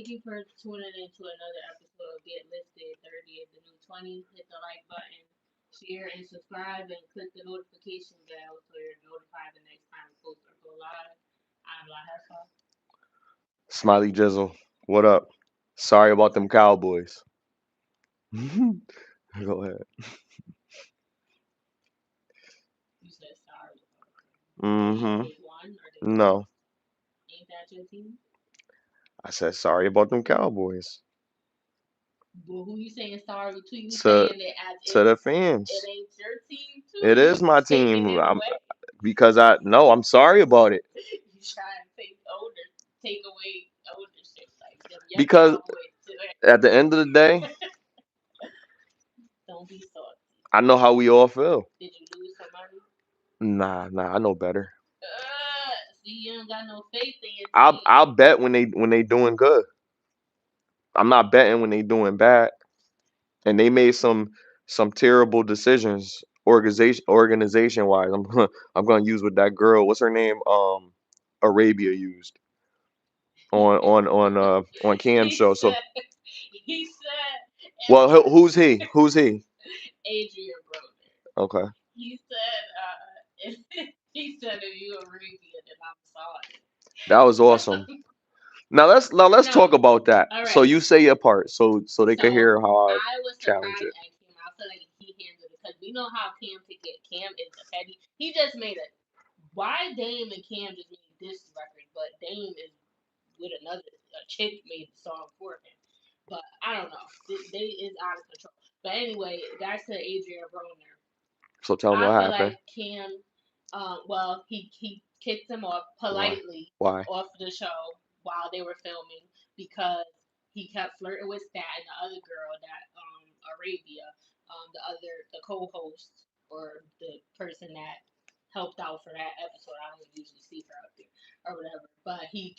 thank you for tuning into another episode of Get Listed 30 is the New 20. Hit the like button, share and subscribe, and click the notification bell so you're notified the next time we post or go live. I'm Lahessa. Smiley Jizzle, what up? Sorry about them Cowboys. Go ahead. You said sorry. Mm-hmm. They won or they lost? No, Ain't that your team? I said sorry about them Cowboys. But who you saying sorry to? You To saying it as if to the it fans, ain't your team too? it is You my taking team. it away? Because I no, I'm sorry about it. You trying to take away ownership like them your Because Cowboys too. at the end of the day, Don't be salty. I know how we all feel. Did you lose some money? Nah, I know better. See, you don't got no faith in your team. I'll bet when they doing good. I'm not betting when they doing bad. And they made some terrible decisions organization wise. I'm gonna use what that girl, what's her name, Arabia used on Cam he show. So said, he said, and well, who's he? Who's he? Adrian Broner. Okay, He said, he said, if you Arabian, then I'm sorry. that was awesome. Now let's talk No, about that. all So right. you say your part, so they can So hear how I I was challenge surprised it. at Cam. I feel like he handled it because we know how Cam could get. Cam is a petty. He just made a. Why Dame and Cam just made this record, but Dame is with another a chick made the song for him. But I don't know. They is out of control. But anyway, that's to Adrian Broner. So tell them I what feel happened. like Cam, well, he kicked him off Why? politely Why? off the show while they were filming because he kept flirting with Stat and the other girl, that Arabia, the co-host or the person that helped out for that episode. I don't usually see her up there or whatever, but he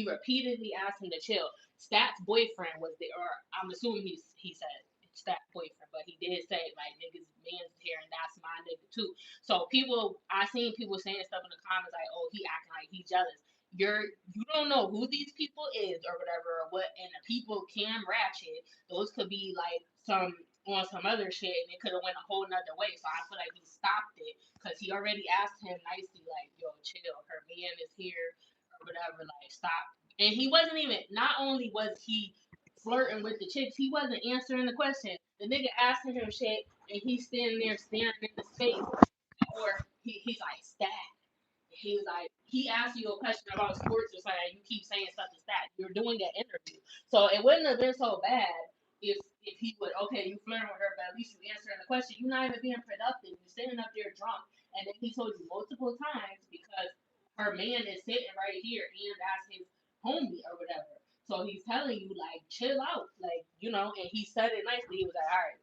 repeatedly asked him to chill. Stat's boyfriend was there, or I'm assuming he said Stat boyfriend, but he did say like niggas man's here and that's my nigga too. So I seen people saying stuff in the comments like, oh, he acting like he jealous. You don't know who these people is or whatever or what, and the people can ratchet. Those could be like some on some other shit, and it could have went a whole nother way. So I feel like he stopped it because he already asked him nicely, like, yo, chill, her man is here or whatever, like, stop. And he wasn't even. Not only was he flirting with the chicks, he wasn't answering the question. The nigga asking him shit, and he's standing there staring in his face, or he's like, stat. He was like, he asked you a question about sports or something, and you keep saying stuff to stat. You're doing an interview, so it wouldn't have been so bad if he would, okay, you flirting with her, but at least you answering the question. You're not even being productive. You're sitting up there drunk, and then he told you multiple times because her man is sitting right here, and that's his homie or whatever. So he's telling you like, chill out, like and he said it nicely. He was like, all right.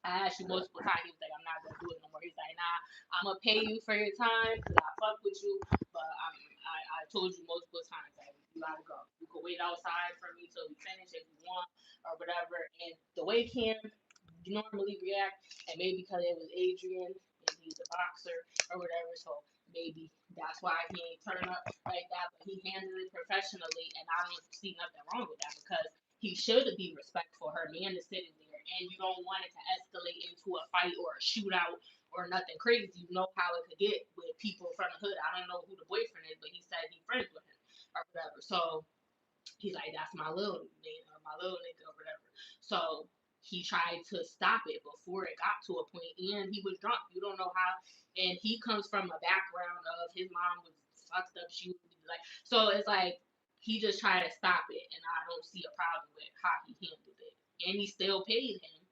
I asked you multiple times. He was like, I'm not gonna do it no more. He's like, nah, I'm gonna pay you for your time because I fuck with you, but I told you multiple times that you gotta go. You can wait outside for me till we finish if you want or whatever. And the way Cam normally react, and maybe because it was Adrian and he's a boxer or whatever, so maybe that's why he ain't turn up like that. But he handled it professionally, and I don't see nothing wrong with that because he should be respectful. Her man is sitting there, and you don't want it to escalate into a fight or a shootout or nothing crazy. You know how it could get with people from the hood. I don't know who the boyfriend is, but he said he's friends with him or whatever. So he's like, that's my little nigga, or whatever. So he tried to stop it before it got to a point, and he was drunk. You don't know how, and he comes from a background of his mom was fucked up. She was like, so it's like he just tried to stop it, and I don't see a problem with how he handled it. And he still paid him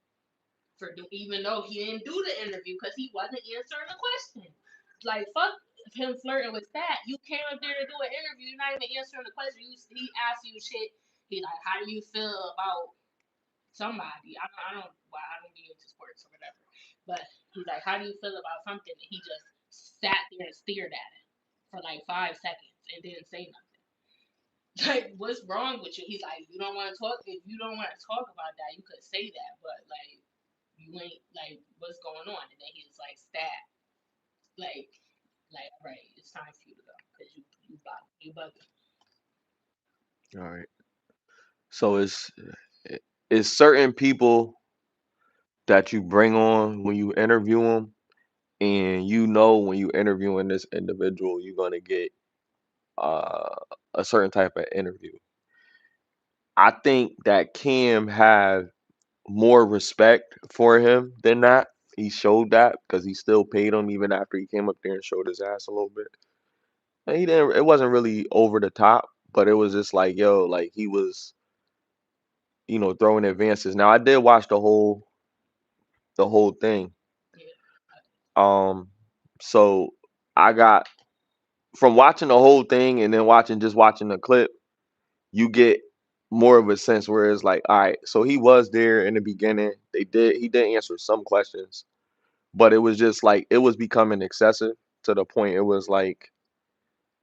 even though he didn't do the interview because he wasn't answering the question. Like fuck him flirting with that. You came up there to do an interview. You're not even answering the question. He asked you shit. He like, how do you feel about somebody? I don't be into sports or whatever. But he's like, how do you feel about something? And he just sat there and stared at it for like 5 seconds and didn't say nothing. Like, what's wrong with you? He's like, you don't want to talk. If you don't want to talk about that, you could say that. But like, you ain't like, what's going on? And then he was like, stat, like, all right, it's time for you to go because you bugging. All right. So it's certain people that you bring on when you interview them, and you know when you interviewing this individual, you're gonna get uh, a certain type of interview. I think that Cam had more respect for him than that. He showed that because he still paid him even after he came up there and showed his ass a little bit. And he didn't. It wasn't really over the top, but it was just like, yo, like he was, throwing advances. Now I did watch the whole thing. Yeah. Um, so I got from watching the whole thing and then watching the clip, you get more of a sense where it's like, all right, so he was there in the beginning. He did answer some questions, but it was just like it was becoming excessive to the point it was like,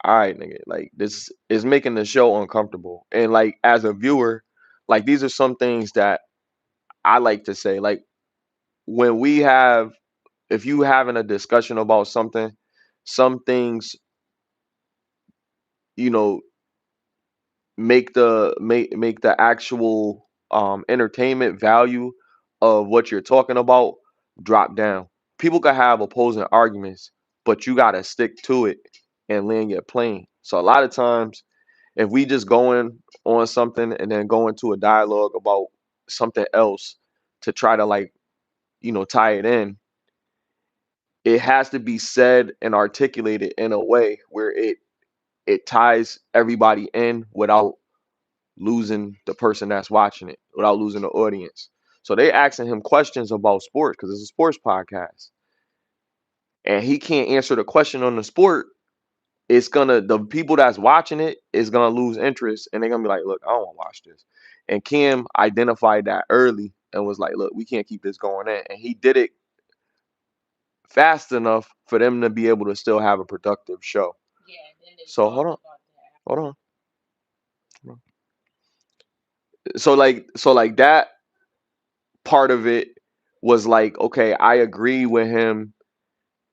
all right, nigga, like this is making the show uncomfortable. And like as a viewer, like these are some things that I like to say. Like when we have if you having a discussion about something, some things, you know, make the actual entertainment value of what you're talking about drop down. People can have opposing arguments, but you gotta stick to it and land your plane. So a lot of times, if we just going on something and then go into a dialogue about something else to try to like tie it in, it has to be said and articulated in a way where it ties everybody in without losing the person that's watching it, without losing the audience. So they asking him questions about sports because it's a sports podcast, and he can't answer the question on the sport. It's gonna the people that's watching it is gonna lose interest, and they're gonna be like, "Look, I don't want to watch this." And Kim identified that early and was like, "Look, we can't keep this going in," and he did it fast enough for them to be able to still have a productive show. Yeah. And then they So hold talked on, about that. hold on. hold on. So like that part of it was like, okay, I agree with him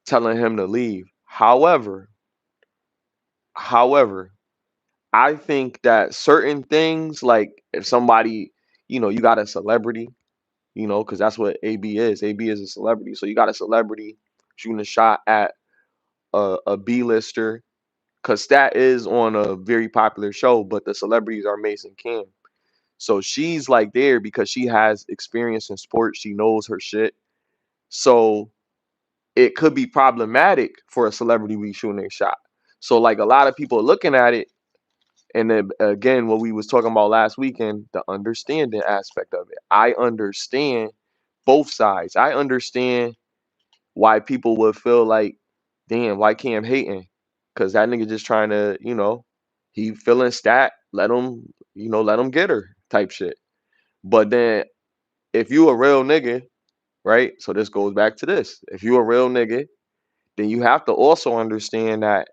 telling him to leave. However, I think that certain things, like if somebody, you got a celebrity, because that's what AB is. AB is a celebrity. So you got a celebrity shooting a shot at a B-lister, because Stat is on a very popular show, but the celebrities are Mason Kim. So she's like there because she has experience in sports. She knows her shit. So it could be problematic for a celebrity to be shooting a shot. So like a lot of people are looking at it, and then again, what we was talking about last weekend, the understanding aspect of it. I understand both sides. I understand why people would feel like, damn, why Cam hating? Because that nigga just trying to, he feeling stat, let him get her type shit. But then if you a real nigga, right? So this goes back to this. If you a real nigga, then you have to also understand that,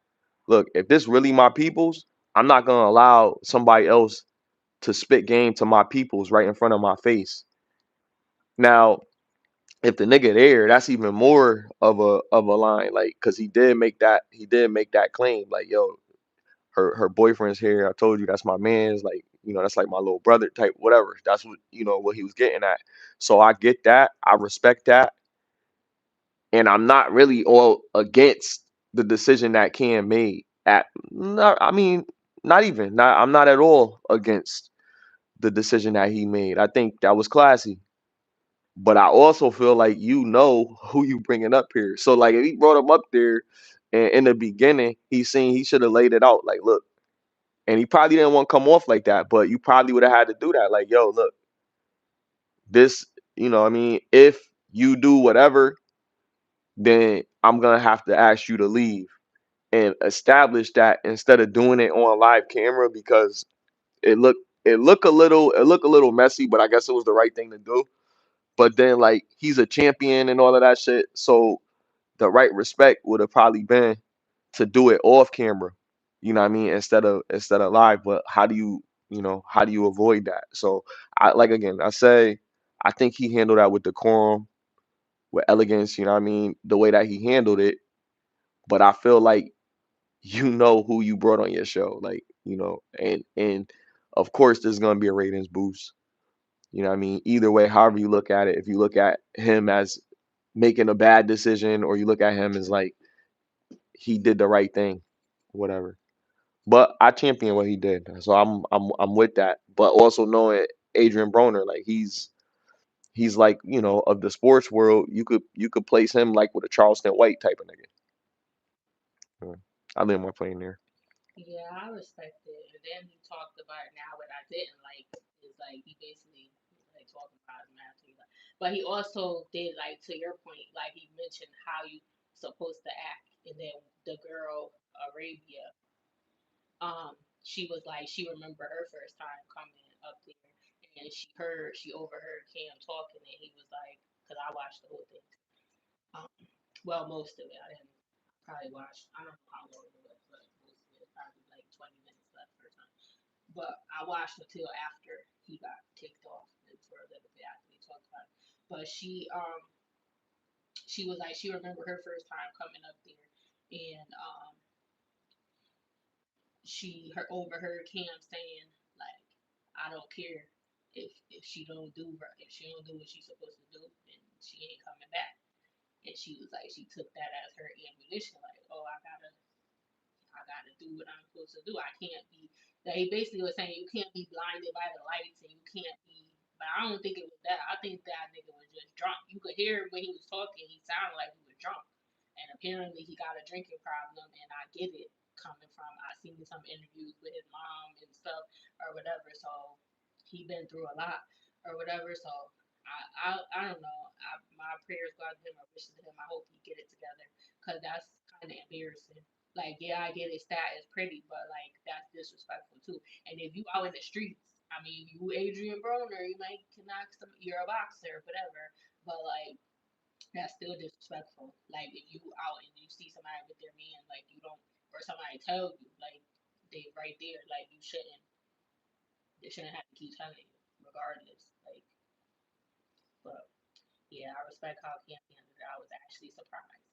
look, if this really my people's, I'm not gonna allow somebody else to spit game to my people's right in front of my face. Now, if the nigga there, that's even more of a line, like, cause he did make that claim, like, yo, her boyfriend's here. I told you that's my man's, like, that's like my little brother type, whatever. That's what he was getting at. So I get that, I respect that, and I'm not really all against the decision that Cam made. I mean, not even. I'm not at all against the decision that he made. I think that was classy. But I also feel like who you bringing up here. So like if he brought him up there, and in the beginning, he should have laid it out. Like, look, and he probably didn't want to come off like that, but you probably would have had to do that. Like, yo, look, this, what I mean, if you do whatever, then I'm gonna have to ask you to leave, and establish that instead of doing it on live camera, because it look a little messy, but I guess it was the right thing to do. But then like he's a champion and all of that shit, so the right respect would have probably been to do it off camera. You know what I mean? Instead of live. But how do you avoid that? So I like again, I think he handled that with decorum, with elegance, you know what I mean? The way that he handled it. But I feel like you know who you brought on your show, like, and of course there's gonna be a ratings boost. You know what I mean? Either way, however you look at it, if you look at him as making a bad decision or you look at him as like he did the right thing, whatever. But I champion what he did, so I'm with that. But also knowing Adrian Broner, like he's like, of the sports world, you could place him like with a Charleston White type of nigga. Yeah. I live my plane there. Yeah, I respect it. And then he talked about now what I didn't like is like he basically like talking about his mastery. But he also did like to your point, like he mentioned how you supposed to act, and then the girl Arabia, she was like she remembered her first time coming up there, and she overheard Cam talking, and he was like, because I watched the whole thing, um, well most of it I didn't probably watch I don't know how long it was, but most of it probably like 20 minutes left or something. But I watched until after he got kicked off and for a little bit after he talked about it. But she was like she remembered her first time coming up there, and she her overheard Cam saying like, I don't care if she don't do right, if she don't do what she's supposed to do, then she ain't coming back. And she was like, she took that as her ammunition, like, oh, I gotta do what I'm supposed to do. I can't be. That he basically was saying you can't be blinded by the lights, and you can't be. But I don't think it was that. I think that nigga was just drunk. You could hear when he was talking. He sounded like he was drunk, and apparently he got a drinking problem. And I get it coming from. I seen some interviews with his mom and stuff or whatever. So he been through a lot or whatever. So I don't know. My prayers go out to him. I wish to him. I hope he get it together because that's kind of embarrassing. Like, yeah, I get it. Stat is pretty, but like that's disrespectful too. And if you out in the streets, I mean, you Adrian Broner, you might can knock some. You're a boxer, whatever. But like, that's still disrespectful. Like, if you out and you see somebody with their man, like you don't, or somebody tell you, like they right there, like you shouldn't. They shouldn't have to keep telling you, regardless. Like, but yeah, I respect how Cam handled it. I was actually surprised.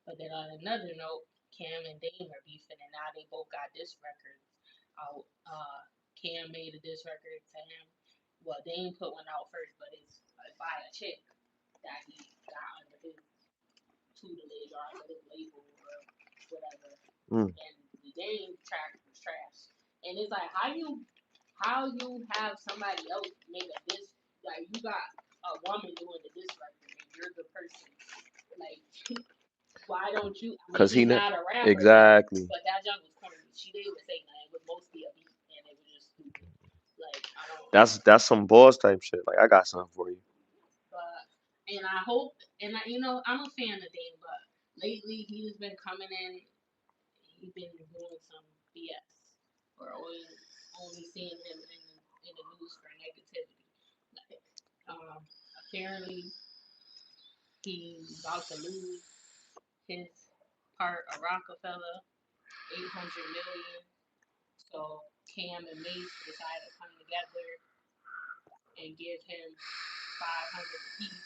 But then on another note, Cam and Dame are beefing, and now they both got diss records out. Cam made a diss record to him. Well, Dame put one out first, but it's by a chick that he got under his tutelage or under his label or whatever. Mm. And the Dame track was trash. And it's like how you have somebody else make a diss, like you got a woman doing the diss record and you're the person, like why don't you? I mean, Cause he he's kn- not a rapper either, exactly. but that junk was corny. She didn't even say nothing. It was mostly a beat, and it was just stupid. Like I don't. That's some boss type shit. Like I got something for you. But and I hope, and I'm a fan of Dame, but lately he's been coming in. He's been doing some BS, or only seeing him in the news for negativity. Like, apparently he's about to lose his part of Rockefeller, 800 million. So Cam and Mace decided to come together and give him 500 apiece,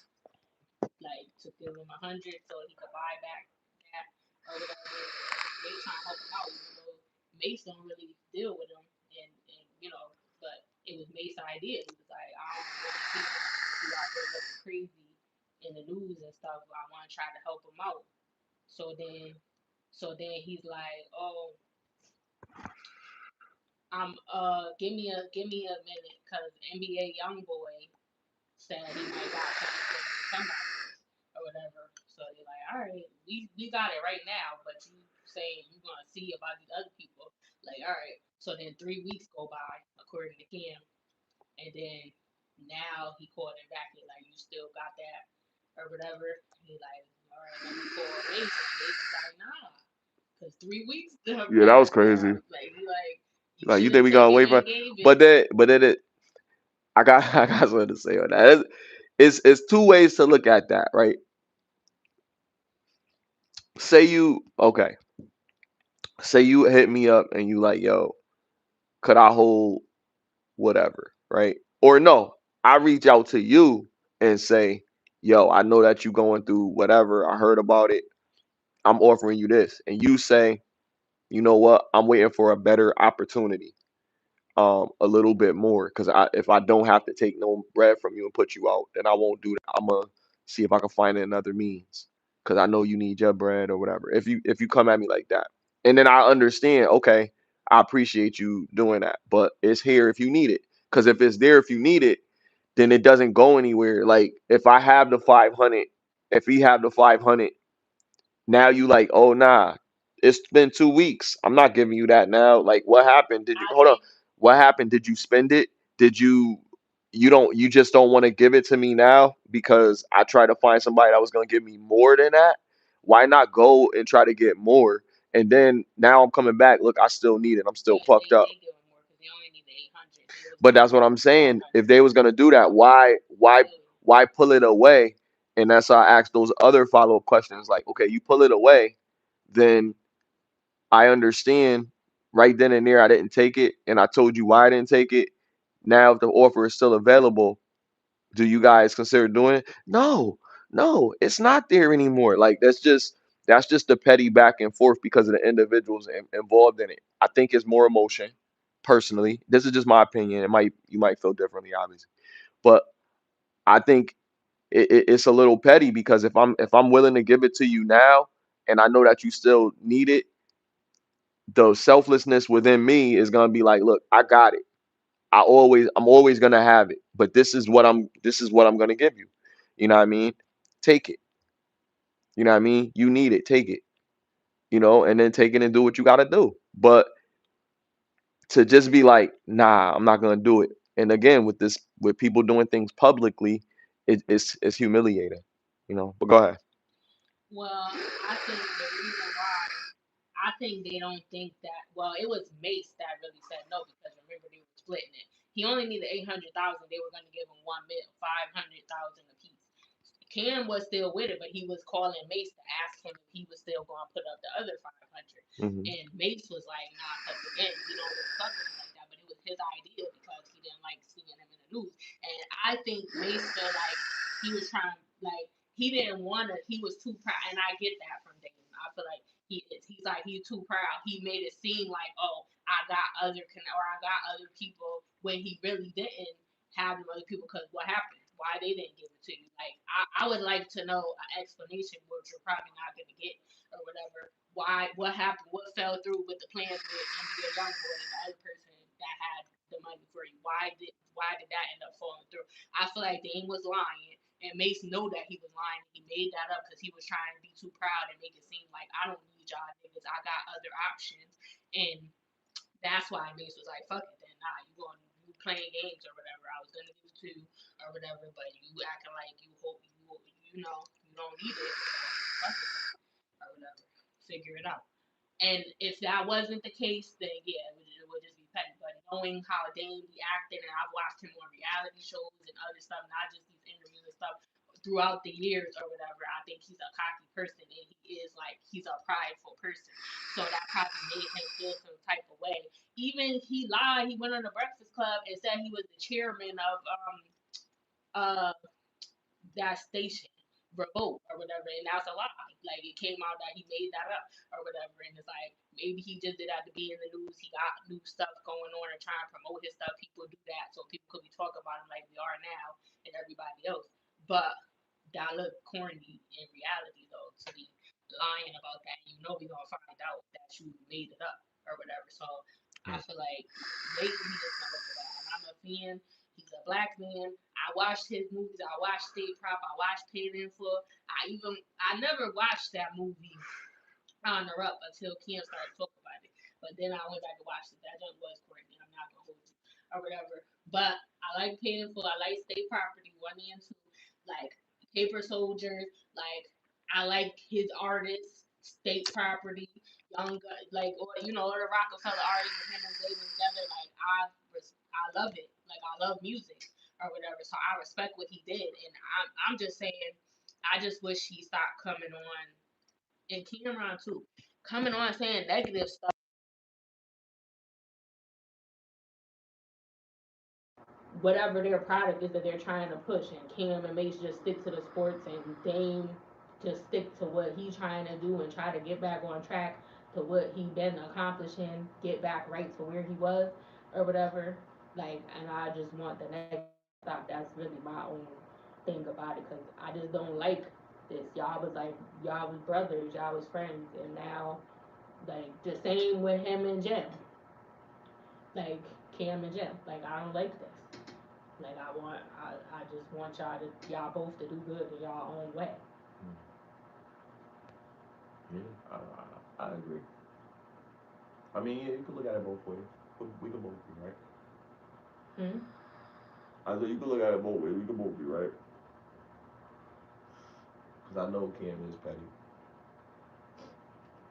like to give him 100 so he could buy back that or whatever. They trying to help him out, even though Mace don't really deal with him, and but it was Mace's idea. He was like, I don't want to see him be out there looking crazy in the news and stuff. I want to try to help him out. So then, so then he's like, oh, give me a minute, cause NBA YoungBoy said he might got something for me, somebody or whatever. So they're like, all right, we got it right now, but you saying you gonna see about these other people. Like, all right. So then 3 weeks go by, according to Kim, and then now he called him back. He like, you still got that or whatever. He like, all right, let me call Mason. Mason's like, nah, cause 3 weeks done Yeah, that was passed, crazy. bro. Like he like, you Like you should think have we took gonna it wait for? and gave But it. then I got I got something to say on that. It's two ways to look at that, right? Say you okay. Say you hit me up and you like, yo, could I hold whatever, right? Or no, I reach out to you and say, yo, I know that you going through whatever. I heard about it. I'm offering you this, and you say, you know what? I'm waiting for a better opportunity. a little bit more, because if I don't have to take no bread from you and put you out, then I won't do that. I'm gonna see if I can find another means, because I know you need your bread or whatever. If you come at me like that, and then I understand, okay, I appreciate you doing that, but it's here if you need it. Because if it's there if you need it, then it doesn't go anywhere. Like if I have the 500, if he have the 500, now you like, oh nah, it's been 2 weeks. I'm not giving you that now. Like what happened? Did you I hold on? think What happened? Did you spend it? Did you just don't want to give it to me now because I tried to find somebody that was gonna give me more than that? Why not go and try to get more? And then now I'm coming back. Look, I still need it. I'm still but fucked they up. did give him more because they only need the 800. They was But gonna that's give what him I'm the saying. If 500. they was gonna do that, why pull it away? And that's why I asked those other follow up questions. Like, okay, you pull it away, then I understand right then and there I didn't take it, and I told you why I didn't take it. Now, if the offer is still available, do you guys consider doing it? No, no, it's not there anymore. Like that's just the petty back and forth because of the individuals involved in it. I think it's more emotion. Personally, this is just my opinion. You might feel differently, obviously, but I think it's a little petty because if I'm willing to give it to you now, and I know that you still need it, the selflessness within me is gonna be like, look, I got it. I'm always gonna have it. But this is what I'm gonna give you. You know what I mean? Take it. You know what I mean? You need it, take it. And then take it and do what you gotta do. But to just be like, nah, I'm not gonna do it. And again, with people doing things publicly, it's humiliating. But go ahead. Well, I think the reason why I think they don't think that. Well, it was Mace that really said no because remember they were splitting it. He only needed 800,000. They were going to give him 1 mil, 500,000 apiece. Cam was still with it, but he was calling Mace to ask him if he was still going to put up the other 500. Hmm. And Mace was like, nah, because again, he don't really fuck with him like that. But it was his idea because he didn't like seeing him in the news. And I think Mace felt like he was trying, like he didn't want to. He was too proud, and I get that from Dame. I feel like he is. He's like he's too proud. He made it seem like, oh, I got or I got other people when he really didn't have them other people. Because what happened? Why they didn't give it to you? Like I would like to know an explanation, which you're probably not gonna get or whatever. Why? What happened? What fell through with the plans with NBA YoungBoy and the other person that had the money for you? Why did that end up falling through? I feel like Dame was lying, and Mace know that he was lying. He made that up because he was trying to be too proud and make it seem like I don't need y'all niggas. I got other options, and that's why Mace was like, "Fuck it, then nah, you playing games or whatever. I was gonna give it to you or whatever, but you acting like you hope you don't need it, so fuck it then or whatever. Figure it out." And if that wasn't the case, then yeah, it would just be petty. But knowing how Dame be acting, and I've watched him on reality shows and other stuff, not just these interviews and stuff, throughout the years or whatever, I think he's a cocky person and he is like he's a prideful person. So that probably made him feel some type of way. Even he lied. He went on the Breakfast Club and said he was the chairman of uh that station revolt or whatever, and that's a lie. Like it came out that he made that up or whatever, and it's like maybe he just did that to be in the news. He got new stuff going on and trying to promote his stuff. People do that so people could be talking about him like we are now and everybody else. But that look corny in reality though to be lying about that. You know we gonna find out that you made it up or whatever. So I feel like maybe he just gonna look at that. And I'm a fan. He's a black man. I watched his movies. I watched State Prop. I watched Paid in Full. I never watched that movie on the up until Kim started talking about it. But then I went back and watched it. That joint was corny. I'm not gonna hold you or whatever. But I like Paid in Full. I like State Property 1 and 2. Like Paper Soldiers. Like I like his artists. State Property, Young like or all the Rockefeller artists with him and David together. Like I love it. Like I love music or whatever. So I respect what he did, and I'm just saying, I just wish he stopped coming on and Cameron too, coming on saying negative stuff, whatever their product is that they're trying to push, and Cam and Mace just stick to the sports, and Dame just stick to what he's trying to do and try to get back on track to what he been accomplishing, get back right to where he was. or whatever. Like, and I just want the next stop. That's really my own thing about it because I just don't like this. Y'all was brothers, y'all was friends, and now like the same with him and Jim, like Cam and Jim. Like I don't like this. Like I just want y'all both to do good in y'all own way. Yeah, I agree. I mean, yeah, you can look at it both ways. We can both be right. Hmm? I said you can look at it both ways. We can both be right. Because I know Cam is petty.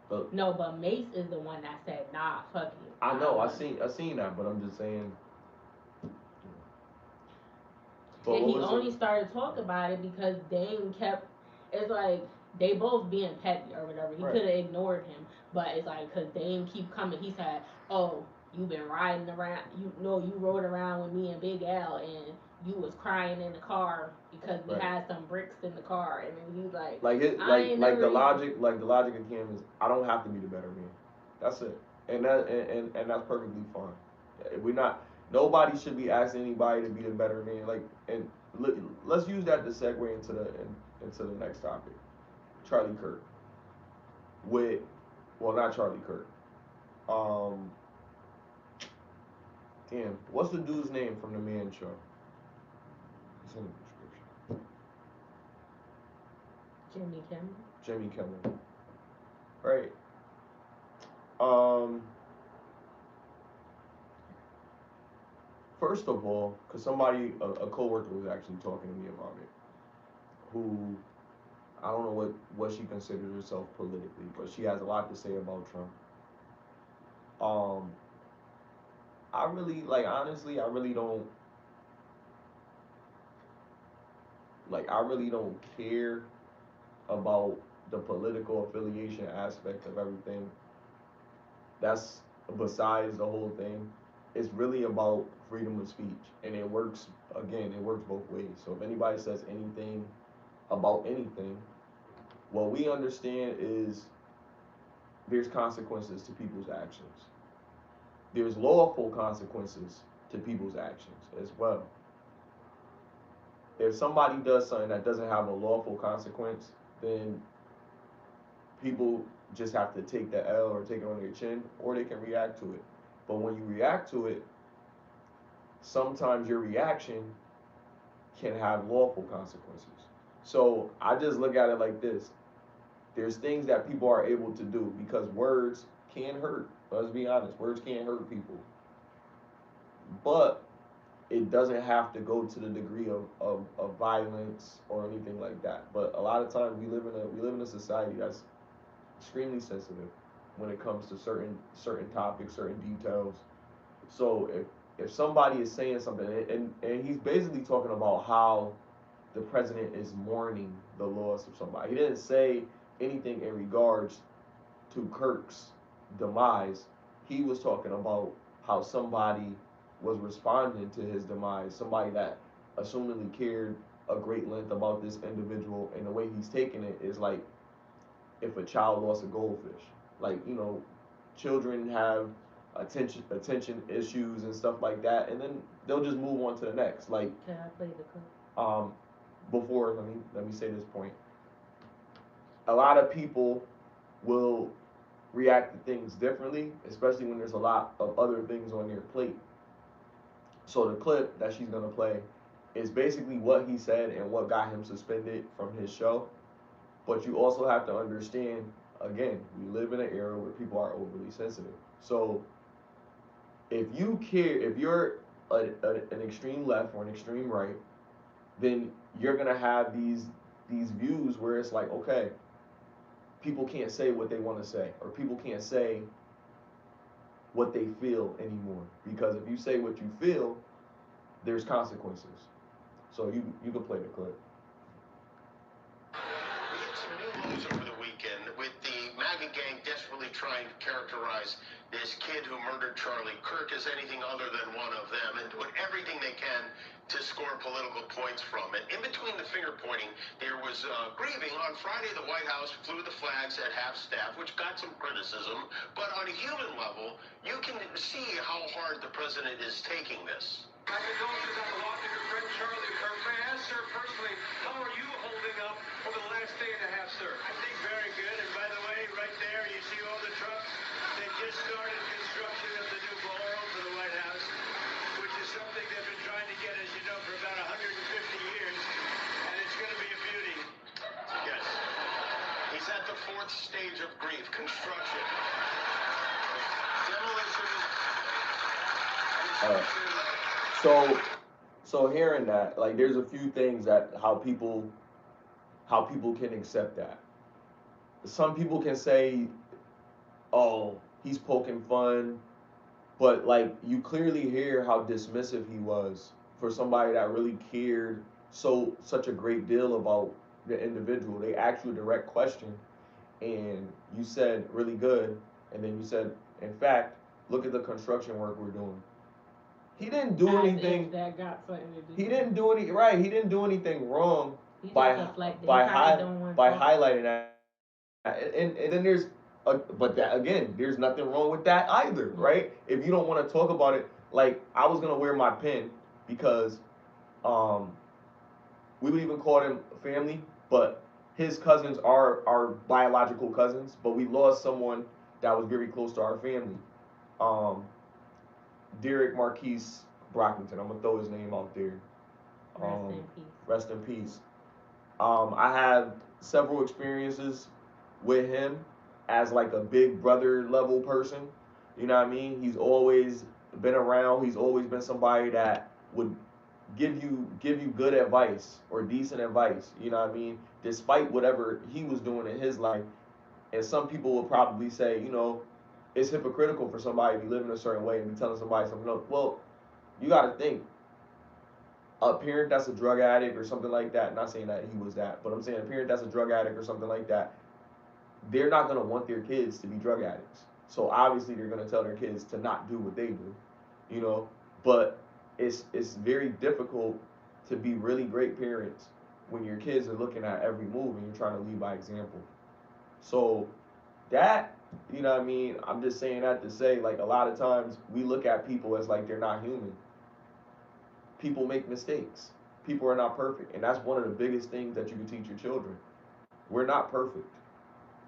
But No, but Mace is the one that said, "Nah, fuck it." I know I seen that, but I'm just saying. But And what he was only started talking about it because Dame kept. It's like they both being petty or whatever. He right? could have ignored him, but it's like because Dame keep coming. He said, "Oh, you been riding around. You know, you rode around with me and Big L, and you was crying in the car because we Right. had some bricks in the car." And then he's like, Like it, "I ain't never even." like the logic of Cam is, I don't have to be the better man. That's it, and that's perfectly fine. We're not. Nobody should be asking anybody to be the better man. Like, and let's use that to segue into the next topic. Charlie Kirk with, well, not Charlie Kirk. Um, damn, what's the dude's name from the Man Show? It's in the description. Jimmy Kimmel. Jimmy Kimmel, right? Um, First of all, because a coworker was actually talking to me about it, who I don't know what she considers herself politically, but she has a lot to say about Trump. Um, I really like honestly, I really don't care about the political affiliation aspect of everything. That's besides the whole thing. It's really about freedom of speech, and it works. Again, it works both ways. So if anybody says anything about anything, what we understand is there's consequences to people's actions. There's lawful consequences to people's actions as well. If somebody does something that doesn't have a lawful consequence, then people just have to take the L or take it on their chin, or they can react to it. But when you react to it, sometimes your reaction can have lawful consequences. So I just look at it like this: there's things that people are able to do because words can hurt. Let's be honest, words can hurt people, but it doesn't have to go to the degree of violence or anything like that. But a lot of times we live in a society that's extremely sensitive when it comes to certain topics, certain details. So if somebody is saying something, and he's basically talking about how the president is mourning the loss of somebody. He didn't say anything in regards to Kirk's demise. He was talking about how somebody was responding to his demise, somebody that assumingly cared a great length about this individual, and the way he's taking it is like if a child lost a goldfish. Like, children have attention issues and stuff like that, and then they'll just move on to the next. Like, Can I play the clip? um, before let me say this point. A lot of people will react to things differently, especially when there's a lot of other things on their plate. So the clip that she's gonna play is basically what he said and what got him suspended from his show. But you also have to understand, again, we live in an era where people are overly sensitive. So if you're an extreme left or an extreme right, then you're gonna have these views where it's like, okay, people can't say what they want to say, or people can't say what they feel anymore, because if you say what you feel, there's consequences. So you can play the clip. We had some new news over the weekend with the MAGA gang desperately trying to characterize this kid who murdered Charlie Kirk as anything other than one of them, and doing everything they can to score political points from it. In between the finger pointing, there was grieving. On Friday, the White House flew the flags at half staff, which got some criticism. But on a human level, you can see how hard the president is taking this. My condolences on the loss of your friend Charlie Kirk. May I ask, sir, personally, how are you holding up over the last day and a half, sir? I think very good. And by the way, right there, you see all the trucks. They just started construction of the new ballroom for the White House, which is something they've been trying to get, as you know, for about 150 years. And it's going to be a beauty. Yes. He's at the fourth stage of grief, construction. Demolition. All right. So hearing that, like, there's a few things that how people can accept that. Some people can say, "Oh, he's poking fun," but like you clearly hear how dismissive he was for somebody that really cared such a great deal about the individual. They asked you a direct question, and you said really good, and then you said, "In fact, look at the construction work we're doing." He didn't do As anything. if that got something to do He with didn't it. do any right. He didn't do anything wrong He by just deflected. He by probably high don't want to by talk about highlighting that. And then but that again, there's nothing wrong with that either, it. right? If you don't want to talk about it, like I was gonna wear my pin because um we would even call them family, but his cousins are our biological cousins, but we lost someone that was very close to our family. Um, Derek Marquise Brockington. I'm gonna throw his name out there. Rest in peace. Rest in peace. I have several experiences with him as like a big brother level person. You know what I mean? He's always been around. He's always been somebody that would give you good advice or decent advice. You know what I mean? Despite whatever he was doing in his life, and some people will probably say, it's hypocritical for somebody to be living a certain way and be telling somebody something else. Well, you got to think a parent that's a drug addict or something like that. Not saying that he was that, but I'm saying a parent that's a drug addict or something like that. They're not gonna want their kids to be drug addicts. So obviously they're gonna tell their kids to not do what they do, you know. But it's very difficult to be really great parents when your kids are looking at every move and you're trying to lead by example. So that, you know what I mean? I'm just saying that to say, like, a lot of times we look at people as like they're not human. People make mistakes. People are not perfect. And that's one of the biggest things that you can teach your children. We're not perfect.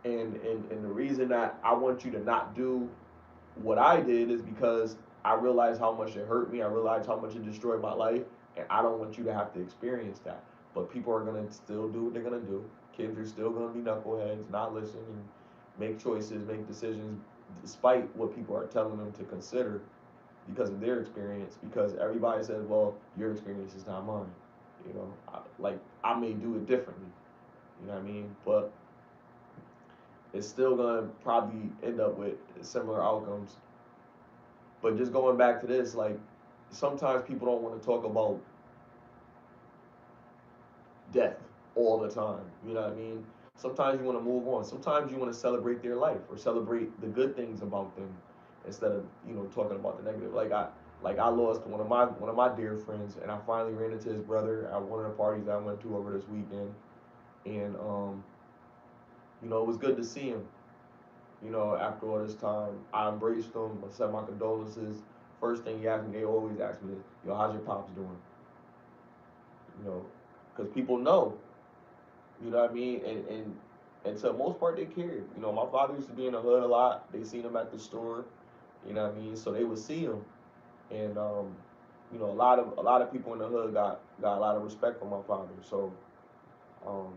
And the reason that I want you to not do what I did is because I realized how much it hurt me. I realized how much it destroyed my life. And I don't want you to have to experience that. But people are going to still do what they're going to do. Kids are still going to be knuckleheads, not listen and make choices, make decisions, despite what people are telling them to consider because of their experience. Because everybody says, well, your experience is not mine. Like I may do it differently. You know what I mean? But it's still gonna probably end up with similar outcomes. But just going back to this, like sometimes people don't want to talk about death all the time. You know what I mean? Sometimes you want to move on. Sometimes you want to celebrate their life or celebrate the good things about them instead of talking about the negative. Like I lost one of my dear friends, and I finally ran into his brother at one of the parties I went to over this weekend, and it was good to see him. After all this time, I embraced him. I said my condolences. First thing he asked me, they always ask me, "Yo, how's your pops doing?" You know, because people know. You know what I mean? And to the most part, they cared. My father used to be in the hood a lot. They seen him at the store. You know what I mean? So they would see him, and a lot of people in the hood got a lot of respect for my father. So um,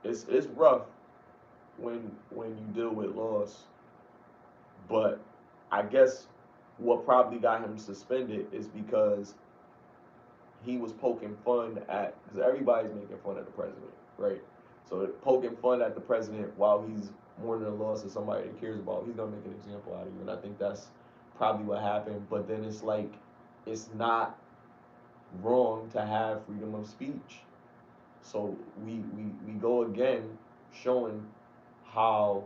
it's rough when you deal with loss. But I guess what probably got him suspended is because he was poking fun at, because everybody's making fun of the president, right? So poking fun at the president while he's mourning the loss of somebody he cares about, he's gonna make an example out of you. And I think that's probably what happened. But then it's like it's not wrong to have freedom of speech. So we go again showing how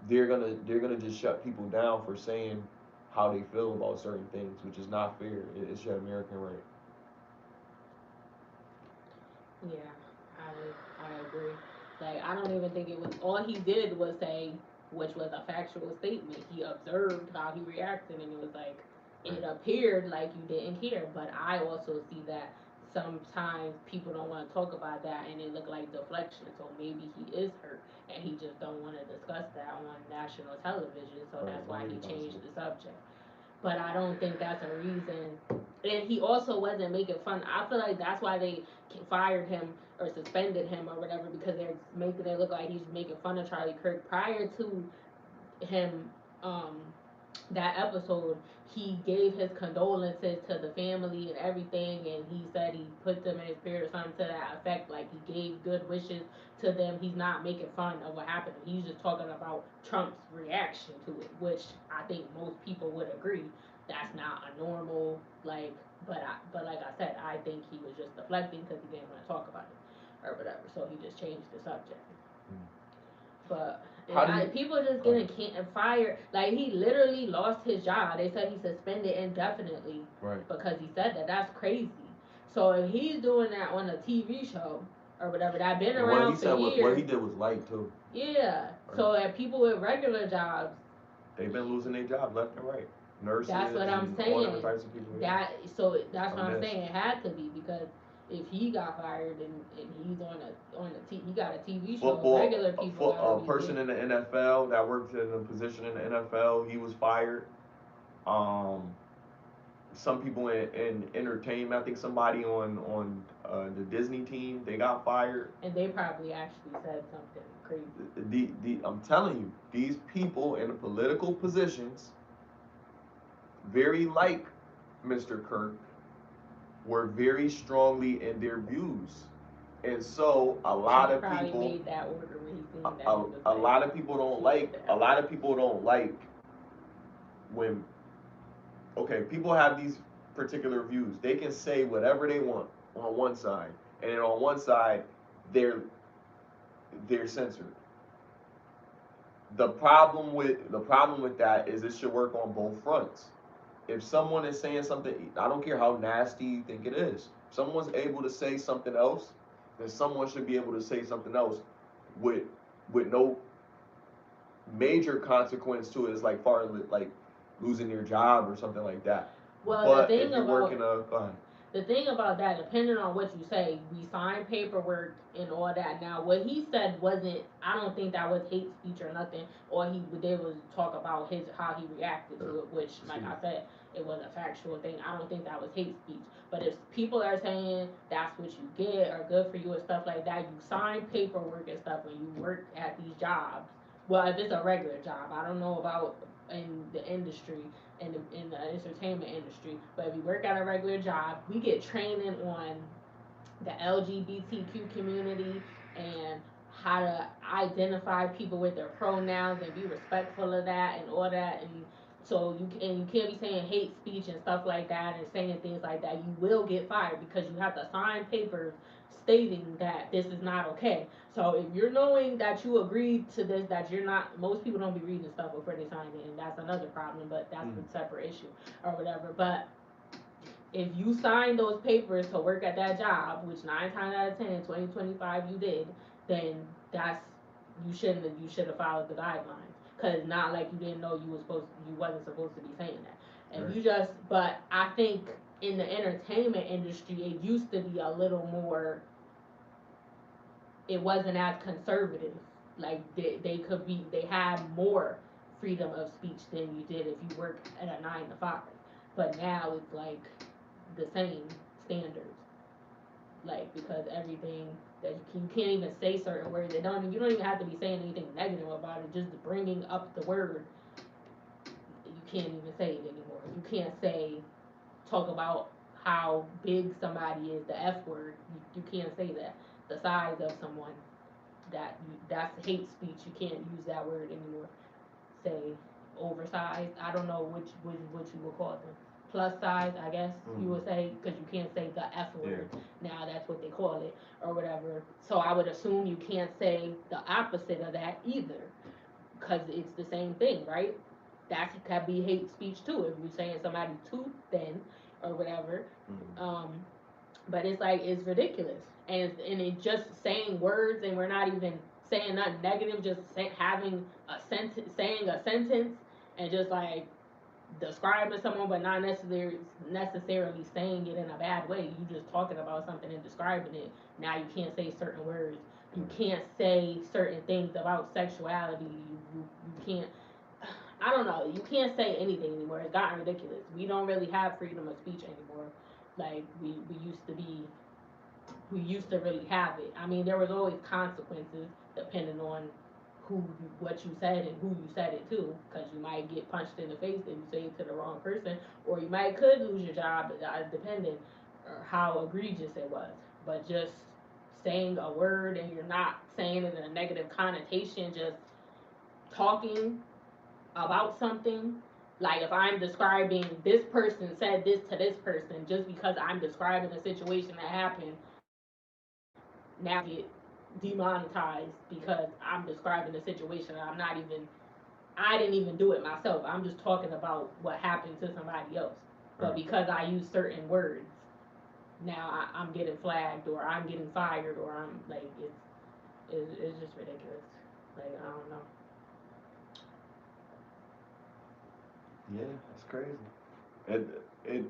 they're gonna just shut people down for saying how they feel about certain things, which is not fair. It's your American right. Yeah, I agree. Like I don't even think it was all he did was say, which was a factual statement. He observed how he reacted, and it was like it Right. appeared like you didn't care. But I also see that sometimes people don't want to talk about that, and it look like deflection. So maybe he is hurt, and he just don't want to discuss that on national television. So Right. that's That why is he changed possible. the subject. But I don't think that's a reason. And he also wasn't making fun. I feel like that's why they fired him or suspended him or whatever, because they're making it look like he's making fun of Charlie Kirk. Prior to him, um, that episode, he gave his condolences to the family and everything, and he said he put them in his spirit or something to that effect. Like he gave good wishes to them. He's not making fun of what happened. He's just talking about Trump's reaction to it, which I think most people would agree that's not a normal like. But like I said, I think he was just deflecting because he didn't want to talk about it or whatever. So he just changed the subject. But How do you? people just getting fired. Like he literally lost his job. They said he suspended indefinitely Right. because he said that. That's crazy. So if he's doing that on a TV show or whatever that been And what he around for said, what he years, did was light too. yeah. Right. So if people with regular jobs, They've been losing their jobs left and right. Nurses that's what I'm and all different saying. types of people. That's A what I'm mess. saying. It had to be because if he got fired and he's he got a TV show, regular people For gotta a be person in the NFL that worked in a position in the NFL, he was fired. Um, some people in entertainment, I think somebody on the Disney team, they got fired. and they probably actually said something crazy. I'm telling you, these people in political positions, very like Mr. Kirk, were very strongly in their views. And so a lot Trump of probably people made that order when he seen a, that a, he was a like lot of people don't slowing like a down. lot of people don't like when okay, people have these particular views. They can say whatever they want on one side, and then on one side they're censored. The problem with that is it should work on both fronts. If someone is saying something, I don't care how nasty you think it is. If someone's able to say something else, then someone should be able to say something else with no major consequence to it. It's like far like losing your job or something like that. Well, But if you're working go ahead. the thing about that, depending on what you say, we sign paperwork and all that. Now, what he said wasn't. I don't think that was hate speech or nothing. Or they was talk about his how he reacted to it, which, like I said, it was a factual thing. I don't think that was hate speech. But if people are saying that's what you get or good for you and stuff like that, you sign paperwork and stuff when you work at these jobs. Well, if it's a regular job, I don't know about in the industry in the entertainment industry. But if you work at a regular job, we get training on the LGBTQ community and how to identify people with their pronouns and be respectful of that and all that. And so you can't be saying hate speech and stuff like that and saying things like that. You will get fired because you have to sign papers stating that this is not okay. So if you're knowing that you agreed to this, that you're not, most people don't be reading stuff before they sign it, and that's another problem. But that's a separate issue or whatever. But if you signed those papers to work at that job, which 9 times out of 10 in 2025 you did, then that's you should have followed the guidelines. Cause it's not like you didn't know you wasn't supposed to be saying that. And Right. you just but I think in the entertainment industry it used to be a little more, it wasn't as conservative. Like they had more freedom of speech than you did if you work at a 9 to 5. But now it's like the same standards. Like because everything that you can't even say certain words. You don't even have to be saying anything negative about it. Just bringing up the word, you can't even say it anymore. You can't talk about how big somebody is, the F word. You can't say that. The size of someone, that's hate speech. You can't use that word anymore. Say oversized. I don't know which you would call them. Plus size, I guess you would say, because you can't say the F word. Yeah. Now that's what they call it or whatever. So I would assume you can't say the opposite of that either, because it's the same thing, right? that could be hate speech too. If you're saying somebody too thin or whatever, Mm-hmm. um, but it's like it's ridiculous, and it just saying words, and we're not even saying nothing negative, just having a sentence, saying a sentence, and just like describing someone, but not necessarily saying it in a bad way. You just talking about something and describing it. Now you can't say certain words. You can't say certain things about sexuality. You can't. I don't know. You can't say anything anymore. It's gotten ridiculous. We don't really have freedom of speech anymore. Like we used to really have it. I mean, there was always consequences depending on what you said and who you said it to, because you might get punched in the face if you say it to the wrong person, or you might could lose your job, depending how egregious it was. But just saying a word and you're not saying it in a negative connotation, just talking about something. Like if I'm describing this person said this to this person, just because I'm describing a situation that happened, now I get demonetized because I'm describing a situation that I didn't even do it myself. I'm just talking about what happened to somebody else. But Right. because I use certain words, now I'm getting flagged or I'm getting fired or I'm like it's just ridiculous. Like I don't know. Yeah, that's crazy. It it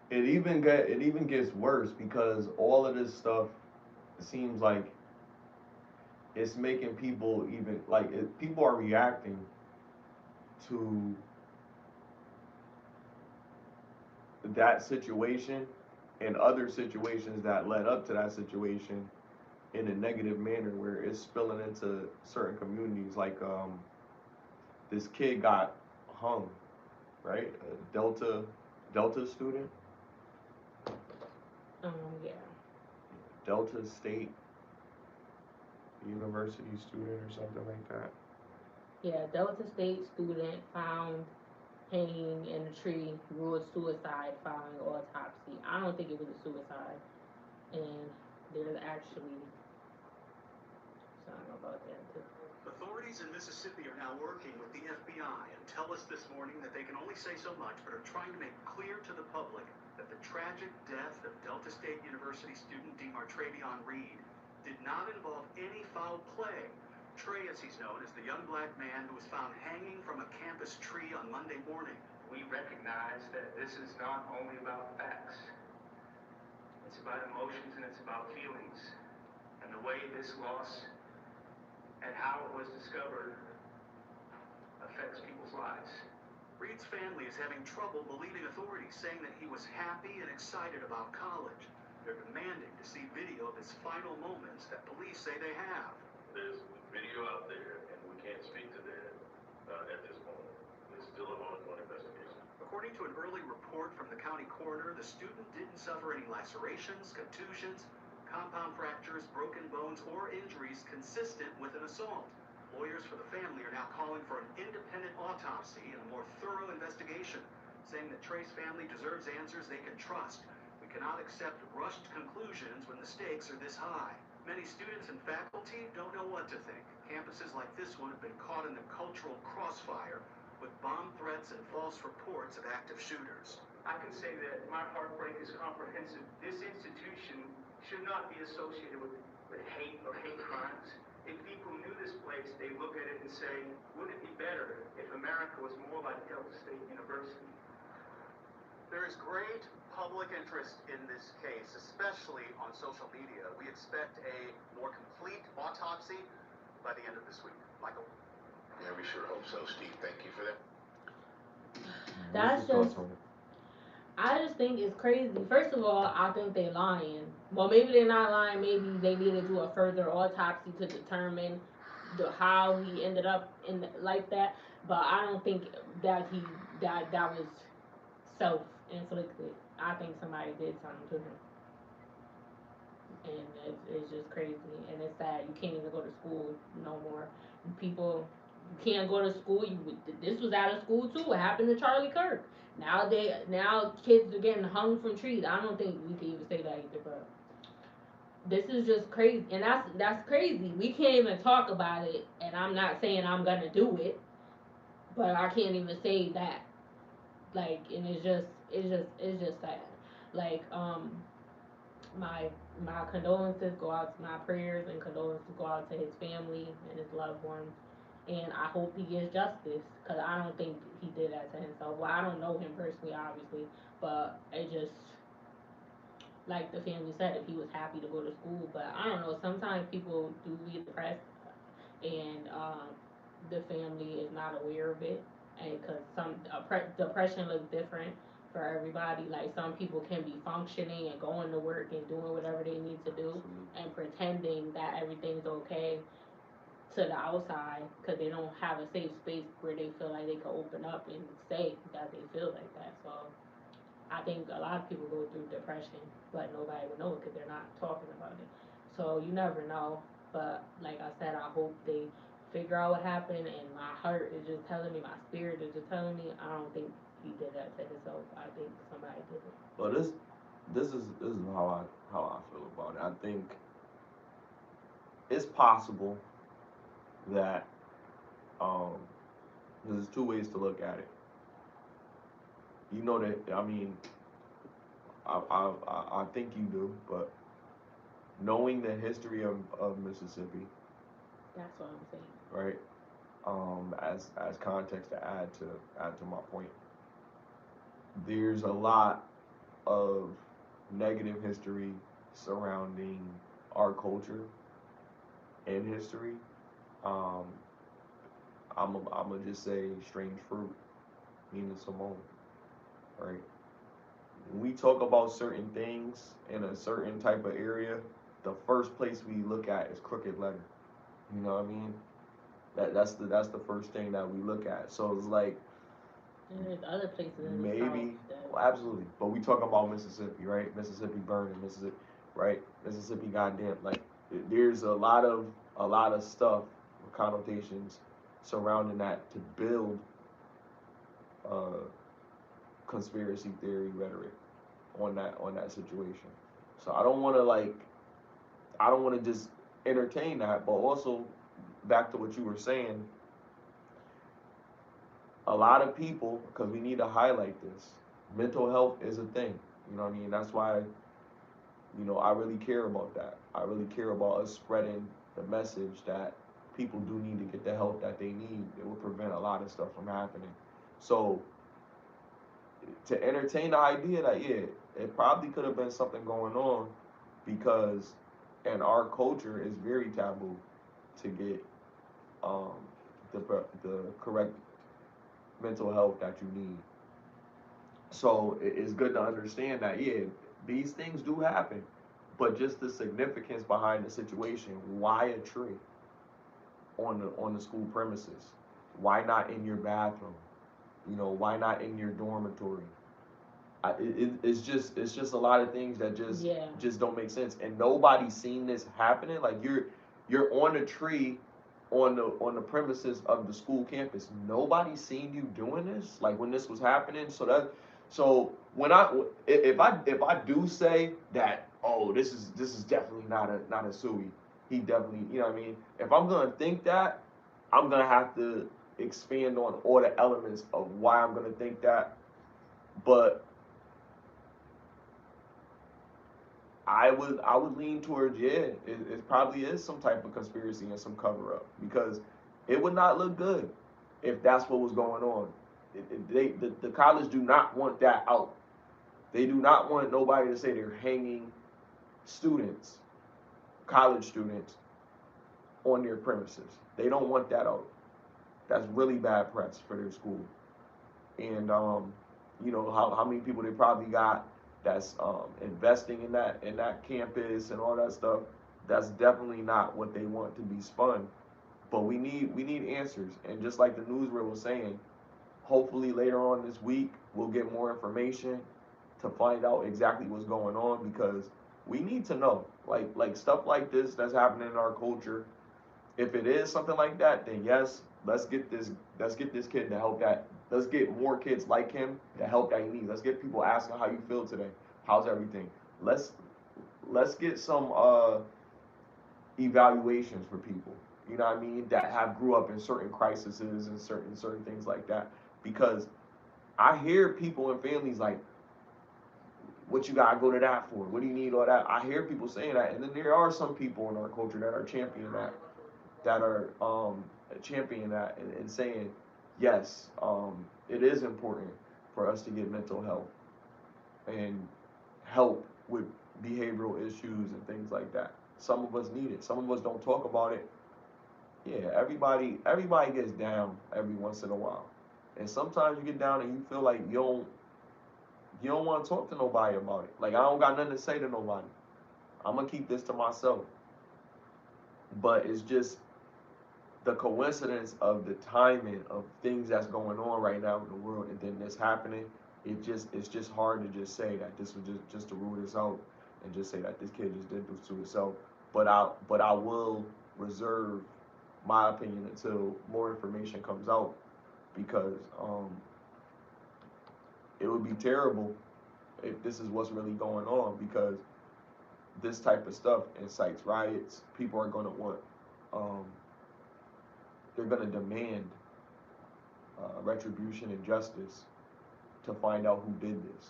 it even gets worse because all of this stuff seems like it's making people even like people are reacting to that situation and other situations that led up to that situation in a negative manner where it's spilling into certain communities. Like this kid got hung, right? A Delta student, Yeah. Delta State University student or something like that. Yeah, Delta State student found hanging in a tree, ruled suicide following autopsy. I don't think it was a suicide. And there's actually something about that too. Authorities in Mississippi are now working with the FBI and tell us this morning that they can only say so much, but are trying to make clear to the public that the tragic death of Delta State University student DeMartravion Reed did not involve any foul play. Trey, as he's known, is the young black man who was found hanging from a campus tree on Monday morning. We recognize that this is not only about facts. It's about emotions and it's about feelings. And the way this loss and how it was discovered affects people's lives. Reed's family is having trouble believing authorities, saying that he was happy and excited about college. They're demanding to see video of his final moments that police say they have. There's video out there, and we can't speak to that at this moment. It's still an ongoing investigation. According to an early report from the county coroner, the student didn't suffer any lacerations, contusions, compound fractures, broken bones, or injuries consistent with an assault. Lawyers for the family are now calling for an independent autopsy and a more thorough investigation, saying that Trey's family deserves answers they can trust. We cannot accept rushed conclusions when the stakes are this high. Many students and faculty don't know what to think. Campuses like this one have been caught in the cultural crossfire with bomb threats and false reports of active shooters. I can say that my heartbreak is comprehensive. This institution should not be associated with hate or hate crimes. If people knew this place, they look at it and say, wouldn't it be better if America was more like Delta State University? There is great public interest in this case, especially on social media. We expect a more complete autopsy by the end of this week. Michael? Yeah, we sure hope so, Steve. Thank you for that. That's What's your just thoughts on it? I just think it's crazy. First of all, I think they lying. Well, maybe they're not lying. Maybe they need to do a further autopsy to determine how he ended up in like that. But I don't think that that was self inflicted. I think somebody did something to him, and it's just crazy. And it's sad. You can't even go to school no more. People, you can't go to school. This was out of school too. What happened to Charlie Kirk? Now kids are getting hung from trees. I don't think we can even say that either, but this is just crazy, and that's crazy. We can't even talk about it, and I'm not saying I'm gonna do it, but I can't even say that. Like, and it's just sad. Like, my my condolences go out to my prayers and condolences go out to his family and his loved ones. And I hope he gets justice because I don't think he did that to himself. Well, I don't know him personally, obviously, but it just, like the family said, if he was happy to go to school. But I don't know. Sometimes people do get depressed, and the family is not aware of it, and because depression looks different for everybody. Like some people can be functioning and going to work and doing whatever they need to do and pretending that everything's okay to the outside because they don't have a safe space where they feel like they can open up and say that they feel like that. So I think a lot of people go through depression, but nobody would know it because they're not talking about it. So you never know. But like I said, I hope they figure out what happened. And my heart is just telling me, my spirit is just telling me, I don't think he did that to himself. I think somebody did it. But this is how I feel about it. I think it's possible that um, there's two ways to look at it. You know that I mean, I think you do, but knowing the history of Mississippi, That's what I'm saying. right? As context to add to my point, there's a lot of negative history surrounding our culture and history. Um, I'm gonna just say strange fruit, Nina Simone, right? When we talk about certain things in a certain type of area, the first place we look at is crooked letter. You know what I mean? That's the first thing that we look at. So it's like And there's other places in the South maybe, that, well, absolutely. But we talk about Mississippi, right? Mississippi burning, Mississippi, right? Mississippi, goddamn, like there's a lot of stuff, connotations surrounding that to build uh, conspiracy theory rhetoric on that situation. So I don't want to just entertain that, but also back to what you were saying, a lot of people, because we need to highlight this, mental health is a thing. You know what I mean? That's why, you know, I really care about that. I really care about us spreading the message that people do need to get the help that they need. It will prevent a lot of stuff from happening. So to entertain the idea that yeah, it probably could have been something going on because in our culture it's very taboo to get um, the correct mental health that you need. So it's good to understand that yeah, these things do happen, but just the significance behind the situation. Why a tree on the school premises? Why not in your bathroom? You know, why not in your dormitory? It's just a lot of things that yeah. just don't make sense, and nobody's seen this happening. Like you're on a tree on the premises of the school campus. Nobody's seen you doing this. Like when this was happening. So when if I do say that oh this is definitely not a Suey. He definitely you know what I mean. If I'm gonna think that, I'm gonna have to expand on all the elements of why I'm gonna think that. But I would lean towards yeah, it probably is some type of conspiracy and some cover up because it would not look good if that's what was going on. The college do not want that out. They do not want nobody to say they're hanging students, college students, on their premises. They don't want that out. That's really bad press for their school. And you know how many people they probably got that's investing in that campus and all that stuff. That's definitely not what they want to be spun. But we need answers. And just like the newsreel was saying, hopefully later on this week we'll get more information to find out exactly what's going on because we need to know like stuff like this that's happening in our culture. If it is something like that, then yes, let's get this kid the help that let's get more kids like him the help that he needs. Let's get people asking how you feel today. How's everything? Let's let's get some evaluations for people. You know what I mean? That have grew up in certain crises and certain things like that. Because I hear people and families like, what you gotta go to that for? What do you need all that? I hear people saying that, and then there are some people in our culture that are championing that, that are championing that and saying, yes, it is important for us to get mental health and help with behavioral issues and things like that. Some of us need it. Some of us don't talk about it. Yeah, everybody gets down every once in a while, and sometimes you get down and you feel like you don't want to talk to nobody about it. Like I don't got nothing to say to nobody. I'm gonna keep this to myself. But it's just the coincidence of the timing of things that's going on right now in the world, and then this happening. It's just hard to just say that this was just to rule this out, and just say that this kid just did this to himself. But I will reserve my opinion until more information comes out, because it would be terrible if this is what's really going on, because this type of stuff incites riots. People are going to want, um, they're going to demand retribution and justice to find out who did this.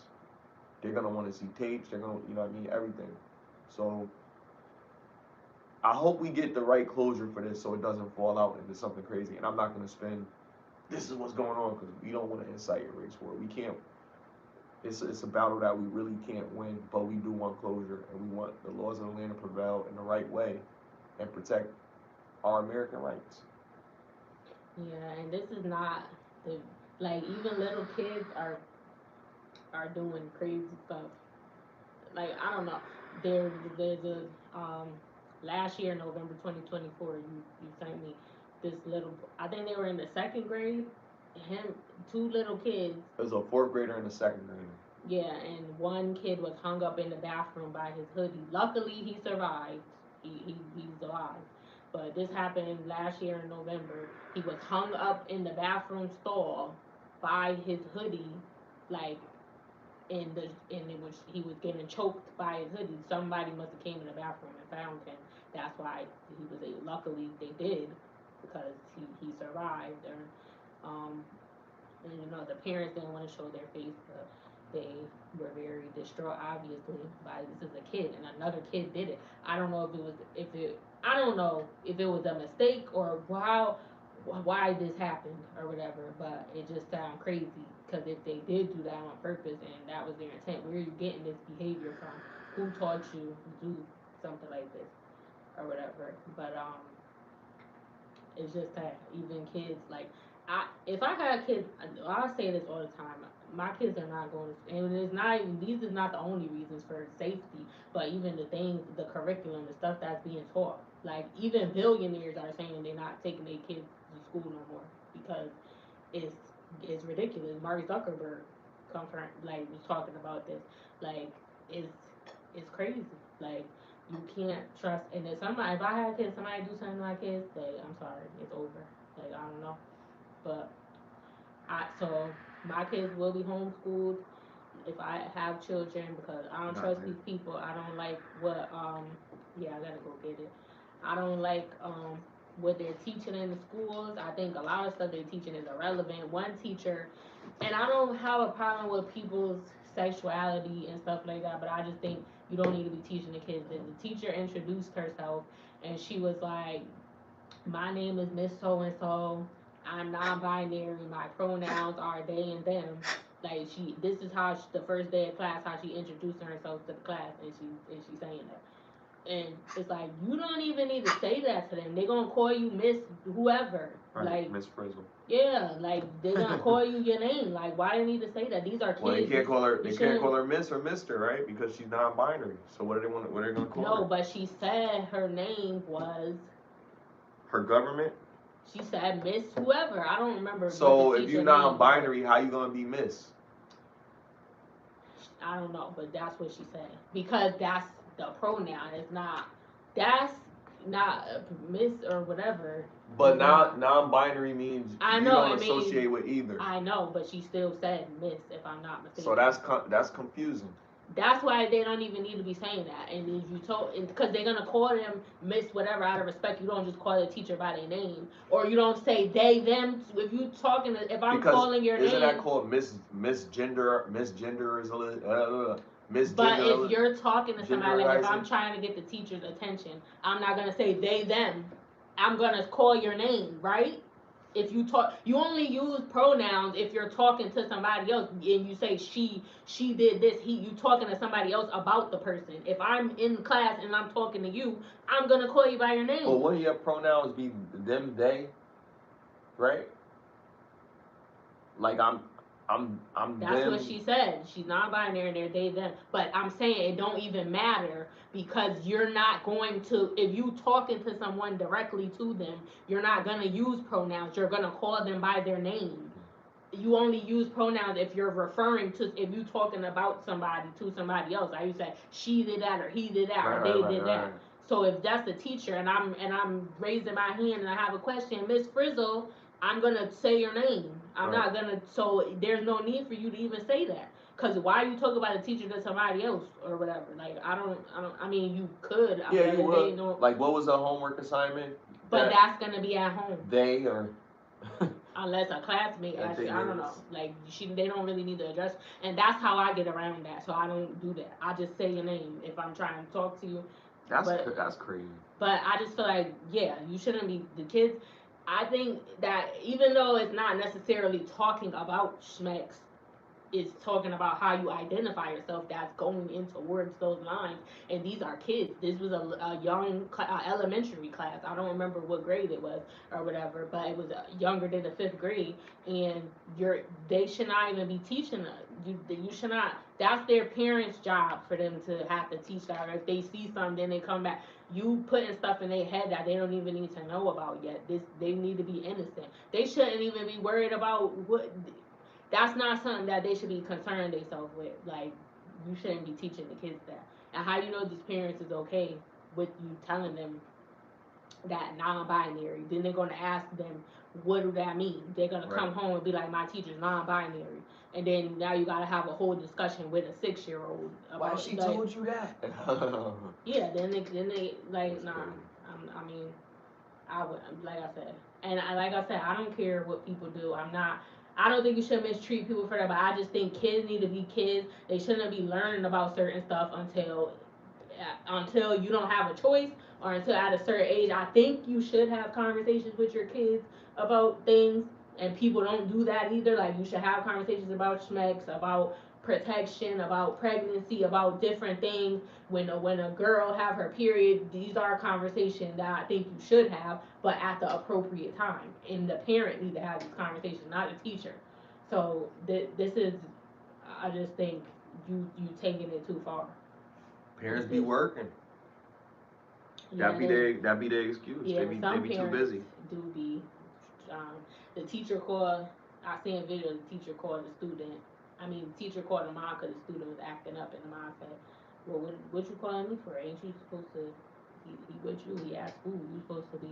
They're going to want to see tapes. They're going to, you know what I mean, everything. So I hope we get the right closure for this so it doesn't fall out into something crazy. And I'm not going to spend, this is what's going on, because we don't want to incite a race war. We can't. It's a battle that we really can't win, but we do want closure, and we want the laws of the land to prevail in the right way and protect our American rights. Yeah, and this is not the like even little kids are doing crazy stuff. Like I don't know. There's a last year November 2024 you sent me this little I think they were in the second grade. Him two little kids. There's a fourth grader and a second grader. Yeah, and one kid was hung up in the bathroom by his hoodie. Luckily, he survived. He's alive. But this happened last year in November. He was hung up in the bathroom stall by his hoodie, like in it was he was getting choked by his hoodie. Somebody must have came in the bathroom and found him. That's why he was able. Luckily, they did because he survived. Or and the parents didn't want to show their face, but they were very distraught, obviously, by this is a kid and another kid did it. I don't know if it I don't know if it was a mistake or why this happened or whatever, but it just sounds crazy because if they did do that on purpose and that was their intent, where are you getting this behavior from? Who taught you to do something like this or whatever? But it's just that even kids like if I had kids, I say this all the time. My kids are not going to, and it's not even these is not the only reasons for safety, but even the things, the curriculum, the stuff that's being taught. Like even billionaires are saying they're not taking their kids to school no more because it's it's ridiculous. Mark Zuckerberg like was talking about this. Like it's it's crazy. Like you can't trust. And if I had kids, somebody do something to my kids, I'm sorry, it's over. Like I don't know, but so my kids will be homeschooled if I have children because I don't Not trust there. these people. I don't like what yeah, I gotta go get it. I don't like what they're teaching in the schools. I think a lot of stuff they're teaching is irrelevant. One teacher, and I don't have a problem with people's sexuality and stuff like that, but I just think you don't need to be teaching the kids. The teacher introduced herself and she was like, my name is Miss So and So. I'm non-binary. My pronouns are they and them. Like this is how the first day of class, how she introducing herself to the class, and she's saying that. And it's like you don't even need to say that to them. They're gonna call you Miss whoever. Right, Like Miss Frizzle. yeah, like they're gonna call you your name. Like why do you need to say that? These are Well, they kids. can't call her. You They can't shouldn't. call her Miss or Mister, right? Because she's non-binary. So what do they want? What are they gonna call No, her? but she said her name was. Her government. She said Miss whoever. I don't remember what the So if you teacher name was. non-binary, how you gonna be Miss? I don't know, but that's what she said because that's the pronoun. It's not. That's not Miss or whatever. But It's now not. non-binary means I you know. don't I mean, associate with either. I know, but she still said Miss if I'm not So mistaken. that's confusing. That's why they don't even need to be saying that. And if you told, because they're gonna call them Miss whatever out of respect, you don't just call the teacher by their name, or you don't say they them. If you talking, if I'm Because calling your isn't that name, called misgender is but if misgender you're talking to somebody, like if I'm genderizing? trying to get the teacher's attention, I'm not gonna say they them. I'm gonna call your name, right? If you talk, you only use pronouns if you're talking to somebody else and you say she did this, he, you talking to somebody else about the person. If I'm in class and I'm talking to you, I'm gonna call you by your But name. wouldn't your pronouns be them, they, right? Like I'm That's what them. she said. She's non-binary and they're they them. But I'm saying it don't even matter because you're not going to, if you talking to someone directly to them, you're not gonna use pronouns. You're gonna call them by their name. You only use pronouns if you're referring to, if you talking about somebody to somebody else. Like you say she did that or he did that Right, or right, they right, did right. that. So if that's the teacher and I'm raising my hand and I have a question, Miss Frizzle, I'm gonna say your name. I'm Right. not gonna. So there's no need for you to even say that. Cause why you talk about a teacher to somebody else or whatever? Like I don't. I mean, you could, Yeah, but you if they would. don't, Like, what was the homework assignment? but That that's gonna be at home. they or Unless a classmate I actually, think I it don't know. was. Like they don't really need to address, and that's how I get around that. So I don't do that. I just say your name if I'm trying to talk to you. But That's crazy. I just feel like, yeah, you shouldn't be the kids. I think that even though it's not necessarily talking about schmecks, is talking about how you identify yourself, that's going in towards those lines. And these are kids. This was a young elementary class. I don't remember what grade it was or whatever, but it was younger than the fifth grade. And they should not even be teaching that. You should not. That's their parents' job for them to have to teach that. Or if they see something, then they come back. You putting stuff in their head that they don't even need to know about yet. They need to be innocent. They shouldn't even be worried about what, that's not something that they should be concerned themselves with. Like, you shouldn't be teaching the kids that. And how you know these parents is okay with you telling them that non-binary? Then they're gonna ask them, what do that mean? They're gonna Right. come home and be like, my teacher's non-binary, and then now you gotta have a whole discussion with a 6-year-old Why about she like, told you that? yeah. Then they like That's nah. crazy. I mean, I would, like I said, and like I said, I don't care what people do. I'm not. I don't think you should mistreat people for that, but I just think kids need to be kids. They shouldn't be learning about certain stuff until you don't have a choice or until at a certain age. I think you should have conversations with your kids about things, and people don't do that either. Like you should have conversations about schmecks, about protection, about pregnancy, about different things. When a girl have her period, these are conversations that I think you should have, but at the appropriate time. And the parent need to have these conversations, not the teacher. So this is, I just think you taking it too far. Parents be This, working. yeah, they, That be their excuse. yeah. They Some be too parents busy. do be. Um, the teacher called. I seen a video. The teacher called the student. I mean, the teacher called the mom because the student was acting up, and the mom said, "Well, what you calling me for? Ain't you supposed to? He with you. He at school. You supposed to be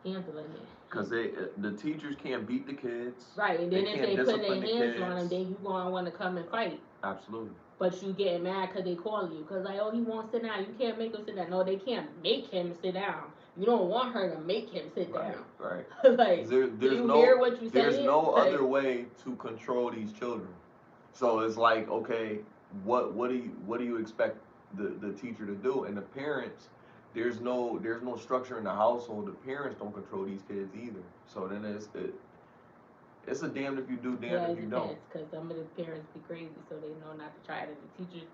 handling it." Cause the teachers can't beat the kids. Right, and They then if can't they put their discipline the hands on them, kids. then you gonna want to come and fight. Absolutely. But you getting mad because they call you. Because, like, oh, he won't sit down. You can't make him sit down. No, they can't make him sit down. You don't want her to make him sit Right, down. right. Like, do There's you hear no what you there's saying? no Like, other way to control these children. So it's like, okay, what do you expect the teacher to do? And the parents, there's no structure in the household. The parents don't control these kids either. So then it's a damned if you do, yeah, damned if it you don't. depends. Because some of the parents be crazy, so they know not to try it. And the teachers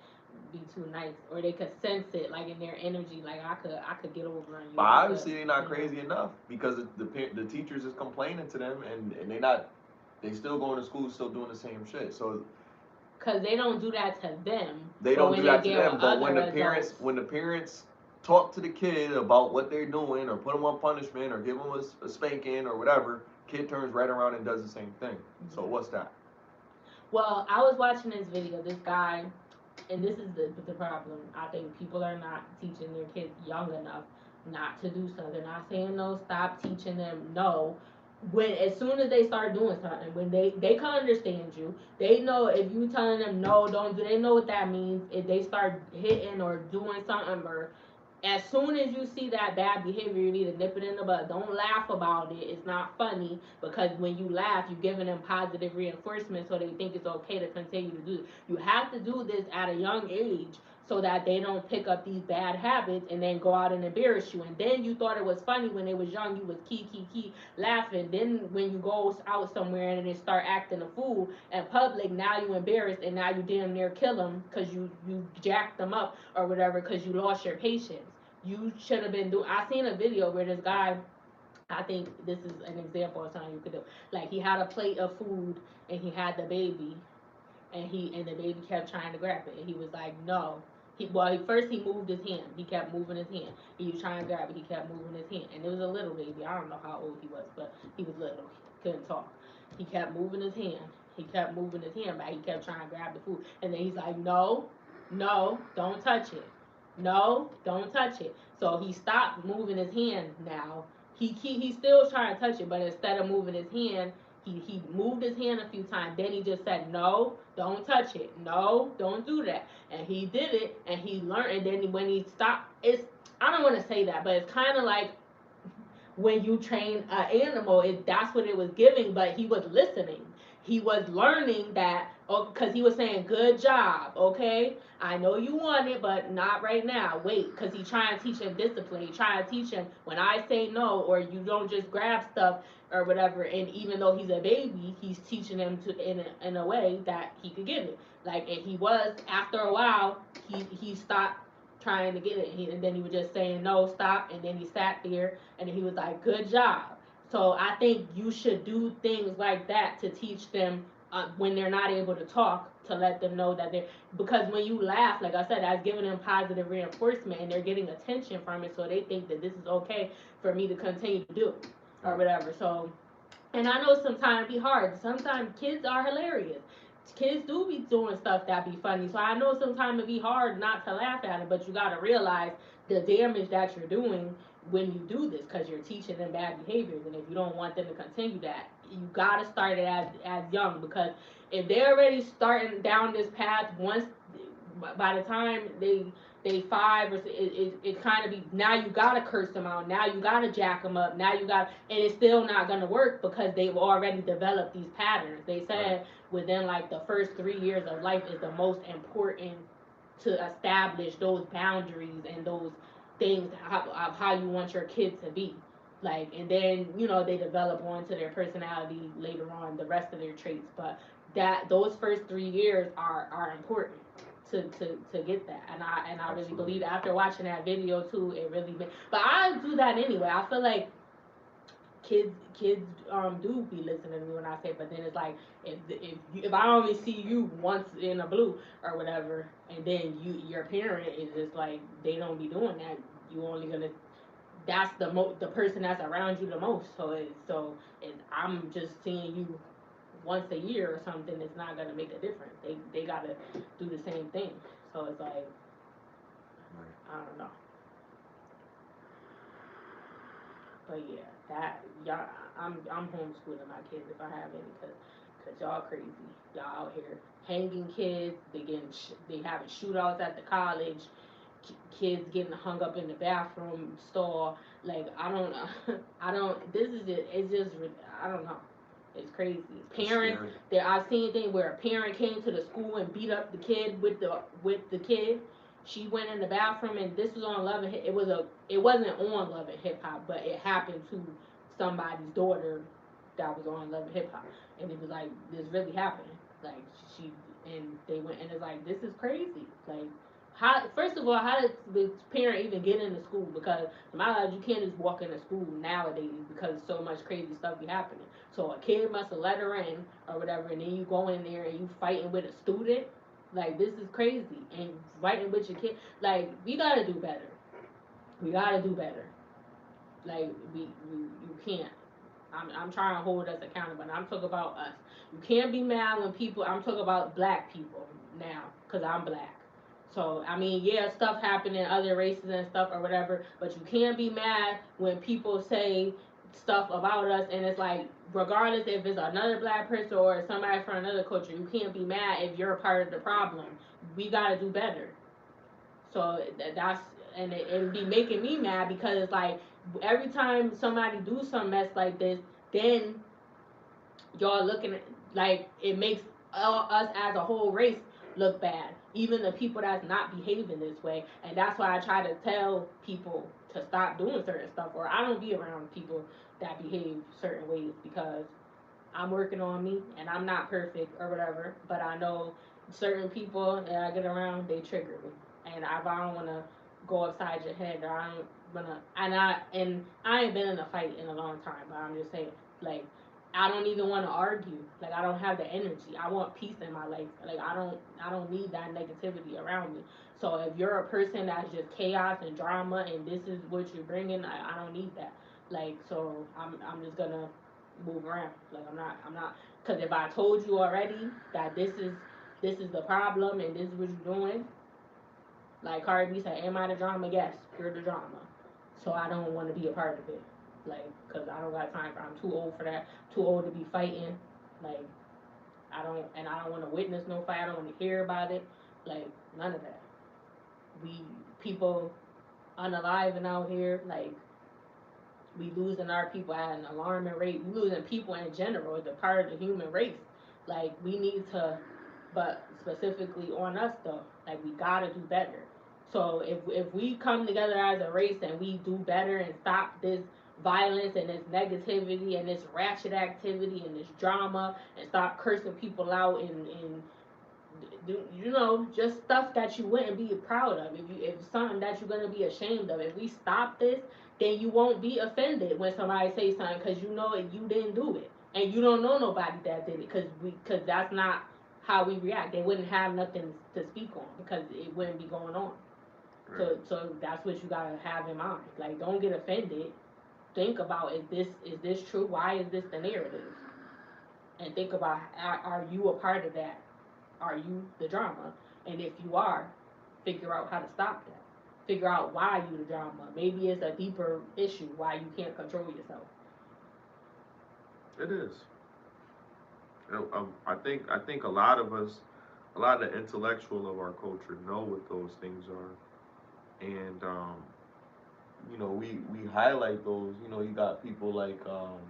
be too nice. Or they could sense it, like, in their energy. Like, I could get over on you. But obviously they're not you know. crazy enough because the teachers is complaining to them and they still going to school, still doing the same shit. So Because they don't do that to them. they But don't when do they that to get with them. But other adults, when the parents talk to the kid about what they're doing or put them on punishment or give them a spanking or whatever, kid turns right around and does the same thing. So what's that? well, I was watching this video. This guy, and this is the problem. I think people are not teaching their kids young enough not to do so. They're not saying no, stop teaching them no. when as soon as they start doing something, when they can understand you, they know if you telling them no, don't do. They know what that means. If they start hitting or doing something, or as soon as you see that bad behavior, you need to nip it in the bud. Don't laugh about it. It's not funny because when you laugh, you're giving them positive reinforcement so they think it's okay to continue to do it. You have to do this at a young age so that they don't pick up these bad habits and then go out and embarrass you. And then you thought it was funny when they was young, you was key laughing. Then when you go out somewhere and they start acting a fool in public, now you embarrassed and now you damn near kill them because you jacked them up or whatever because you lost your patience. You should have been doing. I seen a video where this guy, I think this is an example of something you could do. Like he had a plate of food and he had the baby, and the baby kept trying to grab it, and he was like, no. First he moved his hand. He kept moving his hand. He was trying to grab it. He kept moving his hand, and it was a little baby. I don't know how old he was, but he was little. He couldn't talk. He kept moving his hand. He kept moving his hand back. He kept trying to grab the food, and then he's like, no, no, don't touch it. No, don't touch it. So he stopped moving his hand now. He's still trying to touch it, but instead of moving his hand, he moved his hand a few times. Then he just said, no, don't touch it. No, don't do that. And he did it, and he learned. And then when he stopped, I don't want to say that, but it's kind of like when you train an animal, that's what it was giving, but he was listening. He was learning that, because he was saying, good job, okay? I know you want it, but not right now. Wait, because he trying to teach him discipline. He trying to teach him when I say no, or you don't just grab stuff or whatever. And even though he's a baby, he's teaching him in a way that he could get it. Like, and he was, after a while, he stopped trying to get it. And then he was just saying, no, stop. And then he sat there and he was like, good job. So I think you should do things like that to teach them when they're not able to talk, to let them know that they're, because when you laugh, like I said, that's giving them positive reinforcement and they're getting attention from it, so they think that this is okay for me to continue to do or whatever. So, and I know sometimes it be hard. Sometimes kids are hilarious. Kids do be doing stuff that be funny. So I know sometimes it be hard not to laugh at it, but you gotta realize the damage that you're doing when you do this, because you're teaching them bad behaviors. And if you don't want them to continue that, you gotta start it as young, because if they're already starting down this path, once by the time they five, or it kind of be, now you gotta curse them out, now you gotta jack them up, now you got, and it's still not gonna work because they've already developed these patterns. They said within like the first 3 years of life is the most important to establish those boundaries and those things of how you want your kid to be. Like, and then they develop onto their personality later on, the rest of their traits. But that those first 3 years are important to get that. And I really believe after watching that video too, it really made, but I do that anyway. I feel like kids do be listening to me when I say, but then it's like, if I only see you once in a blue or whatever, and then your parent is just like, they don't be doing that, you only gonna, that's the person that's around you the most. And I'm just seeing you once a year or something, it's not gonna make a difference. They gotta do the same thing. So it's like, I don't know. But yeah, that y'all, I'm homeschooling my kids if I have any, cause y'all crazy. Y'all out here hanging kids. They having shootouts at the college. Kids getting hung up in the bathroom stall. Like, I don't I don't. This is just, it's just, I don't know. It's crazy. Parents, there, I've seen things where a parent came to the school and beat up the kid with the kid. She went in the bathroom, and this was on Love and Hip. It wasn't on Love and Hip Hop, but it happened to somebody's daughter that was on Love and Hip Hop, and it was like, this really happened. Like, she and they went, and it's like, this is crazy. Like, how, first of all, how did the parent even get into school? Because to my knowledge, you can't just walk into school nowadays because so much crazy stuff be happening. So a kid must have let her in or whatever, and then you go in there and you fighting with a student. Like, this is crazy. And fighting with your kid. Like, we gotta do better. We gotta do better. Like, you can't. I'm trying to hold us accountable. And I'm talking about us. You can't be mad when people. I'm talking about black people now, cause I'm black. So I mean, yeah, stuff happen in other races and stuff or whatever. But you can't be mad when people say stuff about us, and it's like regardless if it's another black person or somebody from another culture, you can't be mad if you're a part of the problem. We gotta do better. So that's and it be making me mad because it's like every time somebody do some mess like this, then y'all looking at like it makes us as a whole race look bad, even the people that's not behaving this way. And that's why I try to tell people to stop doing certain stuff, or I don't be around people that behave certain ways because I'm working on me and I'm not perfect or whatever, but I know certain people that I get around, they trigger me. And if I don't want to go upside your head, or I don't wanna, and I ain't been in a fight in a long time, but I'm just saying, like, I don't even want to argue. Like, I don't have the energy. I want peace in my life. Like, I don't need that negativity around me. So if you're a person that's just chaos and drama, and this is what you're bringing, I don't need that. Like, so I'm just gonna move around. Like, I'm not, because if I told you already that this is the problem and this is what you're doing, like Cardi B said, am I the drama? Yes, you're the drama. So I don't want to be a part of it. Like, because I don't got time for I'm too old for that. Too old to be fighting. Like, I don't want to witness no fight. I don't want to hear about it. Like, none of that. We, people unalive and out here, like, we losing our people at an alarming rate. We losing people in general as a part of the human race. Like, we need to, but specifically on us though, like, we gotta do better. So if we come together as a race and we do better and stop this violence and this negativity and this ratchet activity and this drama, and stop cursing people out and just stuff that you wouldn't be proud of. If it's something that you're gonna be ashamed of, if we stop this, then you won't be offended when somebody says something because you know it, you didn't do it, and you don't know nobody that did it because that's not how we react. They wouldn't have nothing to speak on because it wouldn't be going on. Right. So that's what you gotta have in mind. Like, don't get offended. Think about, is this true? Why is this the narrative? And think about, are you a part of that? Are you the drama? And if you are, figure out how to stop that. Figure out why you the drama. Maybe it's a deeper issue why you can't control yourself. It is. I think a lot of us, a lot of the intellectual of our culture know what those things are, and we highlight those. You got people like what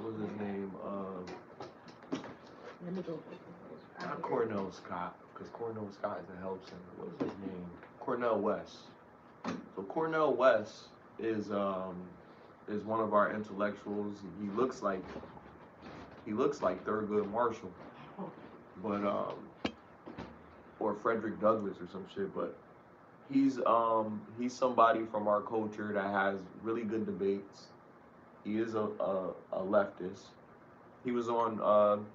was his name? Let me go. Not Cornell Scott, because Cornell Scott is a help center. What is his name? Cornell West. So Cornell West is is one of our intellectuals. He looks like Thurgood Marshall, but or Frederick Douglass or some shit. But he's somebody from our culture that has really good debates. He is a leftist. He was on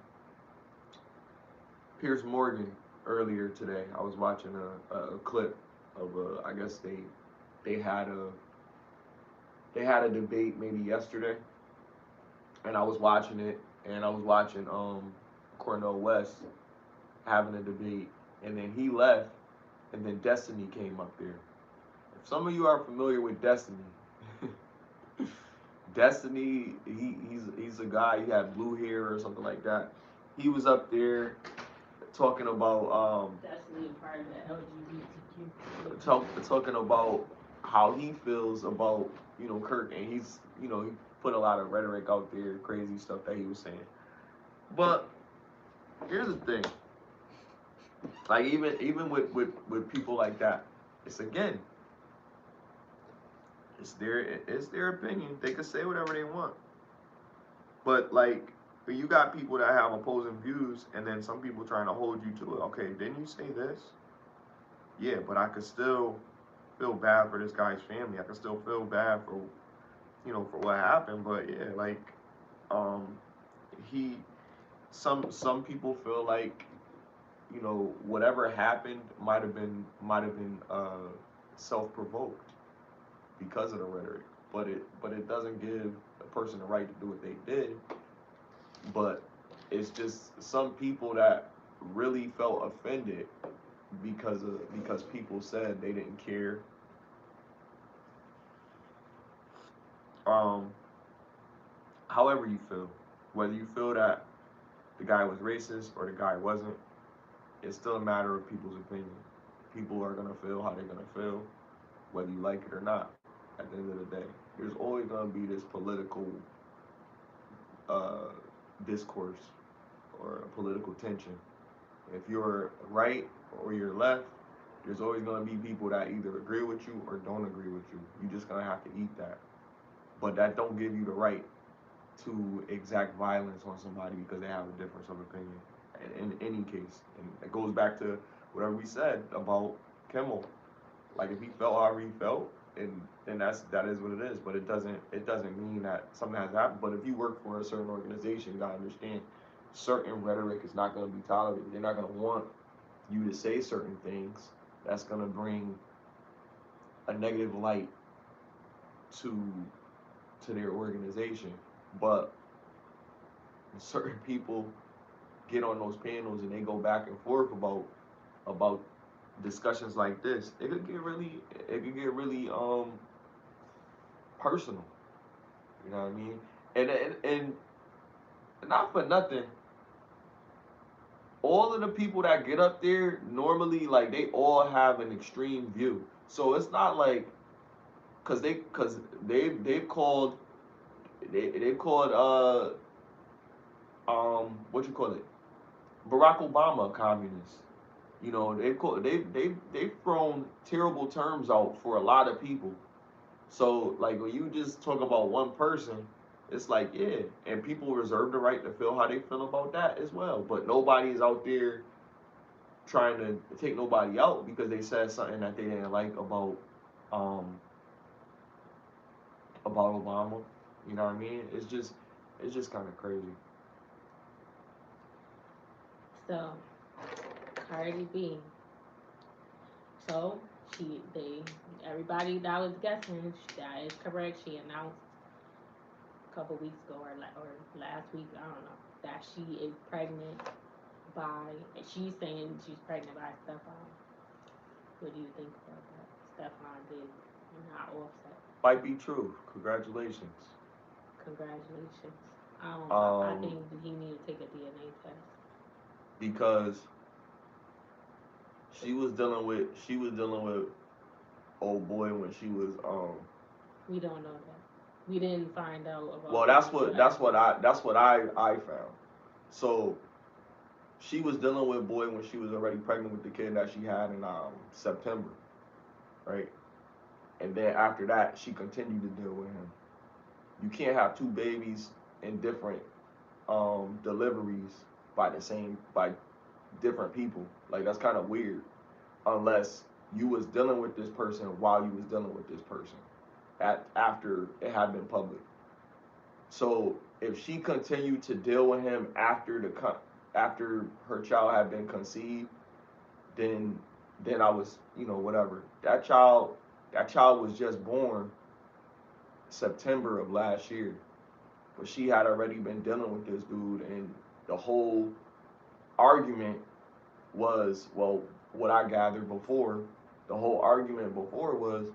Piers Morgan earlier today. I was watching a clip of I guess they had a they had a debate maybe yesterday, and I was watching it, and I was watching Cornel West having a debate, and then he left, and then Destiny came up there. If some of you are familiar with Destiny, Destiny, he's a guy. He had blue hair or something like that. He was up there talking about Destiny is part of the LGBTQ. talking about how he feels about Kirk, and he put a lot of rhetoric out there, crazy stuff that he was saying. But here's the thing, like even with people like that, it's again, it's their opinion. They can say whatever they want. But like, you got people that have opposing views, and then some people trying to hold you to it. Okay, didn't you say this? Yeah, but I could still feel bad for this guy's family. I could still feel bad for for what happened. But yeah, like um, he some people feel like whatever happened might have been self provoked because of the rhetoric. But it doesn't give a person the right to do what they did. But it's just some people that really felt offended because people said they didn't care Um, however you feel, whether you feel that the guy was racist or the guy wasn't, it's still a matter of people's opinion. People are gonna feel how they're gonna feel, whether you like it or not. At the end of the day, there's always gonna be this political uh, discourse or a political tension. If you're right or you're left, there's always gonna be people that either agree with you or don't agree with you. You're just gonna have to eat that. But that don't give you the right to exact violence on somebody because they have a difference of opinion. In any case, and it goes back to whatever we said about Kimmel. Like if he felt however he felt, and then that is what it is. But it doesn't mean that something has happened. But if you work for a certain organization, you gotta understand certain rhetoric is not gonna be tolerated. They're not gonna want you to say certain things that's gonna bring a negative light to their organization. But certain people get on those panels and they go back and forth about discussions like this, it could get really personal. You know what I mean? And not for nothing, all of the people that get up there normally like they all have an extreme view. So it's not like because they've called they've called what you call it, Barack Obama a communist. You know, they've thrown terrible terms out for a lot of people. So like when you just talk about one person, it's like yeah, and people reserve the right to feel how they feel about that as well. But nobody's out there trying to take nobody out because they said something that they didn't like um about Obama. You know what I mean? It's just kind of crazy. So Cardi B. So they everybody that was guessing that is correct. She announced a couple weeks ago or last week, I don't know, that she is pregnant by. She's saying she's pregnant by Stefon. What do you think about that? Stefon Diggs and not Offset. Might be true. Congratulations. Congratulations. I Um, think he need to take a DNA test. because she was dealing with old boy when she was We don't know that. We didn't find out about well Kimmel that's until what that's what after. I that's what I found. So she was dealing with boy when she was already pregnant with the kid that she had in September, right? And then after that she continued to deal with him. You can't have two babies in different deliveries by different people. Like that's kind of weird unless you was dealing with this person while you was dealing with this person after it had been public. So if she continued to deal with him after her child had been conceived, then I was whatever. That child was just born September of last year, but she had already been dealing with this dude, and the whole argument was well, what I gathered before, the whole argument before was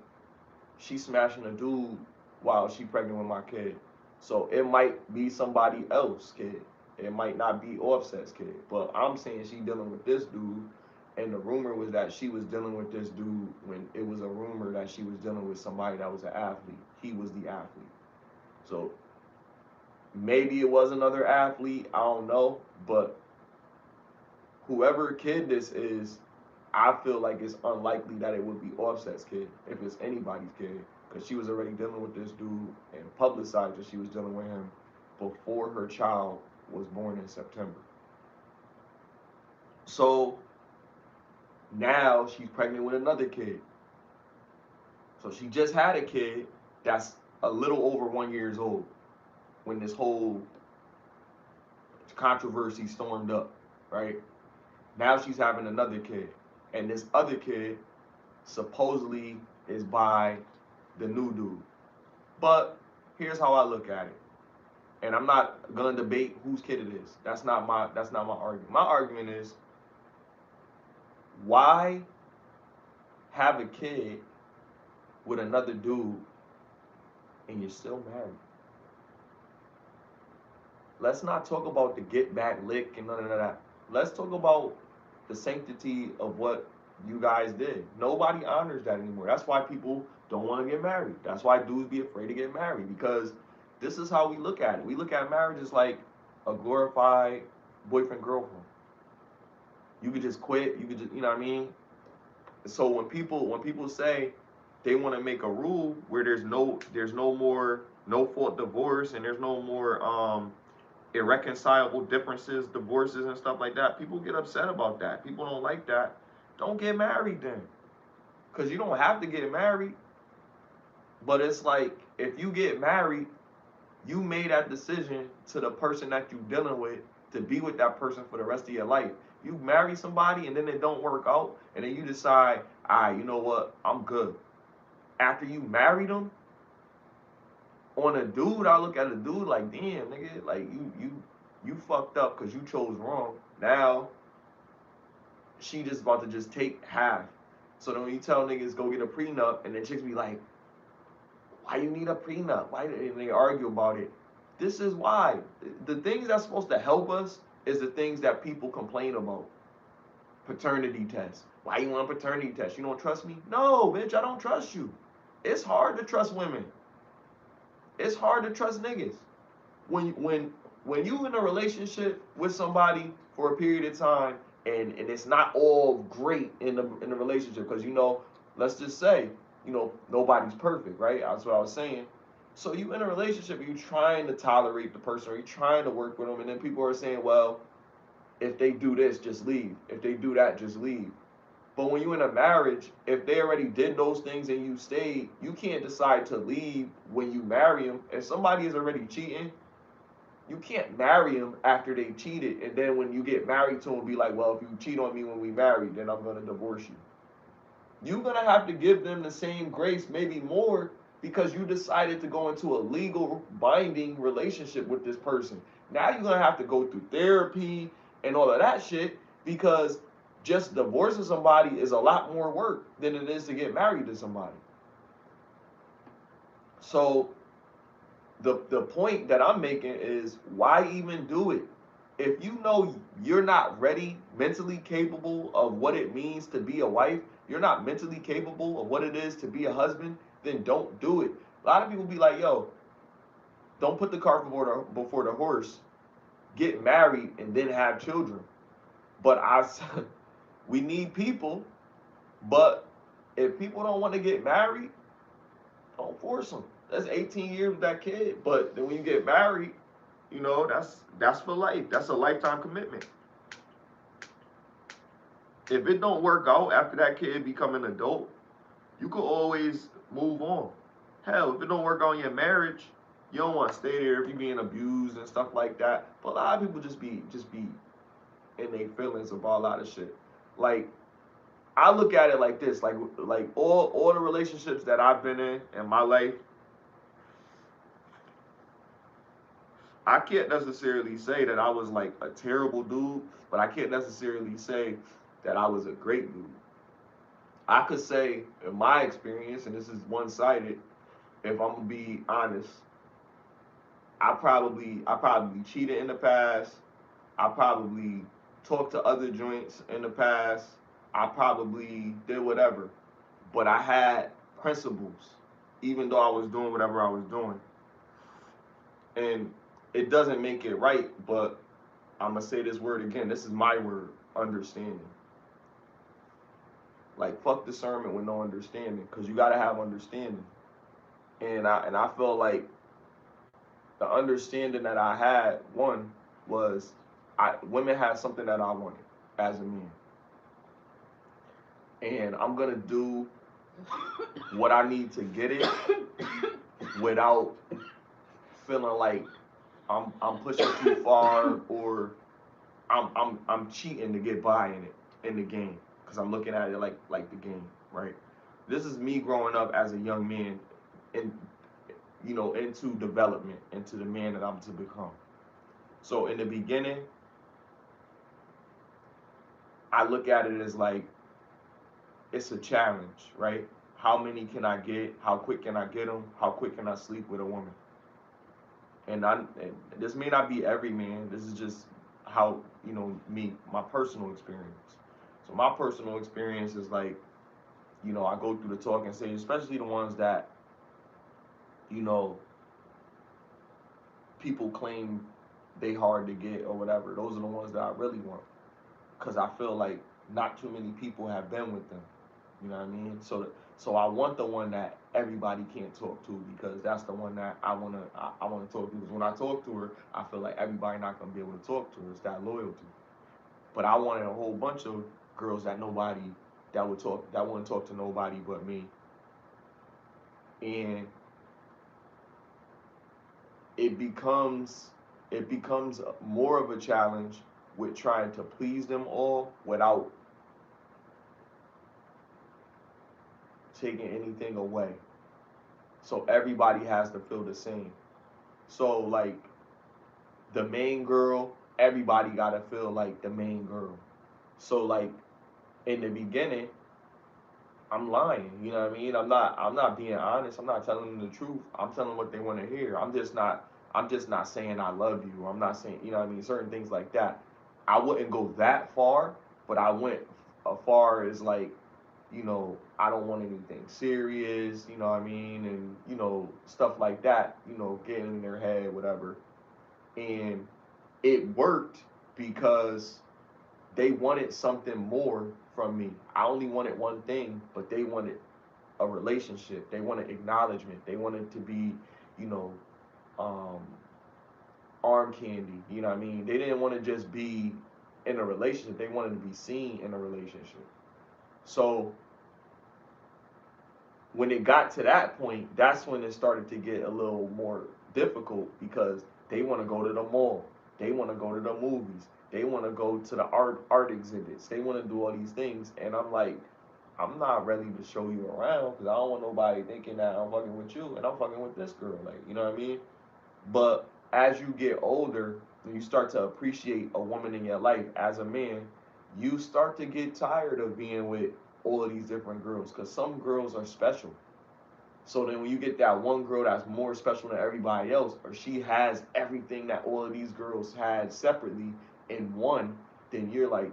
she smashing a dude while she pregnant with my kid. So it might be somebody else's kid. It might not be Offset's kid. But I'm saying she dealing with this dude, and the rumor was that she was dealing with this dude when it was a rumor that she was dealing with somebody that was an athlete. He was the athlete. So maybe it was another athlete. I don't know. But whoever kid this is, I feel like it's unlikely that it would be Offset's kid if it's anybody's kid, because she was already dealing with this dude and publicized that she was dealing with him before her child was born in September. So now she's pregnant with another kid. So she just had a kid that's a little over 1 years old when this whole controversy stormed up, right? Now she's having another kid. And this other kid supposedly is by the new dude. But here's how I look at it. And I'm not gonna debate whose kid it is. That's not my argument. My argument is why have a kid with another dude and you're still married. Let's not talk about the get back lick and none of that. Let's talk about the sanctity of what you guys did. Nobody honors that anymore. That's why people don't want to get married. That's why dudes be afraid to get married, because this is how we look at it. We look at marriage as like a glorified boyfriend girlfriend. You could just quit. You could just, you know what I mean? So when people say they want to make a rule where there's no more no fault divorce, and there's no more irreconcilable differences, divorces, and stuff like that. People get upset about that. People don't like that. Don't get married then, because you don't have to get married. But it's like, if you get married, you made that decision to the person that you're dealing with to be with that person for the rest of your life. You marry somebody and then it don't work out, and then you decide, all right, you know what, I'm good. After you marry them, on a dude, I look at a dude like, damn, nigga, like you fucked up because you chose wrong. Now she just about to just take half. So then when you tell niggas go get a prenup, and then chicks be like, why you need a prenup? Why? And they argue about it. This is why. The things that's supposed to help us is the things that people complain about. Paternity test. Why you want a paternity test? You don't trust me? No, bitch, I don't trust you. It's hard to trust women. It's hard to trust niggas. When you in a relationship with somebody for a period of time, and it's not all great in the relationship, because let's just say, nobody's perfect, right? That's what I was saying. So you in a relationship, you're trying to tolerate the person, or you're trying to work with them, and then people are saying, well, if they do this, just leave. If they do that, just leave. But when you're in a marriage, if they already did those things and you stayed, you can't decide to leave when you marry them. If somebody is already cheating, you can't marry them after they cheated, and then when you get married to them, be like, well, if you cheat on me when we married, then I'm gonna divorce you. You're gonna have to give them the same grace, maybe more, because you decided to go into a legal binding relationship with this person. Now you're gonna have to go through therapy and all of that shit, because just divorcing somebody is a lot more work than it is to get married to somebody. So the point that I'm making is, why even do it? If you know you're not ready, mentally capable of what it means to be a wife, you're not mentally capable of what it is to be a husband, then don't do it. A lot of people be like, yo, don't put the cart before the horse. Get married and then have children. But we need people, but if people don't want to get married, don't force them. That's 18 years with that kid. But then when you get married, that's for life. That's a lifetime commitment. If it don't work out after that kid become an adult, you could always move on. Hell, if it don't work out in your marriage, you don't want to stay there if you're being abused and stuff like that. But a lot of people just be in their feelings about a lot of shit. Like, I look at it like this, like all the relationships that I've been in my life, I can't necessarily say that I was like a terrible dude, but I can't necessarily say that I was a great dude. I could say, in my experience, and this is one-sided, if I'm gonna be honest, I probably cheated in the past. I probably talked to other joints in the past. I probably did whatever, but I had principles, even though I was doing whatever I was doing. And it doesn't make it right, but I'm gonna say this word again. This is my word: understanding. Like, fuck discernment with no understanding, because you gotta have understanding. And I felt like the understanding that I had, one, was women had something that I wanted as a man, and I'm gonna do what I need to get it without feeling like I'm pushing too far, or I'm cheating to get by in it, in the game, because I'm looking at it like the game, right? This is me growing up as a young man, and into development, into the man that I'm to become. So in the beginning, I look at it as like, it's a challenge, right? how many can I get? How quick can I get them? How quick can I sleep with a woman? And this may not be every man. This is just how, me, my personal experience. So my personal experience is like, I go through the talking stage, especially the ones that, you know, people claim they hard to get or whatever. Those are the ones that I really want, because I feel like not too many people have been with them. You know what I mean? So I want the one that everybody can't talk to, because that's the one that I wanna talk to. Because when I talk to her, I feel like everybody not gonna be able to talk to her. It's that loyalty. But I wanted a whole bunch of girls that wouldn't talk to nobody but me. And it becomes it becomes more of a challenge with trying to please them all without taking anything away. So everybody has to feel the same. So like the main girl, everybody gotta feel like the main girl. So like in the beginning, I'm lying. You know what I mean? I'm not being honest. I'm not telling them the truth. I'm telling them what they want to hear. I'm just not saying I love you. I'm not saying, you know what I mean, certain things like that. I wouldn't go that far, but I went as far as like, I don't want anything serious, you know what I mean, and stuff like that, getting in their head, whatever. And it worked because they wanted something more from me. I only wanted one thing, but they wanted a relationship. They wanted acknowledgement. They wanted to be, you know, um, arm candy. You know what I mean? They didn't want to just be in a relationship. They wanted to be seen in a relationship. So when it got to that point, that's when it started to get a little more difficult, because they want to go to the mall, they want to go to the movies, they want to go to the art exhibits, they want to do all these things, and I'm like, I'm not ready to show you around, because I don't want nobody thinking that I'm fucking with you and I'm fucking with this girl, like, you know what I mean? But as you get older and you start to appreciate a woman in your life as a man, you start to get tired of being with all of these different girls, because some girls are special. So then when you get that one girl that's more special than everybody else, or she has everything that all of these girls had separately in one, then you're like,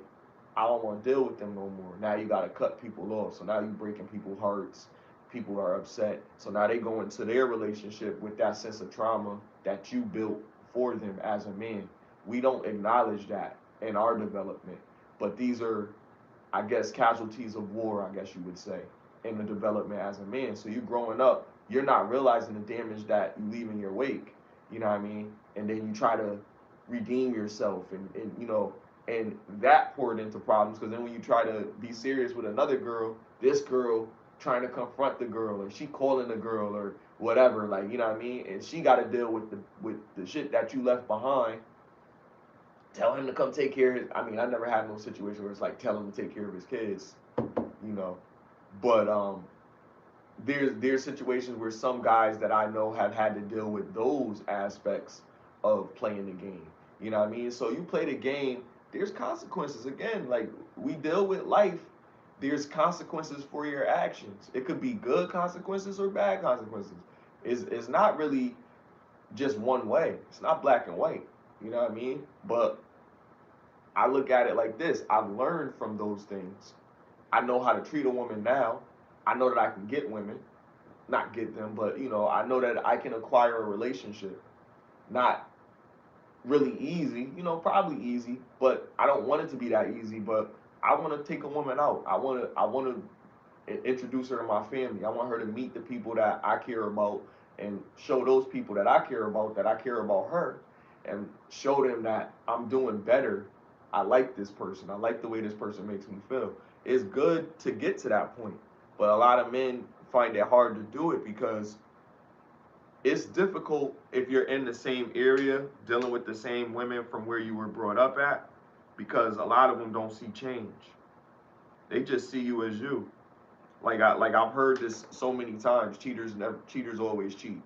I don't want to deal with them no more. Now you got to cut people off. So now you're breaking people's hearts. People are upset. So now they go into their relationship with that sense of trauma that you built for them as a man. We don't acknowledge that in our development. But these are, I guess, casualties of war, I guess you would say, in the development as a man. So you growing up, you're not realizing the damage that you leave in your wake. You know what I mean? And then you try to redeem yourself, and that poured into problems, because then when you try to be serious with another girl, this girl trying to confront the girl, or she calling the girl, or whatever, like, you know what I mean? And she got to deal with the shit that you left behind. Tell him to come take care of his. I mean, I never had no situation where it's like tell him to take care of his kids, you know. But there's situations where some guys that I know have had to deal with those aspects of playing the game. You know what I mean? So you play the game, there's consequences. Again, like we deal with life, there's consequences for your actions. It could be good consequences or bad consequences. It's not really just one way. It's not black and white. You know what I mean? But I look at it like this. I've learned from those things. I know how to treat a woman now. I know that I can get women, not get them, but I know that I can acquire a relationship. Not really easy, probably easy, but I don't want it to be that easy. But I want to take a woman out. I want to introduce her to my family. I want her to meet the people that I care about, and show those people that I care about her, and show them that I'm doing better. I like this person. I like the way this person makes me feel. It's good to get to that point, but a lot of men find it hard to do it, because it's difficult if you're in the same area dealing with the same women from where you were brought up at, because a lot of them don't see change. They just see you as you. I've heard this so many times. Cheaters always cheat.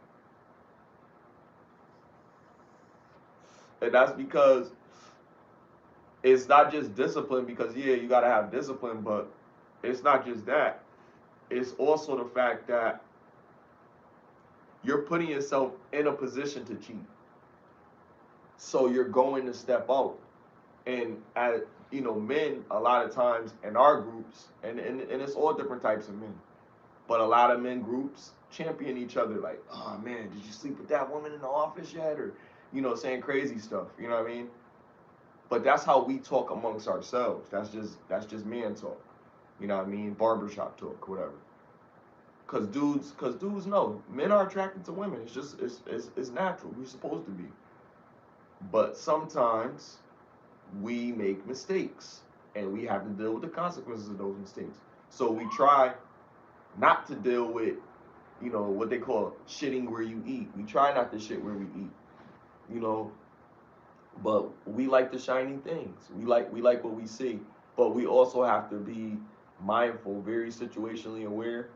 And that's because it's not just discipline, because yeah, you gotta have discipline, but it's not just that. it's also the fact that you're putting yourself in a position to cheat. So you're going to step out. And at men a lot of times in our groups, and it's all different types of men, but a lot of men groups champion each other like, oh man, did you sleep with that woman in the office yet? Or, saying crazy stuff. You know what I mean? But that's how we talk amongst ourselves. That's just man talk. You know what I mean? Barbershop talk, whatever. Cause dudes know men are attracted to women. It's just it's natural. We're supposed to be. But sometimes we make mistakes and we have to deal with the consequences of those mistakes. So we try not to deal with, what they call shitting where you eat. We try not to shit where we eat, you know, but we like the shiny things. We like what we see, but we also have to be mindful, very situationally aware,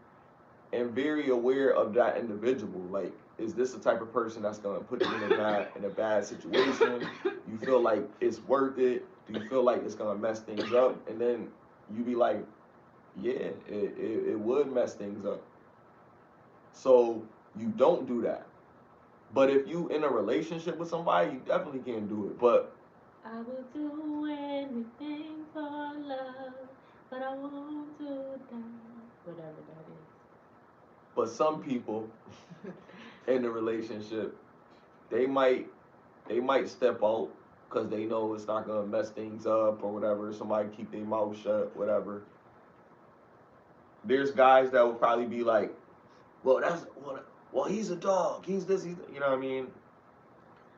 and very aware of that individual. Like, is this the type of person that's gonna put you in a bad situation? You feel like it's worth it? Do you feel like it's gonna mess things up? And then you be like, yeah, it would mess things up. So you don't do that. But if you in a relationship with somebody, you definitely can't do it. But I will do anything for love, but I won't do that. Whatever that some people in the relationship, they might they might step out because they know it's not gonna mess things up or whatever. Somebody keep their mouth shut, whatever. There's guys that would probably be like, well, that's what. Well, he's a dog. He's this. You know what I mean? is.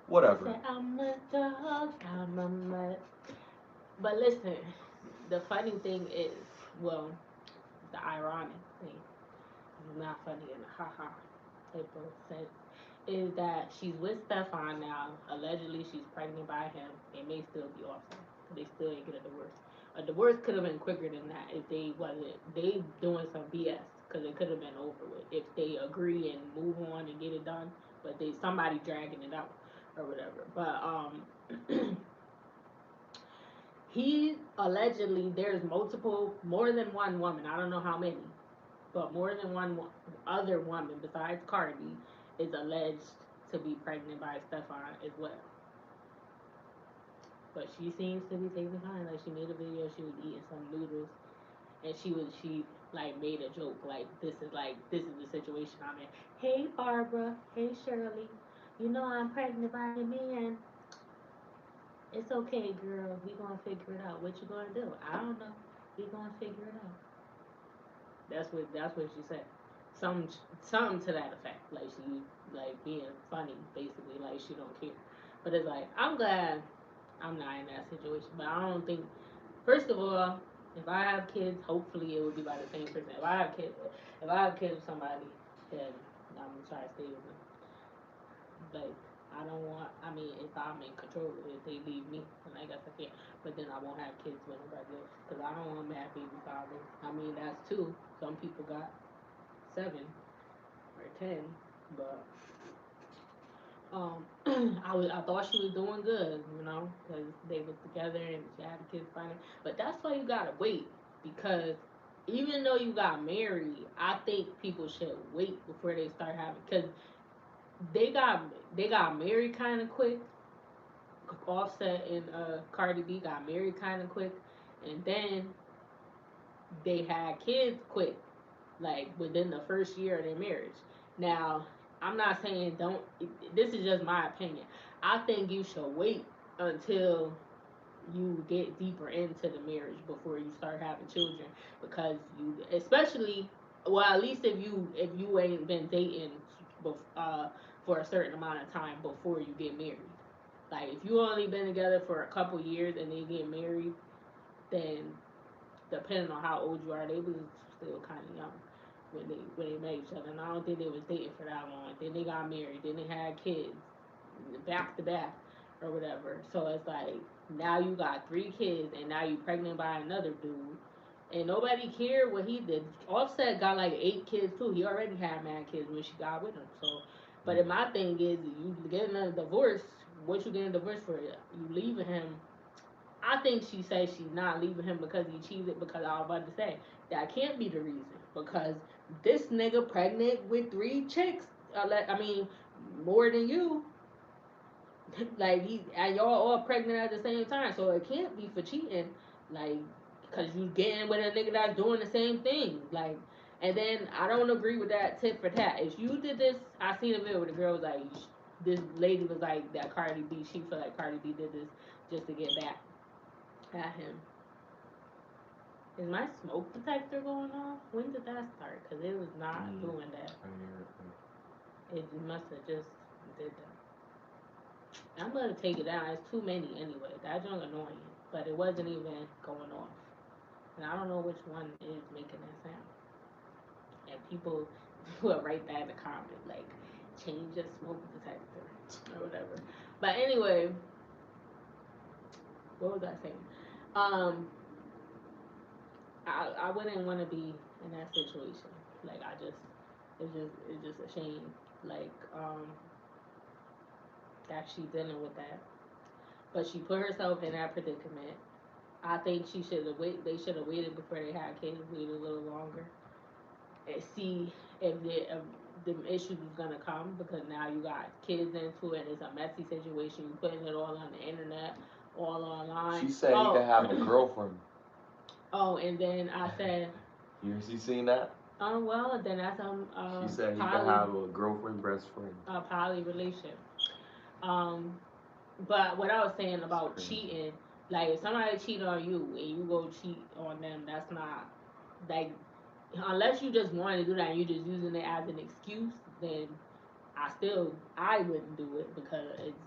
I Whatever. said, I'm a dog, I'm a mutt. But listen, the funny thing is, well, the ironic thing, not funny in a haha type of sense, is that she's with Stefan now. Allegedly, she's pregnant by him. It may still be offset. They still ain't get a divorce. A divorce could have been quicker than that if they wasn't they doing some BS. Because it could have been over with if they agree and move on and get it done. But they somebody dragging it out or whatever. But he allegedly there's more than one woman. I don't know how many, but more than one other woman besides Cardi is alleged to be pregnant by Stefan as well. But she seems to be taking fine. Like she made a video, she was eating some noodles, and she like made a joke like this is the situation I'm in. Hey Barbara, hey Shirley, you know I'm pregnant by a man. It's okay, girl. We gonna figure it out. What you gonna do? I don't know. We gonna figure it out. That's what she said. Some something to that effect. Like she like being funny, basically. Like she don't care. But it's like I'm glad I'm not in that situation. But I don't think. First of all, if I have kids, hopefully it would be by the same person. If I have kids with somebody, then I'm gonna try to stay with them. Like I don't want. I mean, if I'm in control of it, if they leave me, then I guess I can't. But then I won't have kids with nobody else because I don't want mad baby fathers. I mean, that's two. Some people got 7 or 10, but I thought she was doing good, because they was together and she had the kids finally. But that's why you gotta wait because even though you got married, I think people should wait before they start having because they got they got married kind of quick. Offset and Cardi B got married kind of quick, and then they had kids quick, like within the first year of their marriage. Now, I'm not saying don't. This is just my opinion. I think you should wait until you get deeper into the marriage before you start having children, because especially, well, at least if you ain't been dating, for a certain amount of time before you get married. Like if you only been together for a couple years and they get married, then depending on how old you are, they was still kind of young when they met each other. And I don't think they was dating for that long. Then they got married. Then they had kids, back to back, or whatever. So it's like now you got 3 kids, and now you pregnant by another dude. And nobody cared what he did. Offset got like 8 kids too. He already had mad kids when she got with him. So, but my thing is, you getting a divorce. What you getting a divorce for? You leaving him. I think she says she's not leaving him because he cheated. Because I was about to say that can't be the reason. because this nigga pregnant with three chicks. I mean, more than you. Like he and y'all all pregnant at the same time, so it can't be for cheating. Like, cause you getting with a nigga that's doing the same thing. Like, and then I don't agree with that tit for tat. If you did this, I seen a video where the girl was like, this lady was like that Cardi B. She feel like Cardi B did this just to get back at him. Is my smoke detector going off? When did that start? Cause it was not doing that. It must have just did that. I'm gonna take it down. It's too many anyway. That joint annoying, but it wasn't even going off, and I don't know which one is making that sound. And people will write that in the comment like, change your smoke detector or whatever. But anyway, what was I saying? Um, I wouldn't want to be in that situation. Like I just, it's just a shame. Like that she's dealing with that, but she put herself in that predicament. I think she should have wait. They should have waited before they had kids. Wait a little longer and see if the issues was gonna come because now you got kids into it. It's a messy situation. You putting it all on the internet, all online. She said he can have a girlfriend. Oh, and then I said, You seen that? oh well, then that's She said he can poly have a girlfriend, best friend. poly relation. Um, but what I was saying about cheating, like if somebody cheat on you and you go cheat on them, that's not like unless you just wanted to do that and you're just using it as an excuse, then I wouldn't do it because it's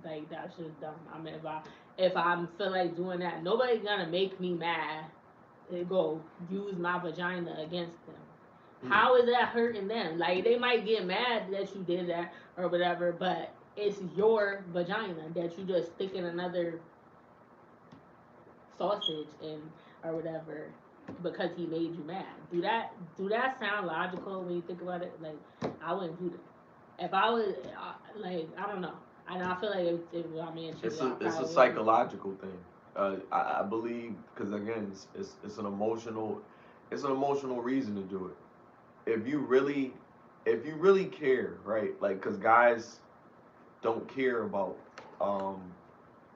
like that's just dumb. I mean if I feel like doing that, nobody's gonna make me mad and go use my vagina against them. How is that hurting them? Like they might get mad that you did that or whatever, but it's your vagina that you just stick in another sausage and or whatever because he made you mad. Do that sound logical when you think about it? Like I wouldn't do that. If I was like I don't know. And I feel like if my man cheated, I It's a probably wouldn't. psychological thing. I believe because again, it's an emotional reason to do it. If you really care, right? Like, because guys don't care about um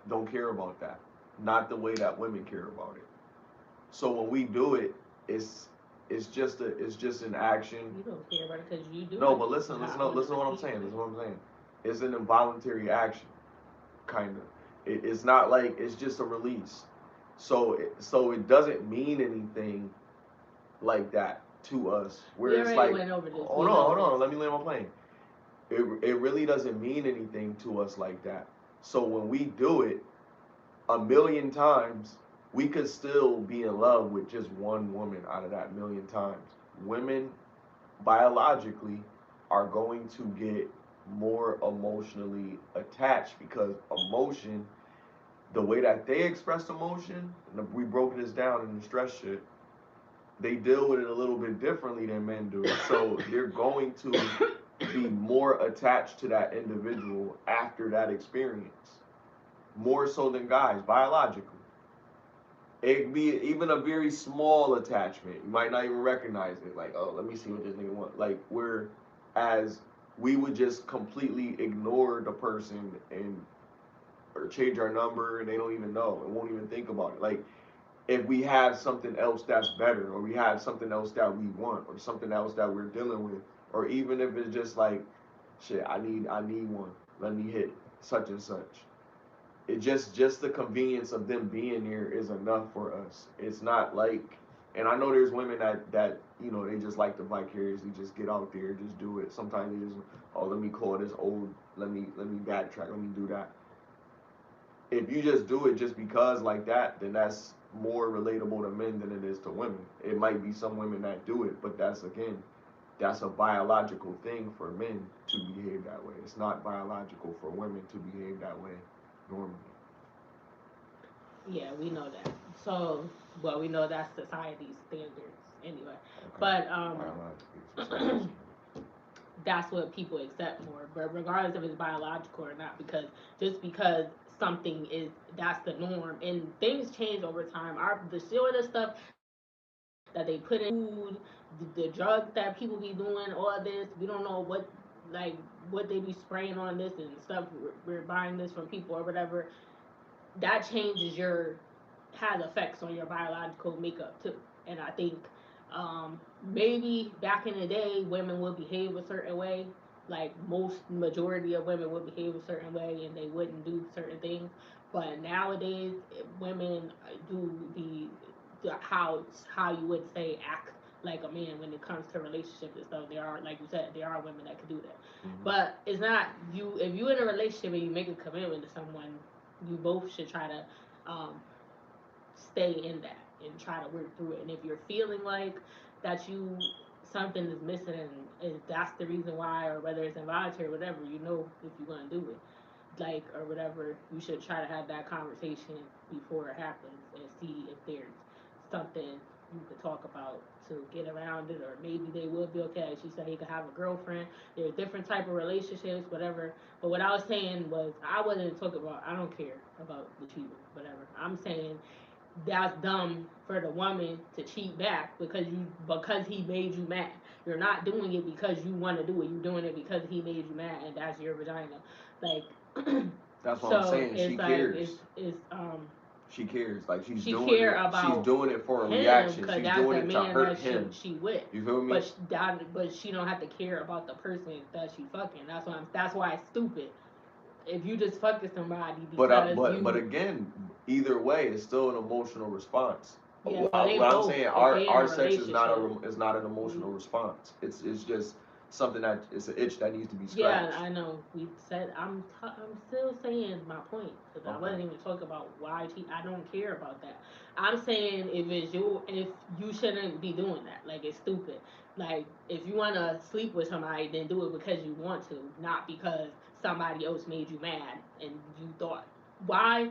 don't care about that, not the way that women care about it. So when we do it, it's it's just an action. You don't care about it because you do No, it. but listen, Not on the listen to what I'm receiving saying. end. Listen to what I'm saying. It's an involuntary action, kind of. It's not like it's just a release. So it doesn't mean anything like that to us. Where We it's already like, went over this. hold We on, know hold on, this. let me land my plane. It really doesn't mean anything to us like that. So when we do it a million times, we could still be in love with just one woman out of that million times. Women biologically are going to get more emotionally attached because emotion, the way that they express emotion, and we broke this down in the stress shit, they deal with it a little bit differently than men do. So they're going to be more attached to that individual after that experience, more so than guys biologically. It could be even a very small attachment. You might not even recognize it. Like, oh, let me see what this nigga want. Like, whereas we would just completely ignore the person and or change our number and they don't even know and won't even think about it. Like, if we have something else that's better, or we have something else that we want, or something else that we're dealing with, or even if it's just like, shit, I need one. Let me hit such and such. It just the convenience of them being here is enough for us. It's not like, and I know there's women that they just like to vicariously just get out there, just do it. Sometimes they just, oh, let me call this old, let me backtrack, let me do that. If you just do it just because like that, then that's more relatable to men than it is to women. It might be some women that do it, but that's a biological thing for men to behave that way. It's not biological for women to behave that way normally. Yeah, we know that. So, well, we know that's society's standards anyway. Okay. But Biologically, society. that's what people accept more. But regardless if it's biological or not, because just because something is that's the norm, and things change over time. The sort of stuff that they put in food, the drugs that people be doing, all this. We don't know what like what they be spraying on this and stuff. We're buying this from people or whatever. That changes your has effects on your biological makeup too. And I think maybe back in the day, women would behave a certain way. Like most majority of women would behave a certain way, and they wouldn't do certain things. But nowadays, women do how you would say act like a man when it comes to relationships and stuff. There are, like you said, there are women that can do that. Mm-hmm. But it's not you. If you're in a relationship and you make a commitment to someone, you both should try to um, stay in that and try to work through it. And if you're feeling like that you something is missing and that's the reason why, or whether it's involuntary or whatever, you know if you're gonna do it, like or whatever, you should try to have that conversation before it happens and see if there's something you could talk about to get around it, or maybe they would be okay. She said he could have a girlfriend. There's different type of relationships, whatever. But what I was saying was I wasn't talking about. I don't care about the cheating, whatever. I'm saying that's dumb for the woman to cheat back because he made you mad. You're not doing it because you want to do it. You're doing it because he made you mad, and that's your vagina. Like, That's what I'm so saying. She it's like cares. it's She cares. Like she care she's about doing it for a him reaction. because She's that's doing the it to man hurt that him. she with. You feel me? But she don't have to care about the person that she fucking. That's why it's stupid. If you just fucking somebody because But you again, either way, it's still an emotional response. yeah, so they What I'm both saying, if they in a our sex relationship. is not an emotional response. It's just something that it's an itch that needs to be Yeah, scratched. I know. We said I'm still saying my point because I Okay. wasn't even talking about why I don't care about that. I'm saying if you shouldn't be doing that. Like it's stupid. Like if you want to sleep with somebody, then do it because you want to, not because somebody else made you mad and you thought why.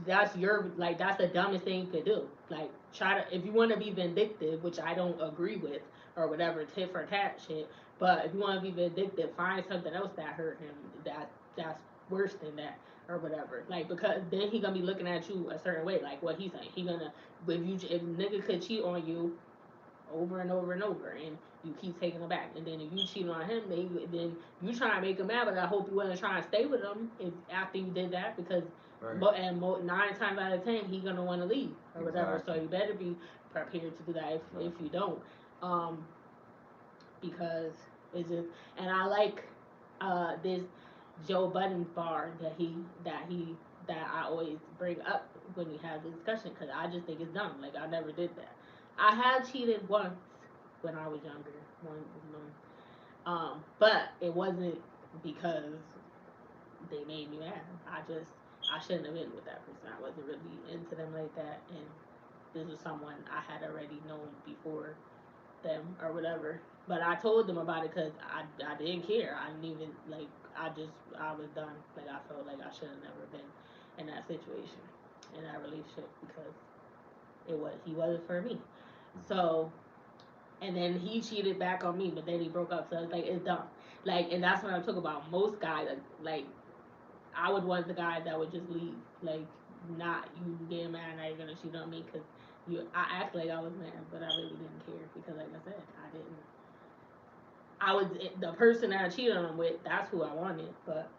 That's your like that's the dumbest thing you could do. Like try to if you want to be vindictive, which I don't agree with or whatever tit for tat shit, but if you want to be vindictive, find something else that hurt him. That's worse than that or whatever. Like because then he gonna be looking at you a certain way. Like what he's saying. He gonna if nigga could cheat on you over and over and over, and you keep taking it back. And then if you cheat on him, then you try and make him mad. But I hope you wasn't trying to stay with him if after you did that because. Right. But 9 times out of 10, he gonna want to leave or whatever. So Exactly. you better be prepared to do that. If you don't, um, because it's just and I like this Joe Budden bar that I always bring up when we have the discussion because I just think it's dumb. Like I never did that. I had cheated once when I was younger, but it wasn't because they made me mad. I shouldn't have been with that person. I wasn't really into them like that, and this was someone I had already known before them or whatever. But I told them about it because I didn't care. I didn't even like. I was done. Like I felt like I should have never been in that situation, in that relationship because he wasn't for me. So and then he cheated back on me, but then he broke up. So it's like it's dumb. Like and that's what I'm talking about. Most guys like I would want the guy that would just leave. Like not you getting mad now you're gonna cheat on me because you. I act like I was mad, but I really didn't care because like I said I didn't I was the person that I cheated on with. That's who I wanted, but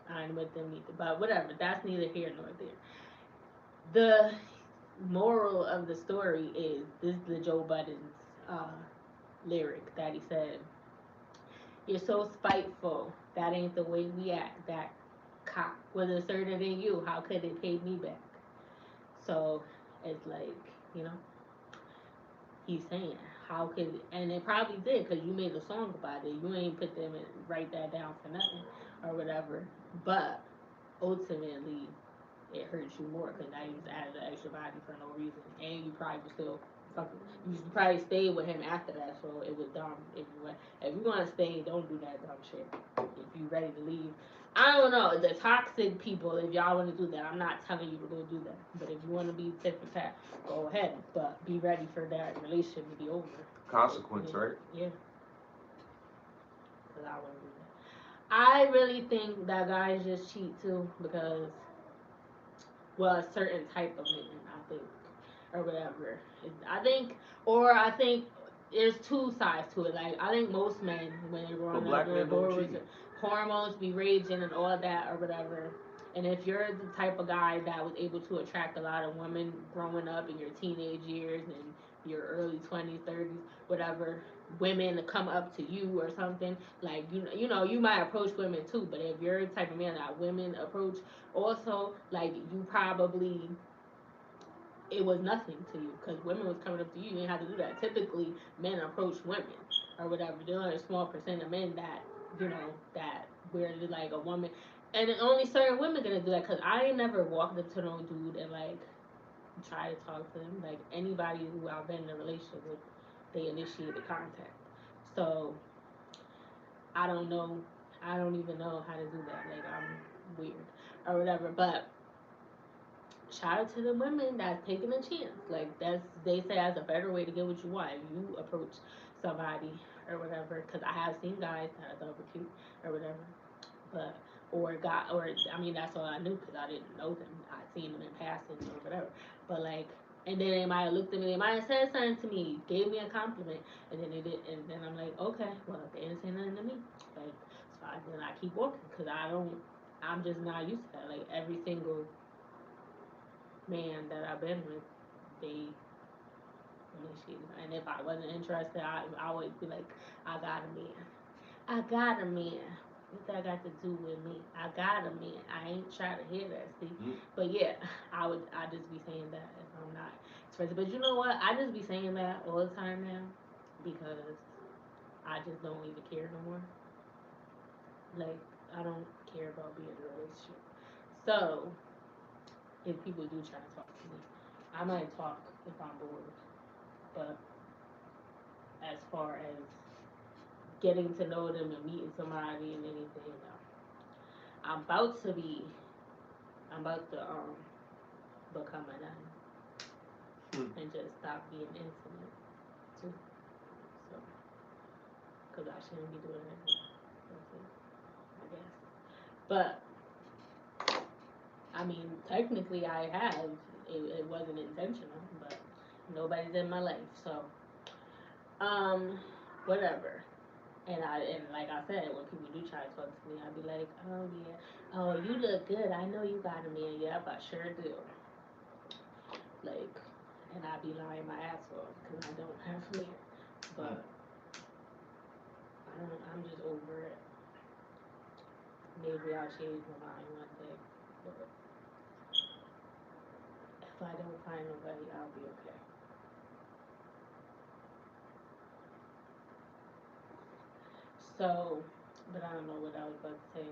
I ain't with them either. But whatever. That's neither here nor there. The moral of the story is this: is the Joe Budden's lyric that he said, "You're so spiteful. That ain't the way we act. That cock was assertive in you. How could it pay me back?" So it's like you know he's saying how could and it probably did because you made a song about it. You ain't put them and write that down for nothing or whatever. But ultimately, it hurts you more because now you just added an extra body for no reason, and you probably was still fucking. You probably stayed with him after that, so it was dumb. If you want to stay, don't do that dumb shit. If you ready to leave, I don't know the toxic people. If y'all want to do that, I'm not telling you to go do that. But if you want to be tit for tat, go ahead. But be ready for that relationship to be over. Consequence, right? Yeah, because I wouldn't do that. I really think that guys just cheat too because well, a certain type of man, I think, or whatever. I think, or I think there's two sides to it. Like I think most men, when they're But growing up, black their men don't cheat. hormones be raging and all that or whatever. And if you're the type of guy that was able to attract a lot of women growing up in your teenage years and your early 20s, 30s, whatever, women to come up to you or something, like you might approach women too, but if you're the type of man that women approach also, like you probably it was nothing to you because women was coming up to you. You didn't have to do that. Typically, men approach women or whatever. There's only a small percent of men that that where like a woman, and only certain women gonna do that. Because I ain't never walked up to no dude and like try to talk to him. Like anybody who I've been in a relationship with, they initiated contact. So I don't know. I don't even know how to do that. Like I'm weird or whatever. But shout out to the women that's taking a chance. Like that's they say that's a better way to get what you want. If you approach somebody or whatever, because I have seen guys that I thought were cute or whatever, but or got or I mean that's all I knew because I didn't know them. I seen them in passing or whatever. But like, and then they might have looked at me. They might have said something to me, gave me a compliment, and then they did. And then I'm like, okay, well they didn't say nothing to me. Like so then I keep walking because I don't. I'm just not used to that. Like every single man that I've been with, they initiated. And if I wasn't interested, I would be like, I got a man. I got a man. What that got to do with me? I got a man. I ain't trying to hear that, see. Mm. But yeah, I just be saying that if I'm not interested. But you know what? I just be saying that all the time now because I just don't even care no more. Like I don't care about being in a relationship. So if people do try to talk to me, I might talk if I'm bored. But as far as getting to know them and meeting somebody and anything, I'm about to be, I'm about to become a nun Hmm. and just stop being intimate too. So, because I shouldn't be doing it. That's it, I guess. But I mean, technically, I have. It wasn't intentional, but nobody's in my life, so um, whatever. And like I said, when people do try to talk to me, I'd be like, oh yeah, oh you look good. I know you got a man. Yep, I sure do. Like, and I'd be lying my ass off because I don't have a man. Hmm. But I'm just over it. Maybe I'll change my mind one day. But if I don't find nobody, I'll be okay. So, but I don't know what I was about to say.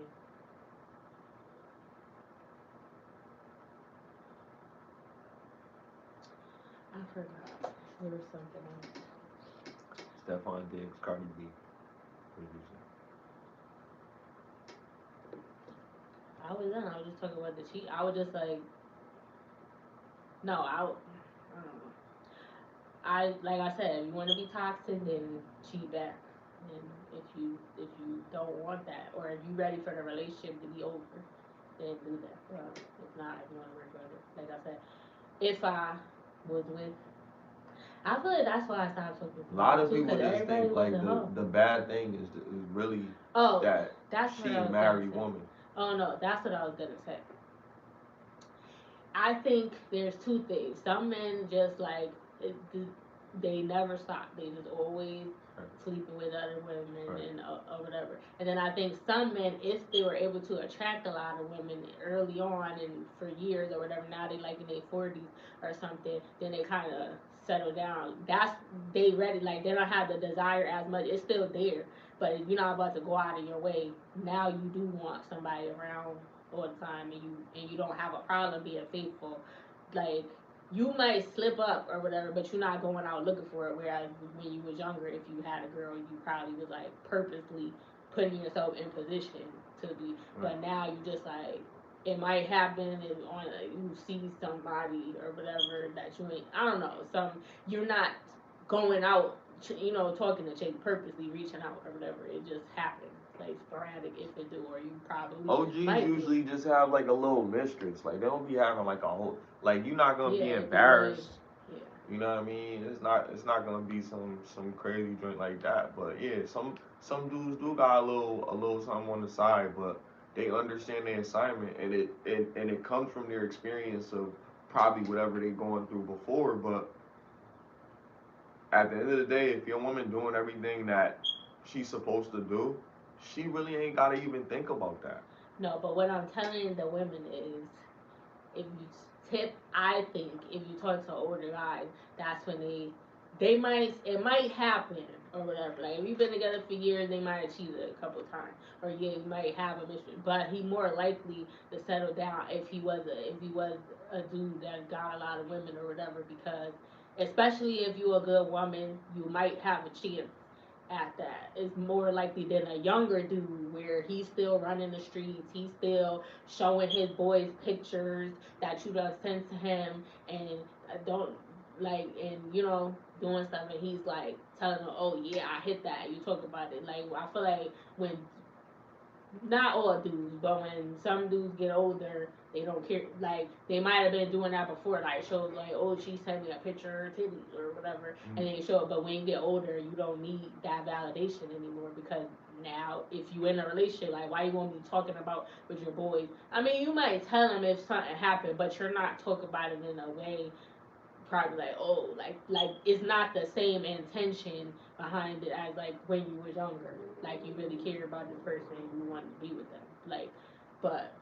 I forgot. There was something else. Stefon Diggs, Cardi B. Producer. I was done. I was just talking about the cheat. I was just like, no, I don't know. I like I said, if you want to be toxic, then cheat back. And if you don't want that, or if you ready for the relationship to be over, then do that. Well, if not, if you want to work with it, like I said, if I was with, I feel like that's why I stopped talking A to lot women of too, people because just everybody think was like a hoe. the bad thing is really Oh, that that's what she I a was gonna married say. woman. Oh no, that's what I was gonna say. I think there's two things. Some men just like it, they never stop. They just always Right. sleeping with other women Right. and or whatever. And then I think some men, if they were able to attract a lot of women early on and for years or whatever, now they like in their 40s or something, then they kind of settle down. That's they ready. Like they don't have the desire as much. It's still there, but you're not about to go out of your way. Now you do want somebody around all the time and you don't have a problem being faithful, like you might slip up or whatever, but you're not going out looking for it. Whereas when you was younger, if you had a girl, you probably was like purposely putting yourself in position to be. Right. But now you just like it might happen if on you see somebody or whatever that you ain't. I don't know. You're not going out, talking to chick purposely reaching out or whatever. It just happens like sporadic if it do, or you probably OGs might do. usually just have like a little mistress. Like they don't be having like a whole like you're not gonna be Yeah, it'd be way. embarrassed. Yeah. You know what I mean? It's not gonna be some crazy joint like that. But yeah, some dudes do got a little something on the side, but they understand their assignment, and it comes from their experience of probably whatever they going through before. But at the end of the day, if your woman doing everything that she's supposed to do, she really ain't gotta even think about that. No, but what I'm telling the women is, if you tip, I think if you talk to older guys, that's when they might, it might happen or whatever. Like if you've been together for years, they might have cheated a couple of times, or yeah, you might have a mystery. But he more likely to settle down if he was a dude that got a lot of women or whatever. Because especially if you're a good woman, you might have a chance at that. It's more likely than a younger dude where he's still running the streets, he's still showing his boys pictures that you done sent to him, and don't like, and doing stuff, and he's like telling them, oh yeah, I hit that, you talk about it. Like I feel like when, not all dudes, but when some dudes get older, they don't care. Like they might have been doing that before, like shows like, oh, she sent me a picture of her titties or whatever, and then you show it. But when you get older, you don't need that validation anymore, because now if you in a relationship, like why you won't be talking about with your boys? I mean, you might tell them if something happened, but you're not talking about it in a way probably like, oh, like it's not the same intention behind it as like when you were younger. Like you really care about this person and you want to be with them. Like, but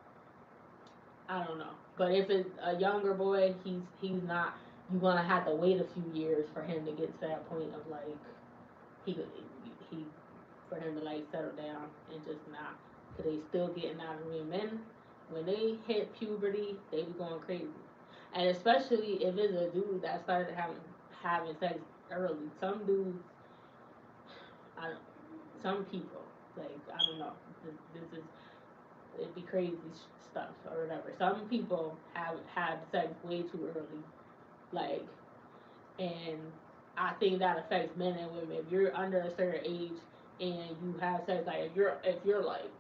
I don't know. But if it's a younger boy, he's not. You're gonna have to wait a few years for him to get to that point of like he he for him to like settle down and just not, cause they still getting out of me. Men, when they hit puberty, they be going crazy, and especially if it's a dude that started having sex early. Some dudes, I don't, some people, like I don't know. This is, it'd be crazy stuff or whatever. Some people have had sex way too early, like, and I think that affects men and women. If you're under a certain age and you have sex, like if you're like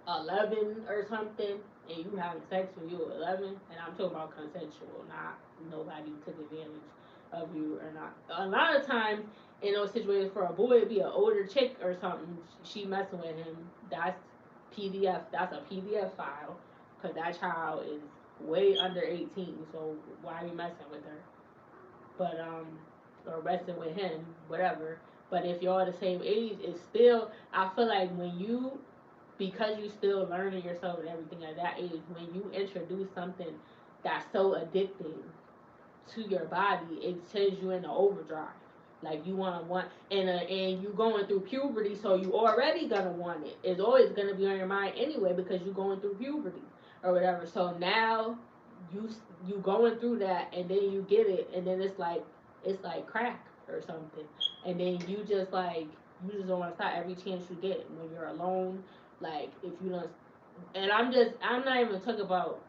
11 or something and you having sex when you were 11, and I'm talking about consensual, not nobody took advantage of you or not. A lot of times in those situations, for a boy, it'd be an older chick or something, she messing with him. That's PDF. That's a PDF file, because that child is way under 18. So why are you messing with her? But or messing with him, whatever. But if y'all the same age, it's still, I feel like when you, because you still learning yourself and everything at that age, when you introduce something that's so addicting to your body, it sends you into overdrive. Like you want, and you going through puberty, so you already gonna want it. It's always gonna be on your mind anyway because you going through puberty or whatever. So now you you going through that, and then you get it, and then it's like crack or something, and then you just don't want to stop every chance you get when you're alone. Like if you don't, and I'm not even talking about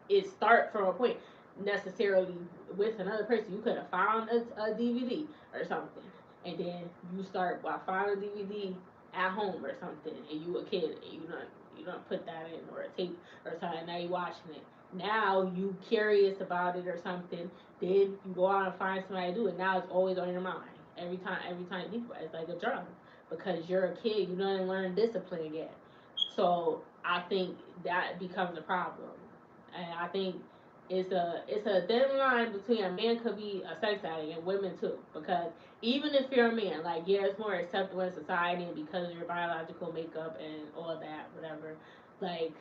it start from a point necessarily with another person. You could have found a DVD or something, and then you start by finding a DVD at home or something, and you a kid, and you don't put that in, or a tape or something. Now you watching it. Now you curious about it or something. Then you go out and find somebody to do it. Now it's always on your mind. Every time you think about it, it's like a drug, because you're a kid. You don't learn discipline yet. So I think that becomes a problem, and I think it's a thin line between a man could be a sex addict and women too. Because even if you're a man, like yeah, it's more acceptable in society and because of your biological makeup and all that, whatever. Like,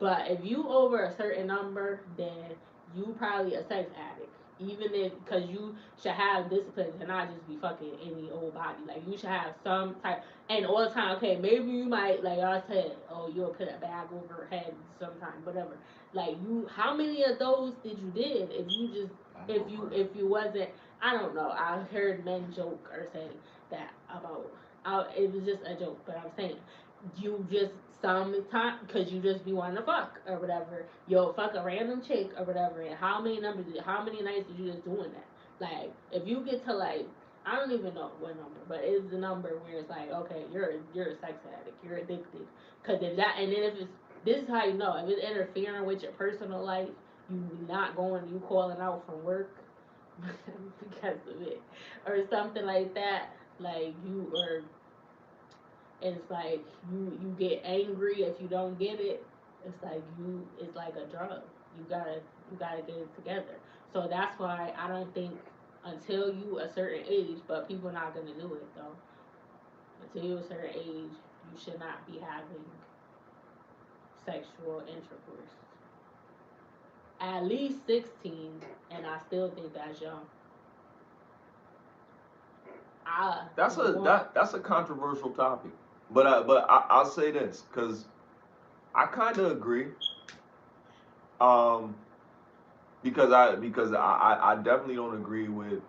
but if you over a certain number, then you probably a sex addict. Even if, because you should have discipline and not just be fucking any old body. Like you should have some type, and all the time. Okay, maybe you might, like I said, oh, you'll put a bag over her head sometime, whatever. Like you, how many of those did you did? If you just, if you wasn't, I don't know. I heard men joke or say that about. It was just a joke, but I'm saying you just sometimes because you just be wanting to fuck or whatever. You'll fuck a random chick or whatever. And how many nights did you just doing that? Like if you get to like, I don't even know what number, but it's the number where it's like, okay, you're a sex addict, you're addicted. Cause if that, and then if it's, this is how if it's interfering with your personal life, you not going, you calling out from work, because of it, or something like that. Like you, or it's like you get angry if you don't get it. It's like it's like a drug. You gotta you gotta get it together. So that's why I don't think until you a certain age, but people not gonna do it though. Until you a certain age, you should not be having sexual intercourse. At least 16, and I still think that's young. I That's a want. that's a controversial topic, but I'll say this because I kind of agree. Um, because I definitely don't agree with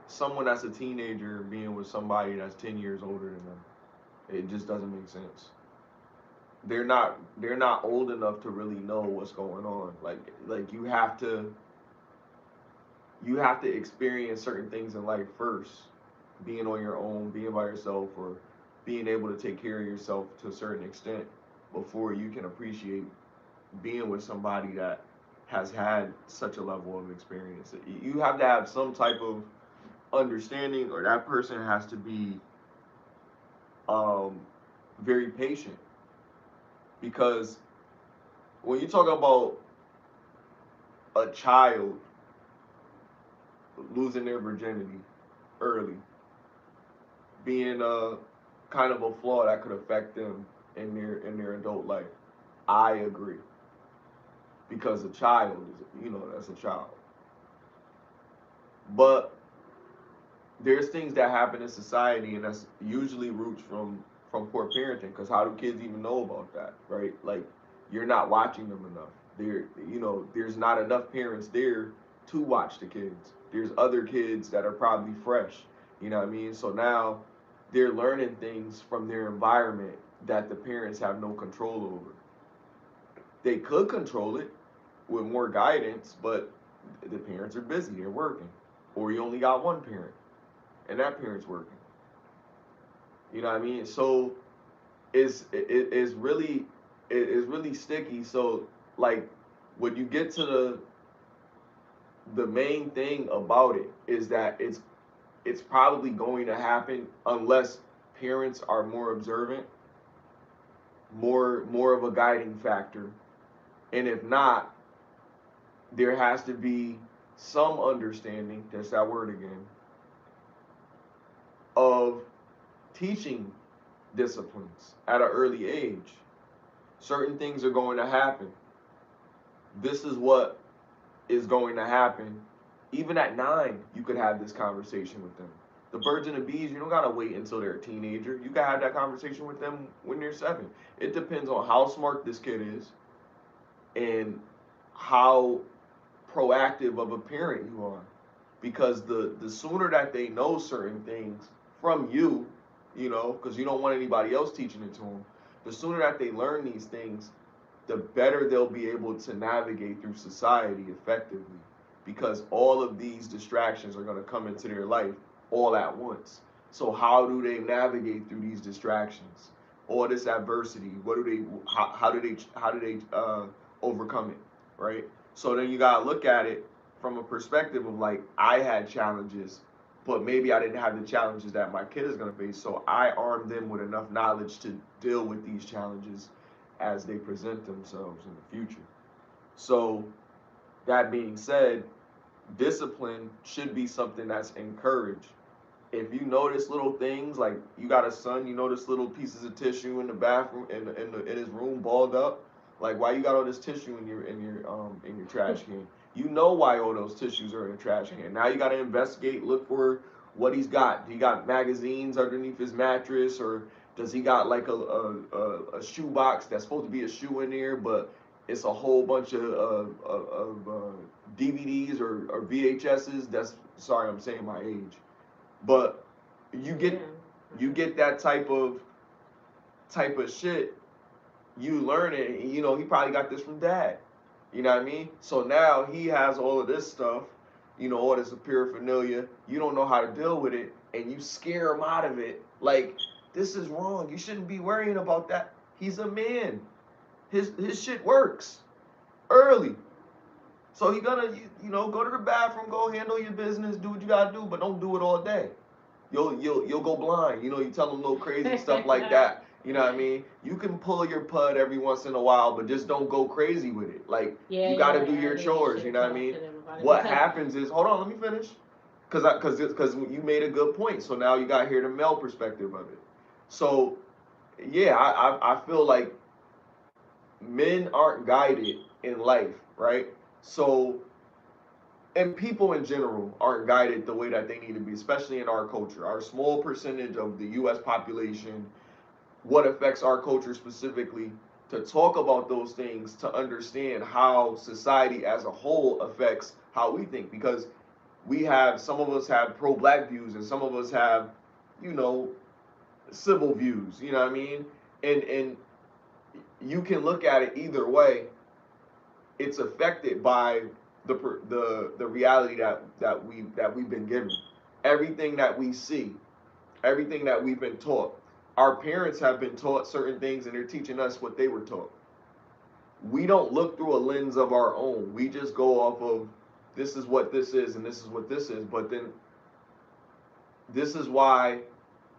someone that's a teenager being with somebody that's 10 years older than them. It just doesn't make sense. They're not old enough to really know what's going on. Like you have to experience certain things in life first, being on your own, being by yourself, or being able to take care of yourself to a certain extent before you can appreciate being with somebody that has had such a level of experience. You have to have some type of understanding, or that person has to be um, very patient, because when you talk about a child losing their virginity early, being a kind of a flaw that could affect them in their adult life, I agree, because a child is, that's a child. But there's things that happen in society, and that's usually roots from poor parenting. Because how do kids even know about that, right? Like, you're not watching them enough. There's not enough parents there to watch the kids. There's other kids that are probably fresh. You know what I mean? So now they're learning things from their environment that the parents have no control over. They could control it with more guidance, but the parents are busy. They're working, or you only got one parent, and that parent's working. You know what I mean? So it's really it's really sticky. So, like, when you get to the main thing about it is that it's probably going to happen unless parents are more observant, more of a guiding factor, and if not, there has to be some understanding. That's that word again, of teaching disciplines at an early age. Certain things are going to happen. This is what is going to happen. Even at 9, you could have this conversation with them. The birds and the bees, you don't gotta wait until they're a teenager. You can have that conversation with them when they're 7. It depends on how smart this kid is and how proactive of a parent you are. Because the sooner that they know certain things from you, because you don't want anybody else teaching it to them, the sooner that they learn these things, the better they'll be able to navigate through society effectively, because all of these distractions are going to come into their life all at once. So how do they navigate through these distractions, all this adversity? What do they how do they overcome it, right? So then you got to look at it from a perspective of, like, I had challenges, but maybe I didn't have the challenges that my kid is going to face, so I armed them with enough knowledge to deal with these challenges as they present themselves in the future. So, that being said, discipline should be something that's encouraged. If you notice little things, like you got a son, you notice little pieces of tissue in the bathroom, in his room, balled up. Like, why you got all this tissue in your trash can? You know why all those tissues are in the trash can. Now you got to investigate, look for what he's got. He got magazines underneath his mattress, or does he got like a shoe box that's supposed to be a shoe in there, but it's a whole bunch of DVDs or VHSs. That's, sorry, I'm saying my age, but you get Yeah. you get that type of shit. You learn it. He probably got this from dad. You know what I mean? So now he has all of this stuff. All this paraphernalia. You don't know how to deal with it, and you scare him out of it. Like, this is wrong. You shouldn't be worrying about that. He's a man. His shit works early. So you gotta, go to the bathroom, go handle your business, do what you gotta do, but don't do it all day. You'll go blind. You tell them little crazy stuff like that. You know what I mean? You can pull your pud every once in a while, but just don't go crazy with it. Like, Yeah, you you're gotta do right. I your think you chores. You should know what I talk mean? to them about it What because happens is, hold on, let me finish, because you made a good point. So now you got to hear the male perspective of it. So yeah, I feel like men aren't guided in life, right? So, and people in general aren't guided the way that they need to be, especially in our culture. Our small percentage of the U.S. population, what affects our culture specifically, to talk about those things, to understand how society as a whole affects how we think. Because some of us have pro-black views, and some of us have, you know, civil views. You know what I mean? And you can look at it either way. It's affected by the reality that we've been given. Everything that we see, everything that we've been taught. Our parents have been taught certain things, and they're teaching us what they were taught. We don't look through a lens of our own. We just go off of, this is what this is and this is what this is. But then this is why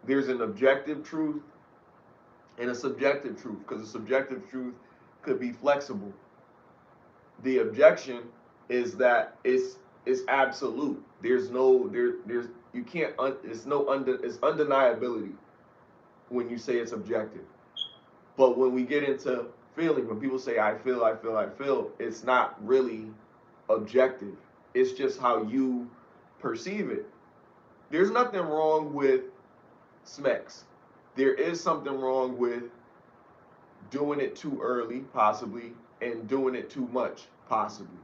there's an objective truth and a subjective truth, because the subjective truth could be flexible. The objection is that it's absolute. There's you can't it's no under it's undeniability when you say it's objective. But when we get into feeling, when people say I feel, it's not really objective. It's just how you perceive it. There's nothing wrong with smecks. There is something wrong with doing it too early, possibly, and doing it too much, possibly,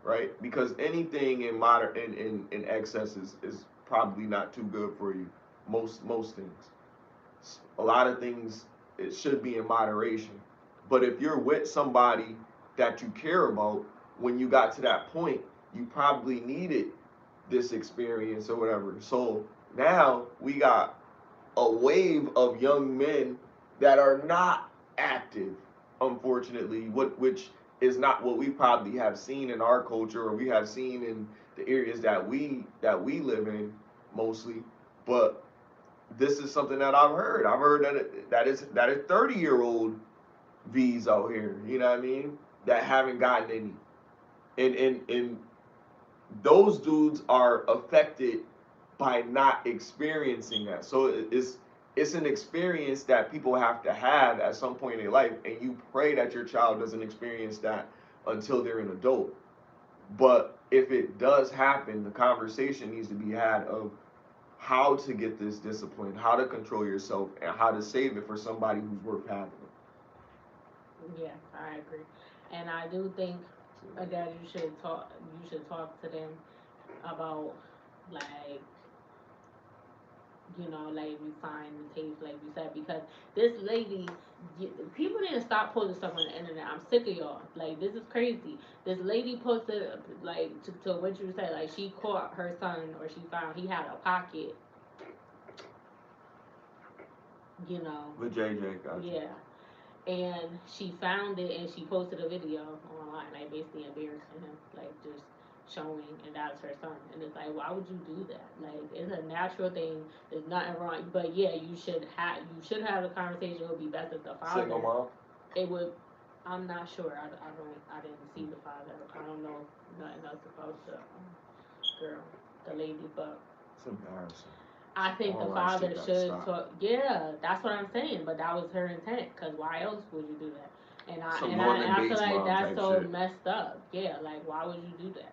right? Because anything in moder in excess is probably not too good for you. Most things, a lot of things, it should be in moderation. But if you're with somebody that you care about, when you got to that point, you probably needed this experience or whatever. So now we got a wave of young men that are not active, unfortunately, which is not what we probably have seen in our culture, or we have seen in the areas that we live in mostly. But this is something that I've heard. I've heard that is 30-year-old V's out here, you know what I mean, that haven't gotten any. And those dudes are affected by not experiencing that. So it's an experience that people have to have at some point in their life, and you pray that your child doesn't experience that until they're an adult. But if it does happen, the conversation needs to be had of how to get this discipline, how to control yourself, and how to save it for somebody who's worth having. yeah, I agree, and I do think that you should talk to them about like like refine the taste, like you said, because this lady, people need to stop posting stuff on the internet. I'm sick of y'all. Like, this is crazy. This lady posted, like, to what you said, like, she caught her son, or she found he had a pocket, you know, With JJ, gotcha. yeah. And she found it and she posted a video online, like basically embarrassing him, like just showing, and that's her son. And it's like, why would you do that? Like, it's a natural thing. There's nothing wrong. But yeah, you should have a conversation. It would be best if the Single father. mom. It would. I'm not sure. I didn't see the father. I don't know nothing else about the girl, the lady, but It's embarrassing. I think the All that shit father gotta should stop. talk. Yeah, that's what I'm saying. But that was her intent. Cause why else would you do that? And I Some and I Northern and I feel Bates like mom that's type so shit. messed up. Yeah, like why would you do that?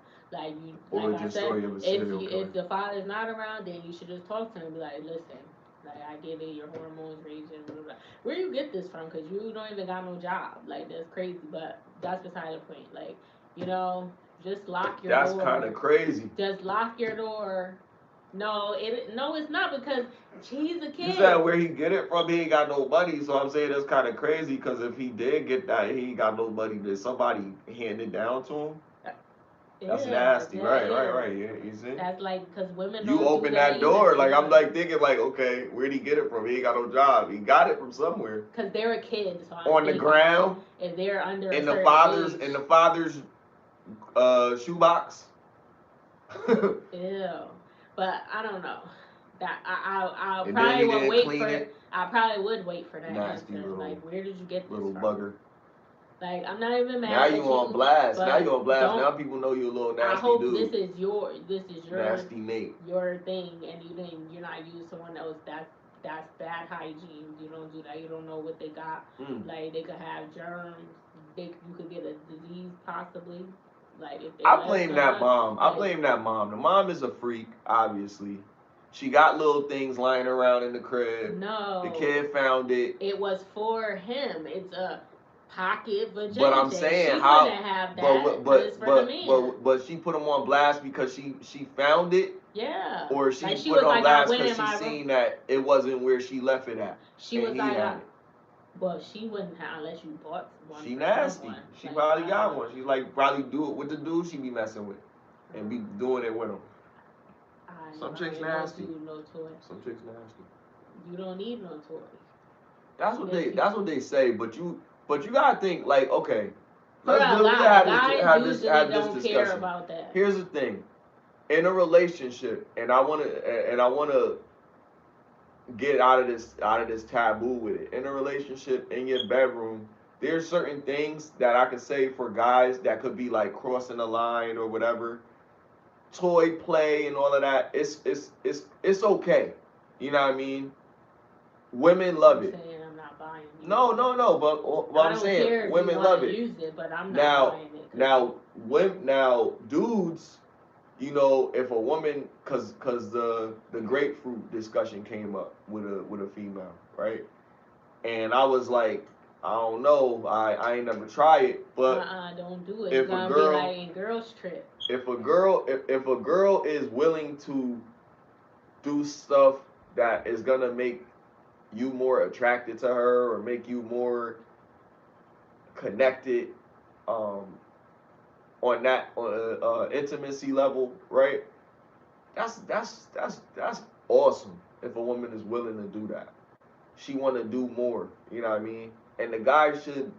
Or Like I just said, story of a if serial you killer. if the father's not around, then you should just talk to him and be like, listen, like I get it, your hormones raging, blah, blah, blah. Where you get this from? Cause you don't even got no job. Like that's crazy. But that's beside the point. Like you know, just lock your That's kind of door. crazy. Just lock your door. No, it's not because he's a You said kid. where he get it from, he ain't got no money. So I'm saying that's kind of crazy, because if he did get that, he ain't got no money. Did somebody hand it down to him? That's Yeah, nasty. that Right, right, is. right. You see? That's like because women You don't do open that that either. door, like I'm Yeah, like thinking like, okay, where'd he get it from? He ain't got no job. He got it from somewhere. because they're a kid. So I'm On the thinking ground, if they're under a and the certain father's age. and the father's shoebox. Ew. But I don't know. That I And then probably you would didn't wait clean for. it. I probably would wait for that Nasty answer. Like, where did you get this little from? bugger. Like, I'm not even Now mad you at on you, blast. Now you but on blast. Now don't. people know you a little I nasty hope dude. this is Nasty Nate. your thing, and you're not using someone else. That's bad hygiene. You don't do that. You don't know what they got. Mm. Like, they could have germs. You could get a disease possibly. Like, if they I left blame the that house. mom. I Like, blame that mom. The mom is a freak, obviously. She got little things lying around in the crib. The no, kid found it. it was for him. It's a pocket for But I'm JJ. saying She wouldn't how, have but that because it's for the man. she put him on blast because she found it, Yeah. or she Like, she put was it on like, I blast went because in she my room. seen that it wasn't where she left it at, She and was he like, had it. well, she wouldn't have unless you bought one She for nasty. someone. She Like, probably I don't got know. one. She like probably do it with the dude she be messing with, and be doing it with him. I Some never chicks heard no nasty. dude, no toy. Some chicks nasty. You don't need no toy. That's what they say, but you gotta think like, okay, For a we guy, guys usually have this don't care discussion. about that. Here's the thing. In a relationship, and I wanna get out of this taboo with it. In a relationship, in your bedroom, there's certain things that I could say for guys that could be like crossing the line or whatever. Toy play and all of that. It's okay. You know what I mean? Women love You it. saying I'm not buying you No. But what I I'm don't saying, care if you women want love to it. use it, but I'm not Now, buying it. now, dudes, you know, if a woman, cause the grapefruit discussion came up with a female, right? And I was like, I don't know, I ain't never tried it, but don't do it. You're if a gonna be girl, like in girls trip. if a girl is willing to do stuff that is gonna make you more attracted to her or make you more connected, um, on that intimacy level, right? That's awesome if a woman is willing to do that. She want to do more, you know what I mean? And the guy should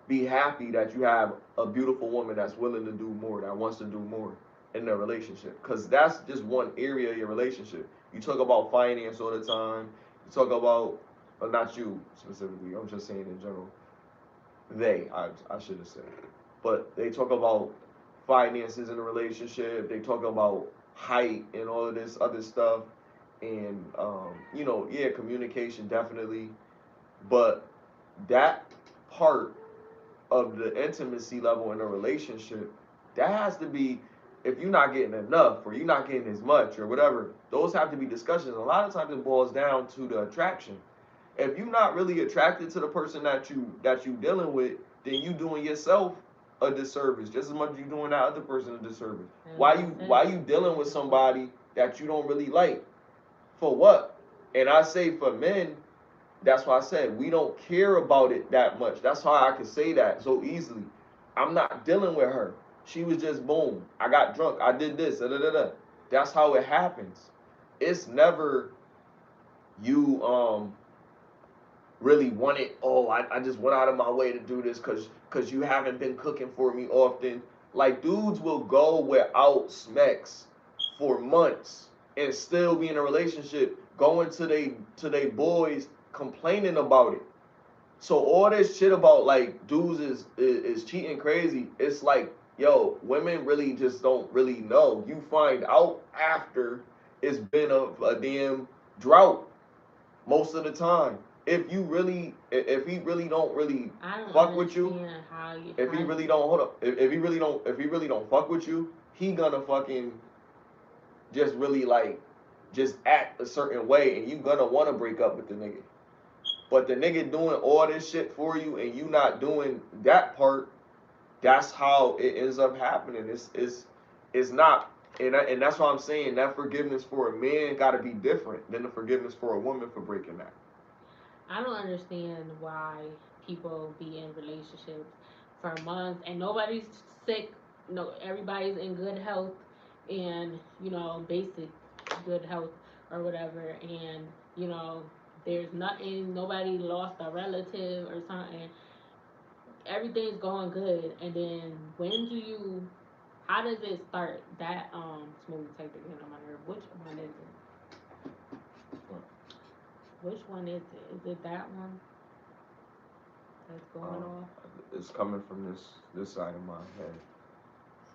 be happy that you have a beautiful woman that's willing to do more, that wants to do more in their relationship. Because that's just one area of your relationship. You talk about finance all the time. You talk about, well, not you specifically, I'm just saying in general. I should have said. But they talk about finances in a relationship. They talk about height and all of this other stuff. And, you know, yeah, communication definitely. But that part of the intimacy level in a relationship, that has to be, if you're not getting enough or you're not getting as much or whatever, those have to be discussions. A lot of times it boils down to the attraction. If you're not really attracted to the person that you dealing with, then you doing yourself a disservice just as much as you doing that other person a disservice. Why you dealing with somebody that you don't really like? For what? And I say for men, that's why I said we don't care about it that much. That's why I can say that so easily. I'm not dealing with her. She was just boom. I got drunk. I did this. Da, da, da, da. That's how it happens. It's never you really want it. Oh, I just went out of my way to do this because you haven't been cooking for me often. Like dudes will go without smacks for months and still be in a relationship, going to they boys complaining about it. So all this shit about like dudes is cheating crazy. It's like, yo, women really just don't really know. You find out after it's been a damn drought most of the time. If he really don't really I don't fuck with you, understand how you. if he really don't hold up, if he really don't fuck with you, he gonna fucking just really like just act a certain way, and you gonna want to break up with the nigga. But the nigga doing all this shit for you, and you not doing that part, that's how it ends up happening. It's not, and that's why I'm saying that forgiveness for a man got to be different than the forgiveness for a woman for breaking that. I don't understand why people be in relationships for months and nobody's sick. No, everybody's in good health and basic good health or whatever. And there's nothing. Nobody lost a relative or something. everything's going good, and then when do you? How does it start? That smooth type again on my nerve. Which one is it? Which one is it? Is it that one that's going Um, off? it's coming from this side of my head.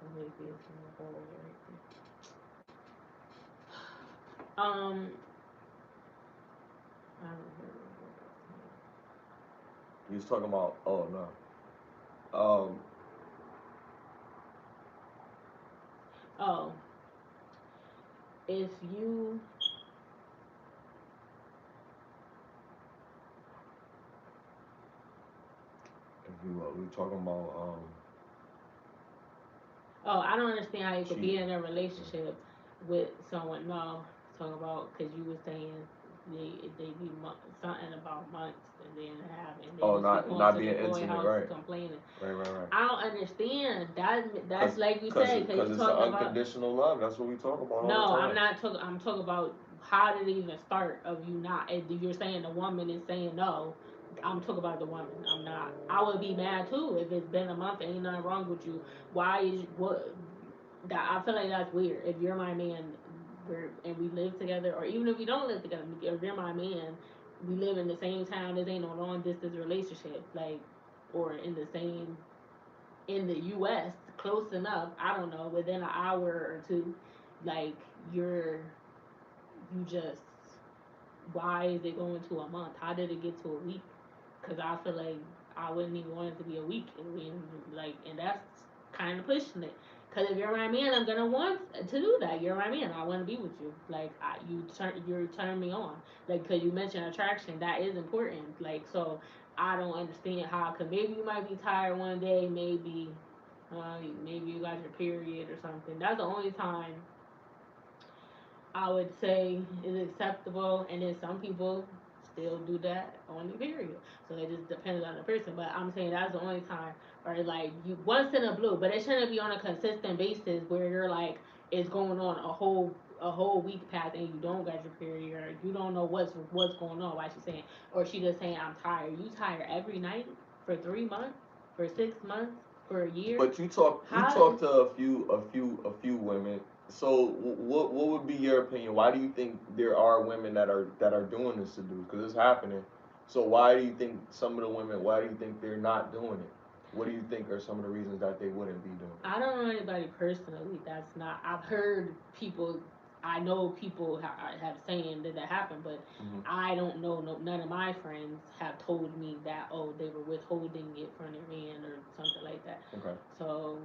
So maybe it's in the hole right there. I don't know. You was talking about. Oh no. Um, Oh, if you if you we talking about Oh, I don't understand how you could be cheating. in a relationship with someone. No, talking about because you were saying they be something about months and then have and then Oh, just be going not to the being boy intimate, house right? complaining. Right. I don't understand that. That's Cause, like you cause, said because cause you it's the talking about. unconditional love. That's what we talk about all the No, I'm time. not talking. I'm talking about how did it even start of you not. If you're saying the woman is saying no, I'm talking about the woman. I'm not. I would be mad too if it's been a month and ain't nothing wrong with you. Why is what? That I feel like that's weird. If you're my man, and we live together, or even if we don't live together, if you're my man, we live in the same town. This ain't no long distance relationship, like, or in the same in the U.S. close enough. I don't know, within an hour or two. Like you're, you just. Why is it going to a month? How did it get to a week? Because I feel like I wouldn't even want it to be a week. And that's kind of pushing it. Because if you're my man, I'm gonna want to do that. You're my man. I want to be with you. Like you turn me on. Like because you mentioned attraction, that is important. Like so, I don't understand how. Because maybe you might be tired one day. Maybe you got your period or something. That's the only time I would say is acceptable, and then some people still do that on the period. So it just depends on the person. But I'm saying that's the only time, or like you once in a blue, but it shouldn't be on a consistent basis where you're like it's going on a whole week past and you don't get your period or you don't know what's going on. Why she's saying, or she just saying I'm tired. You tired every night for 3 months, for 6 months, for a year. But you How? talk to a few women. So what would be your opinion? Why do you think there are women that are doing this to do? Because it's happening. So why do you think some of the women? Why do you think they're not doing it? What do you think are some of the reasons that they wouldn't be doing I don't know anybody personally that's not. I've heard people. I know people have saying that happened, but it? Hmm. I don't know. No, none of my friends have told me that. Oh, they were withholding it from their man or something like that. Okay. So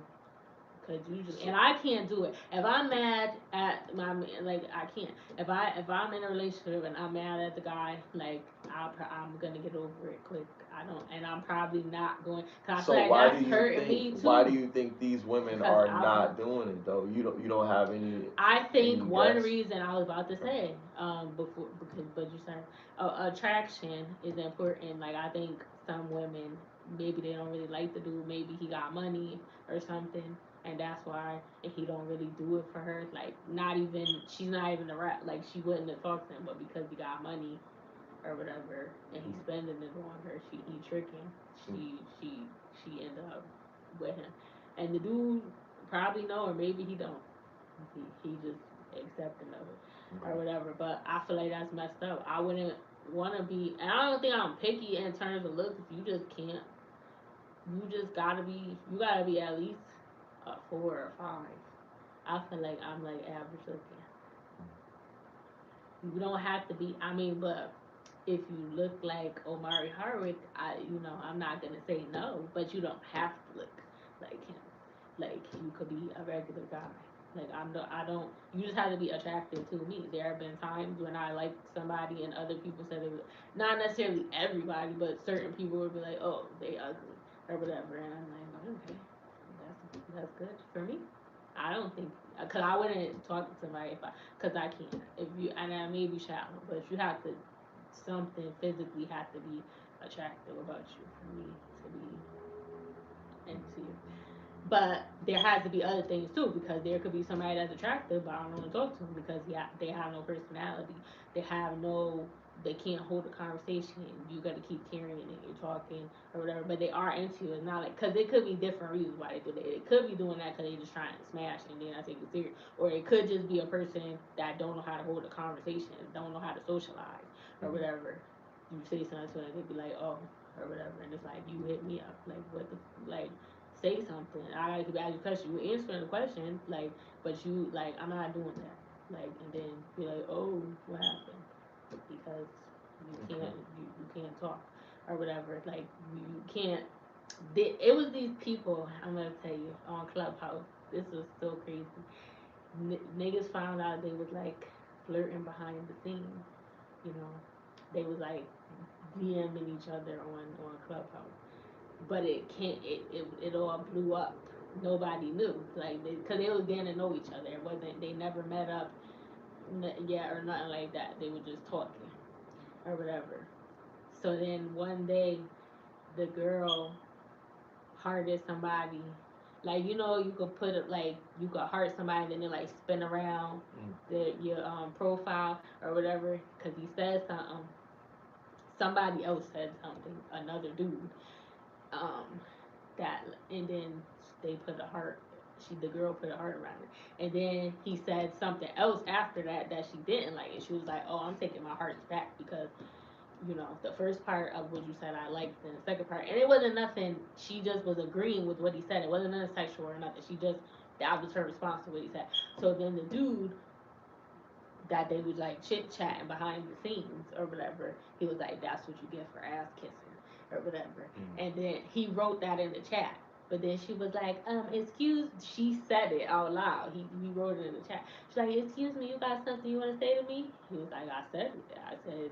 cause you just So and I can't do it. If I'm mad at my man, like I can't. If I'm in a relationship and I'm mad at the guy, like I'm gonna get over it quick. I don't, and I'm probably not going. Cause I feel so like that's hurting me why do too. you think these women Because are I'll be not doing it though? You don't have I think any one guess? reason I was about to Okay. say, before because but you said attraction is important. Like I think some women maybe they don't really like the dude. Maybe he got money or something, and that's why and he don't really do it for her. Like not even she's not even a rap. Like she wouldn't have talked to him, but because he got money or whatever, and he's spending it on her, he tricking. Mm. She ended up with him, and the dude probably know or maybe he don't. He just accepting of it or Okay. whatever. But I feel like that's messed up. I wouldn't want to be, and I don't think I'm picky in terms of looks. You just can't. You just gotta be. You gotta be at least a 4 or 5. I feel like I'm like average looking. You don't have to be. I mean, but if you look like Omari Hardwick, I'm not gonna say no, but you don't have to look like him. Like you could be a regular guy. Like I don't. You just have to be attractive to me. There have been times when I liked somebody and other people said it was not necessarily everybody, but certain people would be like, oh, they ugly or whatever, and I'm like, okay, that's good for me. I don't think because I wouldn't talk to somebody if I because I can't. If you and I may be shallow, but you have to something physically has to be attractive about you for me to be into you. But there has to be other things too because there could be somebody that's attractive, but I don't want to talk to them because yeah, they have no personality. They have no they can't hold a conversation. You got to keep carrying it. You're talking or whatever, but they are into it. It's not like because it could be different reasons why they do that. It could be doing that because they just trying to smash and then I take it serious, or it could just be a person that don't know how to hold a conversation, don't know how to socialize or whatever. You say something to them, they be like, oh, or whatever, and it's like you hit me up, like what the like. Say something. I could ask you a question. You answering the question, like, but you like, I'm not doing that. Like, and then be like, oh, what happened? Because you can't talk or whatever. Like you can't. It was these people. I'm gonna tell you on Clubhouse. This was so crazy. Niggas found out they was like flirting behind the scenes. You know, they was like DMing each other on Clubhouse, but it can't. It all blew up. Nobody knew, like, because they was getting to know each other. It wasn't. They never met up, yeah, or nothing like that. They were just talking or whatever. So then one day, the girl hearted somebody. Like you could put it like you could heart somebody, and then it like spin around your profile or whatever. Cause he said something. Somebody else said something. Another dude. Um, that and then they put a heart. The girl put a heart around it, and then he said something else after that she didn't like, and she was like, "Oh, I'm taking my hearts back because the first part of what you said I liked, and the second part, and it wasn't nothing. She just was agreeing with what he said. It wasn't nothing sexual or nothing. She just that was her response to what he said. So then the dude that they was like chit chatting behind the scenes or whatever, he was like, "That's what you get for ass kissing or whatever," and then he wrote that in the chat. But then she was like, excuse, she said it out loud. He wrote it in the chat. She's like, excuse me, you got something you want to say to me? He was like, I said it. I said,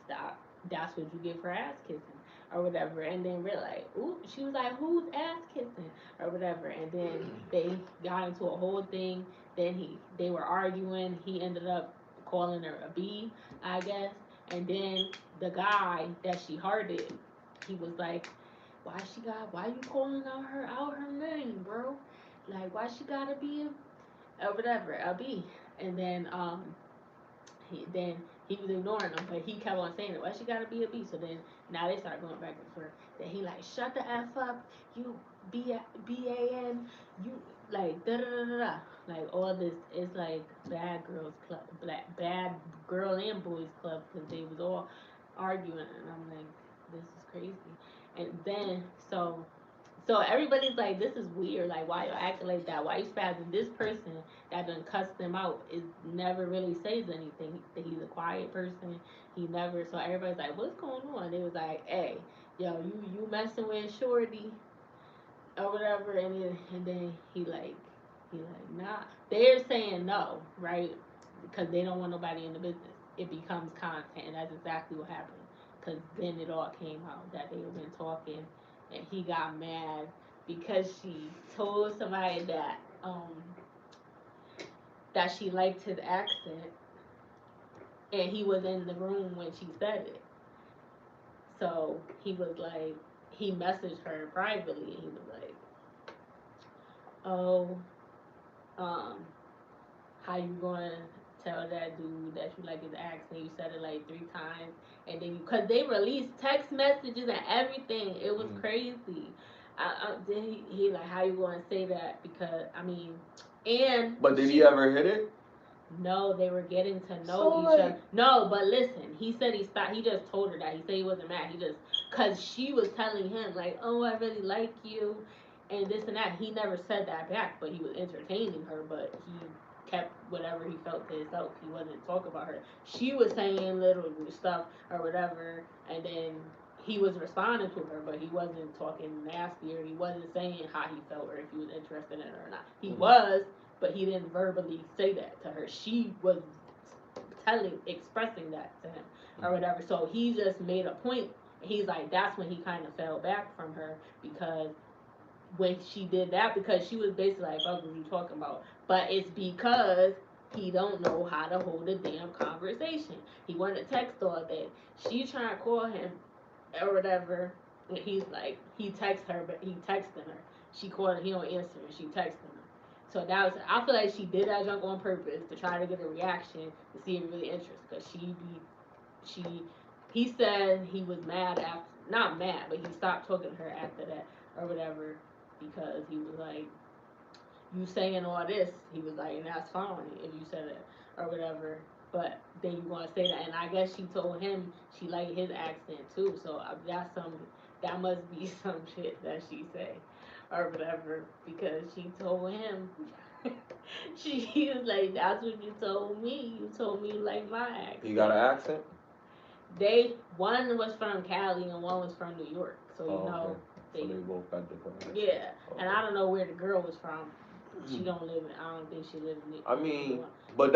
stop. That's what you get for ass kissing or whatever. And then we're like, ooh, she was like, who's ass kissing or whatever. And then they got into a whole thing. Then they were arguing. He ended up calling her a B, I guess. And then the guy that she hearted, he was like, why you calling out her name, bro? Like, why she gotta be a, or whatever, a B? And then he was ignoring them, but he kept on saying it. Why she gotta be a B? So then now they start going back and forth. Then he like, shut the F up, you BAN, you like da da da da da. Like all this is like bad girls club, bad girl and boys club because they was all arguing, and I'm like, this is crazy. And then so everybody's like, this is weird. Like, why you acting like that? Why you spazzing? This person that done cussed them out is never really says anything. He's a quiet person. He never. So everybody's like, what's going on? They was like, hey, yo, you messing with Shorty or whatever, and then he like nah. They're saying no, right? Because they don't want nobody in the business. It becomes content, and that's exactly what happened. Because then it all came out that they were been talking, and he got mad because she told somebody that she liked his accent, and he was in the room when she said it. So he was like, he messaged her privately, and he was like, oh, um, how you gonna tell that dude that you like his accent? You said it like 3 times, and then cause they released text messages and everything. It was crazy. Then he like, how you gonna say that? Because I mean, and But did he ever hit it? no, they were getting to know each other. No, but listen, he said he stopped. He just told her that. He said he wasn't mad. He just, cause she was telling him like, oh, I really like you, and this and that. He never said that back, but he was entertaining her. But he kept whatever he felt to himself. He wasn't talking about her. She was saying little stuff or whatever, and then he was responding to her, but he wasn't talking nasty or he wasn't saying how he felt or if he was interested in her or not. He was, but he didn't verbally say that to her. She was expressing that to him or whatever. So he just made a point. He's like, that's when he kind of fell back from her because when she did that, because she was basically like, "Fuck, what you talking about?" But it's because he don't know how to hold a damn conversation. He wanted to text all day. She trying to call him or whatever, and he's like, he texts her, but he texting her. She called him, he don't answer, and she texting him. So that was, I feel like she did that junk on purpose to try to get a reaction to see if he really interested, because he said he was mad after, not mad, but he stopped talking to her after that or whatever because he was like, you saying all this. He was like, and that's fine if you said it or whatever. But then you want to say that, and I guess she told him she liked his accent too. So that's some, that must be some shit that she say or whatever because she told him. She was like, that's what you told me. You told me you like my accent. He got an accent? They one was from Cali and one was from New York. So you Oh, know okay. So they both got different accents. yeah, Okay. and I don't know where the girl was from. She don't live in. I don't think she lives in. I mean, New but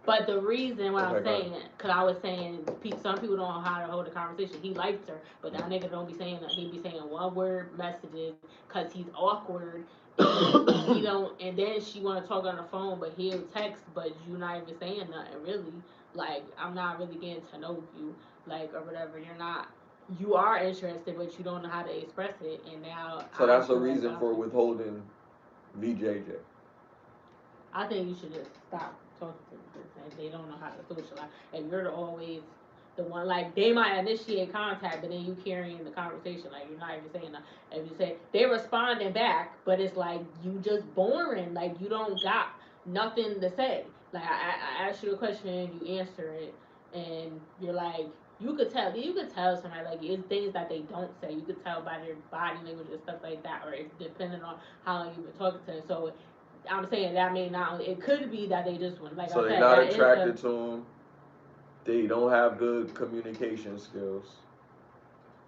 But the reason why okay, I'm go ahead. saying, cause I was saying, some people don't know how to hold a conversation. He likes her, but that nigga don't be saying that. He be saying one word messages, cause he's awkward. And he don't, and then she want to talk on the phone, but he'll text, but you not even saying nothing really. Like I'm not really getting to know you, like or whatever. You're not. You are interested, but you don't know how to express it, and now So I that's a feel like reason for withholding VJJ. I think you should just stop talking to the person if they don't know how to socialize. If you're always the one, like they might initiate contact, but then you carrying the conversation, like you're not even saying that. If you say they're responding back, but it's like you just boring, like you don't got nothing to say. Like I ask you a question, you answer it, and you're like. You could tell somebody like it's things that they don't say. You could tell by their body language and stuff like that, or it's depending on how long you've been talking to them. So I'm saying that may not. It could be that they just want, like So I they're said, not that is attracted to him. They don't have good communication skills.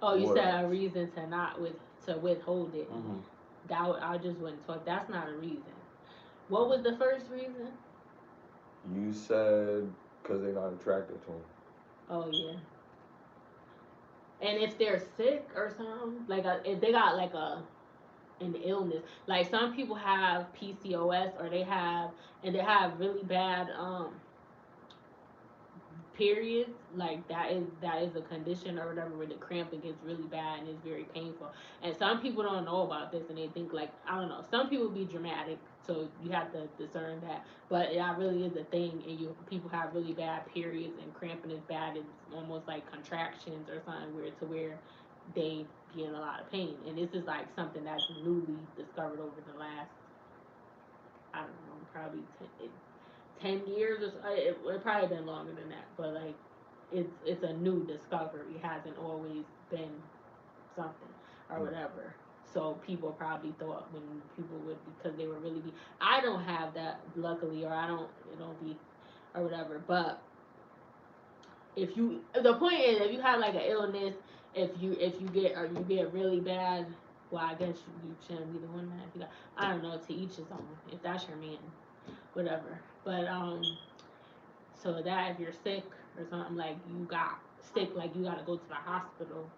Oh, you What said a else? reason to not to withhold it. Hmm. I just wouldn't talk. That's not a reason. What was the first reason? You said because they're not attracted to him. Oh yeah. And if they're sick or something, like if they got like an illness, like some people have PCOS or they have really bad periods, like that is a condition or whatever where the cramping gets really bad and it's very painful. And some people don't know about this and they think like I don't know. Some people be dramatic, so you have to discern that. But that really is a thing, and you people have really bad periods and cramping is bad. It's almost like contractions or something weird to where they be in a lot of pain. And this is like something that's newly discovered over the last I don't know probably 10 years or so. It probably been longer than that, but like it's a new discovery. It hasn't always been something or whatever. So people probably thought when people would because they were really be. I don't have that luckily, or I don't it don't be or whatever. But if you the point is if you have like an illness, if you get or you get really bad. Well, I guess you shouldn't be the one that if you got, I don't know, to each his own. If that's your man, whatever. But so that if you're sick or something like you got sick, like you gotta go to the hospital,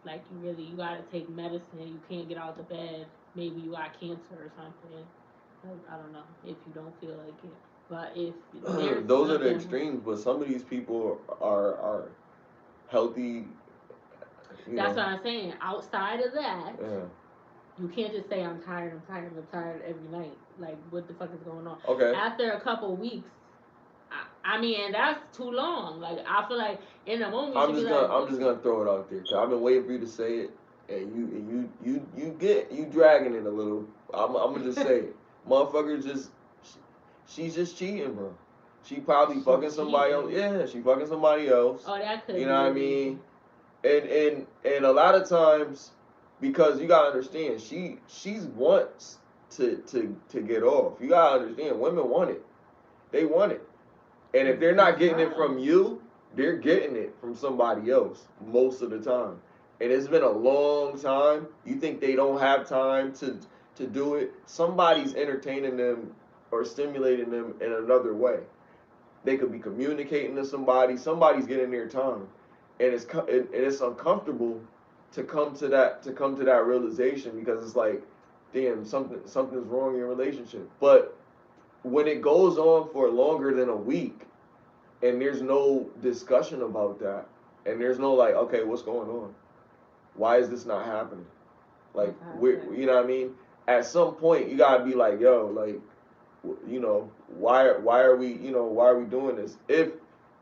like you gotta take medicine, you can't get out of bed, maybe you got cancer or something. Like, I don't know if you don't feel like it, but if there's Those are the nothing, extremes, but some of these people are healthy. You that's know. what I'm saying. Outside of that, Yeah. you can't just say I'm tired, I'm tired, I'm tired every night. Like what the fuck is going on? Okay. After a couple weeks, I mean, that's too long. Like I feel like in the moment you should be like, I'm just gonna throw it out there because I've been waiting for you to say it, and you dragging it a little. I'm gonna just say it, motherfucker. She's just cheating, bro. She probably she's fucking somebody else. cheating. Yeah, she fucking somebody else. Oh, that could You be know what a I reason. mean? And a lot of times, because you gotta understand, she's wants to get off. You gotta understand, women want it. They want it. And if they're not It's getting it her. from you, they're getting it from somebody else most of the time. And it's been a long time. You think they don't have time to do it? Somebody's entertaining them or stimulating them in another way. They could be communicating to somebody. Somebody's getting their time, and it's uncomfortable to come to that realization because it's like, damn, something's wrong in your relationship. But when it goes on for longer than a week and there's no discussion about that and there's no like, okay, what's going on, why is this not happening, like That's how I said. you know what I mean, at some point you gotta be like, yo, like, why are we doing this?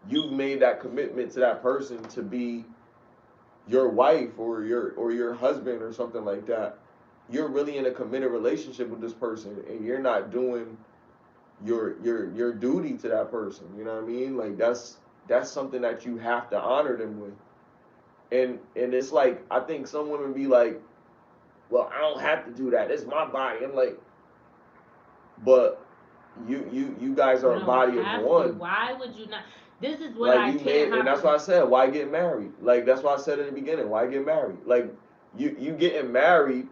you've made that commitment to that person to be your wife or your husband or something like that. You're really in a committed relationship with this person, and you're not doing your duty to that person. You know what I mean? Like that's something that you have to honor them with. And it's like I think some women be like, well, I don't have to do that. It's my body. I'm like, but you guys You are a don't body of have to. one. Why would you not? This is what Like I you can't made, and have. that's why I said, why get married? Like that's why I said in the beginning, why get married? Like you getting married,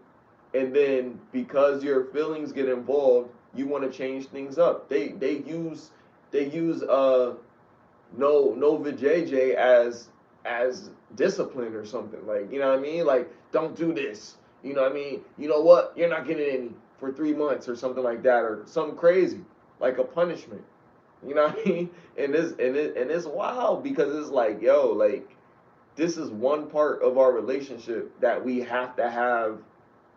and then because your feelings get involved, you want to change things up. They use no vajayjay as discipline or something. Like, you know what I mean? Like, don't do this. You know what I mean? You know what? You're not getting any for 3 months or something like that, or something crazy, like a punishment. You know what I mean? And it's wild because it's like, yo, like this is one part of our relationship that we have to have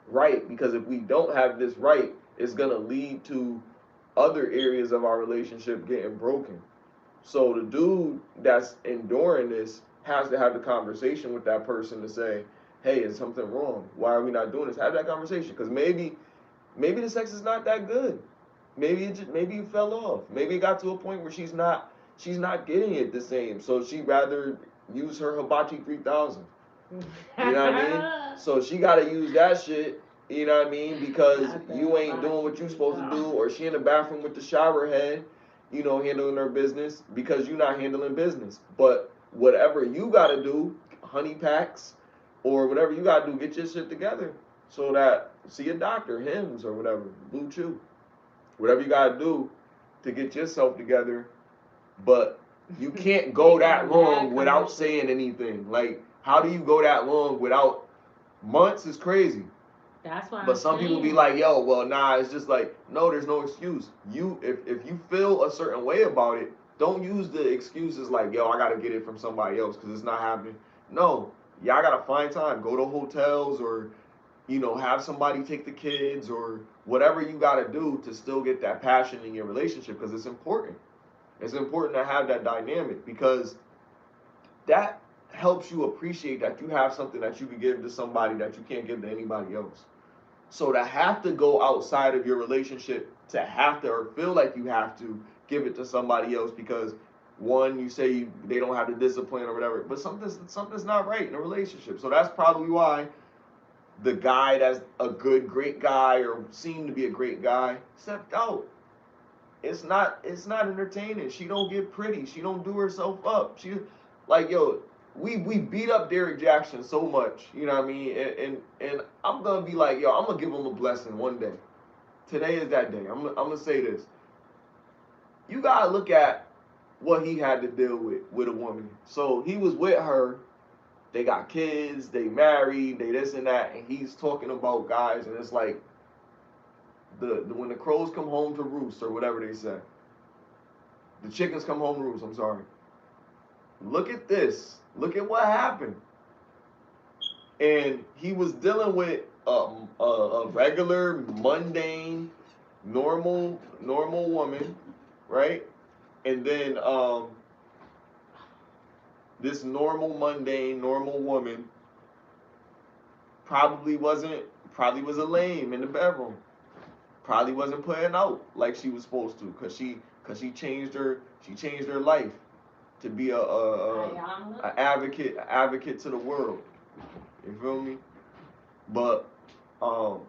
right, because if we don't have this right, it's gonna lead to other areas of our relationship getting broken. So the dude that's enduring this has to have the conversation with that person to say, hey, is something wrong? Why are we not doing this? Have that conversation, because maybe the sex is not that good. Maybe you fell off. Maybe it got to a point where she's not getting it the same. So she'd rather use her hibachi 3000. You know what I mean? So she got to use that shit. You know what I mean? Because Not the you ain't doing hibachi what you supposed to do, 3000. or she in the bathroom with the shower head, handling her business because you're not handling business. But whatever you got to do, honey packs, or whatever you got to do, get your shit together so that see a doctor, Hims or whatever, Blue Chew, whatever you got to do to get yourself together. But you can't go that Making long mad without commercials. saying anything. Like, how do you go that long without months? Is crazy. That's what But I'm some people be saying. like, yo, well, nah, it's just like, no, there's no excuse. If you feel a certain way about it, don't use the excuses like, yo, I gotta get it from somebody else because it's not happening. No, y'all gotta find time. Go to hotels, or have somebody take the kids, or whatever you gotta do to still get that passion in your relationship, because it's important. It's important to have that dynamic, because that helps you appreciate that you have something that you can give to somebody that you can't give to anybody else. So to have to go outside of your relationship, to have to, or feel like you have to give it to somebody else because one, you say they don't have the discipline or whatever, but something's not right in a relationship. So that's probably why the guy that's a great guy, or seemed to be a great guy, stepped out. It's not entertaining. She don't get pretty. She don't do herself up. She, like, yo, we beat up Derrick Jackson so much, you know what I mean? And I'm gonna be like, yo, I'm gonna give him a blessing one day. Today is that day. I'm gonna say this. You gotta look at what he had to deal with a woman. So he was with her. They got kids. They married. They this and that. And he's talking about guys, and it's like the when the crows come home to roost, or whatever they say. The chickens come home to roost. I'm sorry. Look at this. Look at what happened. And he was dealing with a regular, mundane, normal woman, right? And then this normal, mundane, normal woman probably wasn't, probably was a lame in the bedroom. Probably wasn't putting out like she was supposed to, cause she changed her life to be a advocate to the world. You feel me? But um,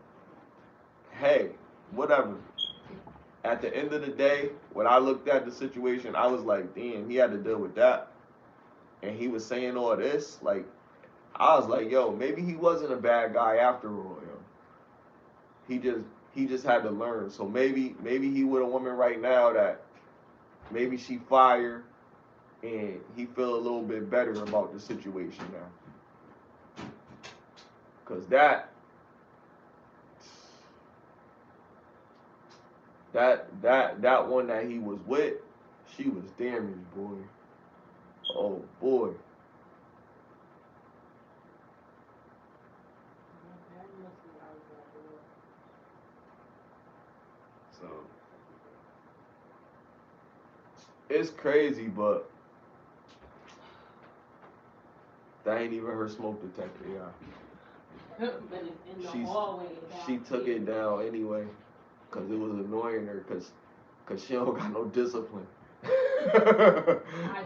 hey, whatever. At the end of the day, when I looked at the situation, I was like, damn, he had to deal with that, and he was saying all this. Like, I was like, yo, maybe he wasn't a bad guy after all, yo. He just he just had to learn. So maybe he with a woman right now that maybe she fired, and he feel a little bit better about the situation now. Cause that one that he was with, she was damaged, boy. Oh boy. So it's crazy, but That ain't even her smoke detector, yeah. But it's in the She's hallway. she took it down anyway, cause it was annoying her, cause she don't got no discipline. I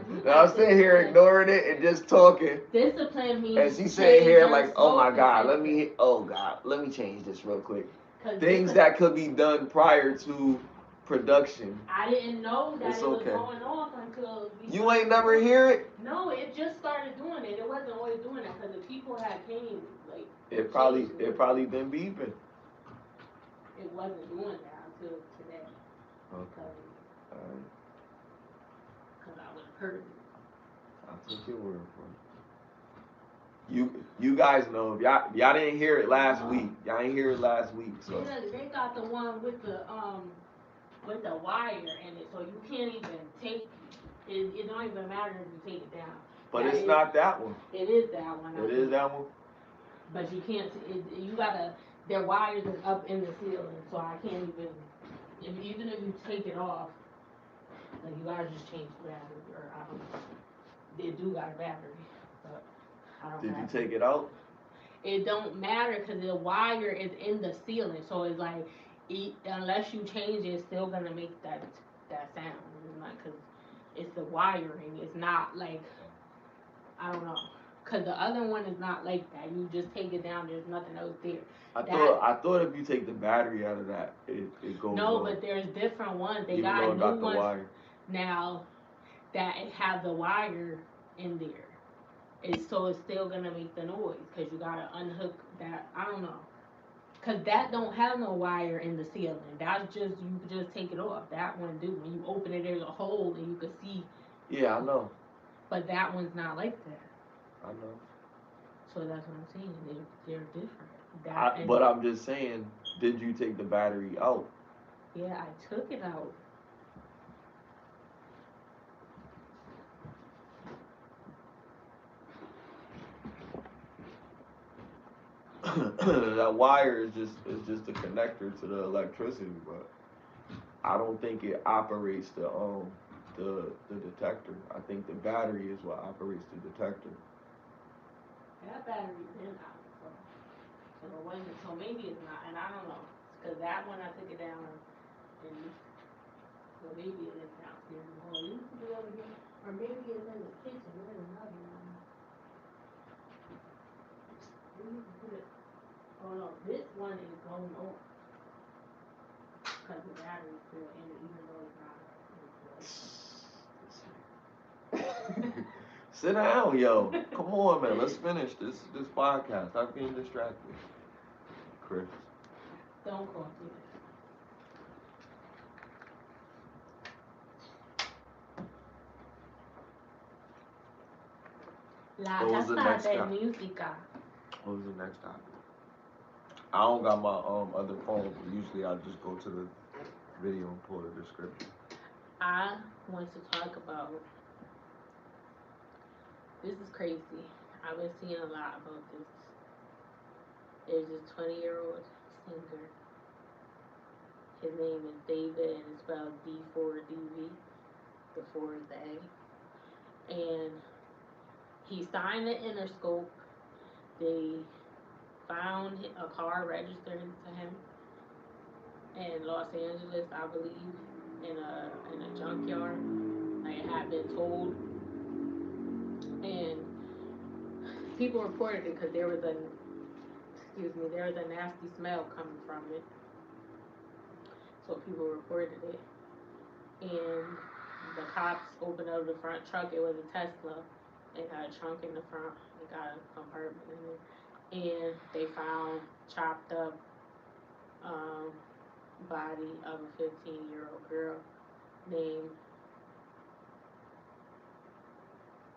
do Now I'm have sitting here discipline. ignoring it and just talking, Discipline means and she's sitting change here your like, oh my smoke god, detector. let me change this real quick. 'Cause Things that could be done prior to production. I didn't know that It's it was okay. going off until we You started ain't never doing it. hear it? No, it just started doing it. It wasn't always doing that because the people had came like It changed it. probably been beeping. It wasn't doing that until today. Okay. Alright. Because I would have heard it. I'll take your word for it. You guys know if y'all didn't hear it last week. Y'all ain't hear it last week, so They got the one with the wire in it, so you can't even take it. It don't even matter if you take it down. but it's not that one. It is that one. It is that one? But you can't. You gotta. Their wires is up in the ceiling, so I can't even. Even if you take it off, like you gotta just change the battery, or I don't know. They do got a battery, but I don't. Did you have take it out? It don't matter because the wire is in the ceiling, so it's like unless you change it, it's still gonna make that sound. It's not because it's the wiring. It's not like I don't know. Cause the other one is not like that. You just take it down. There's nothing else there. I thought if you take the battery out of that, it goes No, off. but there's different ones. They Even got though it new got the ones wire. now that have the wire in there. So it's still gonna make the noise because you gotta unhook that. I don't know. Cause that don't have no wire in the ceiling. That's just you can just take it off. That one do. When you open it, there's a hole and you can see. Yeah, I know. But that one's not like that. I know. So that's what I'm saying. They're different. But I'm just saying, did you take the battery out? Yeah, I took it out. That wire is just a connector to the electricity, but I don't think it operates the detector. I think the battery is what operates the detector. That battery's in out. So it wasn't. So maybe it's not. And I don't know. Because that one I took it down and so maybe it is downstairs in the hall. You can be over here. Or maybe it's in the kitchen. There's another one. Where you can put it. Oh no, this one is going off. Because the battery's still in it, even though it's not. Sit down, yo. Come on, man. Let's finish this podcast. I'm getting distracted. Chris. Don't call me that. What was the next de topic? música. What was the next topic? I don't got my other phone, but usually I just go to the video and pull the description. I want to talk about. This is crazy. I've been seeing a lot about this. There's this 20-year-old singer. His name is David, and it's spelled D4DV. The 4 is the A. And he signed the Interscope. They found a car registered to him in Los Angeles, I believe, in a junkyard. Like it had been told. And people reported it because there was a nasty smell coming from it. So people reported it. And the cops opened up the front trunk. It was a Tesla. It had a trunk in the front. It got a compartment in it. And they found chopped up body of a 15-year-old girl named,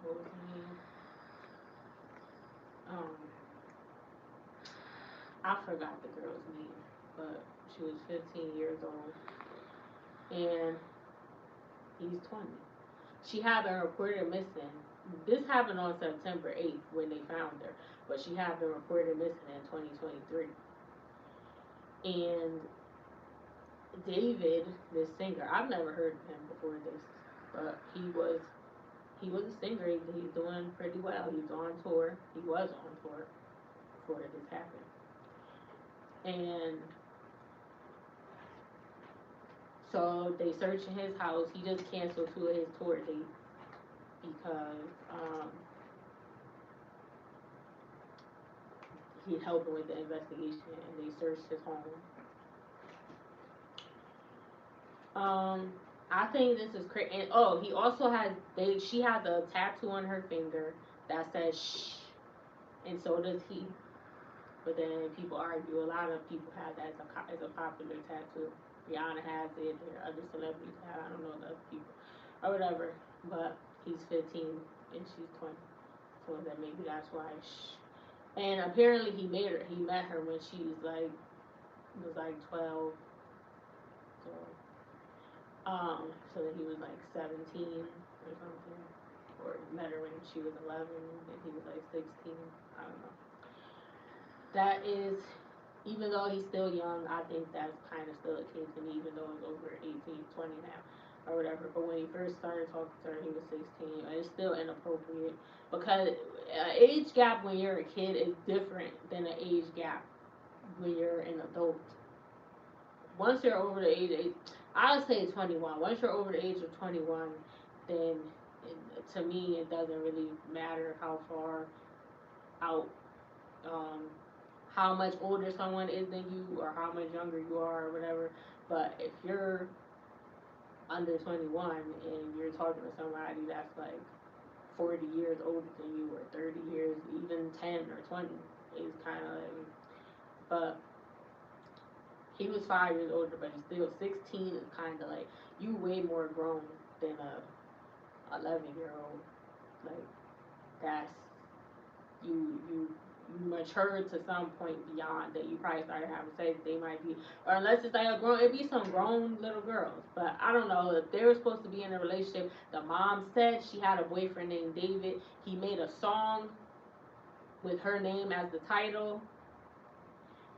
what was her name? I forgot the girl's name, but she was 15 years old. And he's 20. She had been reported missing. This happened on September 8th when they found her, but she had been reported missing in 2023. And David, this singer, I've never heard of him before this, but he was a singer. He's doing pretty well. He's on tour. He was on tour before this happened. And so they searched in his house. He just canceled two of his tour dates because he helped with the investigation, and they searched his home. I think this is crazy. And oh, he also has they. She has a tattoo on her finger that says "shh," and so does he. But then people argue. A lot of people have that as a popular tattoo. Rihanna has it. There are other celebrities have. I don't know the other people or whatever. But he's 15 and she's 20, so that maybe that's why. Shh. And apparently he made her. He met her when she was like 12. So so that he was like 17 or something, or met her when she was 11 and he was like 16. I don't know. That is, even though he's still young, I think that's kind of still a kid to me, even though he's over 18, 20 now, or whatever. But when he first started talking to her, he was 16. It's still inappropriate because an age gap when you're a kid is different than an age gap when you're an adult. Once you're over the age, I would say 21. Once you're over the age of 21, then to me it doesn't really matter how far out, um, how much older someone is than you or how much younger you are or whatever. But if you're under 21 and you're talking to somebody that's like 40 years older than you or 30 years, even 10 or 20, it's kind of like, but he was 5 years older, but he's still 16. Is kind of like you way more grown than a 11-year-old. Like that's you matured to some point beyond that. You probably started having sex. They might be, or unless it's like a grown, it'd be some grown little girls. But I don't know if they were supposed to be in a relationship. The mom said she had a boyfriend named David. He made a song with her name as the title.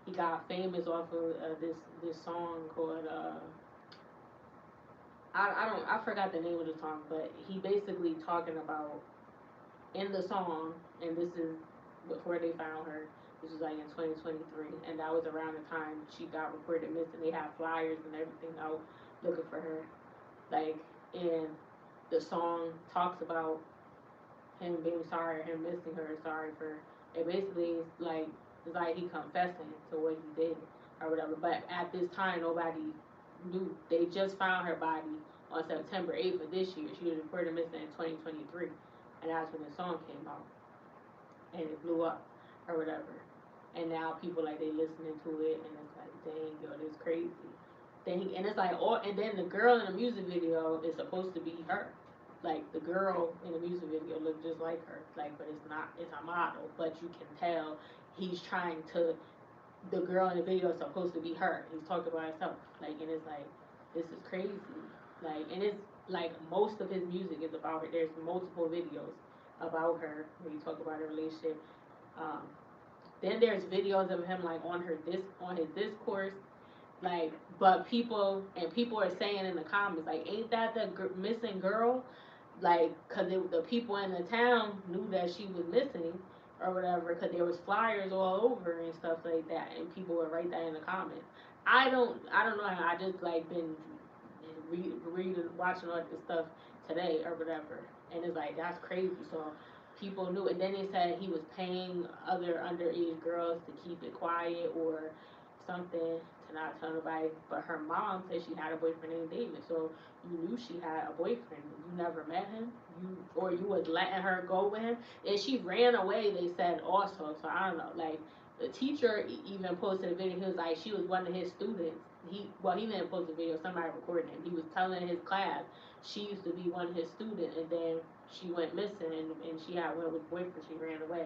He got famous off of this song called I forgot the name of the song, but he basically talking about in the song, and this is before they found her. This was like in 2023, and that was around the time she got reported missing. They had flyers and everything out looking for her. Like, and the song talks about him being sorry, him missing her, sorry for. It basically is like it's like he confessing to what he did or whatever. But at this time, nobody knew. They just found her body on September 8th of this year. She was reported missing in 2023, and that's when the song came out and it blew up or whatever. And now people like they listening to it and it's like, dang, yo, this crazy. And it's like, oh, and then the girl in the music video is supposed to be her. Like the girl in the music video looked just like her. Like, but it's not. It's a model, but you can tell he's trying to. The girl in the video is supposed to be her. He's talking about himself. Like, and it's like, this is crazy. Like, and it's like most of his music is about her. There's multiple videos about her where you talk about a relationship. Um, then there's videos of him like on his discourse, like, but people are saying in the comments like, ain't that the missing girl? Like, cause the people in the town knew that she was missing or whatever, cause there was flyers all over and stuff like that, and people would write that in the comments. I don't know how I just like been reading watching all this stuff today or whatever, and it's like that's crazy. So people knew, and then they said he was paying other underage girls to keep it quiet or something to not tell nobody. But her mom said she had a boyfriend named David, so you knew she had a boyfriend. You never met him, you was letting her go with him, and she ran away. They said also, so I don't know. Like the teacher even posted a video. He was like, she was one of his students. He didn't post a video. Somebody recorded him. He was telling his class she used to be one of his students, and then she went missing, and she had one with boyfriend. She ran away,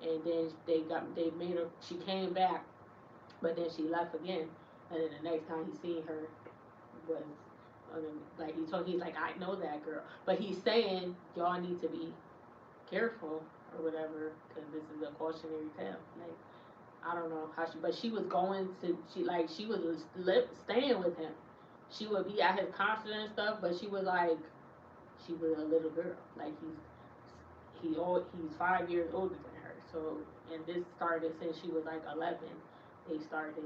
and then they made her. She came back, but then she left again, and then the next time he seen her was like he's like, I know that girl, but he's saying y'all need to be careful or whatever because this is a cautionary tale. Like I don't know how but she was going to she was staying with him. She would be at his concert and stuff, but she was like she was a little girl. Like he's 5 years older than her. So and this started since she was like 11. They started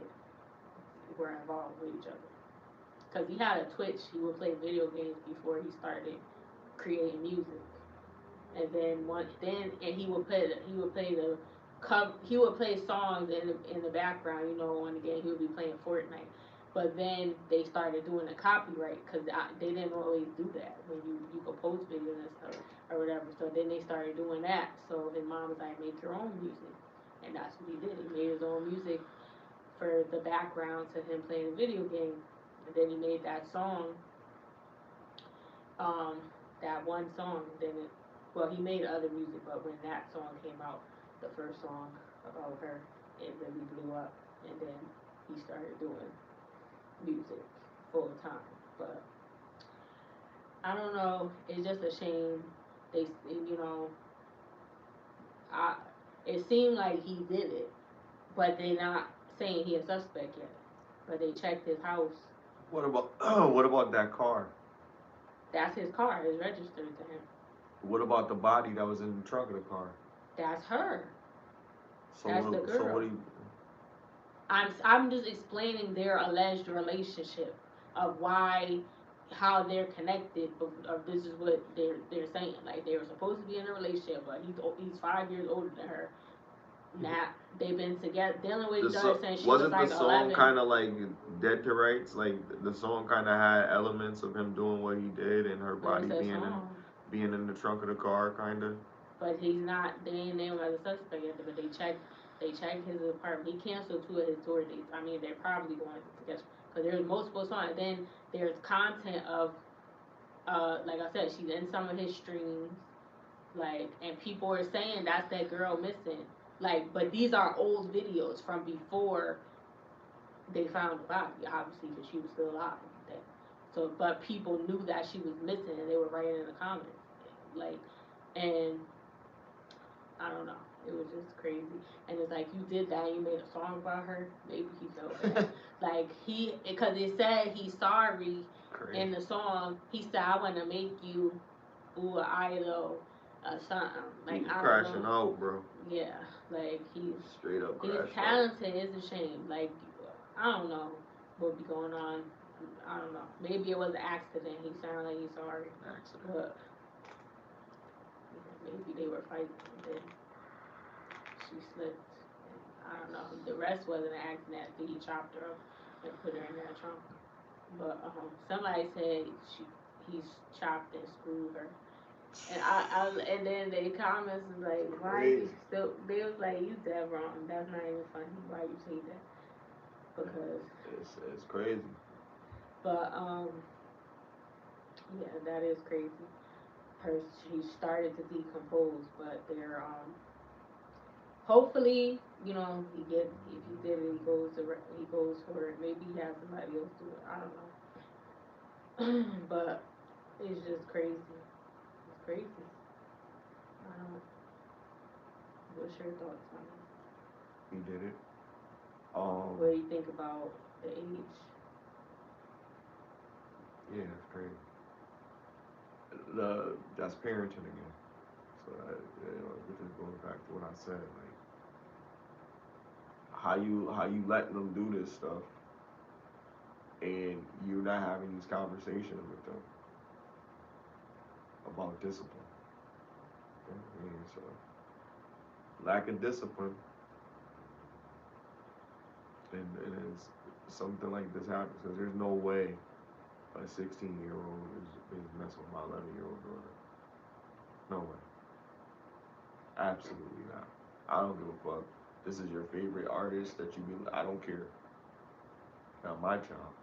were involved with each other. Cause he had a Twitch. He would play video games before he started creating music. And then and he would play songs in the background, on the game. He would be playing Fortnite. But then they started doing the copyright because they didn't always do that when you could post videos and stuff or whatever. So then they started doing that. So his mom was like, make your own music, and that's what he did. He made his own music for the background to him playing a video game. And then he made that song, um, that one song. Well, he made other music, but when that song came out, the first song about her, it really blew up. And then he started doing music full time. But I don't know. It's just a shame. They, you know, I. It seemed like he did it, but they not saying he a suspect yet. But they checked his house. What about what about that car? That's his car. It's registered to him. What about the body that was in the trunk of the car? That's her. So That's the what? So what girl. do you? I'm just explaining their alleged relationship of why how they're connected. Of this is what they're saying. Like they were supposed to be in a relationship, but he's 5 years older than her. Now they've been together dealing with The each other so, since she was wasn't the like song 11. kind of like dead to rights? Like the song kind of had elements of him doing what he did and her But body it's a song. being in the trunk of the car, kind of. But he's not. They ain't named as a suspect yet. But they checked his apartment. He canceled 2 of his tour dates. I mean, they're probably going to get because there's multiple songs. Then there's content of like I said, she's in some of his streams. Like, and people are saying that's that girl missing. Like, but these are old videos from before they found the body, obviously, because she was still alive. Then. So, but people knew that she was missing, and they were writing in the comments, like, and I don't know. It was just crazy. And it's like, you did that, you made a song about her. Maybe he felt bad. Like, because it said he's sorry Crazy. in the song. He said, I want to make you, ooh, idol, something. Like, He's I don't crashing know. out, bro. Yeah, like, Straight up he's crashed out. talented. It's a shame. Like, I don't know what be going on. I don't know. Maybe it was an accident. He sounded like he's sorry. Accident. But maybe they were fighting. And then she slipped. And I don't know. The rest wasn't an accident. He chopped her up and put her in that trunk. But somebody said he's chopped and screwed her. And then the comments was like, why you Crazy. still? They was like, you dead wrong. That's not even funny. Why you say that? Because, It's crazy. but yeah, that is crazy. Her she started to decompose, but they're hopefully, if he did it, he goes for it. Maybe he has somebody else do it. I don't know. But it's just crazy. It's crazy. Um, what's your thoughts on it? He did it. What do you think about the age? Yeah, it's crazy. That's parenting again. So it just goes back to what I said. Like how you letting them do this stuff, and you're not having these conversations with them about discipline. You know what I mean? So lack of discipline, and it's something like this happens because there's no way a 16-year-old is messing with my 11-year-old daughter. No way. Absolutely not. I don't give a fuck. This is your favorite artist that you be. I don't care. Not my child.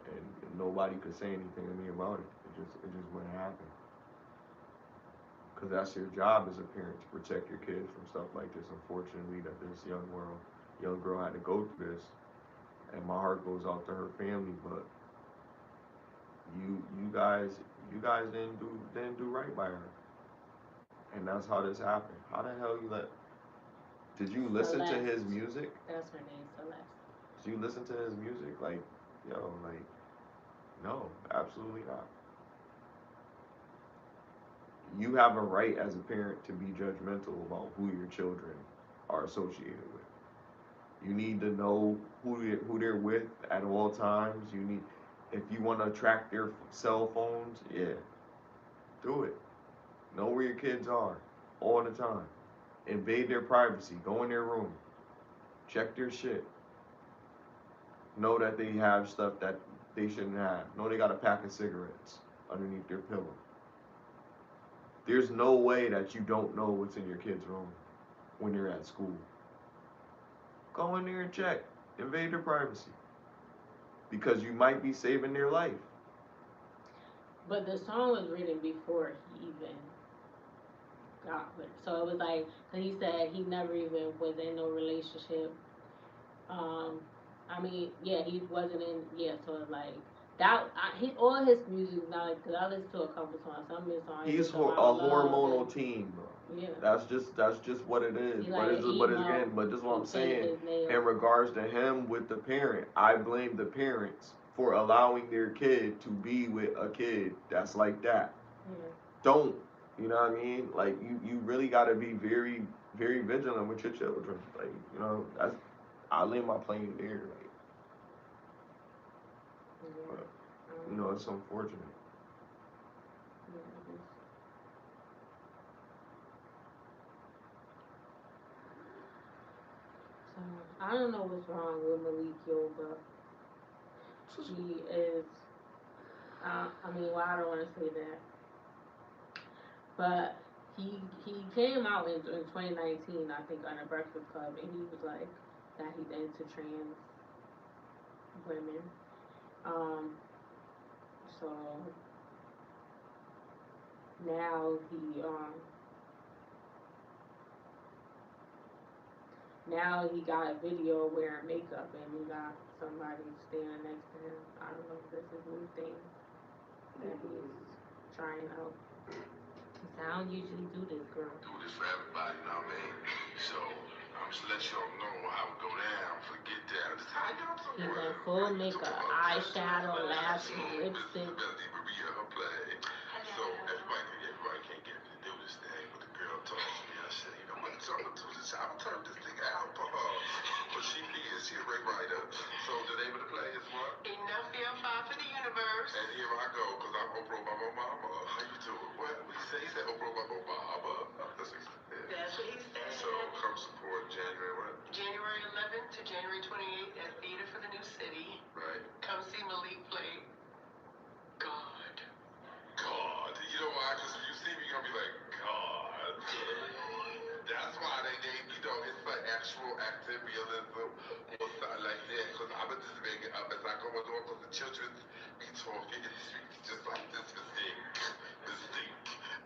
And nobody could say anything to me about it. It just wouldn't happen. Because that's your job as a parent to protect your kids from stuff like this. Unfortunately, that this young girl had to go through this, and my heart goes out to her family. But you guys didn't do right by her, and that's how this happened. How the hell you let? Did you listen to his Celeste. music? That's her name, Celeste. Did you listen to his music? Like, yo, like, no, absolutely not. you have a right as a parent to be judgmental about who your children are associated with. You need to know who they're with at all times. You need, if you want to track their cell phones, yeah, do it. Know where your kids are all the time. Invade their privacy. Go in their room. Check their shit. Know that they have stuff that they shouldn't have. Know they got a pack of cigarettes underneath their pillow. There's no way that you don't know what's in your kid's room when you're at school. Go in there and check. Invade their privacy. Because you might be saving their life. But the song was written before he even got with her. So it was like, cause he said he never even was in no relationship. Um, I mean, yeah, he wasn't in. Yeah, so it's like that. All his music now, like, cause I listened to a couple songs. Some of his songs He's just a about love hormonal and teen, bro. yeah. That's just what it is. He But like an emo again, but this is what who I'm paint saying. his In nails. regards to him with the parent, I blame the parents for allowing their kid to be with a kid that's like that. Yeah. Don't, you know what I mean? Like you really got to be very very vigilant with your children. Like, that's, I lay my plane there. Like, Yeah. but, Um, it's unfortunate. yeah. So I don't know what's wrong with Malik Yoba. He is. I mean, well, I don't want to say that, but he came out in 2019, I think, on a Breakfast Club, and he was like that he's into trans women. Um, so now he got a video wearing makeup, and he got somebody standing next to him. I don't know if this is a new thing that he's trying out. He said, I don't usually do this, girl. Do this for everybody, you know what I mean? So, I'm just let y'all know how it go down. Forget that. Just how y'all He's doing? in full makeup, eyeshadow, lashes, lipstick. Maria, her play. So, everybody can't get me to do this thing, but the girl told me, I said, you know what, so I'm gonna do this. I'm gonna turn this thing out for her. But she is, she a great writer. So, the name of the play is what? Enough five for the universe. And here I go, because I'm Oprah by my mama. How you doing? What he said? He said Oprah by my mama. That's what he said. That's what he said. So come support January what? January 11th to January 28th at Theater for the New City. Right. Come see Malik play God. God. You know why? Because when you see me, you're going to be like, God. That's why they name, it's like actual activism or something like that. Because I'm going to just make it up as I go along because the children be talking and speak just like this mystique.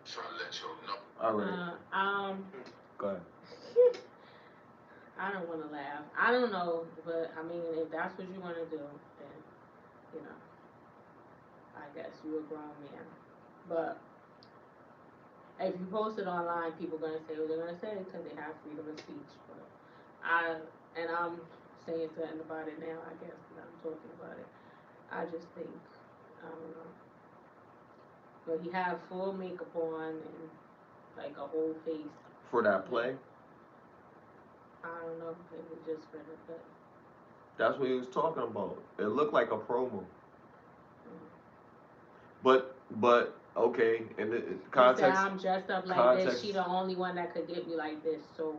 Try to let y'all know. All right. Go ahead. I don't want to laugh. I don't know, but I mean, if that's what you want to do, then you know, I guess you're a grown man. But if you post it online, people are gonna say what they're gonna say because they have freedom of speech. But I'm saying something about it now. I guess that I'm talking about it. I just think I don't know. But he had full makeup on and like a whole face. For that play? I don't know if it was just for the play. That's what he was talking about. It looked like a promo. Mm. But okay, and the He said context. I'm dressed up like this. Context. She the only one that could get me like this. So,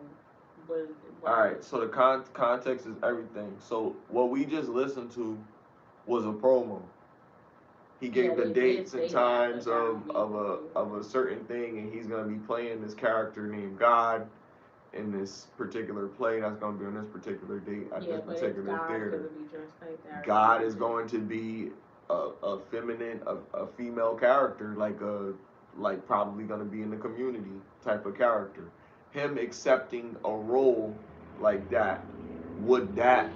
All right. So the context is everything. So what we just listened to was a promo. He Yeah, gave the they did dates and say that, times but that of would be a certain thing, and he's gonna be playing this character named God in this particular play that's gonna be on this particular date at yeah, this but it's particular God theater. gonna be dressed like that. God is going to be a feminine, a female character, like probably going to be in the community type of character. Him accepting a role like that, would that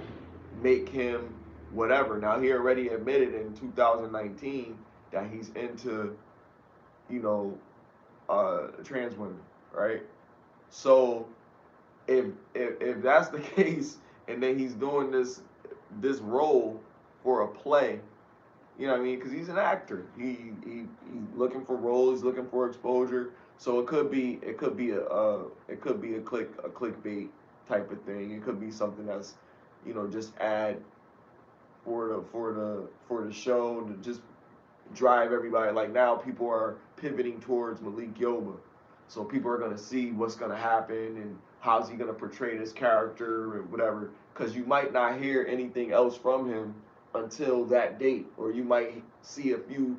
make him whatever? Now he already admitted in 2019 that he's into, you know, trans women, right? So if that's the case, and then he's doing this role for a play, You know what I mean? Because he's an actor. He's looking for roles. He's looking for exposure. So it could be a clickbait type of thing. It could be something that's, just ad for the show to just drive everybody. Like now, people are pivoting towards Malik Yoba, so people are gonna see what's gonna happen and how's he gonna portray this character and whatever. Because you might not hear anything else from him until that date, or you might see a few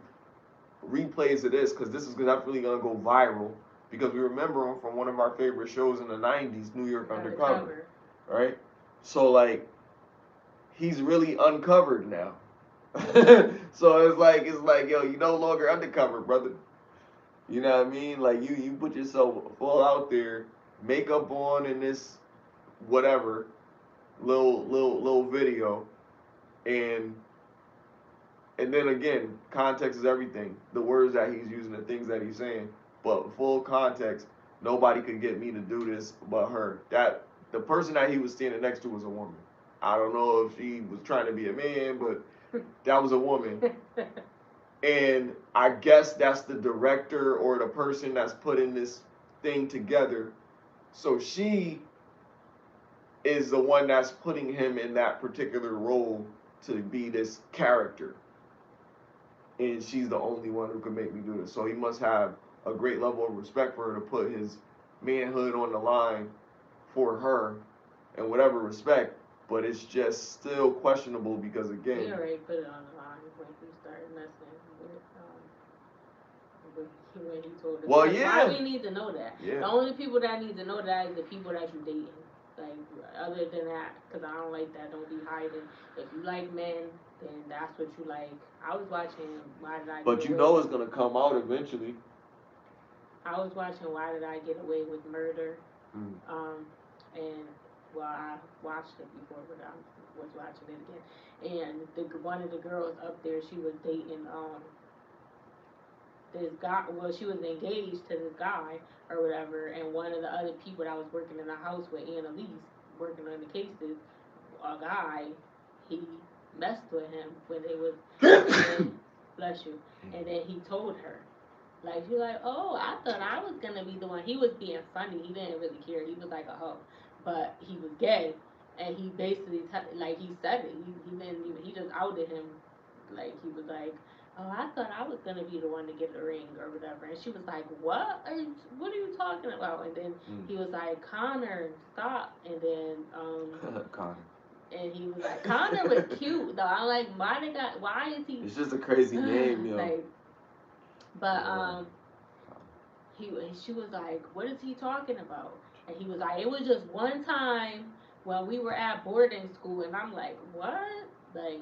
replays of this because this is definitely gonna go viral. Because we remember him from one of our favorite shows in the '90s, New York Undercover, right? So like, he's really uncovered now. So it's like, yo, you no longer undercover, brother. You know what I mean? Like you put yourself full out there, makeup on in this whatever little video, and and then again, context is everything. The words that he's using, the things that he's saying, but full context. Nobody could get me to do this but her. That the person that he was standing next to was a woman. I don't know if she was trying to be a man, but that was a woman. And I guess that's the director or the person that's putting this thing together. So she is the one that's putting him in that particular role to be this character. And she's the only one who can make me do this. So he must have a great level of respect for her to put his manhood on the line for her in whatever respect. But it's just still questionable because, again, He already put it on the line when he started messing when he told us. Well, Like, yeah. why we need to know that? Yeah. The only people that need to know that is the people that you dating. Like, other than that, because I don't like that. Don't be hiding. If you like men, then that's what you like. I was watching Why Did I But Get you Away know with it's gonna come out eventually. I was watching Why Did I Get Away with Murder? Mm. And well, I watched it before, but I was watching it again. And one of the girls up there, she was dating this guy. Well, she was engaged to this guy or whatever. And one of the other people that was working in the house with Annalise, working on the cases, a guy, he messed with him when they was. And, bless you. And then he told her. Like, you're like, oh, I thought I was going to be the one. He was being funny. He didn't really care. He was like a hoe. But he was gay. And he basically, like, he said it. He didn't even, he just outed him. Like, he was like, oh, I thought I was going to be the one to get the ring or whatever. And she was like, what are you talking about? And then he was like, Connor, stop. And then, Connor. And he was like, Connor was cute, though. I'm like, why is he? It's just a crazy name, yo. Like, but, she was like, what is he talking about? And he was like, it was just one time when we were at boarding school. And I'm like, what? Like,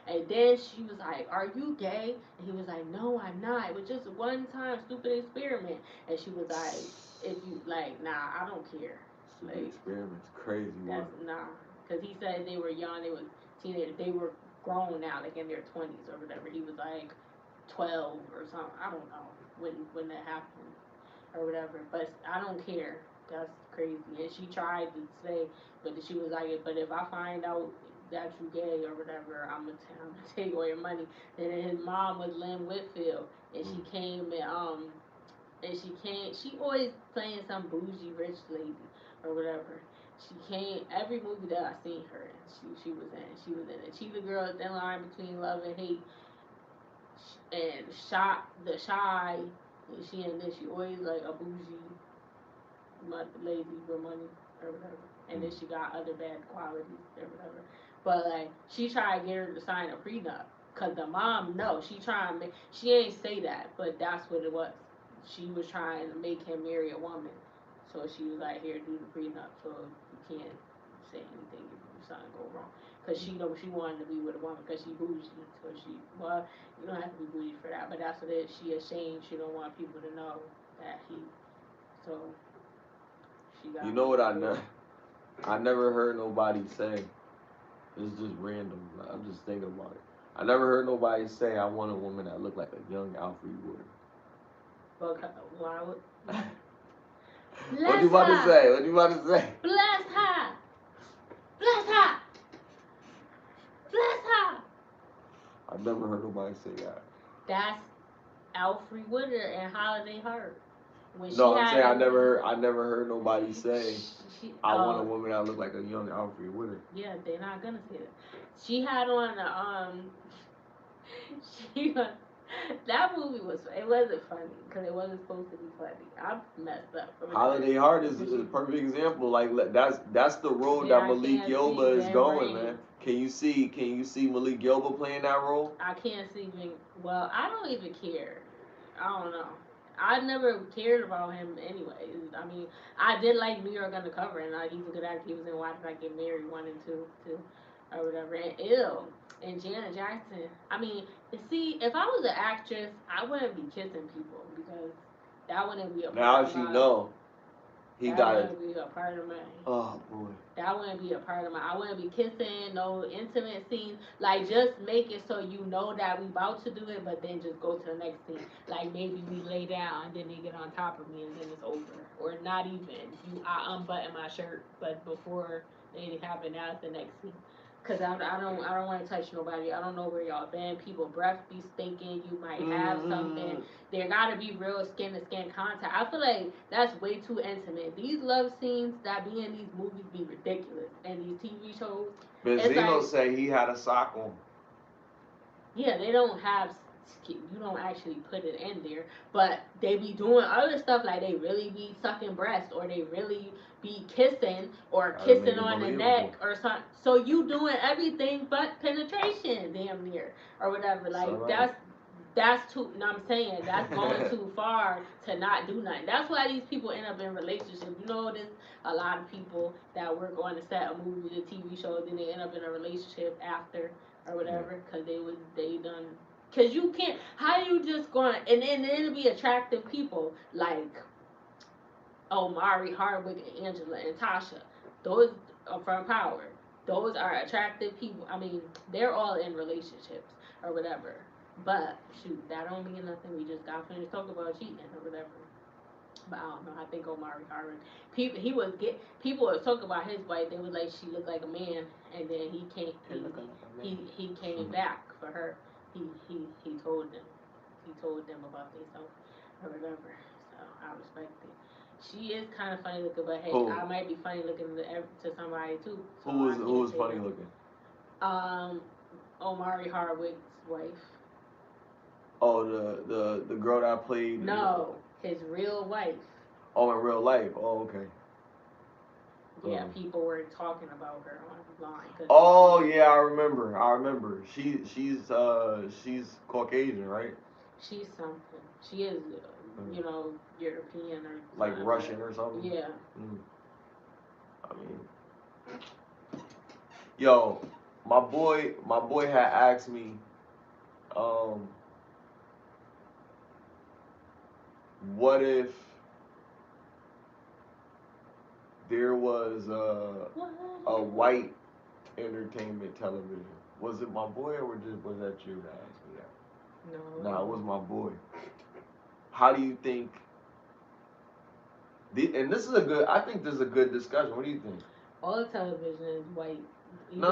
And then she was like, are you gay? And he was like, no, I'm not. It was just one time, stupid experiment. And she was like, if you, like, nah, I don't care. Stupid Like, experiment's crazy, that's, nah. Because he said they were young, they was teenagers, they were grown now, like in their 20s or whatever. He was like 12 or something. I don't know when that happened or whatever. But I don't care. That's crazy. And she tried to say, but she was like, but if I find out that you gay or whatever, I'm gonna take all your money. And then his mom was Lynn Whitfield, and she came and she always playing some bougie rich lady or whatever. She came every movie that I seen her in. She was in. She was in it. She's the girl thin line between love and hate. And shot the shy. And she and then she always like a bougie lady with money or whatever. And then she got other bad qualities or whatever. But like she tried to get her to sign a prenup. Cause the mom, no, she ain't say that, but that's what it was. She was trying to make him marry a woman. So she was like, here, do the prenup. So you can't say anything if something go wrong. Cause she wanted to be with a woman because she bougie. So you don't have to be bougie for that. But that's what it is. She ashamed. She don't want people to know that so she got. You know what I never heard nobody say. It's just random. I'm just thinking about it. I never heard nobody say I want a woman that looked like a young Alfred Wood. Why would? What you about to say? What you about to say? Bless her. Bless her. Bless her. I never heard nobody say that. That's Alfre Woodard and Holiday Heart. When she No, I'm had saying a, I never heard nobody say I want a oh woman that look like a young Alfred Woodard. yeah, they're not gonna say that. She had on a she was, that movie was, it wasn't funny because it wasn't supposed to be funny. I messed up. Holiday Heart is a perfect example. Like that's the road Yeah, that I Malik can't Yoba see is Ben going, Rames. man. Can you see Malik Yoba playing that role? I can't see me. Well, I don't even care. I don't know. I never cared about him anyway. I mean, I did like New York Undercover, and he's a good actor. He was in Why Did I Get Married 1 and 2 too, or whatever. And Ill and Janet Jackson. I mean, see, if I was an actress, I wouldn't be kissing people because that wouldn't be a Now part of she my. know he That got it. wouldn't be a part of my. Oh boy. That wouldn't be a part of my. I wouldn't be kissing, no intimate scenes. Like just make it so you know that we about to do it, but then just go to the next scene. Like maybe we lay down and then they get on top of me and then it's over, or not even. I unbutton my shirt, but before they happen, that's the next scene. Cause I don't want to touch nobody. I don't know where y'all been. People breath be stinking. You might have something. There gotta be real skin to skin contact. I feel like that's way too intimate. These love scenes that be in these movies be ridiculous, and these TV shows. Benzino Like, say he had a sock on. yeah, they don't have. You don't actually put it in there, but they be doing other stuff like they really be sucking breast, or they really be kissing, or kissing on the neck, or something. So you doing everything but penetration, damn near, or whatever. Like Right. that's too. No, I'm saying that's going too far to not do nothing. That's why these people end up in relationships. You know, there's a lot of people that work on the set of movies or TV shows, and they end up in a relationship after or whatever, because they done. Cause you can't. How you just going and then it'll be attractive people like Omari Hardwick and Angela and Tasha. Those are from Power. Those are attractive people. I mean, they're all in relationships or whatever. But shoot, that don't mean nothing. We just got finished talking about cheating or whatever. But I don't know. I think Omari Hardwick. People was talking about his wife. They was like she looked like a man, and then he came back for her. He told them. He told them about themselves or whatever. So I respect it. She is kind of funny looking, but hey, Who? I might be funny looking to somebody too. So Who was funny looking? Omari Hardwick's wife. Oh, the girl that played. No, his real wife. Oh, in real life. Oh, okay. Yeah, people were talking about her online. Oh yeah, I remember. She's Caucasian, right? She's something. She is, European or like Russian or something. Yeah. I mean, yo, my boy had asked me, what if there was a white entertainment television? Was it my boy or was that you that asked me that? No. Nah, it was my boy. How do you think? And this is I think this is a good discussion. What do you think? All television is white. No.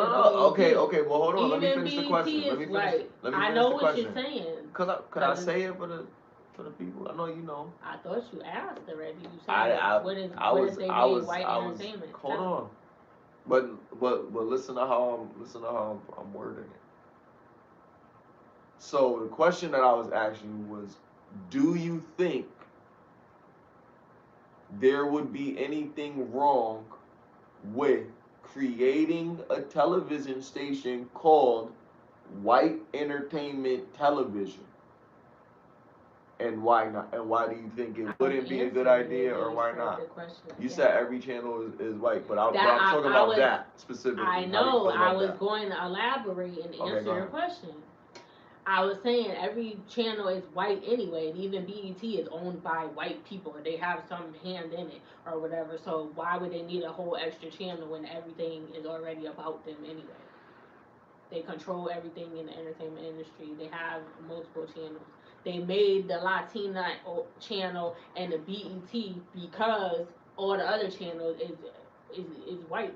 Okay. Well, hold on. Let me finish the question. Let me finish I know the what question. you're saying. Could I say it for the people? I know you know. I thought you asked already. You said what if they made white entertainment? Hold on. But listen to how I'm wording it. So the question that I was asking was, do you think there would be anything wrong with creating a television station called White Entertainment Television? And why not? And why do you think it wouldn't be a good idea, or why not? You said every channel is white, but I'm talking about that specifically. I know. I was going to elaborate and answer your question. I was saying every channel is white anyway, and even BET is owned by white people. They have some hand in it or whatever. So why would they need a whole extra channel when everything is already about them anyway? They control everything in the entertainment industry. They have multiple channels. They made the Latina channel and the BET because all the other channels is white.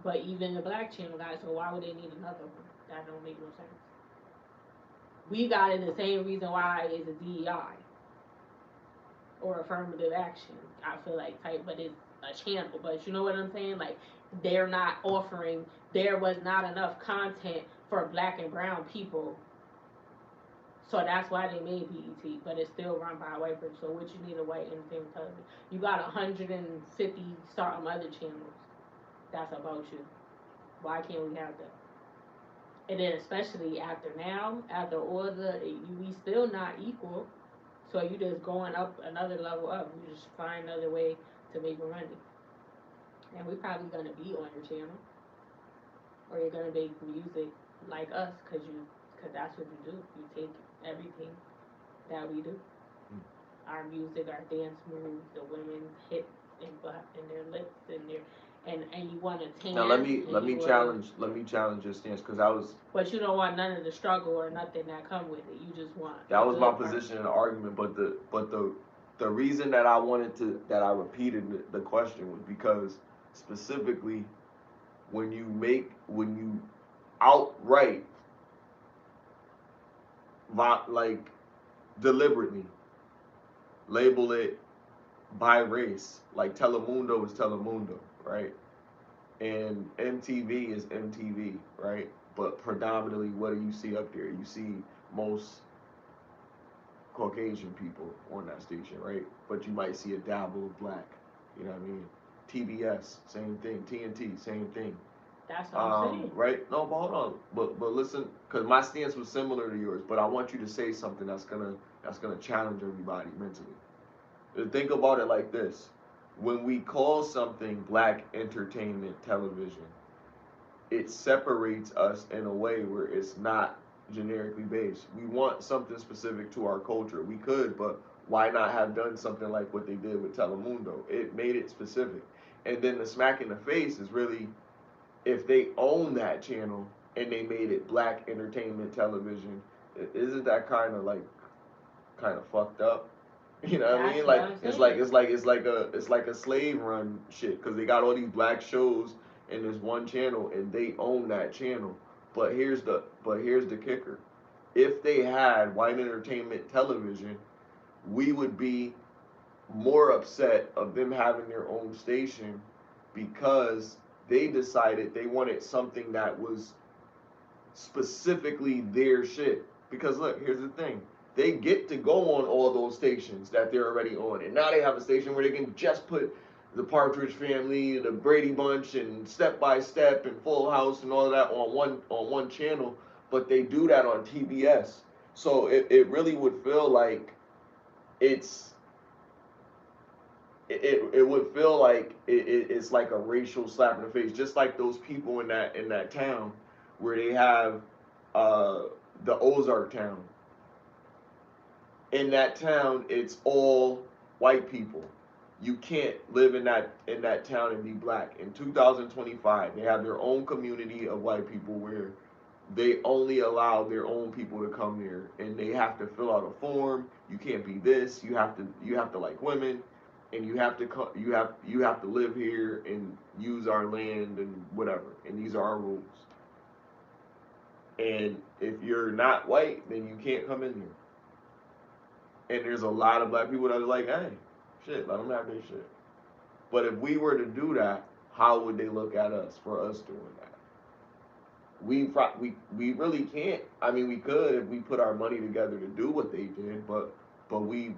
But even the black channel got it, so why would they need another one? That don't make no sense. We got it the same reason why is a DEI or affirmative action. I feel like type, but it's a channel. But you know what I'm saying? Like they're not offering. There was not enough content for black and brown people, so that's why they made BET. But it's still run by a white person. So what you need a white entertainment television? You got 150 something other channels that's about you. Why can't we have that? And then especially after now, after all the, we still not equal. So you just going up another level up. You just find another way to make money. And we probably gonna be on your channel, or you're gonna make music like us, cause that's what you do. You take everything that we do, our music, our dance moves, the women's hips and their lips and their, and you want to tan. Now let me challenge your stance because I was. But you don't want none of the struggle or nothing that come with it. You just want. That was my position in the argument, but the reason that I wanted to that I repeated the question was because specifically when you outright like deliberately label it by race, like Telemundo is Telemundo, right? And MTV is MTV, right? But predominantly, what do you see up there? You see most Caucasian people on that station, right? But you might see a dabble of black. You know what I mean? TBS, same thing. TNT, same thing. That's what I'm saying. Right? No, but hold on. But listen, because my stance was similar to yours, but I want you to say something that's gonna challenge everybody mentally. Think about it like this: when we call something black entertainment television, it separates us in a way where it's not generically based. We want something specific to our culture. We could, but why not have done something like what they did with Telemundo? It made it specific. And then the smack in the face is really if they own that channel and they made it black entertainment television, isn't that kind of fucked up? You know what I mean? Like it's like a slave run shit because they got all these black shows in this one channel and they own that channel. But here's the kicker: if they had white entertainment television, we would be more upset of them having their own station because they decided they wanted something that was specifically their shit. Because look, here's the thing. They get to go on all those stations that they're already on. And now they have a station where they can just put the Partridge Family, the Brady Bunch, and Step by Step and Full House and all of that on one channel. But they do that on TBS. So it really would feel like it's it would feel like it's like a racial slap in the face, just like those people in that town where they have uh, the Ozark town. In that town, it's all white people. You can't live in that town and be black. In 2025, they have their own community of white people where they only allow their own people to come here, and they have to fill out a form. You can't be this. You have to like women, and you have to live here and use our land and whatever. And these are our rules. And if you're not white, then you can't come in here. And there's a lot of black people that are like, hey, shit, let them have their shit. But if we were to do that, how would they look at us for us doing that? We really can't. I mean, we could if we put our money together to do what they did, but we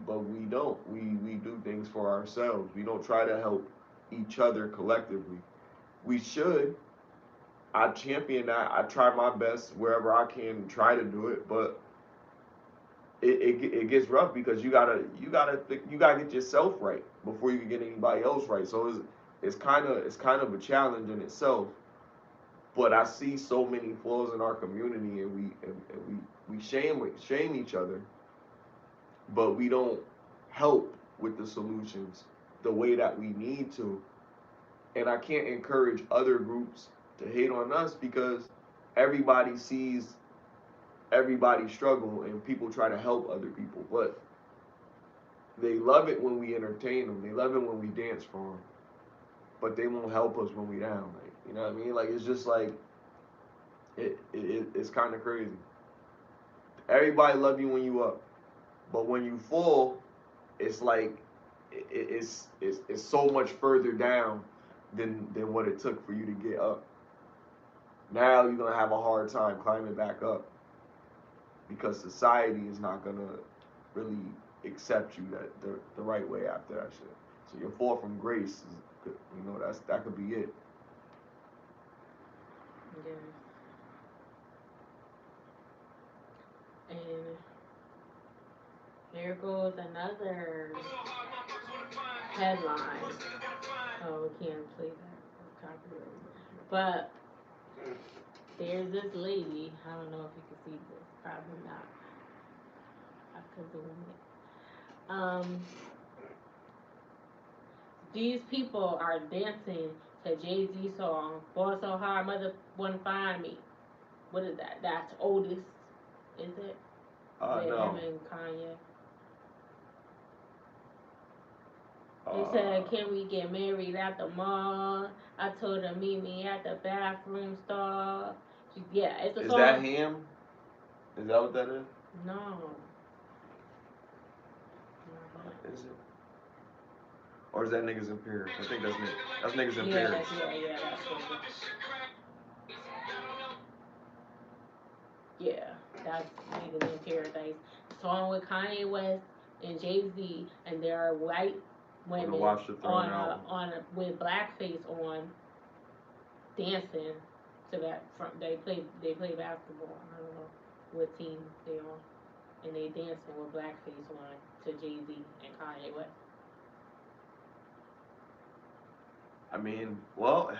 don't. We do things for ourselves. We don't try to help each other collectively. We should. I champion that. I try my best wherever I can try to do it, but it gets rough because you gotta get yourself right before you can get anybody else right. So it's kind of a challenge in itself. But I see so many flaws in our community, and we shame each other, but we don't help with the solutions the way that we need to. And I can't encourage other groups to hate on us because everybody sees everybody struggle and people try to help other people, but they love it when we entertain them. They love it when we dance for them, but they won't help us when we down. Like, you know what I mean? Like it's kind of crazy. Everybody love you when you up, but when you fall, it's like it's so much further down than what it took for you to get up. Now you're gonna have a hard time climbing back up because society is not gonna really accept you the right way after that shit. So your fall from grace is, that could be it. Yes. And here goes another headline. Oh, we can't play that. Copyright. But there's this lady. I don't know if you can see this. Probably not. I could zoom it. These people are dancing to Jay-Z song, "Ball So Hard, Mother Wanna Find Me." What is that? That's Otis, is it? With him No. and Kanye. They Uh, said, "Can we get married at the mall?" I told her, "Meet me at the bathroom stall." Yeah, it's a is that song. him? Is that what that is? No. Is it? Or is that niggas in Paris? I think that's niggas in Yeah, Paris. yeah, that's what it is. Yeah, that's Niggas in Paradise. Song with Kanye West and Jay Z, and there are white On the women Watch the Throne album. with blackface on, dancing to that. From they play basketball. I don't know what team they on, and they dancing with blackface on to Jay Z and Kanye West. I mean, well,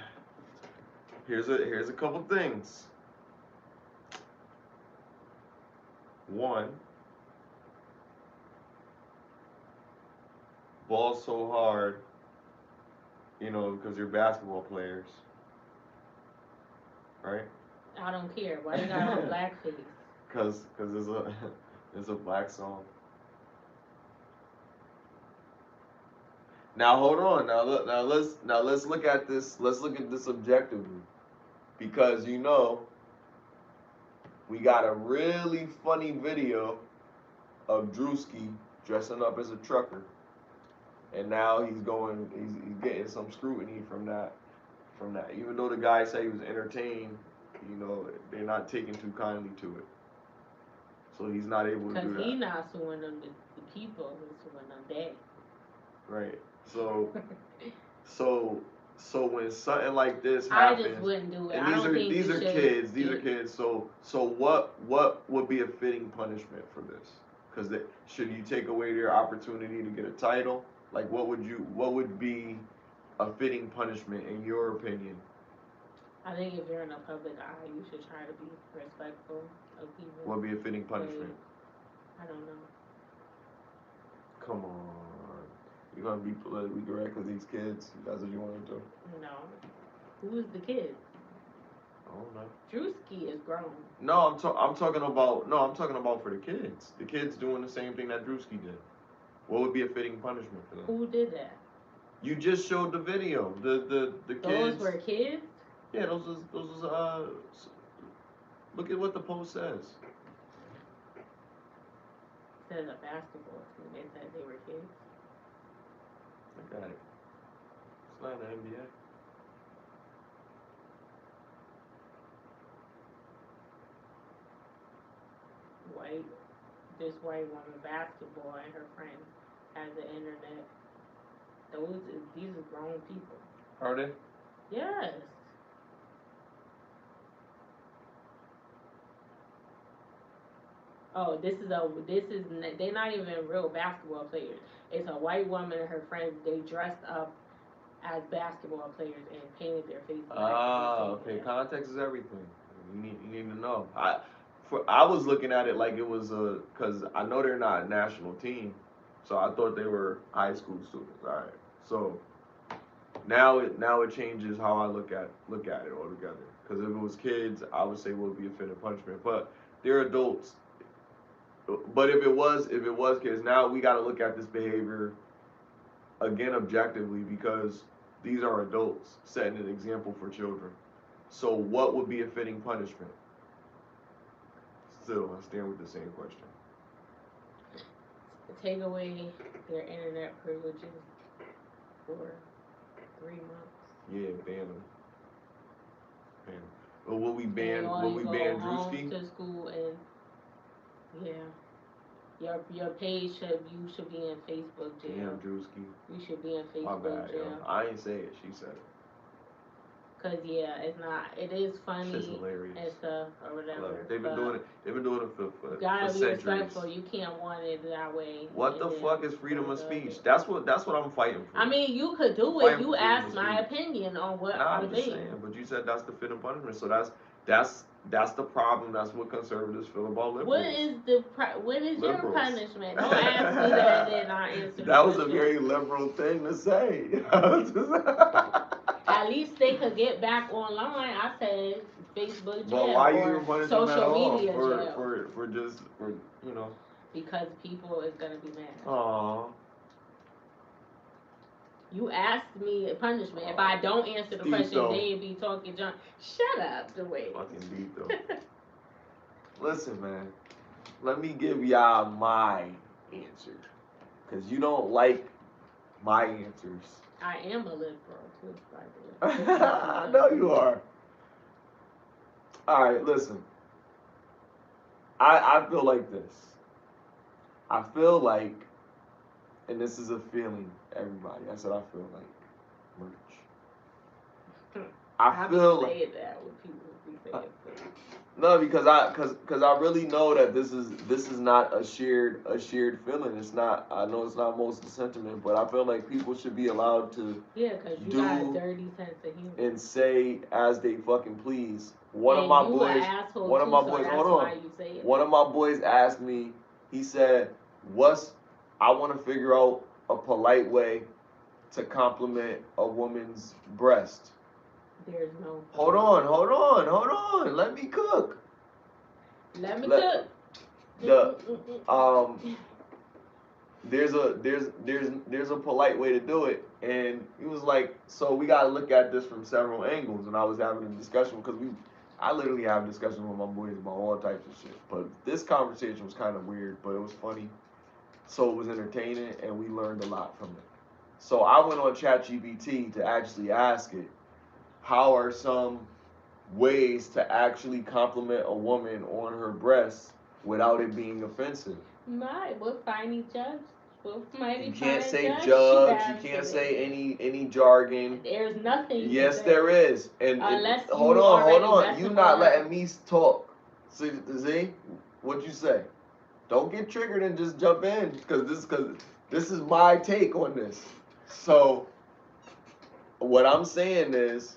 here's a couple things. One, ball so hard, because you're basketball players, right? I don't care. Why they got on blackface? Cause it's a it's a black song. Now hold on. Now let's look at this. Let's look at this objectively, because we got a really funny video of Drewski dressing up as a trucker, and now he's getting some scrutiny from that. Even though the guy said he was entertained, they're not taking too kindly to it. So he's not able to Cause do he that. not suing them, the people. He's suing them dead. Right. So so so when something like this I just happens, wouldn't do it. and I these don't are think these you are should kids, these are get. kids. So what would be a fitting punishment for this? Because should you take away their opportunity to get a title? Like what would be a fitting punishment in your opinion? I think if you're in a public eye, you should try to be respectful of people. What would be a fitting But punishment? I don't know. Come on, you're gonna be politically correct with these kids. That's what you want to do. No. Who's the kid? I don't know. Drewski is grown. No, I'm talking about for the kids. The kids doing the same thing that Drewski did. What would be a fitting punishment for them? Who did that? You just showed the video. The Those kids. were kids? Yeah, those was look at what the post says. It says a basketball team. They said they were kids. I got it. It's not the NBA. White. This white woman basketball and her friend has the internet. These are grown people. Are they? Yes. Oh, they're not even real basketball players. It's a white woman and her friends. They dressed up as basketball players and painted their faces black. Ah, okay. Context is everything. You need to know. I was looking at it like it was because I know they're not a national team, so I thought they were high school students. All right, so now it changes how I look at it altogether. Because if it was kids, I would say would be a fit of punishment, but they're adults. But if it was kids, now we got to look at this behavior again objectively because these are adults setting an example for children. So what would be a fitting punishment? still, I stand with the same question. Take away their internet privileges for 3 months. Yeah, ban them. Ban 'em. But will we And ban? all Will you we go ban home Drewski? to school and yeah. Your page you should be in Facebook jail. Damn, Drewski. You should be in My Facebook bad, yo. jail. I ain't say it. She said it. Cause yeah, it is Shit's funny hilarious. and stuff or I whatever. love it. They've been doing it. They've been doing it for You gotta be centuries. respectful. You can't want it that way. What the and then fuck is freedom go of to speech? it. That's what I'm fighting for. I mean, you could do Fighting it. You for freedom asked of my speech. opinion on what Nah, I I'm just think. saying. But you said that's the fit and punishment. So that's the problem. That's what conservatives feel about liberals. What is your Liberals. punishment? Don't ask me that and then I answer the That was a question. very liberal thing to say. At least they could get back online. I said Facebook jail But why you or even punish them at social all media jail for just for you know? because people is gonna be mad. Aw. You asked me a punishment. If I don't answer the Deep question, though. they be talking junk. Shut up, Dwayne. Fucking deep though. Listen, man. Let me give y'all my answer, cause you don't like my answers. I am a liberal too, by the way. I know you are. All right, listen. I feel like this. I feel like, and this is a feeling, everybody. That's what I feel like. Merch. I feel like saying that when people be saying things. no, because I really know that this is not a shared feeling. It's not. I know it's not most of the sentiment, but I feel like people should be allowed to Yeah, because you got a dirty sense of humor. and say as they fucking please. One of my boys. Hold on. One of my boys asked me. He said, I want to figure out a polite way to compliment a woman's breast. There's no. Hold on. Let me cook. Let me cook. There's a polite way to do it, and he was like, so we gotta look at this from several angles. And I was having a discussion because I literally have discussions with my boys about all types of shit. But this conversation was kind of weird, but it was funny, so it was entertaining, and we learned a lot from it. So I went on ChatGPT to actually ask it, how are some ways to actually compliment a woman on her breasts without it being offensive? We'll find each other. You can't say judge. You can't say any jargon. There's nothing. Yes, there is. And unless hold on. You not letting me talk. See, what you say? Don't get triggered and just jump in because this is my take on this. So what I'm saying is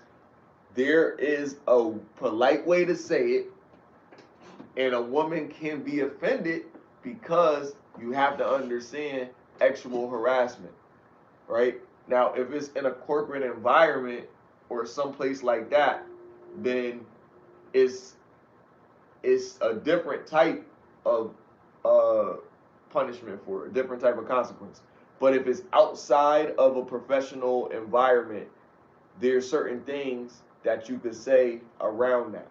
there is a polite way to say it, and a woman can be offended because you have to understand sexual harassment, right? Now, if it's in a corporate environment or someplace like that, then it's a different type of punishment for it, a different type of consequence. But if it's outside of a professional environment, there's certain things that you could say around that.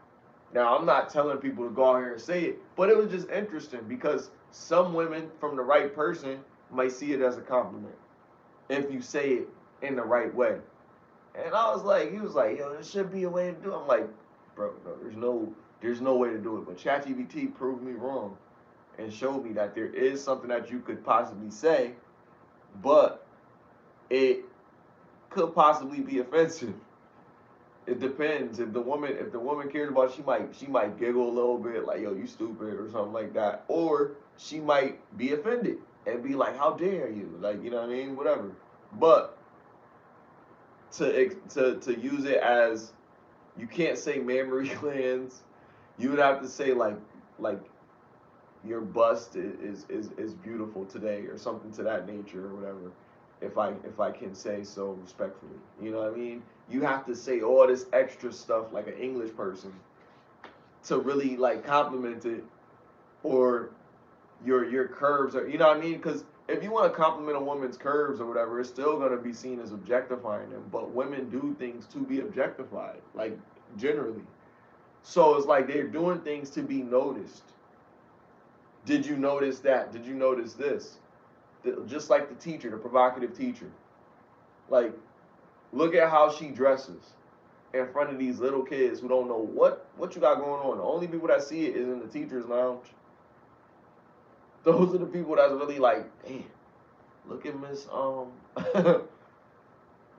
Now, I'm not telling people to go out here and say it, but it was just interesting because some women from the right person might see it as a compliment if you say it in the right way. And I was like, he was like, yo, there should be a way to do it. I'm like, bro, no, there's no way to do it. But ChatGPT proved me wrong and showed me that there is something that you could possibly say, but it could possibly be offensive. It depends. If the woman cares about it, she might giggle a little bit, like, yo, you stupid or something like that. Or she might be offended and be like, how dare you? Like, you know what I mean? Whatever. But to use it as, you can't say mammary glands. You would have to say like your bust is beautiful today or something to that nature or whatever. If I can say so respectfully. You know what I mean? You have to say all this extra stuff like an English person to really like compliment it, or your curves, or you know what I mean? Because if you want to compliment a woman's curves or whatever, it's still going to be seen as objectifying them. But women do things to be objectified, like generally. So it's like they're doing things to be noticed. Did you notice that? Did you notice this? Just like the teacher, the provocative teacher. Like, look at how she dresses in front of these little kids who don't know what you got going on. The only people that see it is in the teacher's lounge. Those are the people that's really like, damn, look at Miss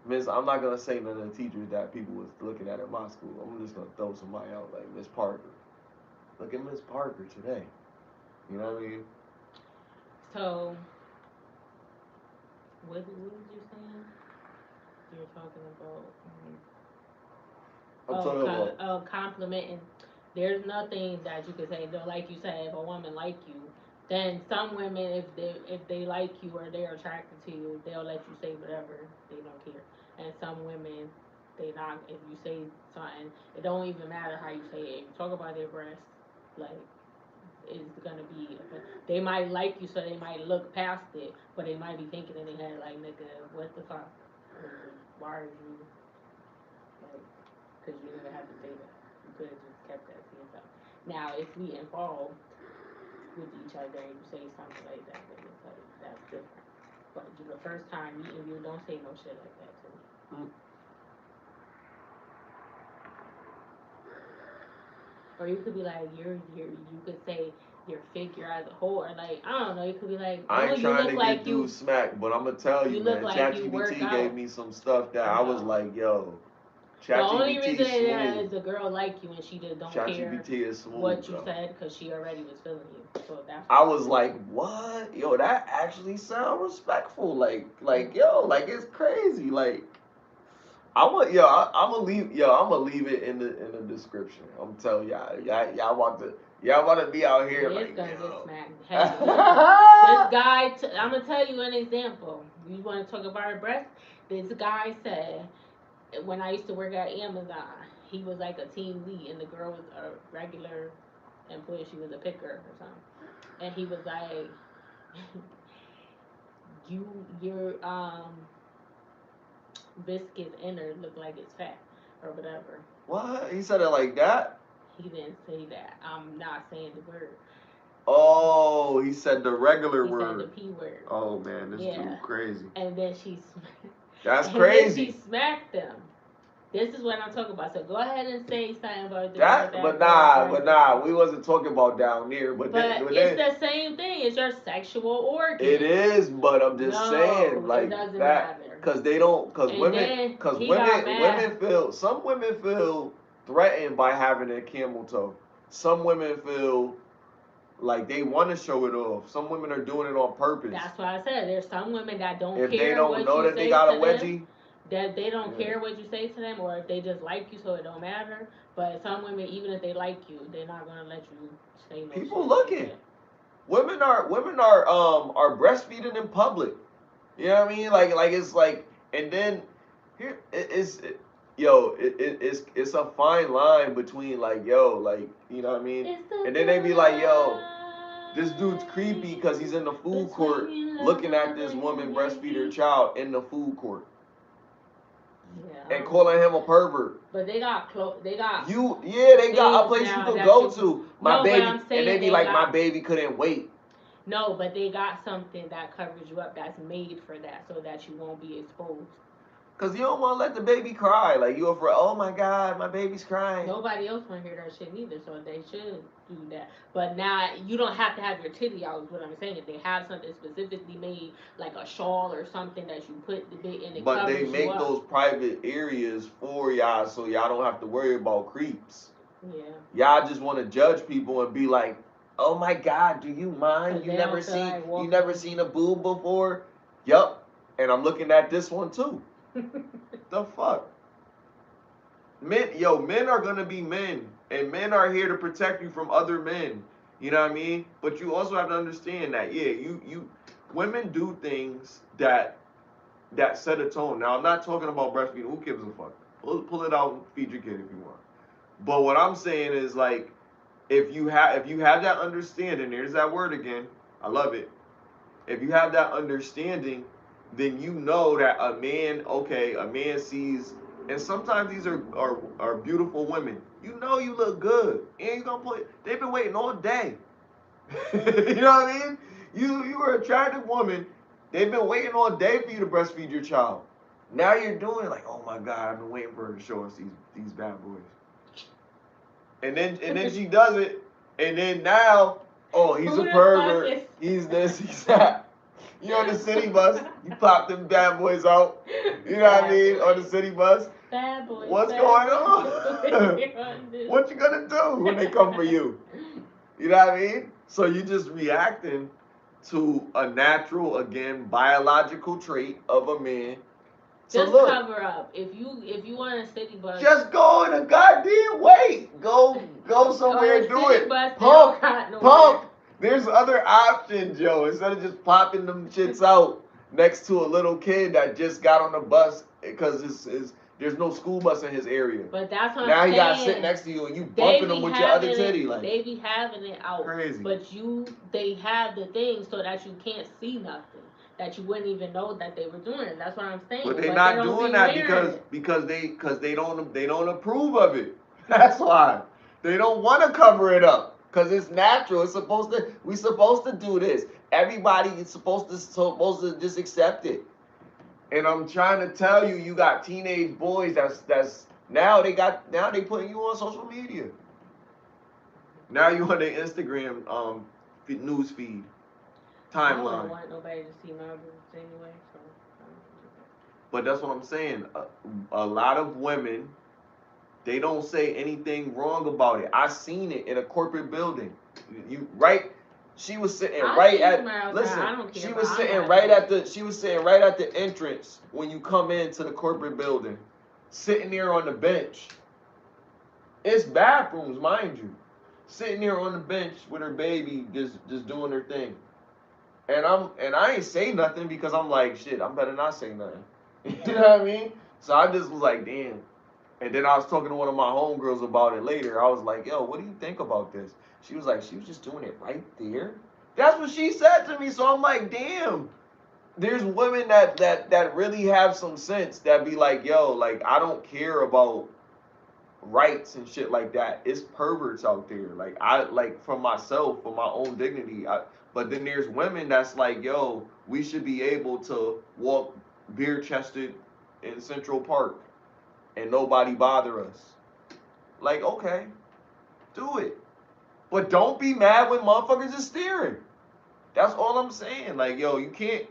Miss, I'm not gonna say none of the teachers that people was looking at my school. I'm just gonna throw somebody out like Miss Parker. Look at Miss Parker today. You know what I mean? So, what did you say? You're talking about. I'm talking about. Complimenting. There's nothing that you can say. Though, like you said, if a woman like you, then some women, if they like you or they're attracted to you, they'll let you say whatever. They don't care. And some women, they not. If you say something, it don't even matter how you say it. If you talk about their breasts, like it's gonna be. They might like you, so they might look past it, but they might be thinking in their head like, nigga, what the fuck? Why are you like? Because you didn't have to say that. You could have just kept that to yourself. Now, if we involved with each other and you say something like that, then it's like, that's different. But the first time meeting you, don't say no shit like that to me. Or you could be like, you could say your figure as a whole, or like, I don't know, you could be like, I ain't you trying look to like get you, dudes smacked, but I'm gonna tell you, you look man. like you work ChatGPT out. gave me some stuff that I was No. like, yo, The only ChatGPT reason is that smooth. is the girl like you and she just don't care ChatGPT is smooth, what you bro. said because she already was feeling you. So that's I was like, what? Yo, that actually sound respectful. Like, yo, like it's crazy. Like, I'm gonna leave it in the description. I'm telling y'all want to be out here it's like, gonna get yo. smacked. Hey, this guy, I'm gonna tell you an example. You want to talk about her breast? This guy said when I used to work at Amazon, he was like a team lead, and the girl was a regular employee. She was a picker or something, and he was like, your biscuit inner look like it's fat or whatever. What? He said it like that? He didn't say that. I'm not saying the word. Oh, he said the regular He word. said the P word. Oh man, this dude crazy. And then she That's and crazy. then she smacked them. This is what I'm talking about. So go ahead and say something about But nah, we wasn't talking about down there. But it's the same thing. It's your sexual organ. It is, but I'm just saying, like, it doesn't that, matter. because they don't, because some women feel threatened by having a camel toe. Some women feel like they want to show it off. Some women are doing it on purpose. That's why I said there's some women that don't If care they don't what know you that say they got a to wedgie, them, that they don't care what you say to them, or if they just like you, so it don't matter. But some women, even if they like you, they're not gonna let you say no. people shit looking. like that. Women are breastfeeding in public. You know what I mean? Like it's like, and then here it's a fine line between like, yo, like, you know what I mean? And then they be like, yo, this dude's creepy because he's in the food court looking at this woman breastfeed her child in the food court. Yeah, and calling him a pervert. But they got they got they got a place you can go to. My baby, and they be like, my baby couldn't wait. No, but they got something that covers you up that's made for that, so that you won't be exposed. Cause you don't want to let the baby cry. Like, you afraid, oh my God, my baby's crying. Nobody else want to hear that shit neither, so they should do that. But now you don't have to have your titty out. Is what I'm saying. If they have something specifically made, like a shawl or something that you put the bit in, it but covers they make you up. Those private areas for y'all, so y'all don't have to worry about creeps. Yeah. Y'all just want to judge people and be like, oh my God, do you mind? You never seen a boob before? Yup. And I'm looking at this one too. The fuck? Men are gonna be men, and men are here to protect you from other men. You know what I mean? But you also have to understand that, women do things that set a tone. Now, I'm not talking about breastfeeding. Who gives a fuck? Pull it out and feed your kid if you want. But what I'm saying is, like, if you have that understanding, there's that word again. I love it. If you have that understanding, then you know that a man sees, and sometimes these are beautiful women. You know you look good, and you gonna they've been waiting all day. You know what I mean? You were an attractive woman. They've been waiting all day for you to breastfeed your child. Now you're doing it like, oh my God, I've been waiting for her to show us these bad boys. And then she does it, and then now, oh, he's Who a the fuck pervert. is? He's this, he's that. You on the city bus, you pop them bad boys out. You know what I Bad mean? On the boys. city bus. Bad boys. What's Bad going boys. on? What you gonna do when they come for you? You know what I mean? So you just reacting to a natural, again, biological trait of a man to Just look. cover up. If you want a city bus, Just go in a goddamn way. Go somewhere on and a do city it. bus, they don't got nowhere. Pump. There's other options, Joe. Instead of just popping them shits out next to a little kid that just got on the bus because there's no school bus in his area. But that's what Now I'm he got to saying. sit next to you and you They bumping be him with your other having titty it. like They be having it out. crazy. But they have the thing so that you can't see nothing. That you wouldn't even know that they were doing it. That's what I'm saying. But they're they not don't doing be that wearing because it. they don't approve of it. That's why they don't want to cover it up because it's natural. It's supposed to do this. Everybody is supposed to just accept it. And I'm trying to tell you, you got teenage boys that's now they putting you on social media. Now you on their Instagram news feed I wouldn't timeline. want nobody to see my boobs anyway. So. But that's what I'm saying. A lot of women, they don't say anything wrong about it. I seen it in a corporate building. You right? She was sitting right at. Listen, she was sitting right at the. She was sitting right at the entrance when you come into the corporate building, sitting there on the bench. It's bathrooms, mind you, sitting there on the bench with her baby, just doing her thing. And I ain't say nothing because I'm like, shit, I'm better not say nothing. You know what I mean? So I just was like, damn. And then I was talking to one of my homegirls about it later. I was like, yo, what do you think about this? She was like, she was just doing it right there. That's what she said to me. So I'm like, damn. There's women that really have some sense that be like, yo, like I don't care about rights and shit like that. It's perverts out there. Like I like for myself, for my own dignity. But then there's women that's like, yo, we should be able to walk beer chested in Central Park and nobody bother us. Like, okay, do it. But don't be mad when motherfuckers is steering. That's all I'm saying. Like, yo, you can't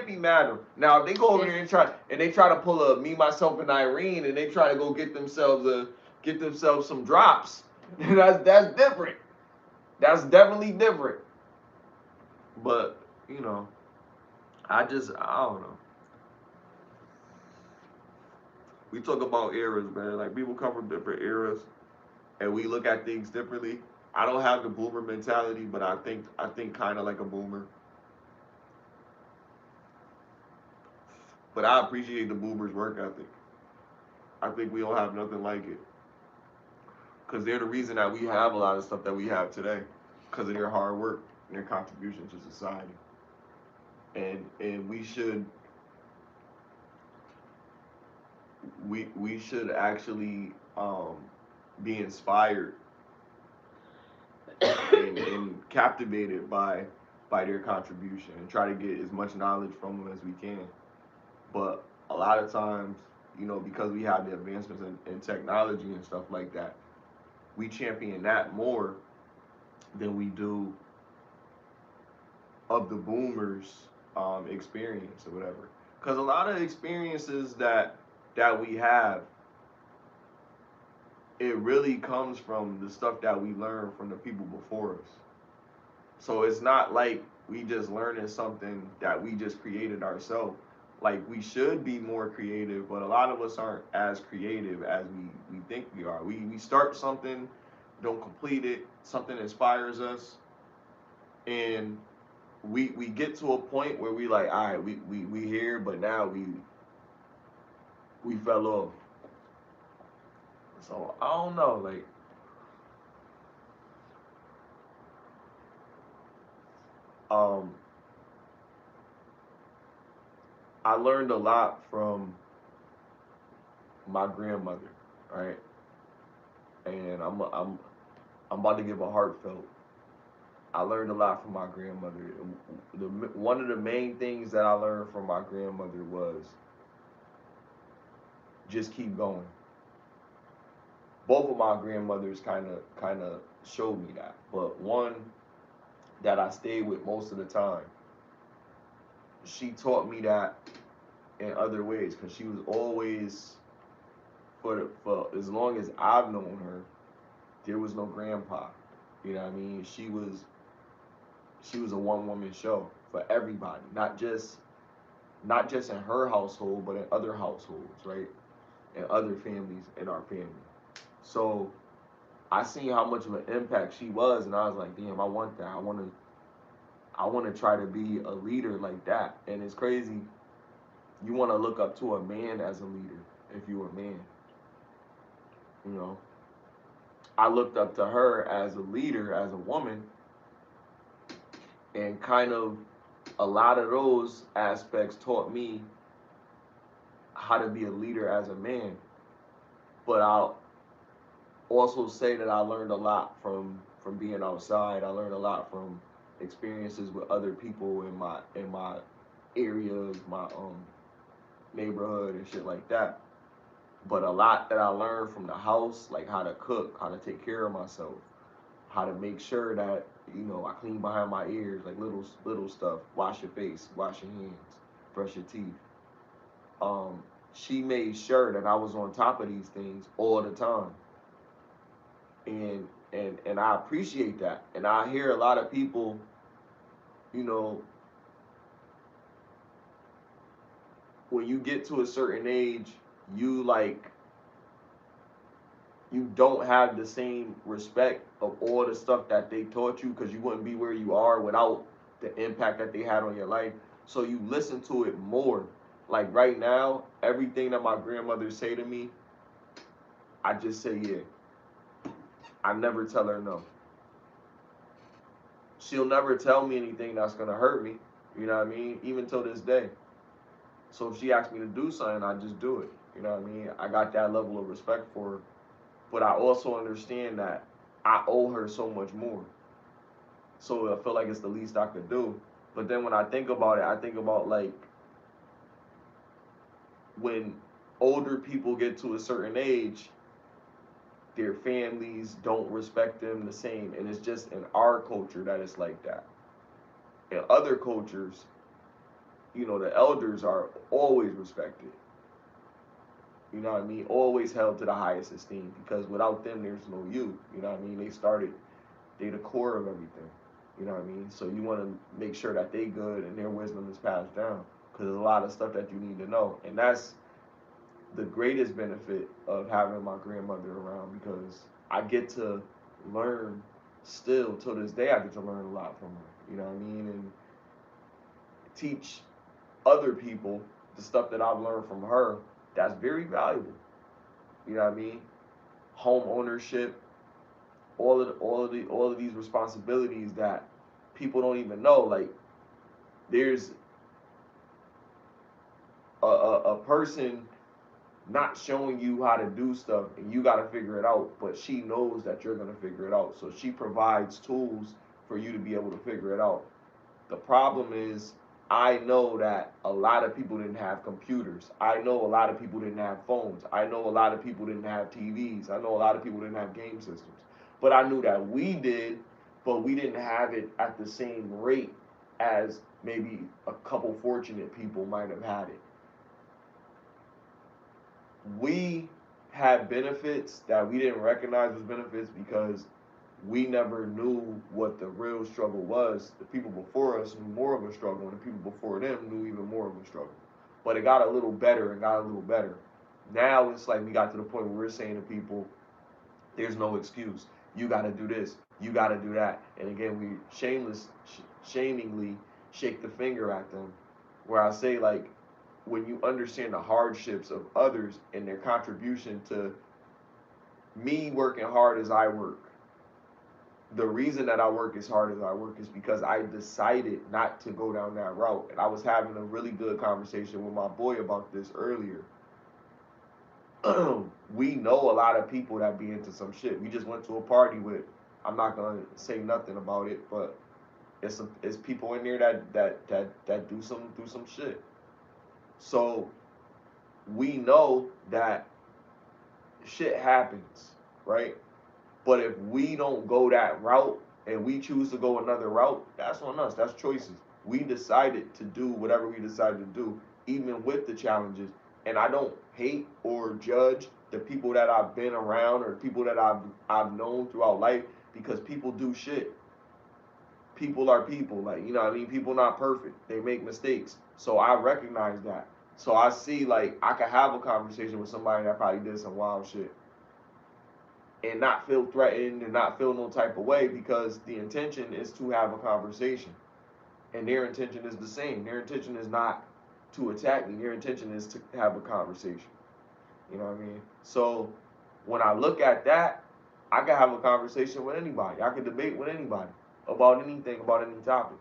be mad at them. Now if they go over there and they try to pull a me, myself, and Irene and they try to go get themselves some drops. That's different. That's definitely different. But, I don't know. We talk about eras, man. Like people come from different eras and we look at things differently. I don't have the boomer mentality, but I think kind of like a boomer. But I appreciate the boomers' work ethic. I think we don't have nothing like it because they're the reason that we have a lot of stuff that we have today because of their hard work and their contribution to society. And we should actually be inspired and captivated by their contribution and try to get as much knowledge from them as we can. But a lot of times, because we have the advancements in technology and stuff like that, we champion that more than we do of the boomers' experience or whatever. Because a lot of experiences that we have, it really comes from the stuff that we learned from the people before us. So it's not like we just learning something that we just created ourselves. Like we should be more creative, but a lot of us aren't as creative as we think we are. We start something, don't complete it, something inspires us, and we get to a point where we like, all right, we here, but now we fell off. So I don't know, like um I learned a lot from my grandmother, right? And I'm about to give a heartfelt. I learned a lot from my grandmother. One of the main things that I learned from my grandmother was just keep going. Both of my grandmothers kind of showed me that, but one that I stayed with most of the time, she taught me that in other ways because she was always for as long as I've known her, there was no grandpa. You know what I mean? She was a one woman show for everybody, not just in her household, but in other households, right? And other families in our family. So I seen how much of an impact she was, and I was like, damn, I want that. I want to try to be a leader like that. And it's crazy. You want to look up to a man as a leader if you're a man. You know, I looked up to her as a leader, as a woman, and kind of a lot of those aspects taught me how to be a leader as a man. But I'll also say that I learned a lot from being outside. I learned a lot from experiences with other people in my areas, my neighborhood and shit like that. But a lot that I learned from the house, like how to cook, how to take care of myself, how to make sure that I clean behind my ears, like little stuff. Wash your face, wash your hands, brush your teeth. She made sure that I was on top of these things all the time, and I appreciate that. And I hear a lot of people, you know, when you get to a certain age, you like you don't have the same respect of all the stuff that they taught you because you wouldn't be where you are without the impact that they had on your life. So you listen to it more. Like right now, everything that my grandmother say to me, I just say yeah. I never tell her no. She'll never tell me anything that's gonna hurt me. You know what I mean? Even till this day. So if she asks me to do something, I just do it. You know what I mean? I got that level of respect for her. But I also understand that I owe her so much more. So I feel like it's the least I could do. But then when I think about it, I think about like when older people get to a certain age, their families don't respect them the same. And it's just in our culture that it's like that. In other cultures, the elders are always respected. You know what I mean? Always held to the highest esteem because without them, there's no you. You know what I mean? They the core of everything. You know what I mean? So you want to make sure that they good and their wisdom is passed down because there's a lot of stuff that you need to know. And that's the greatest benefit of having my grandmother around because I get to learn still to this day. I get to learn a lot from her. You know what I mean? And teach other people the stuff that I've learned from her that's very valuable. You know what I mean? Home ownership, all of these responsibilities that people don't even know. Like there's a person not showing you how to do stuff and you got to figure it out, but she knows that you're going to figure it out. So she provides tools for you to be able to figure it out. The problem is, I know that a lot of people didn't have computers. I know a lot of people didn't have phones. I know a lot of people didn't have TVs. I know a lot of people didn't have game systems. But I knew that we did, but we didn't have it at the same rate as maybe a couple fortunate people might have had it. We had benefits that we didn't recognize as benefits because we never knew what the real struggle was. The people before us knew more of a struggle, and the people before them knew even more of a struggle. But it got a little better and got a little better. Now it's like we got to the point where we're saying to people, there's no excuse. You got to do this. You got to do that. And again, we shamingly shake the finger at them. Where I say, like, when you understand the hardships of others and their contribution to me working hard as I work, the reason that I work as hard as I work is because I decided not to go down that route. And I was having a really good conversation with my boy about this earlier. We know a lot of people that be into some shit. We just went to a party with I'm not gonna say nothing about it, but it's people in there that do some shit. So we know that shit happens, right? But if we don't go that route and we choose to go another route, that's on us. That's choices. We decided to do whatever we decided to do, even with the challenges. And I don't hate or judge the people that I've been around or people that I've known throughout life because people do shit. People are people, like, you know what I mean? People not perfect. They make mistakes. So I recognize that. So I see, like, I could have a conversation with somebody that probably did some wild shit and not feel threatened and not feel no type of way because the intention is to have a conversation. And their intention is the same. Their intention is not to attack me. Their intention is to have a conversation. You know what I mean? So when I look at that, I can have a conversation with anybody. I can debate with anybody about anything, about any topic.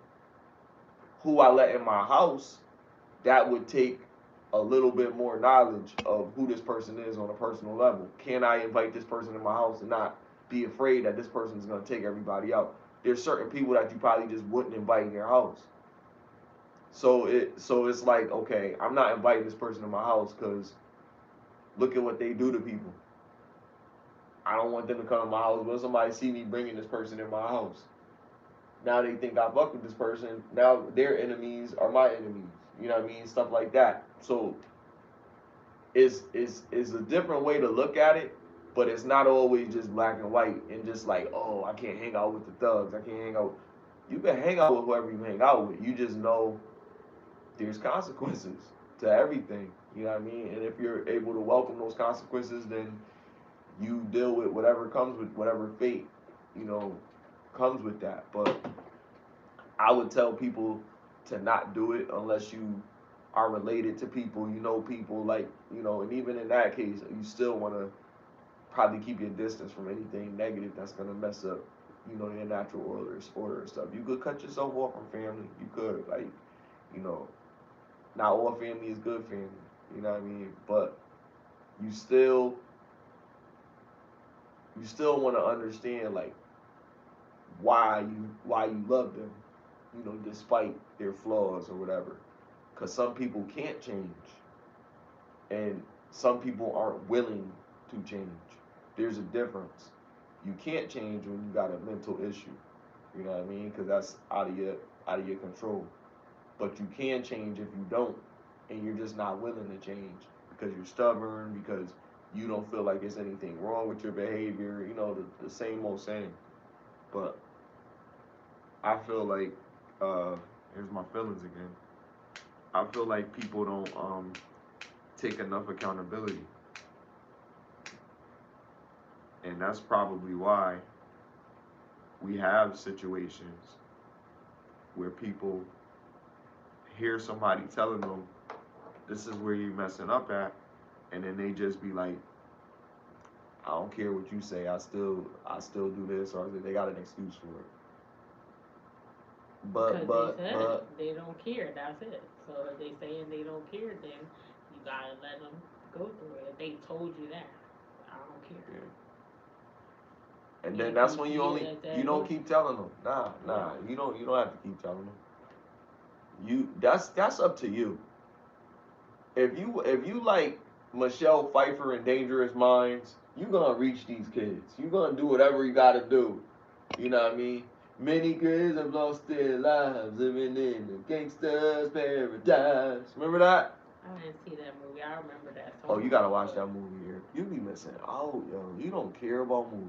Who I let in my house, that would take a little bit more knowledge of who this person is on a personal level. Can I invite this person in my house and not be afraid that this person is going to take everybody out? There's certain people that you probably just wouldn't invite in your house. So it's like, okay, I'm not inviting this person in my house because look at what they do to people. I don't want them to come to my house. When somebody see me bringing this person in my house, now they think I fuck with this person. Now their enemies are my enemies. You know what I mean? Stuff like that. So is a different way to look at it, but it's not always just black and white and just like, oh, I can't hang out with the thugs. I can't hang out. You can hang out with whoever you hang out with. You just know there's consequences to everything. You know what I mean? And if you're able to welcome those consequences, then you deal with whatever comes with whatever fate, you know, comes with that. But I would tell people to not do it unless you are related to people, you know people, like, you know, and even in that case, you still want to probably keep your distance from anything negative that's going to mess up, you know, your natural order and stuff. You could cut yourself off from family. You could, like, you know, not all family is good family, you know what I mean? But you still, you still want to understand, like, why you love them, you know, despite their flaws or whatever. Because some people can't change, and some people aren't willing to change. There's a difference. You can't change when you got a mental issue. You know what I mean? Because that's out of your control. But you can change if you don't, and you're just not willing to change because you're stubborn, because you don't feel like there's anything wrong with your behavior. You know, the same old saying. But I feel like, uh, here's my feelings again. I feel like people don't take enough accountability, and that's probably why we have situations where people hear somebody telling them this is where you're messing up at, and then they just be like, I don't care what you say, I still do this, or they got an excuse for it. Because they said they don't care. That's it. So if they saying they don't care, then you gotta let them go through it. If they told you that, I don't care. Yeah. And And then if that's you when see it as you that, don't go. keep telling them. Nah, you don't have to keep telling them. You that's up to you. If you like Michelle Pfeiffer in Dangerous Minds, you gonna reach these kids. You gonna do whatever you gotta do. You know what I mean? Many kids have lost their lives living in a gangster's paradise. Remember that? I didn't see that movie. I remember that Oh, you song, gotta watch but that movie here. You be missing out, yo. You don't care about movies.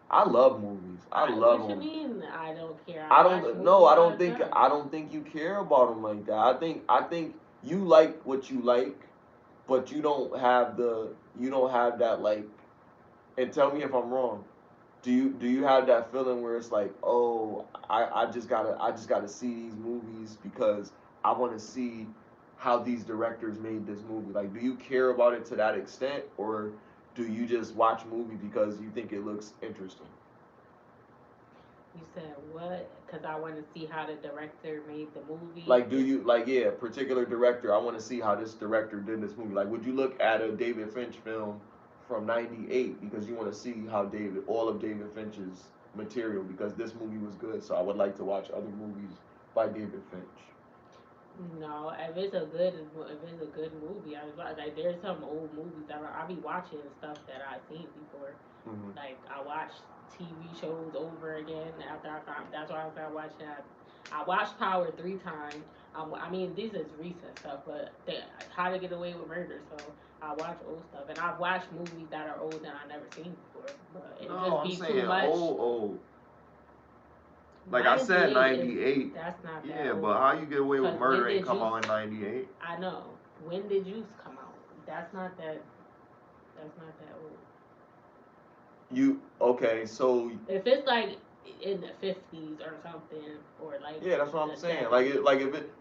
I love movies. I love what you them. mean? I don't care. I I watch don't no, movies all the time. I don't think you care about them like that. I think you like what you like, but you don't have that, like, and tell me if I'm wrong. Do you have that feeling where it's like, oh, I just gotta see these movies because I want to see how these directors made this movie? Like, do you care about it to that extent, or do you just watch a movie because you think it looks interesting? You said what? Because I want to see how the director made the movie. Like, do you, like, yeah, particular director? I want to see how this director did this movie. Like, would you look at a David Finch film from '98 because you want to see how all of David Finch's material, because this movie was good. So I would like to watch other movies by David Finch. No, if it's a good movie, I was like there's some old movies that I be watching stuff that I've seen before. Hmm. Like I watch TV shows over again after I found. That's why I started watching. I watched Power 3 times. I mean, this is recent stuff, but How to Get Away with Murder. So I watch old stuff, and I've watched movies that are old that I never seen before. But it No, just I'm be too saying much. old. Like I said, 98 is '98. that's not that Yeah, old. but How You Get Away with Cause when Murder ain't did come you? out in '98. I know. When did Juice come out? That's not that. That's not that old. You okay? So If it's like in the 50s or something, or like yeah, that's what I'm the saying. 70s.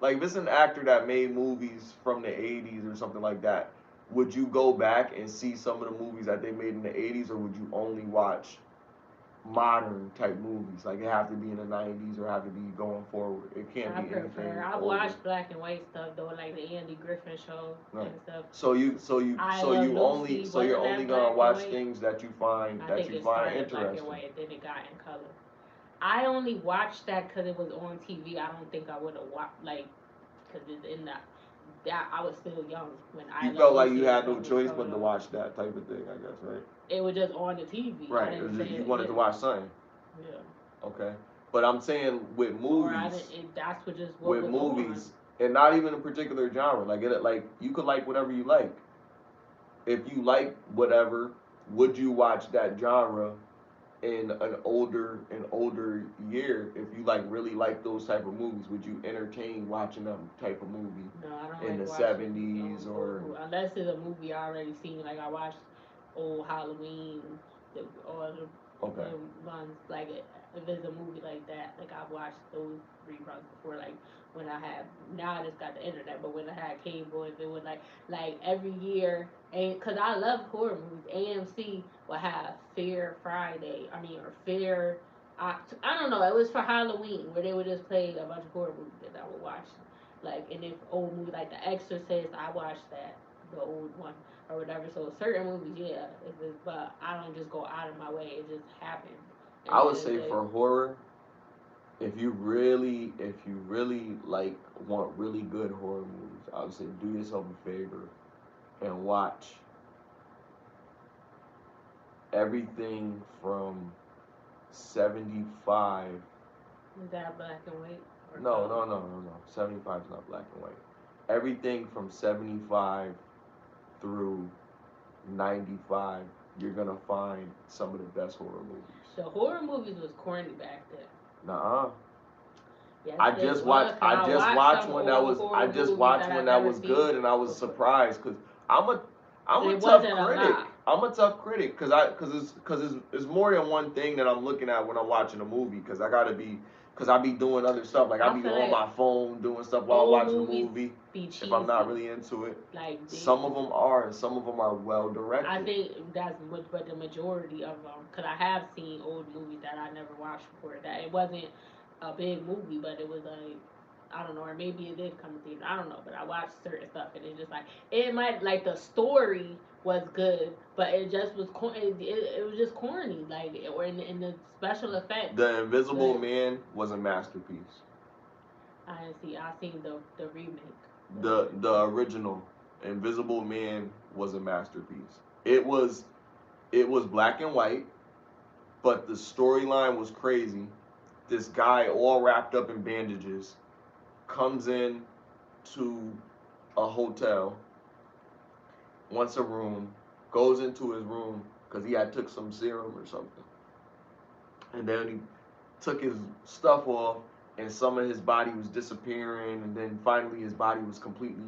Like if it's an actor that made movies from the '80s or something like that, would you go back and see some of the movies that they made in the '80s, or would you only watch modern type movies? Like it have to be in the '90s or have to be going forward. It can't I be anything prefer. I've older. watched black and white stuff though, like the Andy Griffin Show Right. and stuff. I So Love you only Lucy. so you're Wasn't only that gonna black and watch white? things I that think you it find started black and interesting. white, then it got in color. I only watched that because it was on TV. I don't think I would have watched like because it's in that I was still young when I You Love felt like you Lucy and had no stuff was choice coming but to on. watch that type of thing, I guess, right? It was just on the TV. I Right. It was didn't say just, you it. wanted Yeah, to watch something. yeah. Okay. But I'm saying Or I didn't. That's what just what with was on. movies, and not even a particular genre. Like you could like whatever you like. If you like whatever, would you watch that genre in an older year? If you like really like those type of movies, would you entertain watching them type of movie No, I don't in like the watching '70s old or movie unless it's a movie I already seen. Like I watched old Halloween, or okay? the ones like if it's a movie like that, like I've watched those reruns before. Like when I had now I just got the internet, but when I had cable, if it was like every year, and because I love horror movies, AMC would have Fear Friday. I mean, or Fear. I don't know. It was for Halloween where they would just play a bunch of horror movies that I would watch. Like, and if old movie like The Exorcist, I watched that, the old one or whatever. So certain movies, yeah, if it's, but I don't just go out of my way. It just happens. And I would then say they, for horror, if you really like want really good horror movies, I would say do yourself a favor and watch everything from 75. is that black and white or No, color? no, no, no, no. 75 is not black and white. Everything from 75 through 95, you're gonna find some of the best horror movies. The horror movies was corny back then. Nuh-uh. Yes, I they just watched. was. Cause I I just watched watched some one that old was. I horror just movies watched that I one that never was seen good, and I was before. surprised because I'm a. I'm a It tough wasn't a critic. lot. I'm a tough critic because it's more than one thing that I'm looking at when I'm watching a movie because I be doing other stuff like I I be feel on like my phone doing stuff while I'm old watching a movies movie be if I'm not cheesy. really into it. Like they, Some of them are, and some of them are well I directed. think that's what, but the majority of them, because I have seen old movies that I never watched before. That it wasn't a big movie, but it was like I don't know, or maybe it did come to theater. I don't know, but I watched certain stuff, and it's just like it might like the story was good, but it just was it was just corny, like or in the special effects. The Invisible But Man was a masterpiece. I didn't see. I seen the remake. The original Invisible Man was a masterpiece. It was black and white, but the storyline was crazy. This guy all wrapped up in bandages comes in to a hotel, wants a room, goes into his room because he had took some serum or something, and then he took his stuff off, and some of his body was disappearing, and then finally his body was completely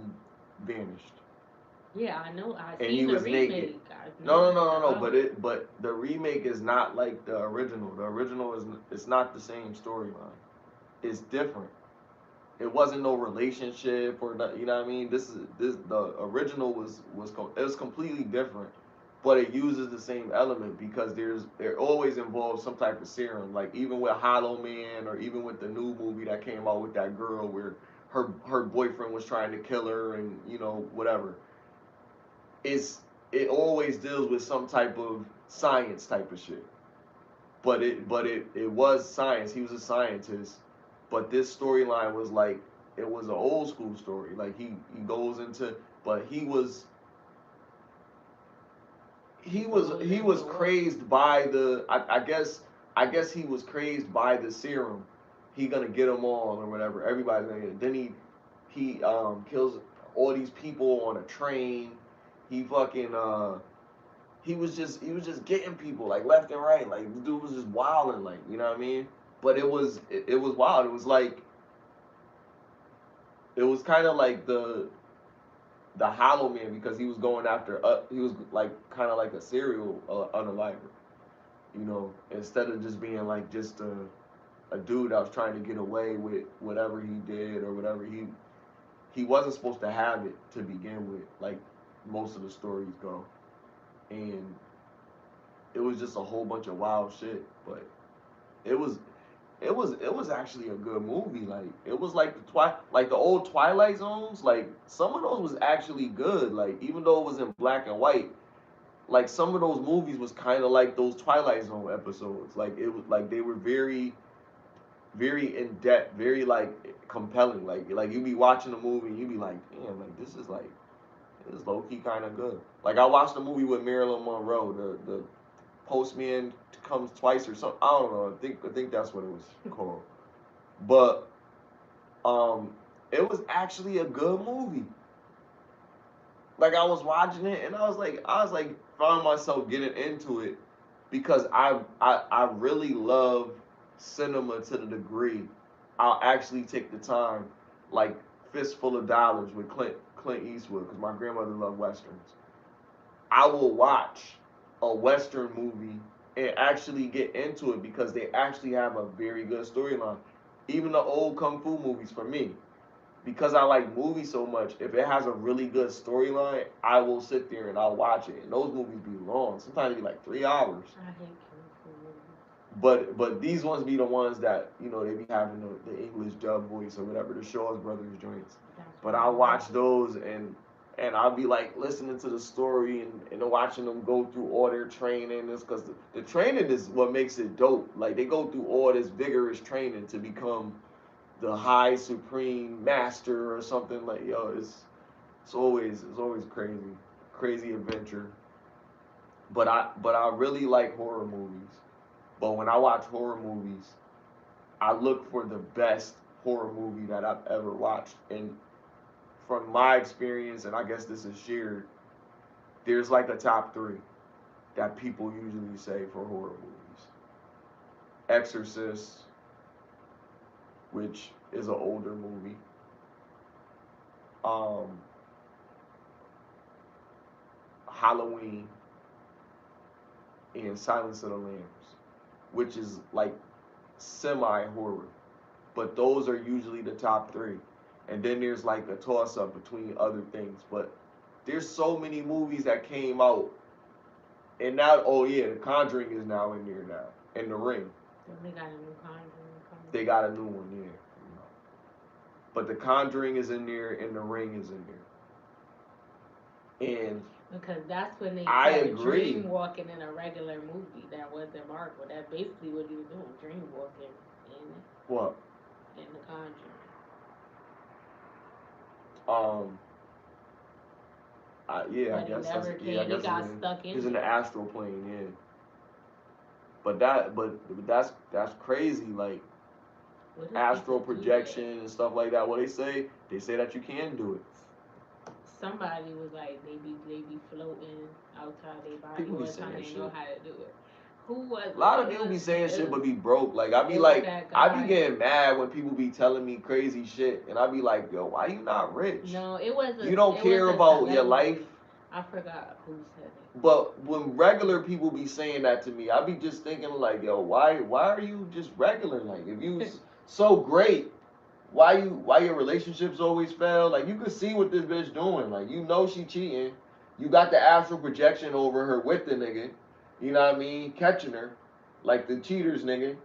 vanished. Yeah, I know. I And he seen the was naked. remake. I know No, no, what it's no, no, no. about. But the remake is not like the original. The original is it's not the same storyline. It's different. It wasn't no relationship or you know what I mean. This the original it was completely different, but it uses the same element because there always involves some type of serum. Like even with Hollow Man or even with the new movie that came out with that girl where her boyfriend was trying to kill her and whatever. It's it always deals with some type of science type of shit. But it was science. He was a scientist. But this storyline was like it was an old school story. Like he goes into but he was crazed by the I guess he was crazed by the serum. He gonna get them all or whatever. Everybody's gonna get it. Then he kills all these people on a train. He fucking he was just getting people like left and right. Like the dude was just wilding, like you know what I mean. But it was wild. It was kind of like the Hollow Man because he was going after he was like kind of like a serial unaliver, instead of just being like just a dude that was trying to get away with whatever he did or whatever he wasn't supposed to have it to begin with, like most of the stories go, and it was just a whole bunch of wild shit. But it was it was actually a good movie. Like it was like like the old Twilight Zones. Like some of those was actually good. Like even though it was in black and white, like some of those movies was kind of like those Twilight Zone episodes. Like it was like they were very very in depth, very like compelling. Like you be watching a movie and you be like, damn, like this is low key kind of good. Like I watched a movie with Marilyn Monroe, the Postman Comes Twice or something. I don't know. I think that's what it was called. But um, it was actually a good movie. Like I was watching it and I was like found myself getting into it because I really love cinema to the degree I'll actually take the time, like Fistful of Dollars with Clint Eastwood because my grandmother loved westerns. I will watch a Western movie and actually get into it because they actually have a very good storyline. Even the old kung fu movies for me, because I like movies so much, if it has a really good storyline, I will sit there and I'll watch it. And those movies be long. Sometimes they be like 3 hours. I hate kung fu movies. But these ones be the ones that they be having the English dub voice or whatever, the Shaw's Brothers joints. That's But what I I like. watch those and I'll be like listening to the story and watching them go through all their training. Is because the training is what makes it dope. Like they go through all this vigorous training to become the high supreme master or something. Like yo, it's always crazy adventure. But I really like horror movies. But when I watch horror movies, I look for the best horror movie that I've ever watched. And from my experience, and I guess this is shared, there's like a top three that people usually say for horror movies. Exorcist, which is an older movie. Um, Halloween and Silence of the Lambs, which is like semi horror. But those are usually the top three. And then there's like a toss up between other things. But there's so many movies that came out. And now, oh yeah, The Conjuring is now in there now. And The Ring. So they got a new Conjuring coming. They got a new one, yeah. But The Conjuring is in there and The Ring is in there. And Because that's when they I started agree. dream walking in a regular movie that wasn't Marvel. That's basically what he was doing, dream walking What? in the Conjuring. Um, yeah, I But he guess that's never yeah, I came. He guess got stuck he's in in the there. astral plane, yeah. But that's crazy. Like What if he astral could do that? projection and stuff like that. What they say that you can do it. Somebody was like they be floating outside their body People all be the time. saying They know shit. how to do it. Who was A lot of it? people be saying It shit was but be broke. Like I be it was like that I be guy. getting mad when people be telling me crazy shit and I be like, yo, why you not rich? No, You don't it was care a about your life. celebrity. I forgot who said it. But when regular people be saying that to me, I be just thinking like, yo, why are you just regular? Like if you so great, why your relationships always fail? Like you could see what this bitch doing. Like you know she cheating. You got the astral projection over her with the nigga. You know what I mean? Catching her. Like the cheaters nigga.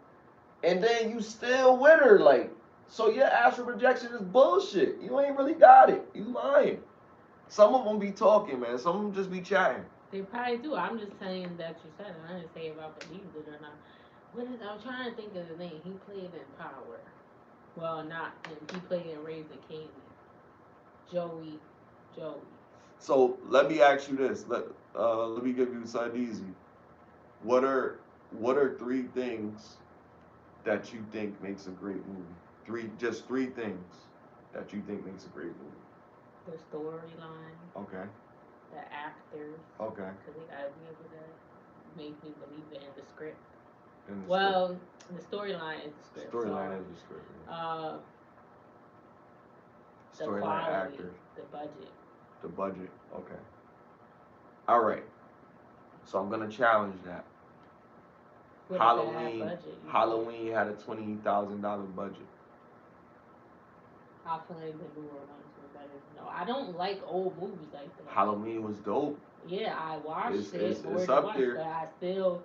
And then you still with her. Like, so your astral projection is bullshit. You ain't really got it. You lying. Some of them be talking, man. Some of them just be chatting. They probably do. I'm just saying that you said it. I didn't say if I believed it or not. What is? I'm trying to think of the name. He played in Power. Well, not. He played in Raising Kanan. Joey. Joey. So let me ask you this. Let me give you something easy. What are three things that you think makes a great movie? Three things that you think makes a great movie. The storyline. Okay. The actors. Okay. Because they gotta be able to make me believe it in the script. And the Well, the storyline is the script. storyline So, is the script. uh, the Storyline, quality, actors, the budget. the budget. Okay. All right. So I'm gonna challenge that. With a bad Halloween. budget, you think? Halloween had a $20,000 budget. I feel like the newer ones were better. No, I don't like old movies like that. Halloween was dope. Yeah, I watched It's it more than up once, there. but I still,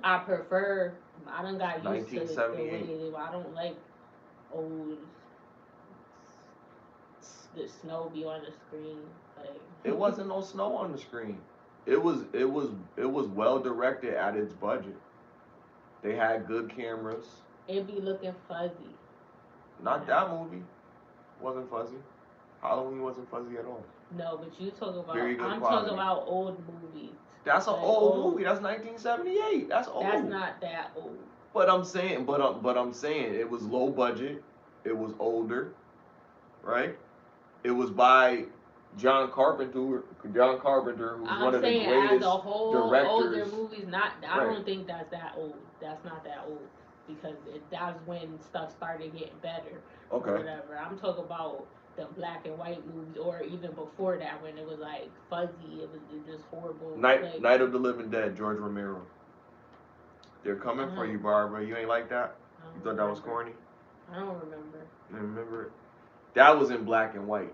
I prefer. I done got used to the way 1978. they. I don't like old. The snow be on the screen, It like. wasn't no snow on the screen. It was well directed at its budget. They had good cameras. It be looking fuzzy. Not that movie. Wasn't fuzzy. Halloween wasn't fuzzy at all. No, but you talk about. Very good I'm talking quality. about old movies. That's an Like old old. movie. That's 1978. That's That's old. not that old. But I'm saying it was low budget. It was older, right? It was by John Carpenter. John Carpenter, who's one I'm of the saying as a greatest whole, older directors. movies. Not. I Right. don't think that's that old. That's not that old because that's when stuff started getting better or Okay. whatever. I'm talking about the black and white movies, or even before that when it was like fuzzy. It just horrible. Like Night of the Living Dead. George Romero. They're I coming for don't. you, Barbara. You ain't like that? I You don't thought that was remember. corny? I don't remember. You remember it? That was in black and white.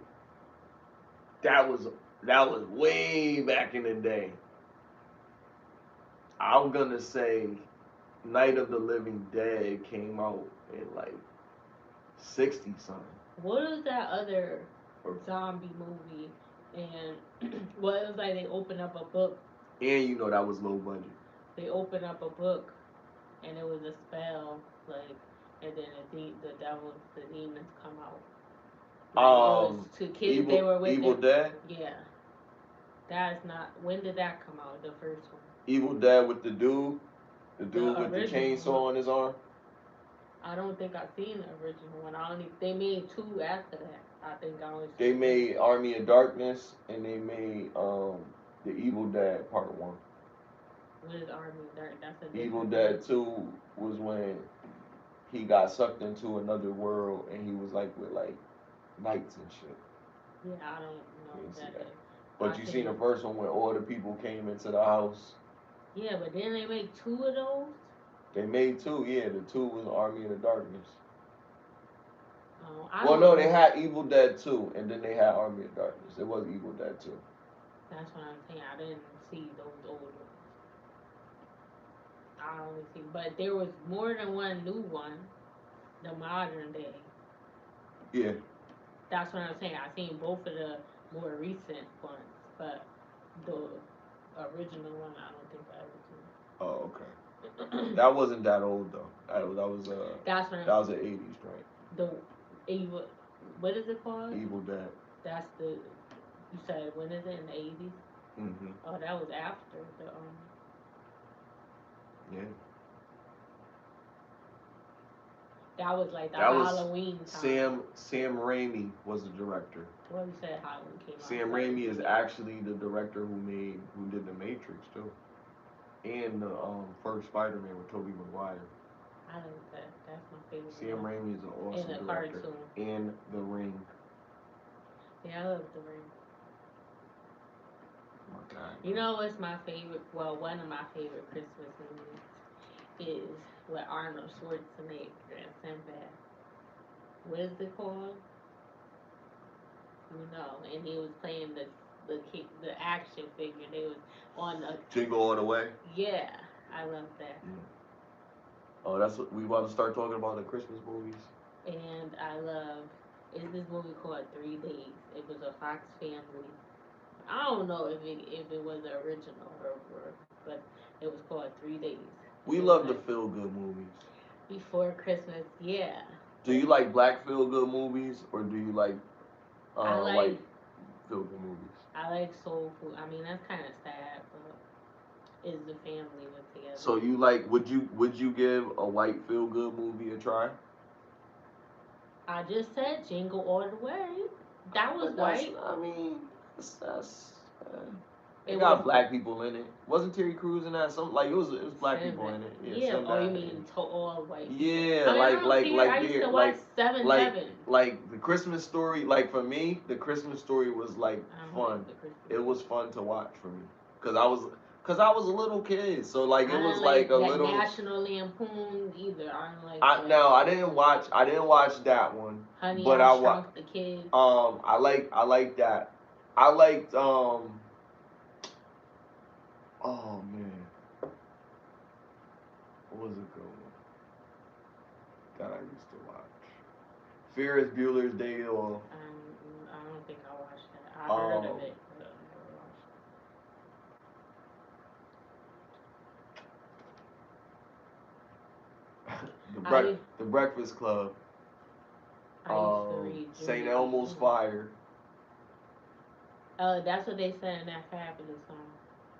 That was that was way back in the day. I'm gonna say Night of the Living Dead came out in like 60 something. What is that other Or- zombie movie? And well, it was like they open up a book. And you know that was low budget. They open up a book, and it was a spell, like, and then the devil, the demons come out. Like it was two kids they were with. Evil Dead. Yeah, that's not. When did that come out? The first one. Evil Dead with the The dude with the original chainsaw one. on his arm. I don't think I've seen the original one. I only they made two after that. I think I only They seen two. made Army of Darkness and they made the Evil Dead Part 1. What is Army of Dark? That's a Evil different Dead movie. 2 was when he got sucked into another world and he was like with like knights and shit. Yeah, I don't know You didn't what see that that. is. But I you seen seen. the first one when all the people came into the house. Yeah, but then they make two of those. They made two, yeah. The two was Army of the Darkness. I Well, don't no, they know. had Evil Dead 2 and then they had Army of Darkness. It was Evil Dead 2. That's what I'm saying. I didn't see those old ones. I only see, but there was more than one new one. The modern day. Yeah. That's what I'm saying. I seen both of the more recent ones, but the original one I don't think I Oh, okay. ever seen. That wasn't that old though. That's when that was an 80s joint. the evil. What is it called? Evil Dead. That's the. You said when is it in the 80s? Mm-hmm. Oh, that was after the Yeah. That was like the That was Halloween time. Sam Raimi was the director. Well, you said Halloween came out. Sam Raimi is actually the director who did the Matrix too, and the first Spider-Man with Tobey Maguire. I like that. That's my favorite. Sam one. Raimi is an In awesome the director. cartoon. And The Ring. Yeah, I love the ring. Oh my God. You know what's my favorite? Well, one of my favorite Christmas movies is with Arnold Schwarzenegger and Sinbad. What is it called? You know, and he was playing the action figure. They was on the Jingle All the Way. yeah. I love that. Yeah. Oh, that's what we about to start talking about, the Christmas movies. And I love is this movie called 3 Days. It was a Fox Family I don't know if it was the original or but it was called 3 Days. We It was love the like feel good movies. before Christmas. Yeah, Do you like black feel good movies or do you like I white like feel good movies? I like soul food. I mean that's kind of sad, but is the family was together. So you like would you give a white feel good movie a try? I just said Jingle All the Way. That was But that's white. I mean that's it It was got black people in it. Wasn't Terry Crews in that? Some like it was black people Sinbad. in it. Yeah, Yeah. Oh, you Sinbad. mean to all white people? Yeah, I mean, I don't care. I used to they're watch Seventh like Heaven. like the Christmas story. Like for me, the Christmas story was like I don't fun. like the Christmas It was story. fun to watch for me because I was a little kid. So like it I was didn't like like a that little. National Lampoon either. I don't like I that. no, I didn't watch that one, Honey, but I Shrunk the Kids. I like that. I liked oh man, what was it called that I used to watch? Ferris Bueller's Day Off. I don't think I watched that. I heard of Um, it, but I never watched the it. the Breakfast Club. I used to read St. Junie B. Elmo's Junie. Fire. That's what they said in that Fabulous song.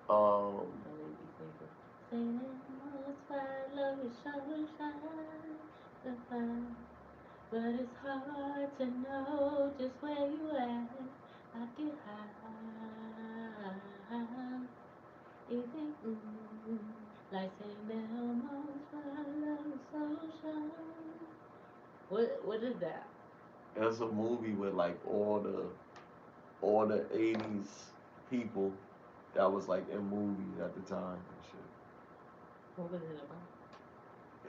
Um, So they be singing. St. Elmo's fire, love is sunshine, the fire. But it's hard to know just where you at. I get high. Even like St. Elmo's fire, love is sunshine. What is that? it's a movie with like all the '80s people that was like in movies at the time and shit. What was it about?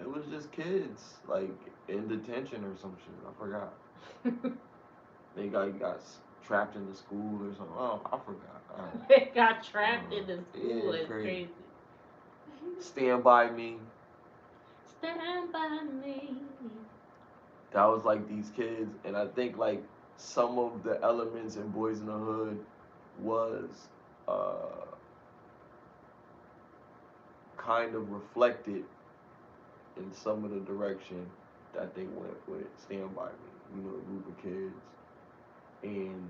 It was just kids like in detention or some shit. I forgot. They got trapped in the school or something. Oh, I forgot. They got trapped Uh, in the school. yeah, It's crazy. crazy. Stand by Me. Stand by me. That was like these kids, and I think like some of the elements in Boys in the Hood was uh, kind of reflected in some of the direction that they went with Stand By Me. You know, a group of kids, and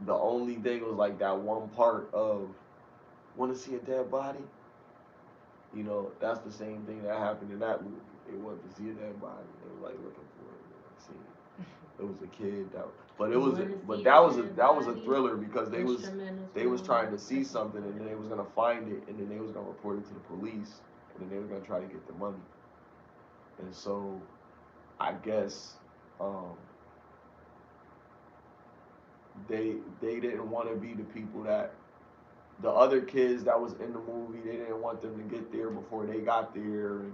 the only thing was like that one part of want to see a dead body. You know, that's the same thing that happened in that movie. They wanted to see a dead body. They were like looking for it. See it was a kid that, but it You was, wanna but see a dead that was a body? thriller because Instrumental they was song. trying to see something and then they was gonna find it and then they was gonna report it to the police and then they was gonna try to get the money. And so I guess um, they didn't want to be the people that the other kids that was in the movie. They didn't want them to get there before they got there and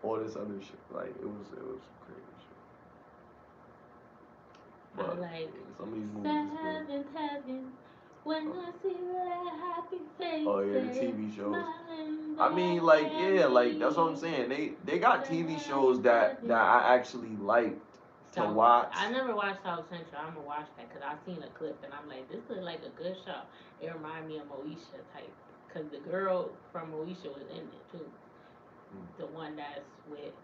all this other shit. Like it was crazy shit. I But like yeah, some of these movies is good. Seventh Heaven. When Oh, I see their happy oh yeah, the faces TV shows. smiling I mean, like back at yeah, like that's what I'm me. saying. They got TV shows Seventh that Heaven. I actually liked to South. watch. I never watched South Central. I'm gonna watch that because I seen a clip and I'm like, this look like a good show. It reminded me of Moesha type because the girl from Moesha was in it too. Mm, The one that's with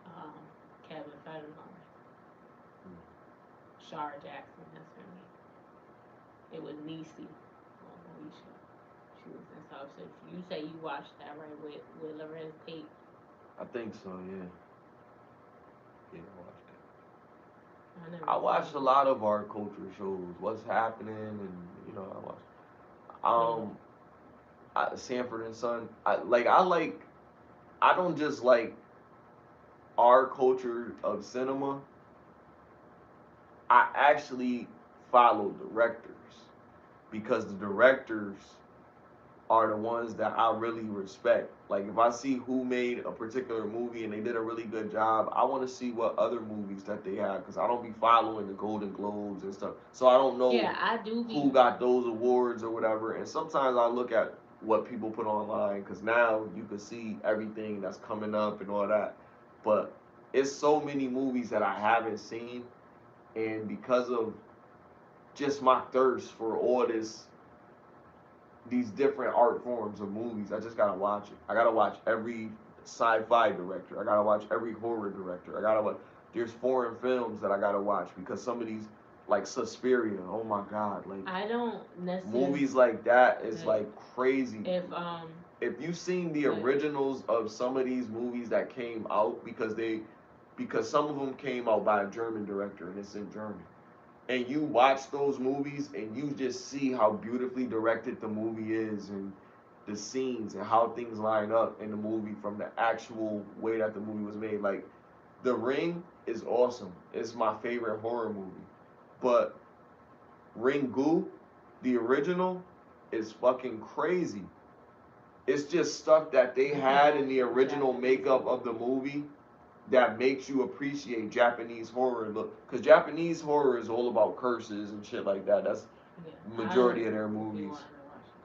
um, Kevin Federline, mm. Shar Jackson. That's her name. It was Niecy on Moesha. She was in South Central. You say you watched that right with Lorenz Tate? I think so. Yeah, yeah, I watched that. I never I seen watched a it. lot of our culture shows. What's happening, and I watched. Mm. Um, Sanford and Son. I like. I don't just like our culture of cinema. I actually follow directors because the directors are the ones that I really respect. Like if I see who made a particular movie and they did a really good job, I want to see what other movies that they have because I don't be following the Golden Globes and stuff. So I don't know Yeah, I do be. who got those awards or whatever. And sometimes I look at what people put online because now you can see everything that's coming up and all that. But it's so many movies that I haven't seen, and because of just my thirst for all these different art forms of movies. I just gotta watch it. I gotta watch every sci-fi director. I gotta watch every horror director. I gotta watch. There's foreign films that I gotta watch because some of these, like Suspiria. Oh my God, like I don't necessarily movies like that is like like crazy. if If you've seen the like originals of some of these movies that came out because some of them came out by a German director and it's in German and you watch those movies and you just see how beautifully directed the movie is and the scenes and how things line up in the movie from the actual way that the movie was made. Like The Ring is awesome. It's my favorite horror movie. But Ringu, the original, is fucking crazy. It's just stuff that they you can had in watch the the original Japanese makeup of the movies. movie that makes you appreciate Japanese horror. Look, because Japanese horror is all about curses and shit like that. That's Yeah, the I don't majority of their be movies. wanting to watch it.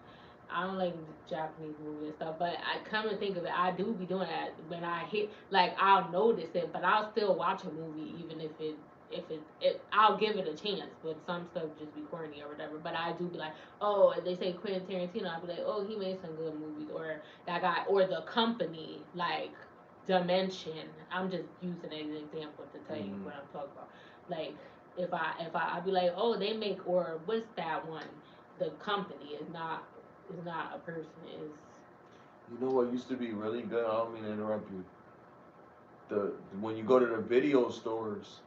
I don't like Japanese movies and stuff, but I come and think of it, I do be doing that when I hit like I'll notice it, but I'll still watch a movie even if I'll give it a chance. But some stuff just be corny or whatever. But I do be like, oh, if they say Quentin Tarantino, I'll be like, oh, he made some good movies, or that guy, or The Company, like Dimension. I'm just using it as an example to tell you Mm. what I'm talking about. Like I'd be like, oh, they make, or what's that one? The Company is not a person. Is You know what used to be really good? I don't mean to interrupt you. The when you go to the video stores,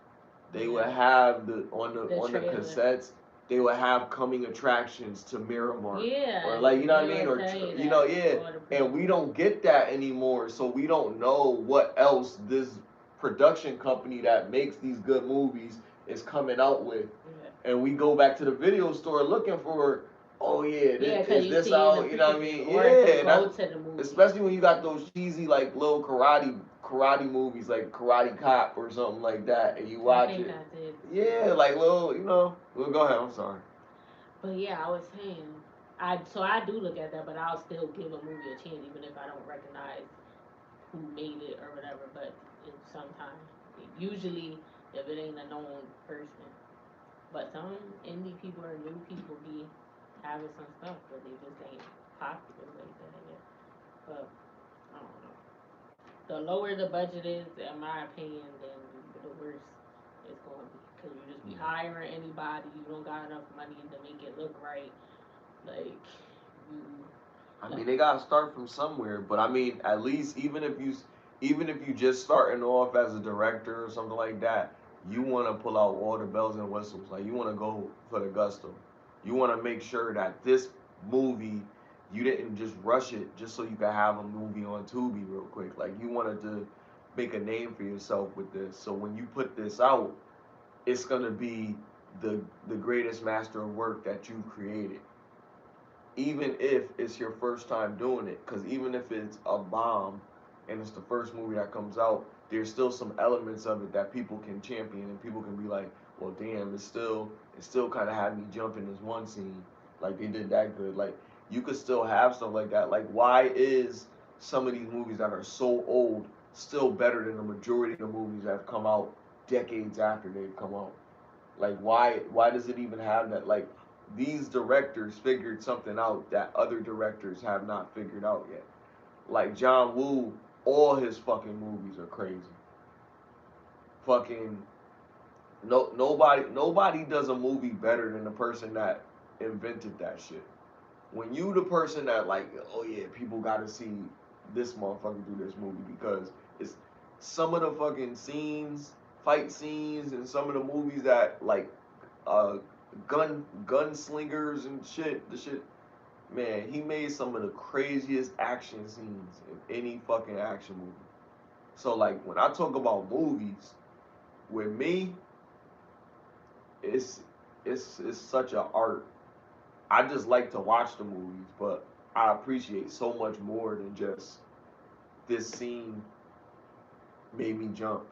they would yeah, have the on the trailer. cassettes. They would have coming attractions to Miramar, or Yeah, like you know what I they mean, will or tell you you know that yeah. all the And we places. don't get that anymore, so we don't know what else this production company that makes these good movies is coming out with. Yeah, And we go back to the video store looking for, oh yeah, yeah, cause is you this see in the out? You know what I preview, mean? or if you Yeah, and go that's to the movie. especially when you got those cheesy like little karate movies like Karate Cop or something like that, and you I watch think it. I did see Yeah, that. like little, you know. Well, go ahead. I'm sorry. But yeah, I was saying, I do look at that, but I'll still give a movie a chance even if I don't recognize who made it or whatever. But it sometimes, usually, if it ain't a known person, but some indie people or new people be having some stuff, but they just ain't popular like that yet. But I don't know. The lower the budget is, in my opinion, then the worse it's going to be. Because you just be hiring anybody. You don't got enough money to make it look right. Like, you, I like, mean, they gotta start from somewhere, but I mean, at least even if you just starting off as a director or something like that, you want to pull out all the bells and whistles. Like you want to go for the gusto. You want to make sure that this movie you didn't just rush it just so you could have a movie on Tubi real quick. Like you wanted to make a name for yourself with this. So when you put this out, it's gonna be the greatest master of work that you've created, even if it's your first time doing it. Because even if it's a bomb and it's the first movie that comes out, there's still some elements of it that people can champion and people can be like, well, damn, it still kind of had me jump in this one scene. Like they did that good. Like you could still have stuff like that. Like why is some of these movies that are so old still better than the majority of the movies that have come out decades after they've come out? Like why does it even have that? Like these directors figured something out that other directors have not figured out yet. Like John Woo, all his fucking movies are crazy. Fucking nobody does a movie better than the person that invented that shit. When you the person that like, oh yeah, people gotta see this motherfucker do this movie because it's some of the fucking scenes, fight scenes, and some of the movies that like uh gunslingers and shit. The shit, man, he made some of the craziest action scenes in any fucking action movie. So like when I talk about movies, with me, it's it's such an art. I just like to watch the movies, but I appreciate so much more than just this scene made me jump.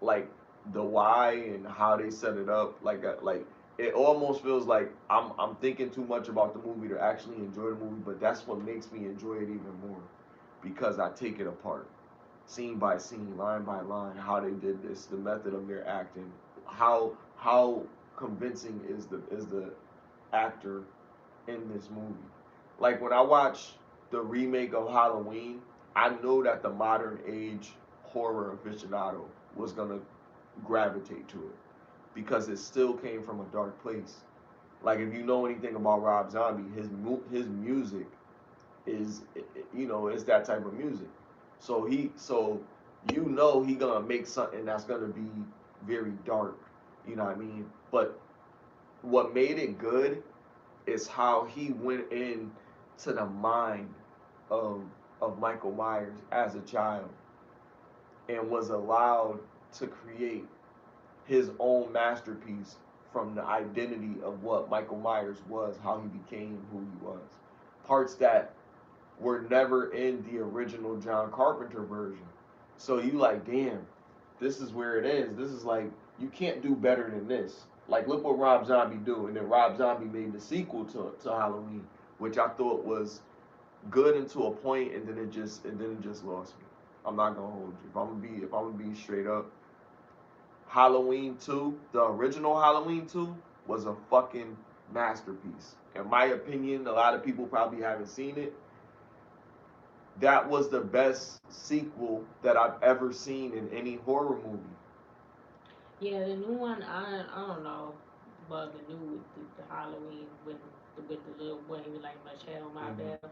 Like the why and how they set it up, like it almost feels like I'm thinking too much about the movie to actually enjoy the movie, but that's what makes me enjoy it even more because I take it apart, scene by scene, line by line, how they did this, the method of their acting, how convincing is the actor in this movie. Like when I watch the remake of Halloween, I know that the modern age horror aficionado was gonna gravitate to it because it still came from a dark place. Like if you know anything about Rob Zombie, his music is it's that type of music. So he gonna make something that's gonna be very dark. You know what I mean? But what made it good is how he went in to the mind of Michael Myers as a child and was allowed to create his own masterpiece from the identity of what Michael Myers was, how he became who he was. Parts that were never in the original John Carpenter version. So you like, damn, this is where it is. This is like, you can't do better than this. Like, look what Rob Zombie do. And then Rob Zombie made the sequel to Halloween, which I thought was good into a point, and then it just lost me. I'm not gonna hold you. If I'm gonna be straight up, Halloween 2, the original Halloween 2, was a fucking masterpiece. In my opinion, a lot of people probably haven't seen it. That was the best sequel that I've ever seen in any horror movie. Yeah, the new one, I don't know. Well, the new the Halloween with the little boy, he was like Michelle, my Mm-hmm. bell.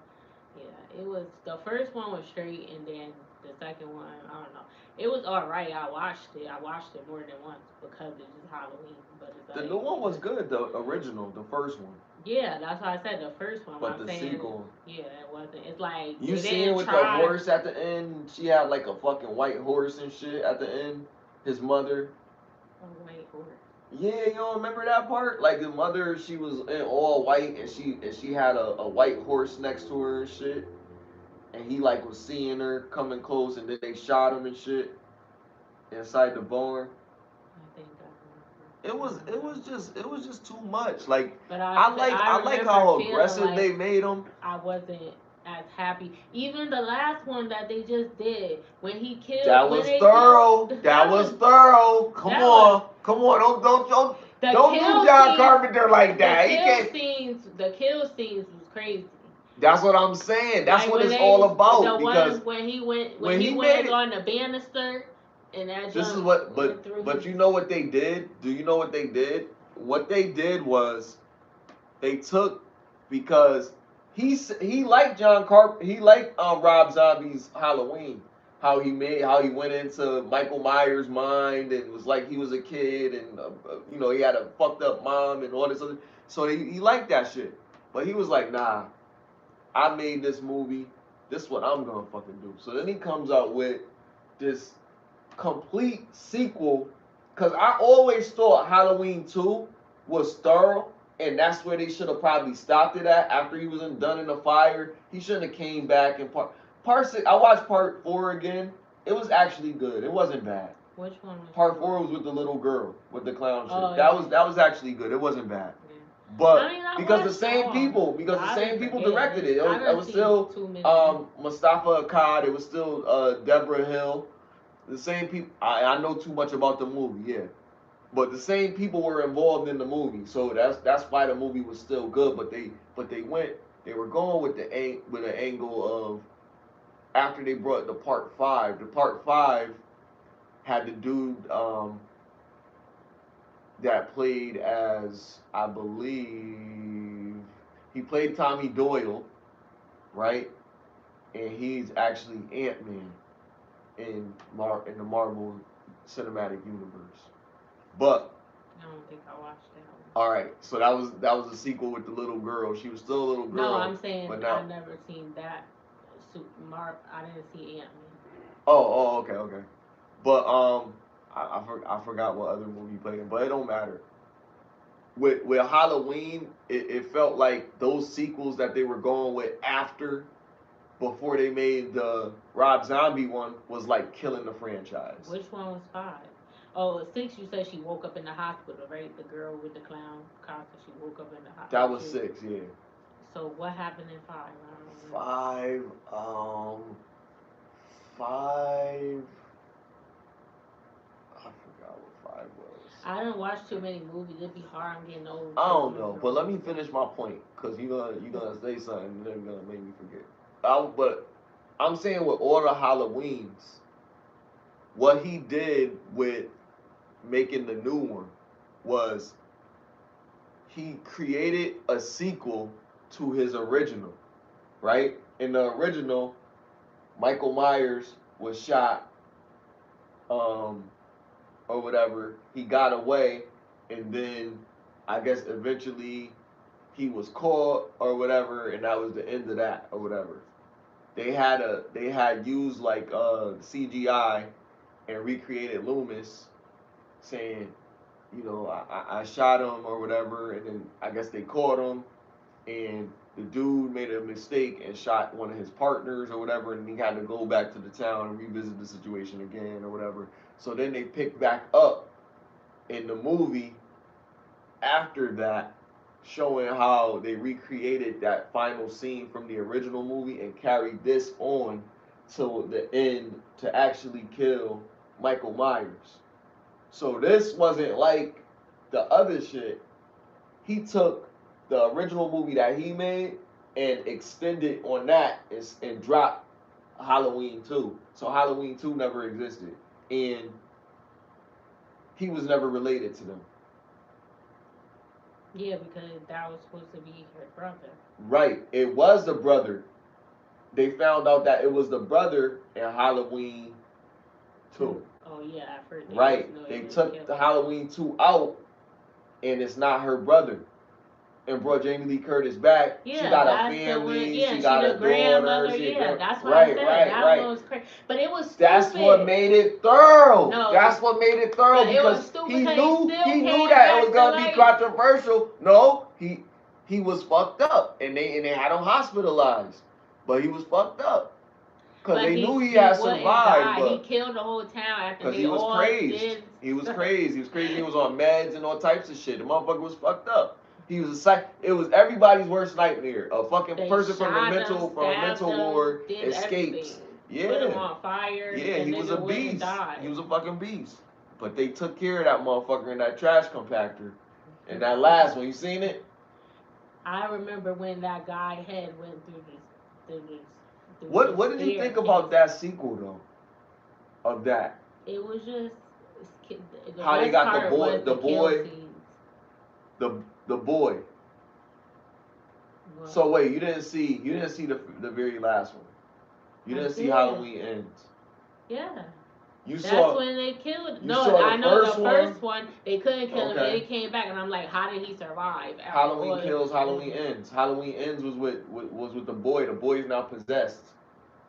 Yeah, it was the first one was straight, and then the second one, I don't know. It was all right. I watched it. I watched it more than once because it's just Halloween. But it's The like, new one was good, the original, the first one. yeah, that's why I said the first one. But I'm the saying, sequel, yeah, it wasn't. It's like you they seen didn't with the try horse at the end? She had like a fucking white horse and shit at the end. His mother. a white horse. Yeah, you don't remember that part? Like the mother, she was in all white and she had a white horse next to her and shit. And he like was seeing her coming close, and then they shot him and shit inside the barn. I think I remember. It I was don't it know. was just it was just too much. Like But I I like remember how feeling aggressive like they made him. I wasn't as happy. Even the last one that they just did when he killed That when was they killed thorough. That that was was thorough. Come that was on, come on. the Don't do kill John scenes. Carpenter like that. He can't. The kill scenes was crazy. That's what I'm saying. That's Like what when it's all they the about one because when when he he made went it, on the banister and that this is jump what. went through his. But you know what they did? Do you know what they did? What they did was they took because he liked John Carp he liked Rob Zombie's Halloween. How he went into Michael Myers' mind and was like he was a kid and he had a fucked up mom and all this other. So he liked that shit, but he was like, nah, I made this movie. This is what I'm gonna fucking do. So then he comes out with this complete sequel because I always thought Halloween 2 was thorough, and that's where they should have probably stopped it at after he was done in the fire. He shouldn't have came back and part six. I watched part 4 again. It was actually good. It wasn't bad. Which one was Part 4 was with the little girl with the clown shit. Oh That yeah. was actually good. It wasn't bad. Yeah. I But mean, I because the watched same all of them, people, but because the I be same people forgetting. directed it. I It done was seen still too many. Mustafa Akkad. It was still Deborah Hill. The same people. I know too much about the movie, yeah. But the same people were involved in the movie, so that's why the movie was still good. They were going with with an angle of after they brought the part 5. The part 5 had the dude that played as I believe he played Tommy Doyle, right? And he's actually Ant-Man in the Marvel Cinematic Universe. But I don't think I watched that one. all right, so that was a sequel with the little girl. She was still a little No, girl, I'm saying but I now never seen that. I didn't see Ant Man. okay, okay. But I forgot what other movie he played in, but it don't matter. With Halloween, it felt like those sequels that they were going with after before they made the Rob Zombie one was like killing the franchise. Which one was 5? Oh, 6. You said she woke up in the hospital, right? The girl with the clown costume. She woke up in the That hospital. was 6, yeah. So what happened in 5? I don't remember. 5, 5. I forgot what 5 was. I don't watch too many movies. It'd be hard. I'm getting old. I don't Christmas know, but let movies. me finish my point, cause you gonna say something and then you're gonna make me forget. But I'm saying with all the Halloweens, what he did with making the new one was he created a sequel to his original, right? In the original, Michael Myers was shot, um, or whatever. He got away, and then I guess eventually he was caught or whatever, and that was the end of that or whatever. They had used like CGI and recreated Loomis saying, I shot him or whatever, and then I guess they caught him, and the dude made a mistake and shot one of his partners or whatever, and he had to go back to the town and revisit the situation again or whatever. So then they picked back up in the movie after that, showing how they recreated that final scene from the original movie and carried this on to the end to actually kill Michael Myers. So this wasn't like the other shit. He took the original movie that he made and extended on that and dropped Halloween 2. So Halloween 2 never existed. And he was never related to them. Yeah, because that was supposed to be her brother. Right. It was the brother. They found out that it was the brother in Halloween 2. Two. Oh yeah, at first they Right. just know They it was took the Kimmel. Halloween 2 out and it's not her brother. And brought Jamie Lee Curtis back. She Yeah, got a that's the one. family. Yeah, She and she got the a daughter. grandmother. Yeah, that's what I Right, said. right, That one right. was crazy, but it was That's what stupid. made it thorough. No, That's what made it thorough but it was because stupid he because he knew still he knew came that it was back to gonna be life. controversial. No, he was fucked up and they had him hospitalized, but he was fucked up because But they knew he he had wouldn't survived, die. He but killed the whole town after because they he was all crazed. did He was stuff. crazed. He was crazy. He was on meds and all types of shit. The motherfucker was fucked up. He was a psych. It was everybody's worst nightmare. A fucking They person shot them, from a stabbed mental them, ward did everything. escapes. Put him Yeah, on fire. yeah. The He was a nigga wouldn't beast. He die. was a fucking beast. But they took care of that motherfucker in that trash compactor. And that last one, you seen it? I remember when that guy head went through this, through What this What did you think staircase. about that sequel though? Of that, It was just the how they best got the part boy, was the kill scenes. the boy. Well, So wait, you didn't see the very last one. You I didn't see did. Halloween Ends. Yeah. You That's saw when they killed. you No, saw I the know the first one. first one they couldn't kill him, and then Okay. he came back, and I'm like, how did he survive after Halloween all? Kills, Halloween Ends. Halloween Ends was with the boy. The boy is now possessed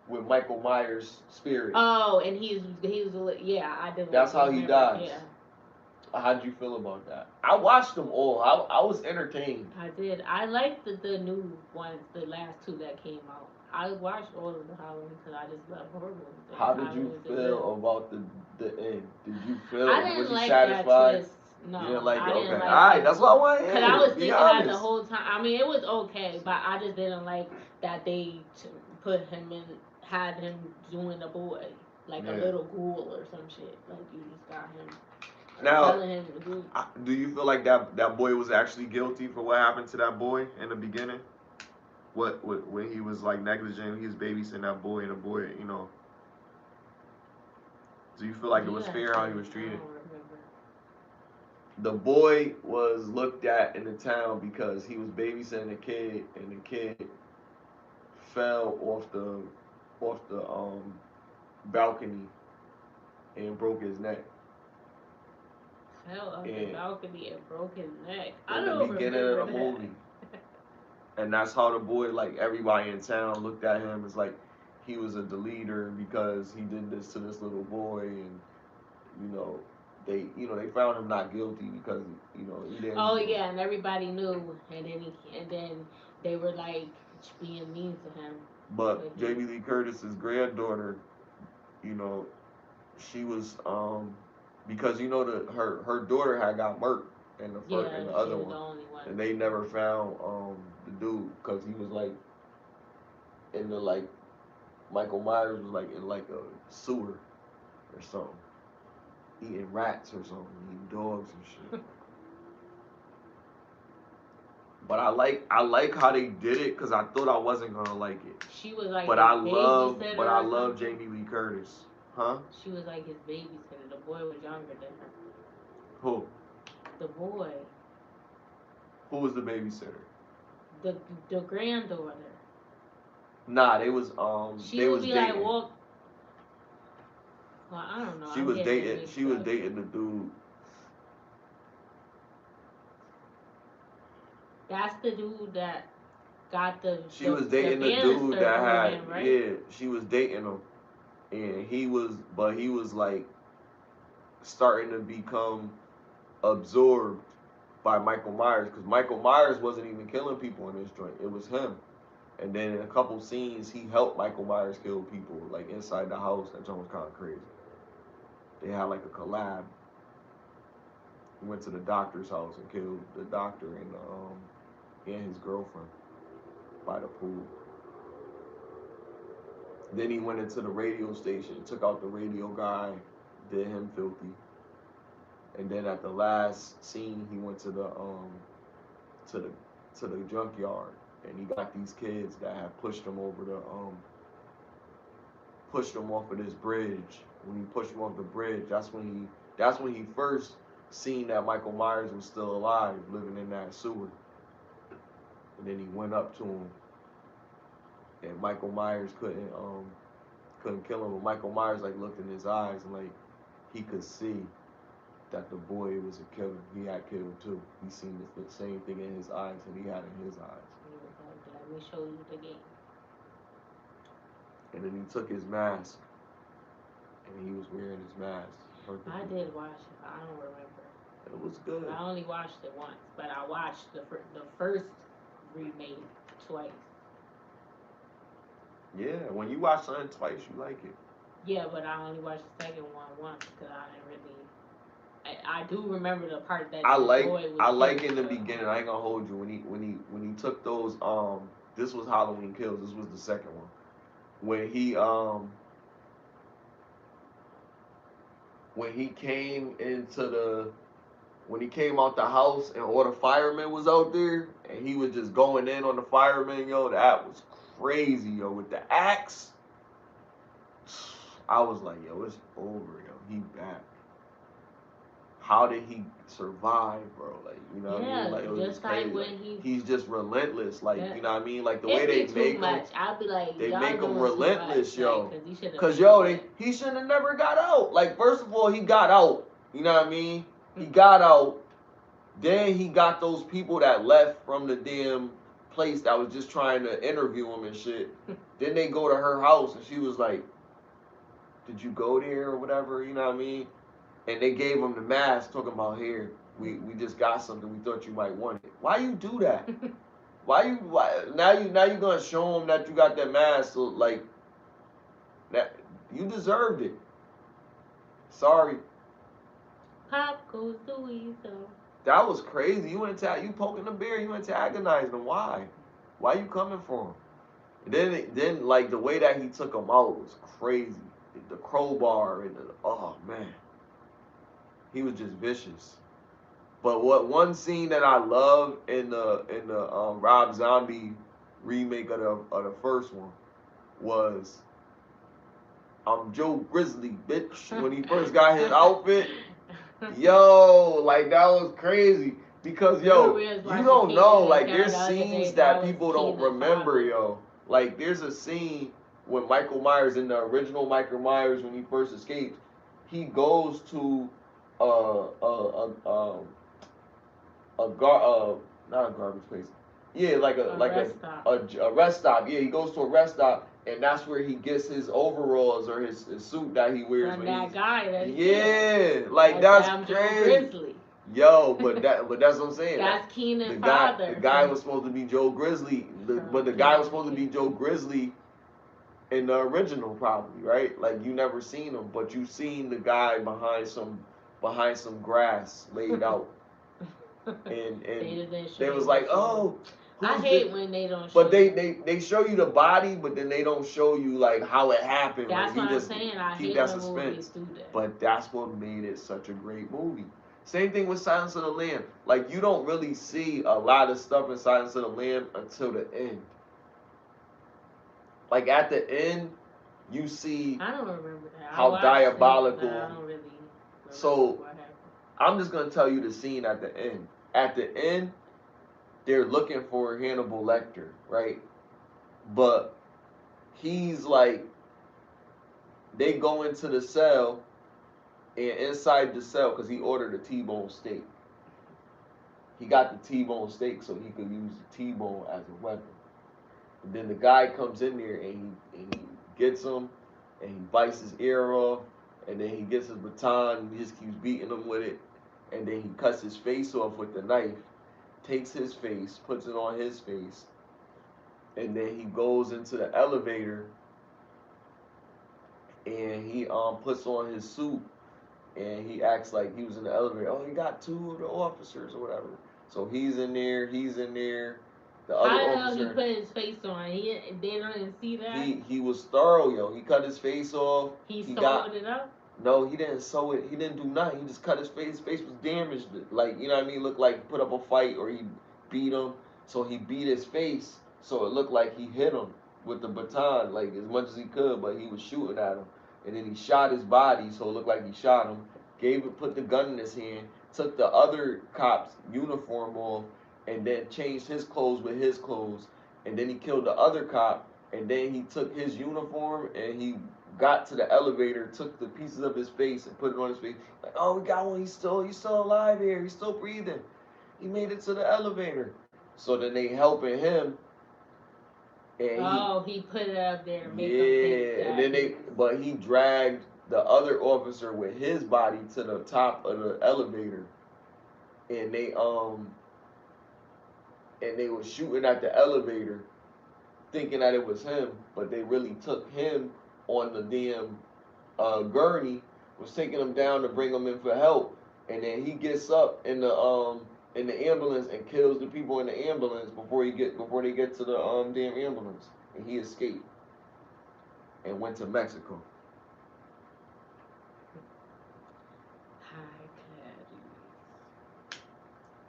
with Michael Myers' spirit. Oh, and he was yeah. I do That's how he remember. dies. Yeah, How'd you feel about that? I watched them all. I was entertained. I did. I liked the new ones, the last two that came out. I watched all of the Halloween because I just love horror movies, How and did you Halloween's a good. feel about the end? Did you I feel? Was didn't you like that satisfied? twist. You didn't No, like it. I didn't Okay. All like right. it. That's what I want to Cause I was hear. Be thinking that the honest. whole time. I mean, it was okay, but I just didn't like that they put him in, had him doing a boy like a Yeah. little ghoul or some shit. Like you just got him Now, telling him to do. do you feel like that boy was actually guilty for what happened to that boy in the beginning? What when he was like negligent, he was babysitting that boy, and the boy, do you feel like it You was gotta fair tell how he me. was I treated? don't remember. The boy was looked at in the town because he was babysitting a kid, and the kid fell off the balcony and broke his neck. Fell off the And balcony and broke his neck. I in the don't beginning of remember the that. movie, and that's how the boy, like everybody in town, looked at him as like he was a leader because he did this to this little boy, and you know they found him not guilty because he didn't. Oh yeah, and everybody knew, and then they were like being mean to him, but But he. Jamie Lee Curtis's granddaughter, you know, she was because her daughter had got murked in Yeah, the she other was the one, only one. and they never found the dude because he was like in the like Michael Myers was like in like a sewer or something. eating rats or something, eating dogs and shit. But I like how they did it because I thought I wasn't gonna like it. She was like But his I babysitter or love something. Jamie Lee Curtis. Huh? She was like his babysitter. The boy was younger than her. Who? The boy, Who was the babysitter? the the granddaughter. Nah, She they would was be like dating. walk. Well, I don't know. She I'm was getting it dating. She mixed was up. dating the dude. That's the dude that got She was dating the dude banister that over had, him, right? yeah. She was dating him, and he was like starting to become absorbed by Michael Myers because Michael Myers wasn't even killing people in this joint. It was him. And then in a couple scenes, he helped Michael Myers kill people like inside the house. That joint was kind of crazy. They had like a collab. He went to the doctor's house and killed the doctor and his girlfriend by the pool. Then he went into the radio station, took out the radio guy, did him filthy. And then at the last scene, he went to the to the junkyard, and he got these kids that had pushed him over the pushed him off of this bridge. When he pushed him off the bridge, that's when he first seen that Michael Myers was still alive, living in that sewer. And then he went up to him, and Michael Myers couldn't kill him. But Michael Myers like looked in his eyes and like he could see that the boy was a killer. He had killed too. He seen the same thing in his eyes that he had in his eyes. He was like, let me show you the game. And then he took his mask, and he was wearing his mask. I did watch it. I don't remember. It was good. I only watched it once, but I watched the first remake twice. Yeah, when you watch something twice, you like it. Yeah, but I only watched the second one once because I didn't really. I do remember the part that the boy was. I like killed, in the but, beginning. I ain't gonna hold you when he took those this was Halloween Kills. This was the second one when he came into the when he came out the house and all the firemen was out there and he was just going in on the firemen, yo, that was crazy, yo, with the axe. I was like, yo, it's over, yo. He back. How did he survive, bro? Like, you know what I mean? Like, it was just crazy. Like when he's just relentless. Like, yeah. you know what I mean? Like the way they make him, I'll be like, they y'all make him doing relentless, too much, yo. Like, Cause yo, he shouldn't have never got out. Like, first of all, he got out. You know what I mean? He got out. Then he got those people that left from the damn place that was just trying to interview him and shit. Then they go to her house and she was like, "Did you go there or whatever?" You know what I mean? And they gave him the mask, talking about, "Here, we just got something. We thought you might want it." Why you do that? Why now you gonna show him that you got that mask? So like that you deserved it. Sorry. Pop goes the weasel. That was crazy. You poking the bear. You antagonizing him. Why? Why you coming for him? And then like the way that he took him out was crazy. The crowbar and oh man, he was just vicious. But what one scene that I love in the Rob Zombie remake of the first one was I'm Joe Grizzly, bitch. When he first got his outfit, yo, like that was crazy. Because yo, you don't know, like there's scenes that people don't remember, yo. Like there's a scene when Michael Myers in the original Michael Myers when he first escaped, he goes to not a garbage place. Yeah, like a rest stop. Yeah, he goes to a rest stop, and that's where he gets his overalls or his suit that he wears. When that guy that yeah, like that's crazy. Yo, but that's what I'm saying. That's Keenan's father. The guy was supposed to be Joe Grizzly, but the guy was supposed to be Joe Grizzly in the original, probably, right? Like you never seen him, but you seen the guy behind some grass laid out. And they was like, oh, I who's hate the when they don't show. but they show you the body, but then they don't show you like how it happened. That's Like what he I'm just saying. I keep hate that when movies suspense. do that. But that's what made it such a great movie. Same thing with Silence of the Lamb. Like you don't really see a lot of stuff in Silence of the Lamb until the end. Like at the end, you see I don't remember that. I how watched it, but I diabolical. don't really remember So what happened. I'm just gonna tell you the scene at the end. At the end, they're looking for Hannibal Lecter, right? But he's like, they go into the cell, and inside the cell, because he ordered a T-bone steak. He got the T-bone steak so he could use the T-bone as a weapon. And then the guy comes in there and he gets him, and he bites his ear off, and then he gets his baton and he just keeps beating him with it, and then he cuts his face off with the knife, takes his face, puts it on his face, and then he goes into the elevator and he puts on his suit and he acts like he was in the elevator. Oh, he got two of the officers or whatever. So he's in there, the other How the hell he officer. put his face on? They don't even see that. He was thorough, yo. He cut his face off. He got sewed it up. no, he didn't sew it. He didn't do nothing. He just cut his face. His face was damaged. Like, you know what I mean? Looked like he put up a fight or he beat him. So he beat his face. So it looked like he hit him with the baton, like as much as he could, but he was shooting at him. And then he shot his body, so it looked like he shot him. Put the gun in his hand, took the other cop's uniform off, and then changed his clothes with his clothes. And then he killed the other cop, and then he took his uniform and he got to the elevator, took the pieces of his face and put it on his face. Like, oh, we got one. He's still alive here. He's still breathing. He made it to the elevator. So then they helping him, and he put it up there to make him think yeah, that. and then but he dragged the other officer with his body to the top of the elevator, and they was shooting at the elevator, thinking that it was him, but they really took him on the damn gurney, was taking him down to bring him in for help, and then he gets up in the ambulance and kills the people in the ambulance before they get to the damn ambulance, and he escaped and went to Mexico. High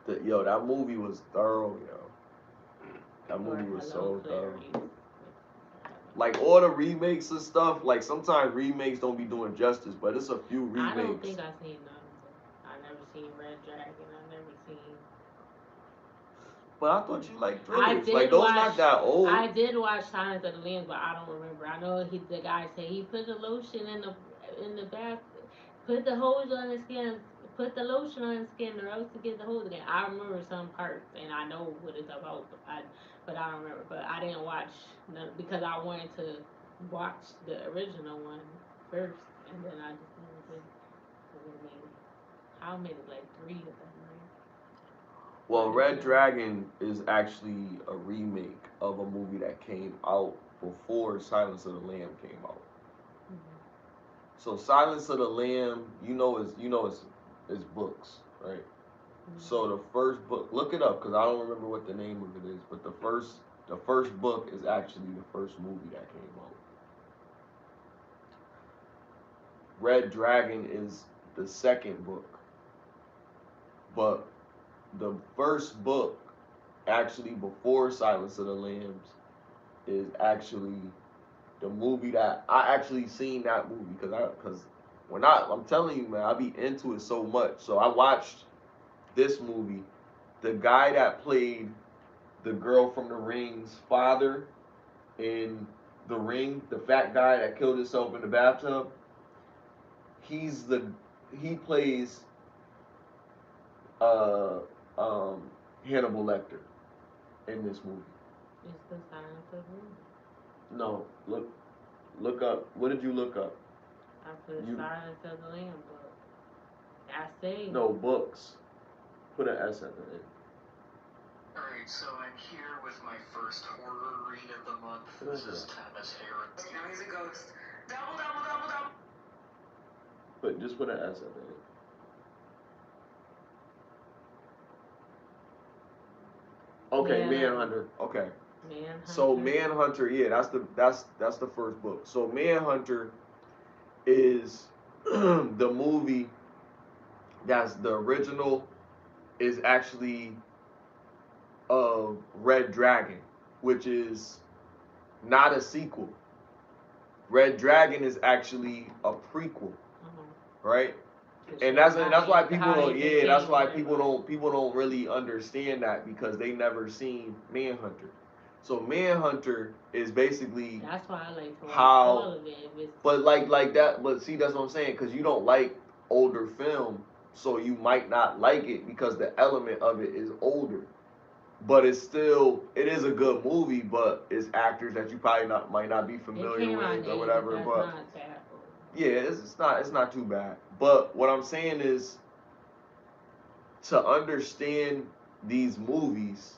That movie was thorough, yo. That Or movie was hello, so thorough. Clarice. Like all the remakes and stuff, like sometimes remakes don't be doing justice, but it's a few I don't remakes. think I've seen none of them. I never seen Red Dragon. I never seen. But I thought you liked I thrillers. Like did those watch. not that old. I did watch Silence of the Lambs, but I don't remember. I know the guy said he put the lotion in the bath, put the hose on his skin, put the lotion on his skin, or else to get the hose again. I remember some parts, and I know what it's about, but I don't remember. But I didn't watch none because I wanted to watch the original one first, and then I just never did. And then made how many like three of them, right? Well, Red Dragon is actually a remake of a movie that came out before Silence of the Lamb came out. Mm-hmm. So Silence of the Lamb, it's books, right? Mm-hmm. So the first book, look it up because I don't remember what the name of it is, but the first book is actually the first movie that came out. Red Dragon is the second book, but the first book, actually before Silence of the Lambs, is actually the movie that I actually seen that movie because I'm telling you, man, I be into it so much. So I watched this movie. The guy that played the girl from The Ring's father in The Ring, the fat guy that killed himself in the bathtub, he's the he plays uh Hannibal Lecter in this movie. It's the Silence of the Lambs. No, look up. What did you look up? I put You Silence of the Lambs book. I say. no books. Put an S at the end. Alright, so I'm here with my first horror read of the month. This is Thomas Harris. Now he's a ghost. Double, double, double, double. But just put an S at the end. Okay, Manhunter. Manhunter. Okay. Manhunter. So Manhunter, yeah, that's the first book. So Manhunter is the movie that's the original is actually Red Dragon, which is not a sequel. Red Dragon is actually a prequel, right? And that's why people don't. Yeah, that's why people don't really understand that because they never seen Manhunter. So Manhunter is basically That's why I like to watch how, all of it. but like that. But see, that's what I'm saying because you don't like older film, so you might not like it because the element of it is older. But it is a good movie, but it's actors that you probably not might not be It familiar came out in with the or 80s. whatever. That's But not that old. yeah, it's not too bad. But what I'm saying is to understand these movies,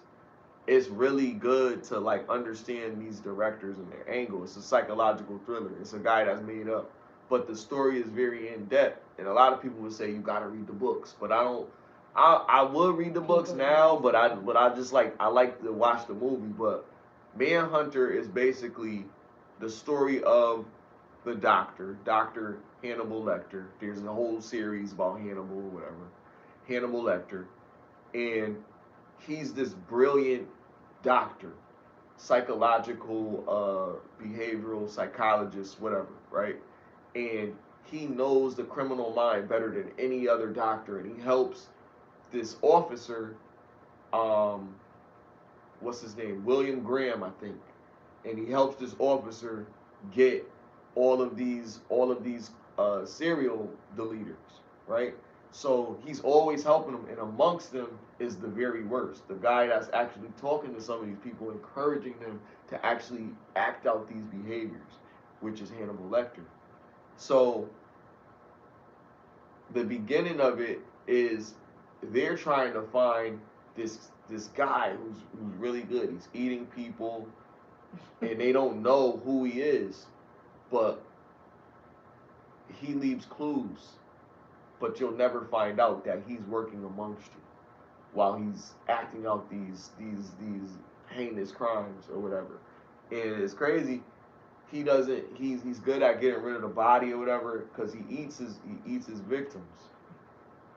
it's really good to like understand these directors and their angle. It's a psychological thriller. It's a guy that's made up, but the story is very in depth. And a lot of people would say you got to read the books, but I don't. I would read the books now, but I just I like to watch the movie. But Manhunter is basically the story of the Doctor Hannibal Lecter. There's a whole series about Hannibal, or whatever. Hannibal Lecter, and he's this brilliant doctor, psychological, behavioral psychologist, whatever, right? And he knows the criminal mind better than any other doctor, and he helps this officer, um, what's his name, William Graham, I think, and he helps this officer get all of these serial deleters, right? So he's always helping them, and amongst them is the very worst, the guy that's actually talking to some of these people, encouraging them to actually act out these behaviors, which is Hannibal Lecter. So the beginning of it is they're trying to find this guy who's really good. He's eating people, and they don't know who he is, but he leaves clues. But you'll never find out that he's working amongst you while he's acting out these heinous crimes or whatever. And it's crazy. He doesn't. He's good at getting rid of the body or whatever because he eats his victims.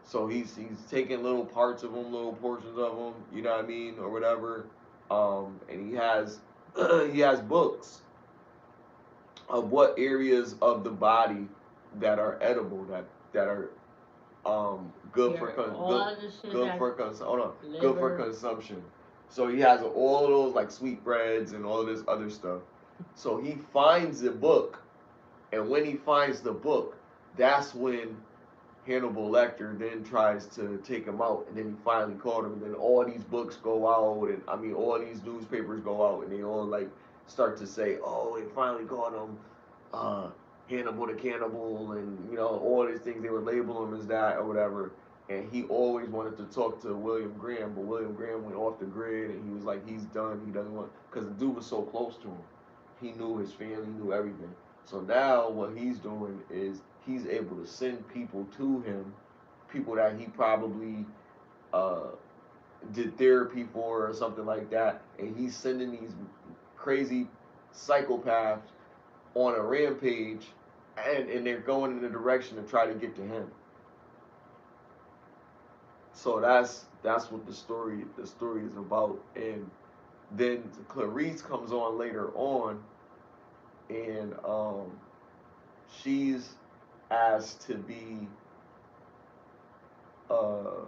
So he's taking little parts of them, little portions of them, you know what I mean, or whatever. And he has he has books of what areas of the body that are edible, that are good for hold on, good for consumption. So he has all of those like sweetbreads and all of this other stuff. So he finds the book, and when he finds the book, that's when Hannibal Lecter then tries to take him out, and then he finally caught him. And then all these books go out, and I mean all these newspapers go out, and they all like start to say, "Oh, they finally caught him, uh, Hannibal the cannibal," and all these things they would label him as that or whatever. And he always wanted to talk to William Graham, but William Graham went off the grid, and he was like, he's done. He doesn't want because the dude was so close to him. He knew his family, knew everything. So now what he's doing is he's able to send people to him, people that he probably uh, did therapy for or something like that, and he's sending these crazy psychopaths on a rampage, and they're going in the direction to try to get to him. So that's what the story is about. And then Clarice comes on later on, and she's asked to be uh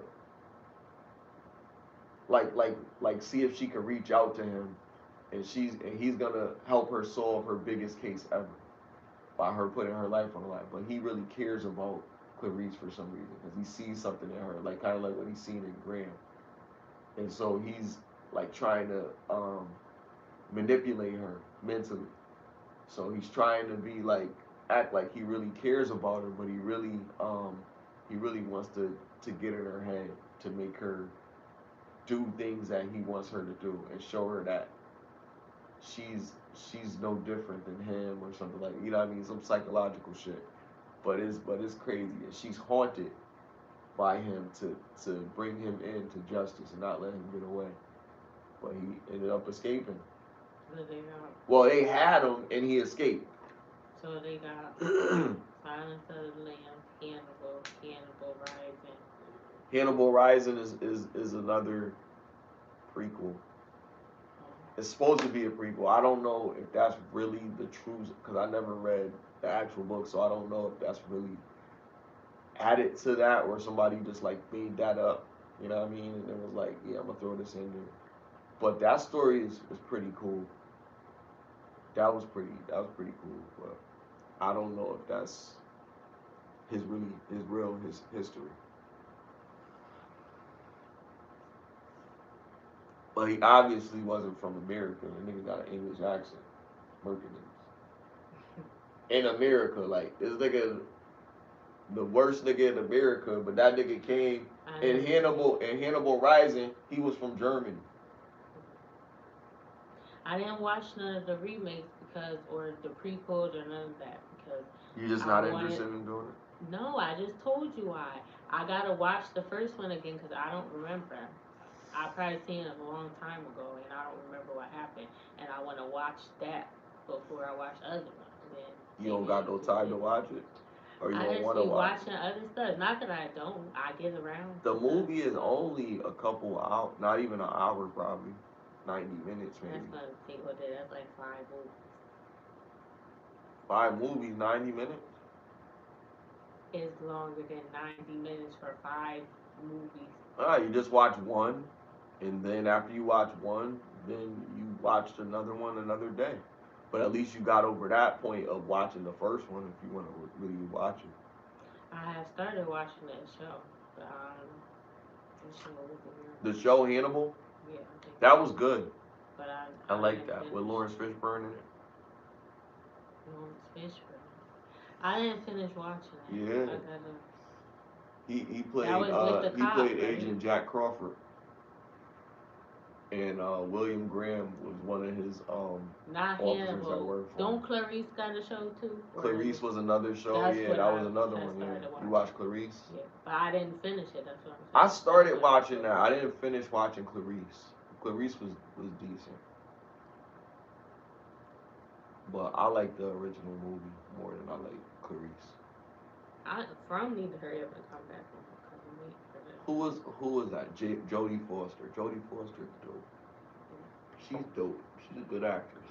like see if she can reach out to him, and he's gonna help her solve her biggest case ever by her putting her life on the line. But he really cares about Clarice for some reason because he sees something in her, like kind of like what he's seen in Graham, and so he's like trying to manipulate her mentally. So he's trying to be like act like he really cares about her, but he really wants to get in her head to make her do things that he wants her to do and show her that she's no different than him or something like what I mean, some psychological shit. But it's crazy, and she's haunted by him to bring him into justice and not let him get away. but he ended up escaping. So they got. Well, they had him and he escaped. So they got Silence of the Lambs, Hannibal Rising. Hannibal Rising is another prequel. It's supposed to be a prequel. I don't know if that's really the truth because I never read the actual book, so I don't know if that's really added to that or somebody just like made that up. You know what I mean? And it was like, yeah, I'm gonna throw this in there. But that story is pretty cool. That was pretty cool. But I don't know if that's his history. But he obviously wasn't from America. The nigga got an English accent. Working in America, like this nigga the worst nigga in America, but that nigga came in Hannibal Rising, he was from Germany. I didn't watch none of the remakes or the prequels or none of that because You just I not wanted. interested in doing it? No, I just told you why. I gotta watch the first one again because I don't remember. I probably seen it a long time ago and I don't remember what happened. And I want to watch that before I watch other ones. Then You don't maybe got no time to watch it? Or you I don't just want to be watch watching it? other stuff. Not that I don't. I get around The to stuff. movie is only a couple hours, not even an hour probably. 90 minutes maybe. That's gonna take what day? That's like 5 movies. 5 movies, 90 minutes? It's longer than 90 minutes for 5 movies. Alright, you just watch one, and then after you watch one, then you watched another one another day. But at least you got over that point of watching the first one if you want to really watch it. I have started watching that show. But, the show was The weird. show Hannibal, Yeah, I think that so. was good. But I I like didn't that with finish. Lawrence Fishburne in it. Lawrence Fishburne. I didn't finish watching it. Yeah, I gotta. he That played was with the cop, right? Agent Jack Crawford, and William Graham was one of his Not officers that Hannibal. worked for him. Don't Clarice got a show too? Clarice was another show. That's Yeah, what that I was another had one. Yeah, started you watching. watched Clarice? Yeah, but I didn't finish it. That's what I'm I saying. started watching that. I didn't finish watching Clarice. Clarice was decent, but I like the original movie more than I like Clarice. From need to hurry up and come back from cousin wait for that. Who was that? Jodie Foster. Jodie Foster is dope. She's dope. She's a good actress.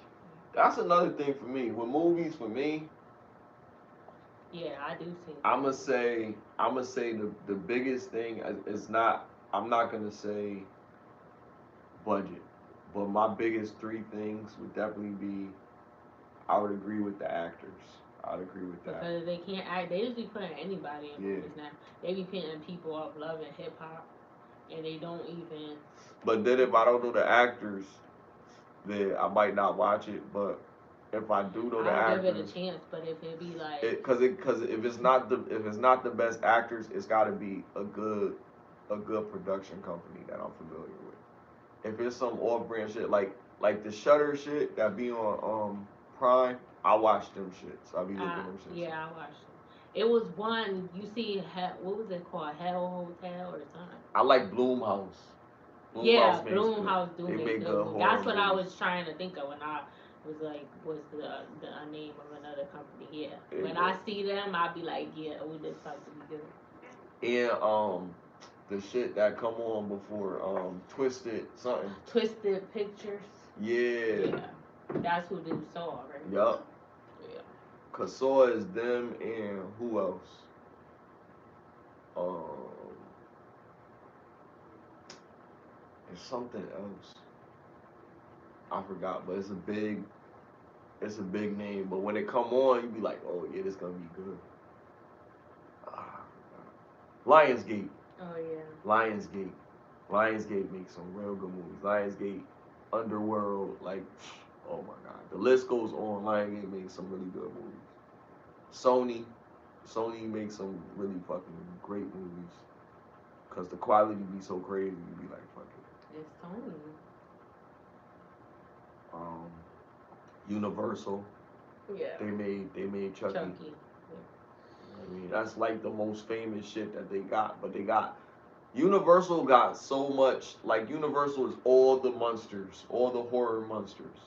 That's another thing for me. With movies, for me, Yeah, I do see. I'm gonna say the biggest thing is not. I'm not gonna say budget, but my biggest three things would definitely be. I would agree with the actors. I'd agree with that. Because they can't act. They just be putting anybody in Yeah. movies now. They be putting people off loving hip hop, and they don't even. But then if I don't know the actors, then I might not watch it. But if I do know the I'll give it a actors, chance, but if it be like. because if it's not the best actors, it's got to be a good production company that I'm familiar with. If it's some off-brand shit like the Shutter shit that be on Prime, I watch them shits. I be looking them shits up. Yeah, I watched it. It was one you see. What was it called? Hell Hotel or something? I like Bloomhouse. Yeah, Bloomhouse makes good. Bloomhouse do They make make good good movies. horror That's what I movies. was trying to think of when I was like, what's the name of another company? Yeah, There you when go. I see them, I be like, yeah, oh, this about to be good. And the shit that come on before Twisted something. Twisted Pictures. Yeah. Yeah, that's who do Saw, right? Yup. Yeah. Cause Saw is them and who else? Um, it's something else. I forgot, but it's a big name. But when it come on, you be like, oh yeah, this gonna be good. Ah, Lionsgate. Oh yeah. Lionsgate. Lionsgate makes some real good movies. Lionsgate, Underworld, like, oh my god, the list goes on. Lionsgate makes some really good movies. Sony, Sony makes some really fucking great movies. Cause the quality be so crazy, you be like, fuck it. It's Sony. Um, Universal, Yeah. they made Chucky. Chucky. Yeah. I mean, that's like the most famous shit that they got. But they got Universal got so much. Like Universal is all the monsters, all the horror monsters.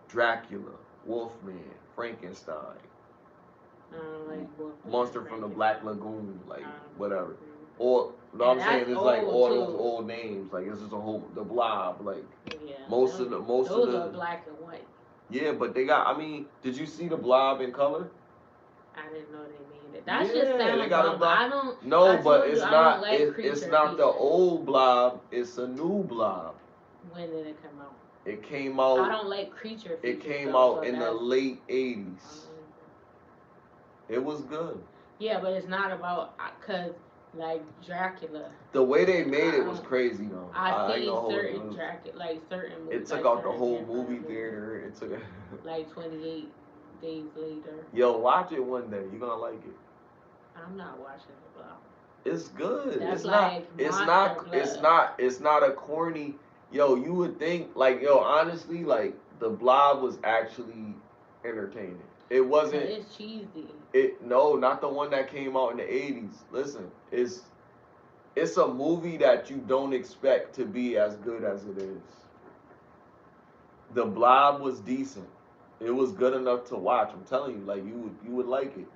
Dracula, Wolfman, Frankenstein, I don't like Wolfman Monster and from the Black Frankenstein. Lagoon, like I don't whatever. agree with Or no, And I'm saying that's it's like old all those too. old names. Like it's just a whole the Blob. Like Yeah, most of those the are black and white. yeah, but they got. I mean, did you see the Blob in color? I didn't know they made it. That just Yeah, they sounds got a dumb. Blob. I don't. No, I but told you it's I don't not. like It's creature not the features. old Blob. It's a new Blob. When did it come out? It came I out. don't like creature It features came though, out so in the that's. late '80s. It was good. Yeah, but it's not about cause like Dracula. The way they made it was I- crazy though. I ain't seen gonna hold you. certain Dracula, like certain movies. It took like out the certain whole vampire movie movies, theater. It took. Like 28 Days Later. Yo, watch it one day. You're gonna like it. I'm not watching the Blob. It's good. That's It's like not. It's Monster not. Blood. It's not. It's not a corny. Yo, you would think like yo. Honestly, like the Blob was actually entertaining. It But wasn't. it's cheesy. It no, not the one that came out in the '80s. Listen, it's a movie that you don't expect to be as good as it is. The Blob was decent. It was good enough to watch. I'm telling you, like you would like it.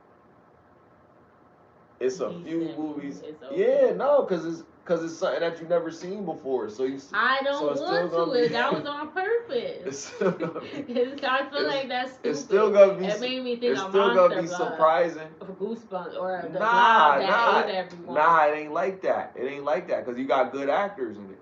It's a few Decent. movies. It's okay. Yeah, no, cause it's something that you've never seen before. So you. I don't so it's still want gonna to. be. That was on purpose. It's still gonna be. I feel like that's stupid. It's still gonna be. It made me think It's of still Monster gonna be Blood, surprising. of Goosebumps, or the Nah, Blob that ate everyone. nah. It ain't like that. It ain't like that. Cause you got good actors in it.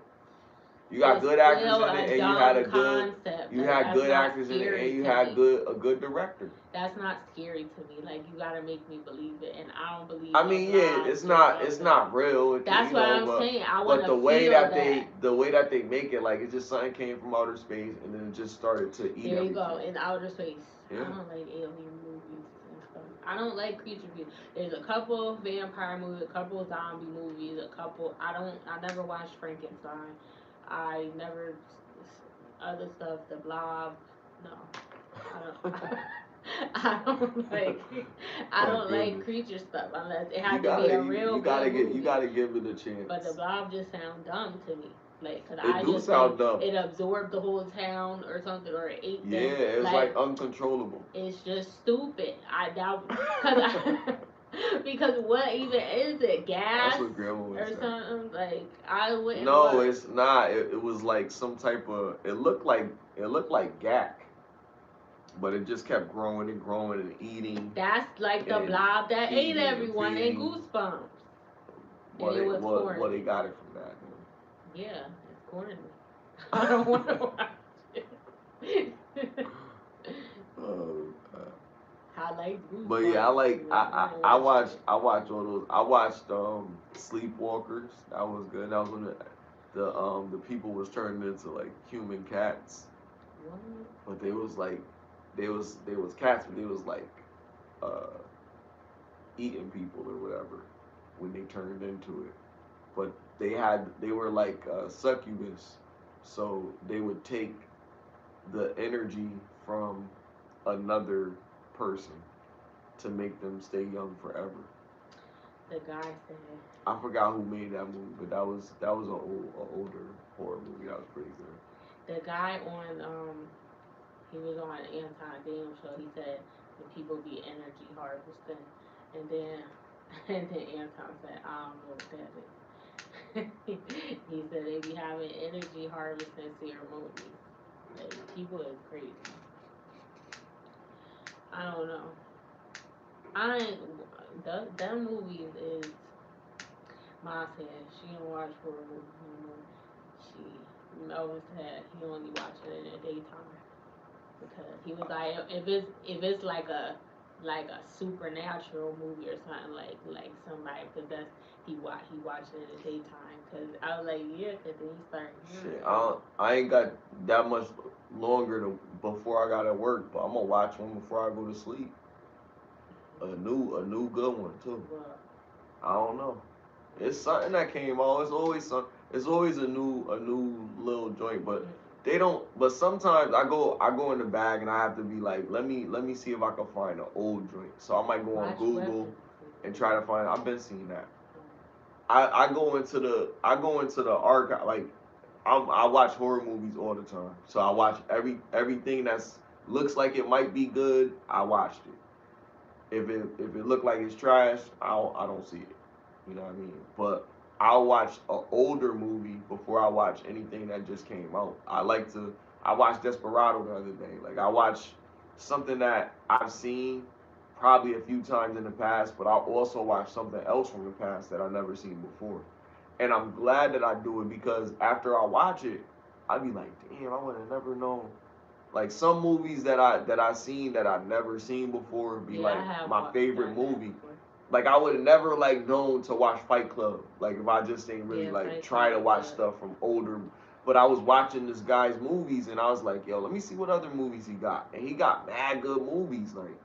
You got It's good actors still in it, a and you had a dumb good. concept. You Like, had that's good not actors in it, scary and you to had me. a good director. That's not scary to me. Like you gotta make me believe it, and I don't believe. I mean, yeah, it's not real. That's what I'm saying. I want but to the way feel that that. the way that they make it, like it's just something came from outer space, and then it just started to eat There you everything. go, in outer space. Yeah. I don't like alien movies and stuff. I don't like creature features. There's a couple vampire movies, a couple zombie movies, a couple. I never watched Frankenstein. I never other stuff. The Blob. No, I don't. I don't like. I don't like creature stuff unless it has to be a real good movie. You gotta give it a chance. But the Blob just sounds dumb to me. Like, cause It I do just sound think dumb. it absorbed the whole town or something, or it ate Yeah, them. it was like uncontrollable. It's just stupid. I doubt because what even is it? Gas That's what grandma would or say. something? Like I wouldn't. No, it's not. It was like some type of. It looked like gack, but it just kept growing and growing and eating. That's like the Blob that ate everyone in Goosebumps. Well, they got it from that. Yeah, it's corny. I don't want to watch it. Oh, I like Goosebumps. but yeah, I watched all those. I watched Sleepwalkers. That was good. That was when the people was turning into like human cats. What? But they was cats, but they was like eating people or whatever when they turned into it. But they were like succubus, so they would take the energy from another person to make them stay young forever. The guy said. I forgot who made that movie, but that was an older horror movie. That was pretty good. The guy on he was on an anti-game show. He said the people be energy harvesting, and then Anton said, I don't know what that is. He said they be having energy harvesting ceremonies. Like, people is crazy. I don't know. I ain't them movies is Ma said she don't watch horror movies no more. She Melvin said he only watch it in the daytime because he was like if it's like a supernatural movie or something like somebody possessed he watch it in the daytime because I was like yeah because then he started Shit, I ain't got that much longer before I gotta work, but I'm gonna watch one before I go to sleep. A new good one too. Well, I don't know. It's something that came out. It's always a new little joint, but they don't. But sometimes I go in the bag and I have to be like, let me see if I can find an old joint. So I might go on Google and try to find. I've been seeing that. I go into the archive. Like I watch horror movies all the time, so I watch everything that's looks like it might be good. I watched it. If it look like it's trash, I don't see it. You know what I mean? But I'll watch an older movie before I watch anything that just came out. I watched Desperado the other day. Like I watch something that I've seen probably a few times in the past, but I'll also watch something else from the past that I've never seen before. And I'm glad that I do it because after I watch it, I be like, damn, I would have never known. Like some movies that I seen that I've never seen before be Yeah, I like have my favorite done that movie. before. Like I would have never like known to watch Fight Club. Like if I just ain't really Yeah, like Fight try to Club is watch good. stuff from older. But I was watching this guy's movies and I was like, yo, let me see what other movies he got. And he got mad good movies. Like,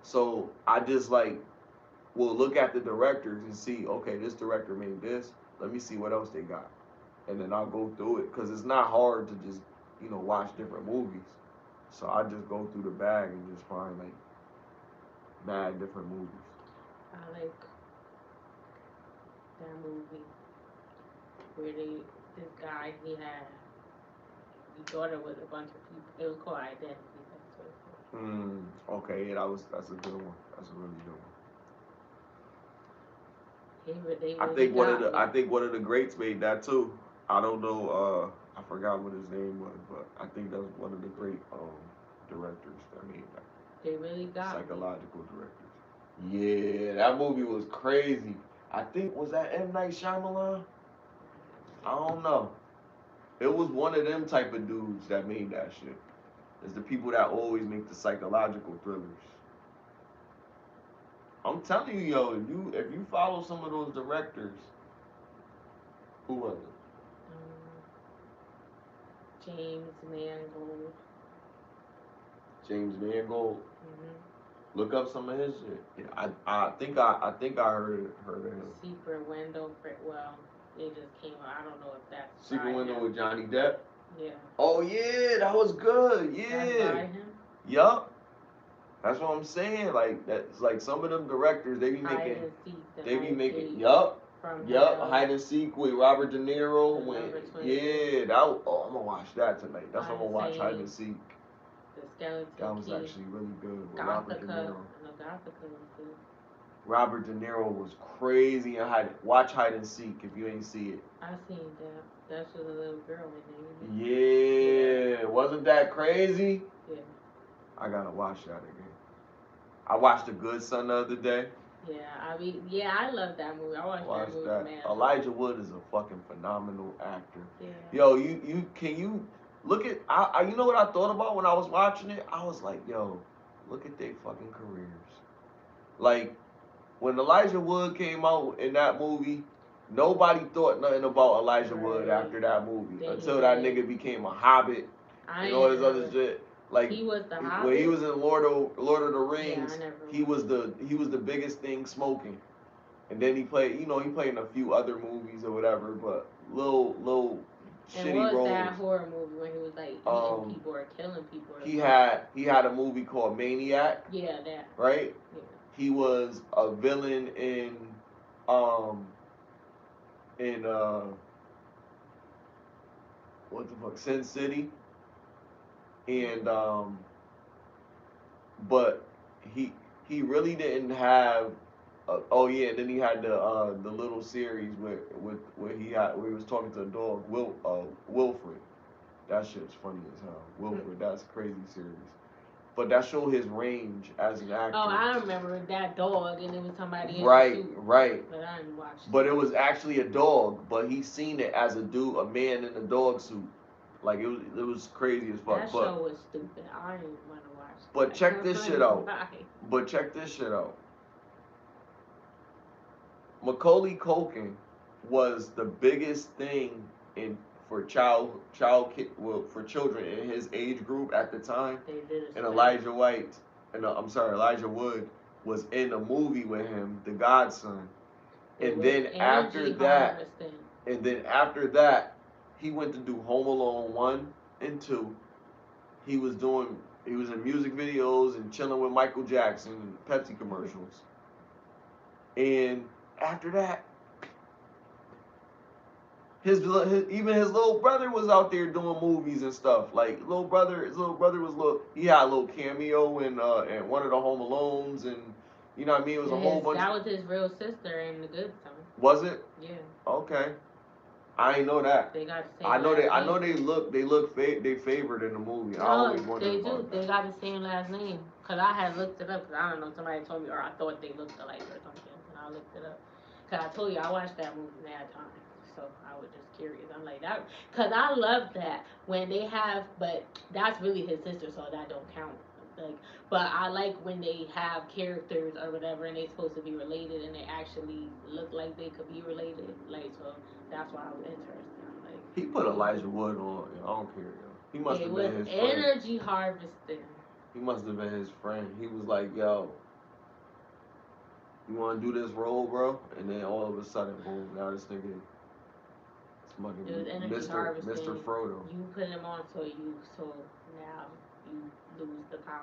so I just like will look at the directors and see, okay, this director made this. Let me see what else they got, and then I'll go through it because it's not hard to just watch different movies. So I just go through the bag and just find like mad different movies. I like that movie where this guy he thought it was a bunch of people. It was called Identity. That's what it's called. Okay, yeah, that's a good one. That's a really good one. They I really think one of got the me. I think one of the greats made that too. I don't know. I forgot what his name was, but I think that was one of the great directors that made that. They really got me. Psychological directors. Yeah, that movie was crazy. I think was that M Night Shyamalan. I don't know. It was one of them type of dudes that made that shit. It's the people that always make the psychological thrillers. I'm telling you, yo, if you follow some of those directors, who was it? James Mangold. James Mangold. Hmm. Look up some of his shit. Yeah, I think I heard of him. Secret Window. Well, it just came out. I don't know if that's Secret by Window him. with Johnny Depp. Yeah. Oh yeah, that was good. That's Yeah. by him. Yup. That's what I'm saying. Like that's like some of them directors Hide and Seek, The they be Night making Gate, From yup Hell, Hide and Seek with Robert De Niro The when Number 23, yeah I'm gonna watch that tonight. That's what I'm gonna watch Hide and Unsane, Seek. The Skeleton That was Key, actually really good with Robert De Gothica. Niro. I know Gothica was good. Robert De Niro was crazy in watch Hide and Seek if you ain't see it. I seen that. That's with a little girl in there. Yeah, wasn't that crazy? Yeah. I gotta watch that again. I watched The Good Son the other day. Yeah. I love that movie. I watched that Watch movie that. mad times. Elijah Wood is a fucking phenomenal actor. Yeah. Yo, you can you look at you know what I thought about when I was watching it? I was like, yo, look at their fucking careers. Like when Elijah Wood came out in that movie, nobody thought nothing about Elijah Wood Right. after that movie Then he until that did. nigga became a Hobbit I and all ain't this other never. shit. Like He was the when he Hobbit. was in Lord of the Yeah, I Rings, never he was watched. the biggest thing smoking. And then he played in a few other movies or whatever, but little And shitty what was roles. that horror movie when he was like eating Um, people or killing people or he something? had a movie called Maniac, Yeah, that. right? Yeah. He was a villain um in what the fuck Sin City, and but he he really didn't have. Oh yeah, and then he had the little series where he was talking to a dog, Wilfred. That shit's funny as hell. Wilfred, that's a crazy series. But that showed his range as an actor. Oh, I remember that dog, and it was somebody in a Right, suit. right. But I didn't watch But it. it was actually a dog, but he seen it as a dude, a man in a dog suit. Like it was crazy as fuck. That show was stupid. I didn't want to watch But that. check this shit out. Why? But check this shit out. Macaulay Culkin was the biggest thing in for for children in his age group at the time. They did it. And Elijah Wood was in a movie with him, The Godson. It And was then after Angie that, Harveston. he went to do Home Alone 1 and 2. He was in music videos and chilling with Michael Jackson, Pepsi commercials. And after that, Even his little brother was out there doing movies and stuff. Like his little brother was he had a little cameo in one of the Home Alones, and you know what I mean. It was a whole bunch. That was his real sister in the good time. Was it? Yeah. Okay. I ain't know that. They got the same. I know they favored in the movie. No, I always they wondered do. about They that. got the same last name. Cause I had looked it up. Cause I don't know. Somebody told me, or I thought they looked alike or something. And I looked it up. Cause I told you I watched that movie mad times. So I was just curious. I'm like that. Cause I love that when they have, but that's really his sister, so that don't count. Like, but I like when they have characters or whatever, and they supposed to be related, and they actually look like they could be related. Like, so that's why I was interested. I'm like, He put Elijah Wood on. I don't care, yo. He must it have was been his friend. energy harvesting. He must have been his friend. He was like, "Yo, you want to do this role, bro?" And then all of a sudden, boom! Now this nigga, it's fucking It was energy harvesting. Mr. Frodo. You put him on, so now you lose the power.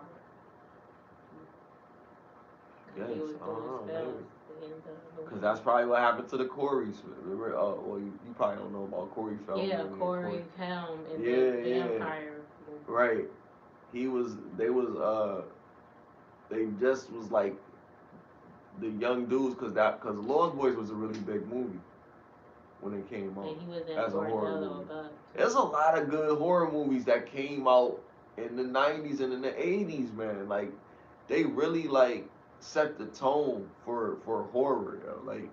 Yes, He was I doing don't know, spells maybe. in the Because that's probably what happened to the Corys. Well, you probably don't know about Corey Feldman. Yeah, Corey Helm in Yeah, the yeah. Vampire movie. Right. They just was like the young dudes because Lost Boys was a really big movie when it came out. And he was in as a horror Bordello movie. above. There's a lot of good horror movies that came out in the 90s and in the 80s, man. Like they really like set the tone for horror, yo. Like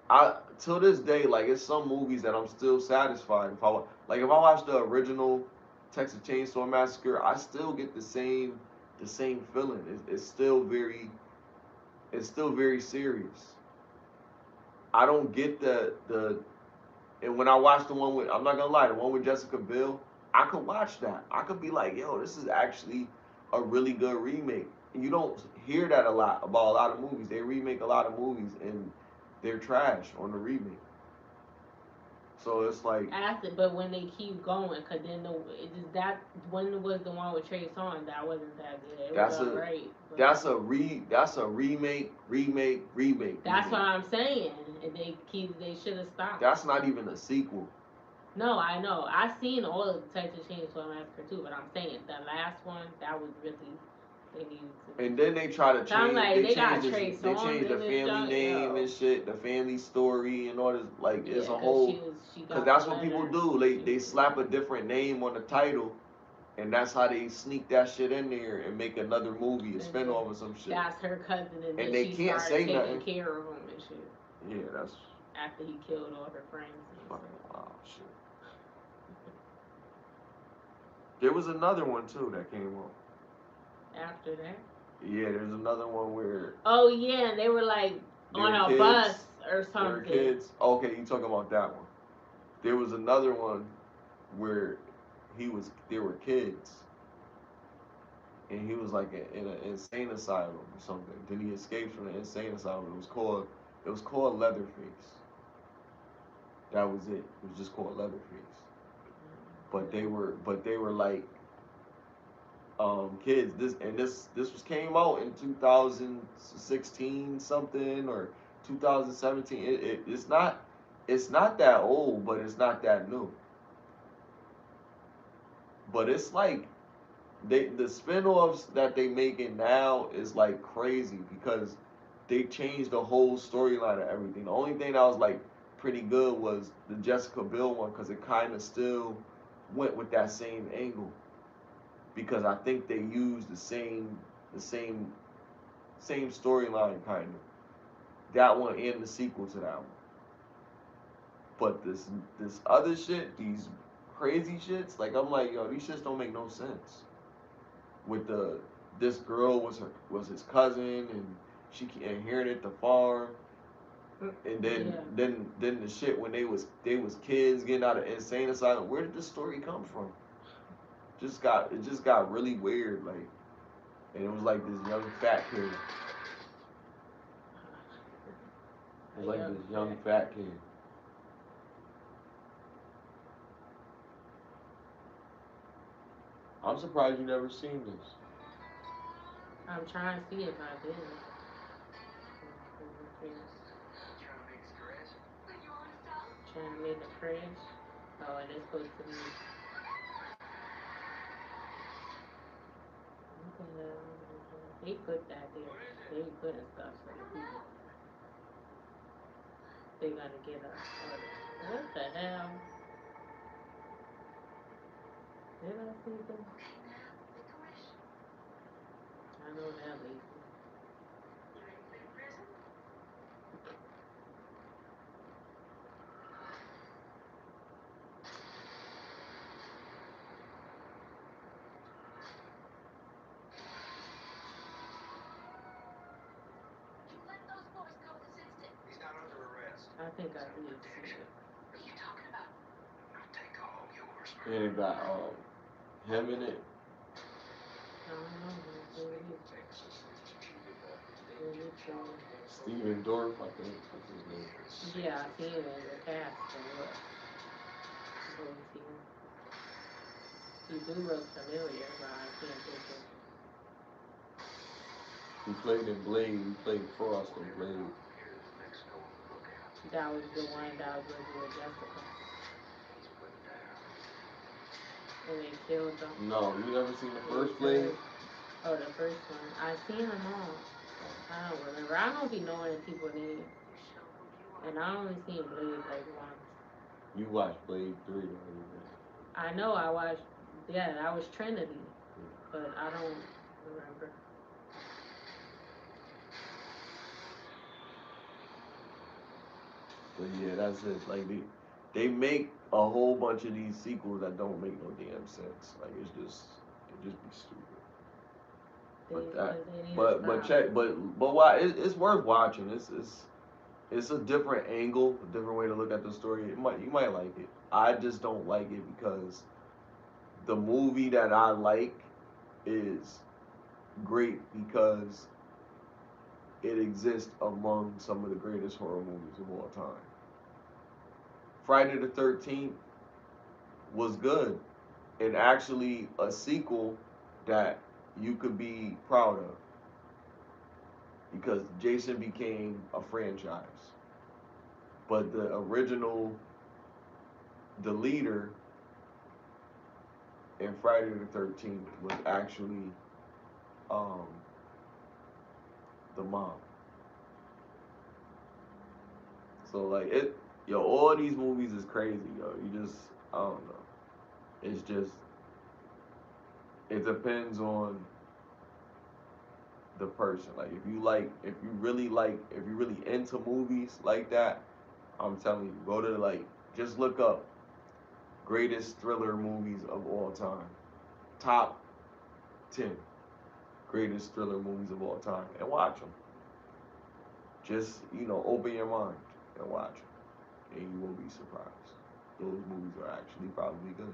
I till this day, like it's some movies that I'm still satisfied if I watch the original Texas Chainsaw Massacre, I still get the same feeling. It's still very serious. I don't get the and when I watch the one with I'm not gonna lie, the one with Jessica Biel, I could watch that. I could be like, yo, this is actually a really good remake. And you don't hear that a lot about a lot of movies. They remake a lot of movies and they're trash on the remake. So it's like After, but when they keep going, cause then that when was the one with Trey Songz that wasn't that good. It was alright. That's a remake. That's what I'm saying. And they should have stopped. That's not even a sequel. No, I know. I seen all of the Texas Chainsaw Massacre too, but I'm saying the last one that was really they needed to. And then they try to change. I'm like, they got changed Trey they Songz changed the in this family junk, name yo. and shit, the family story and all this. Like Yeah, it's a 'cause whole. she got Because that's the what people letter. do. They slap a different name on the title, and that's how they sneak that shit in there and make another movie, a spinoff or some shit. That's her cousin, and then they she can't started say taking nothing. care of him and shit. Yeah, that's After he killed all her friends. And fucking wild shit. There was another one too that came out. After that. Yeah, there's another one where. Oh yeah, they were like on a kids, bus or something. They were kids. Okay, you talking about that one? There was another one where there were kids, and he was like in an insane asylum or something. Then he escaped from the insane asylum. It was called Leatherface. That was it. It was just called Leatherface. But they were like kids. This was came out in 2016 something or 2017. It's not that old, but it's not that new. But it's like the spin-offs that they making now is like crazy because they changed the whole storyline of everything. The only thing that was like pretty good was the Jessica Biel one because it kind of still went with that same angle because I think they used the same storyline kind of that one and the sequel to that one. But this other shit, these crazy shits, like I'm like, yo, these shits don't make no sense. With this girl was his cousin and she inherited the farm, and then the shit when they was kids getting out of insane asylum. Where did this story come from? It just got really weird, like, and it was like this young fat kid. It was like this young fat kid. I'm surprised you never seen this. I'm trying to see if I did. family in the crash. Oh, and it's supposed to be what the hell? They put that there. They be putting stuff for the people. They gotta get a what the hell? Did I see them? I know that Lacey. He's not under arrest. I think I did see it. What are you talking about? I'll take all yours. And it got him in it. I don't know. Who it is. Who it is. Steven Dorff, I think that's his name. Yeah, I seen it in the cast, but what? Let me see him. He do look familiar, but I can't think of. He played in Blade. He played Frost in Blade. That was the one that was working with Jessica, and they killed them. No, you never seen the They first Blade? killed. Oh, the first one. I seen them all. I don't remember. I don't be knowing people names, and I only seen Blade like once. You watched Blade 3 already. I know I watched. Yeah, that was Trinity, but I don't remember. But yeah, that's it. Like they make a whole bunch of these sequels that don't make no damn sense. Like it just be stupid. But that, Because they need to but stop. check, but why? It's worth watching. It's a different angle, a different way to look at the story. You might like it. I just don't like it because the movie that I like is great because it exists among some of the greatest horror movies of all time. Friday the 13th was good and actually a sequel that you could be proud of because Jason became a franchise. But the original, the leader in Friday the 13th was actually um, the mom. So like yo, all these movies is crazy, yo. You just, I don't know. It's just, it depends on the person. Like if you really into movies like that, I'm telling you, go to like, just look up greatest thriller movies of all time, top 10 greatest thriller movies of all time, and watch them. Just open your mind and watch them, and you will be surprised. Those movies are actually probably good.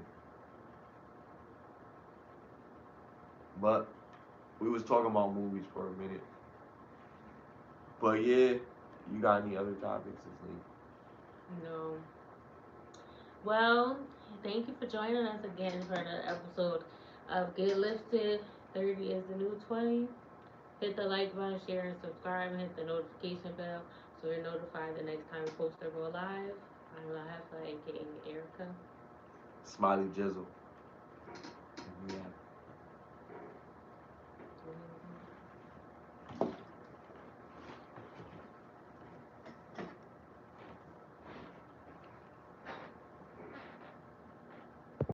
But we was talking about movies for a minute. But yeah, you got any other topics this week? No. Well, thank you for joining us again for another episode of Get Lifted. 30 is the new 20. Hit the like button, share, and subscribe, and hit the notification bell so you're notified the next time we post or go live. I'm Lahefa, aka Erica. Smiley Jizzle.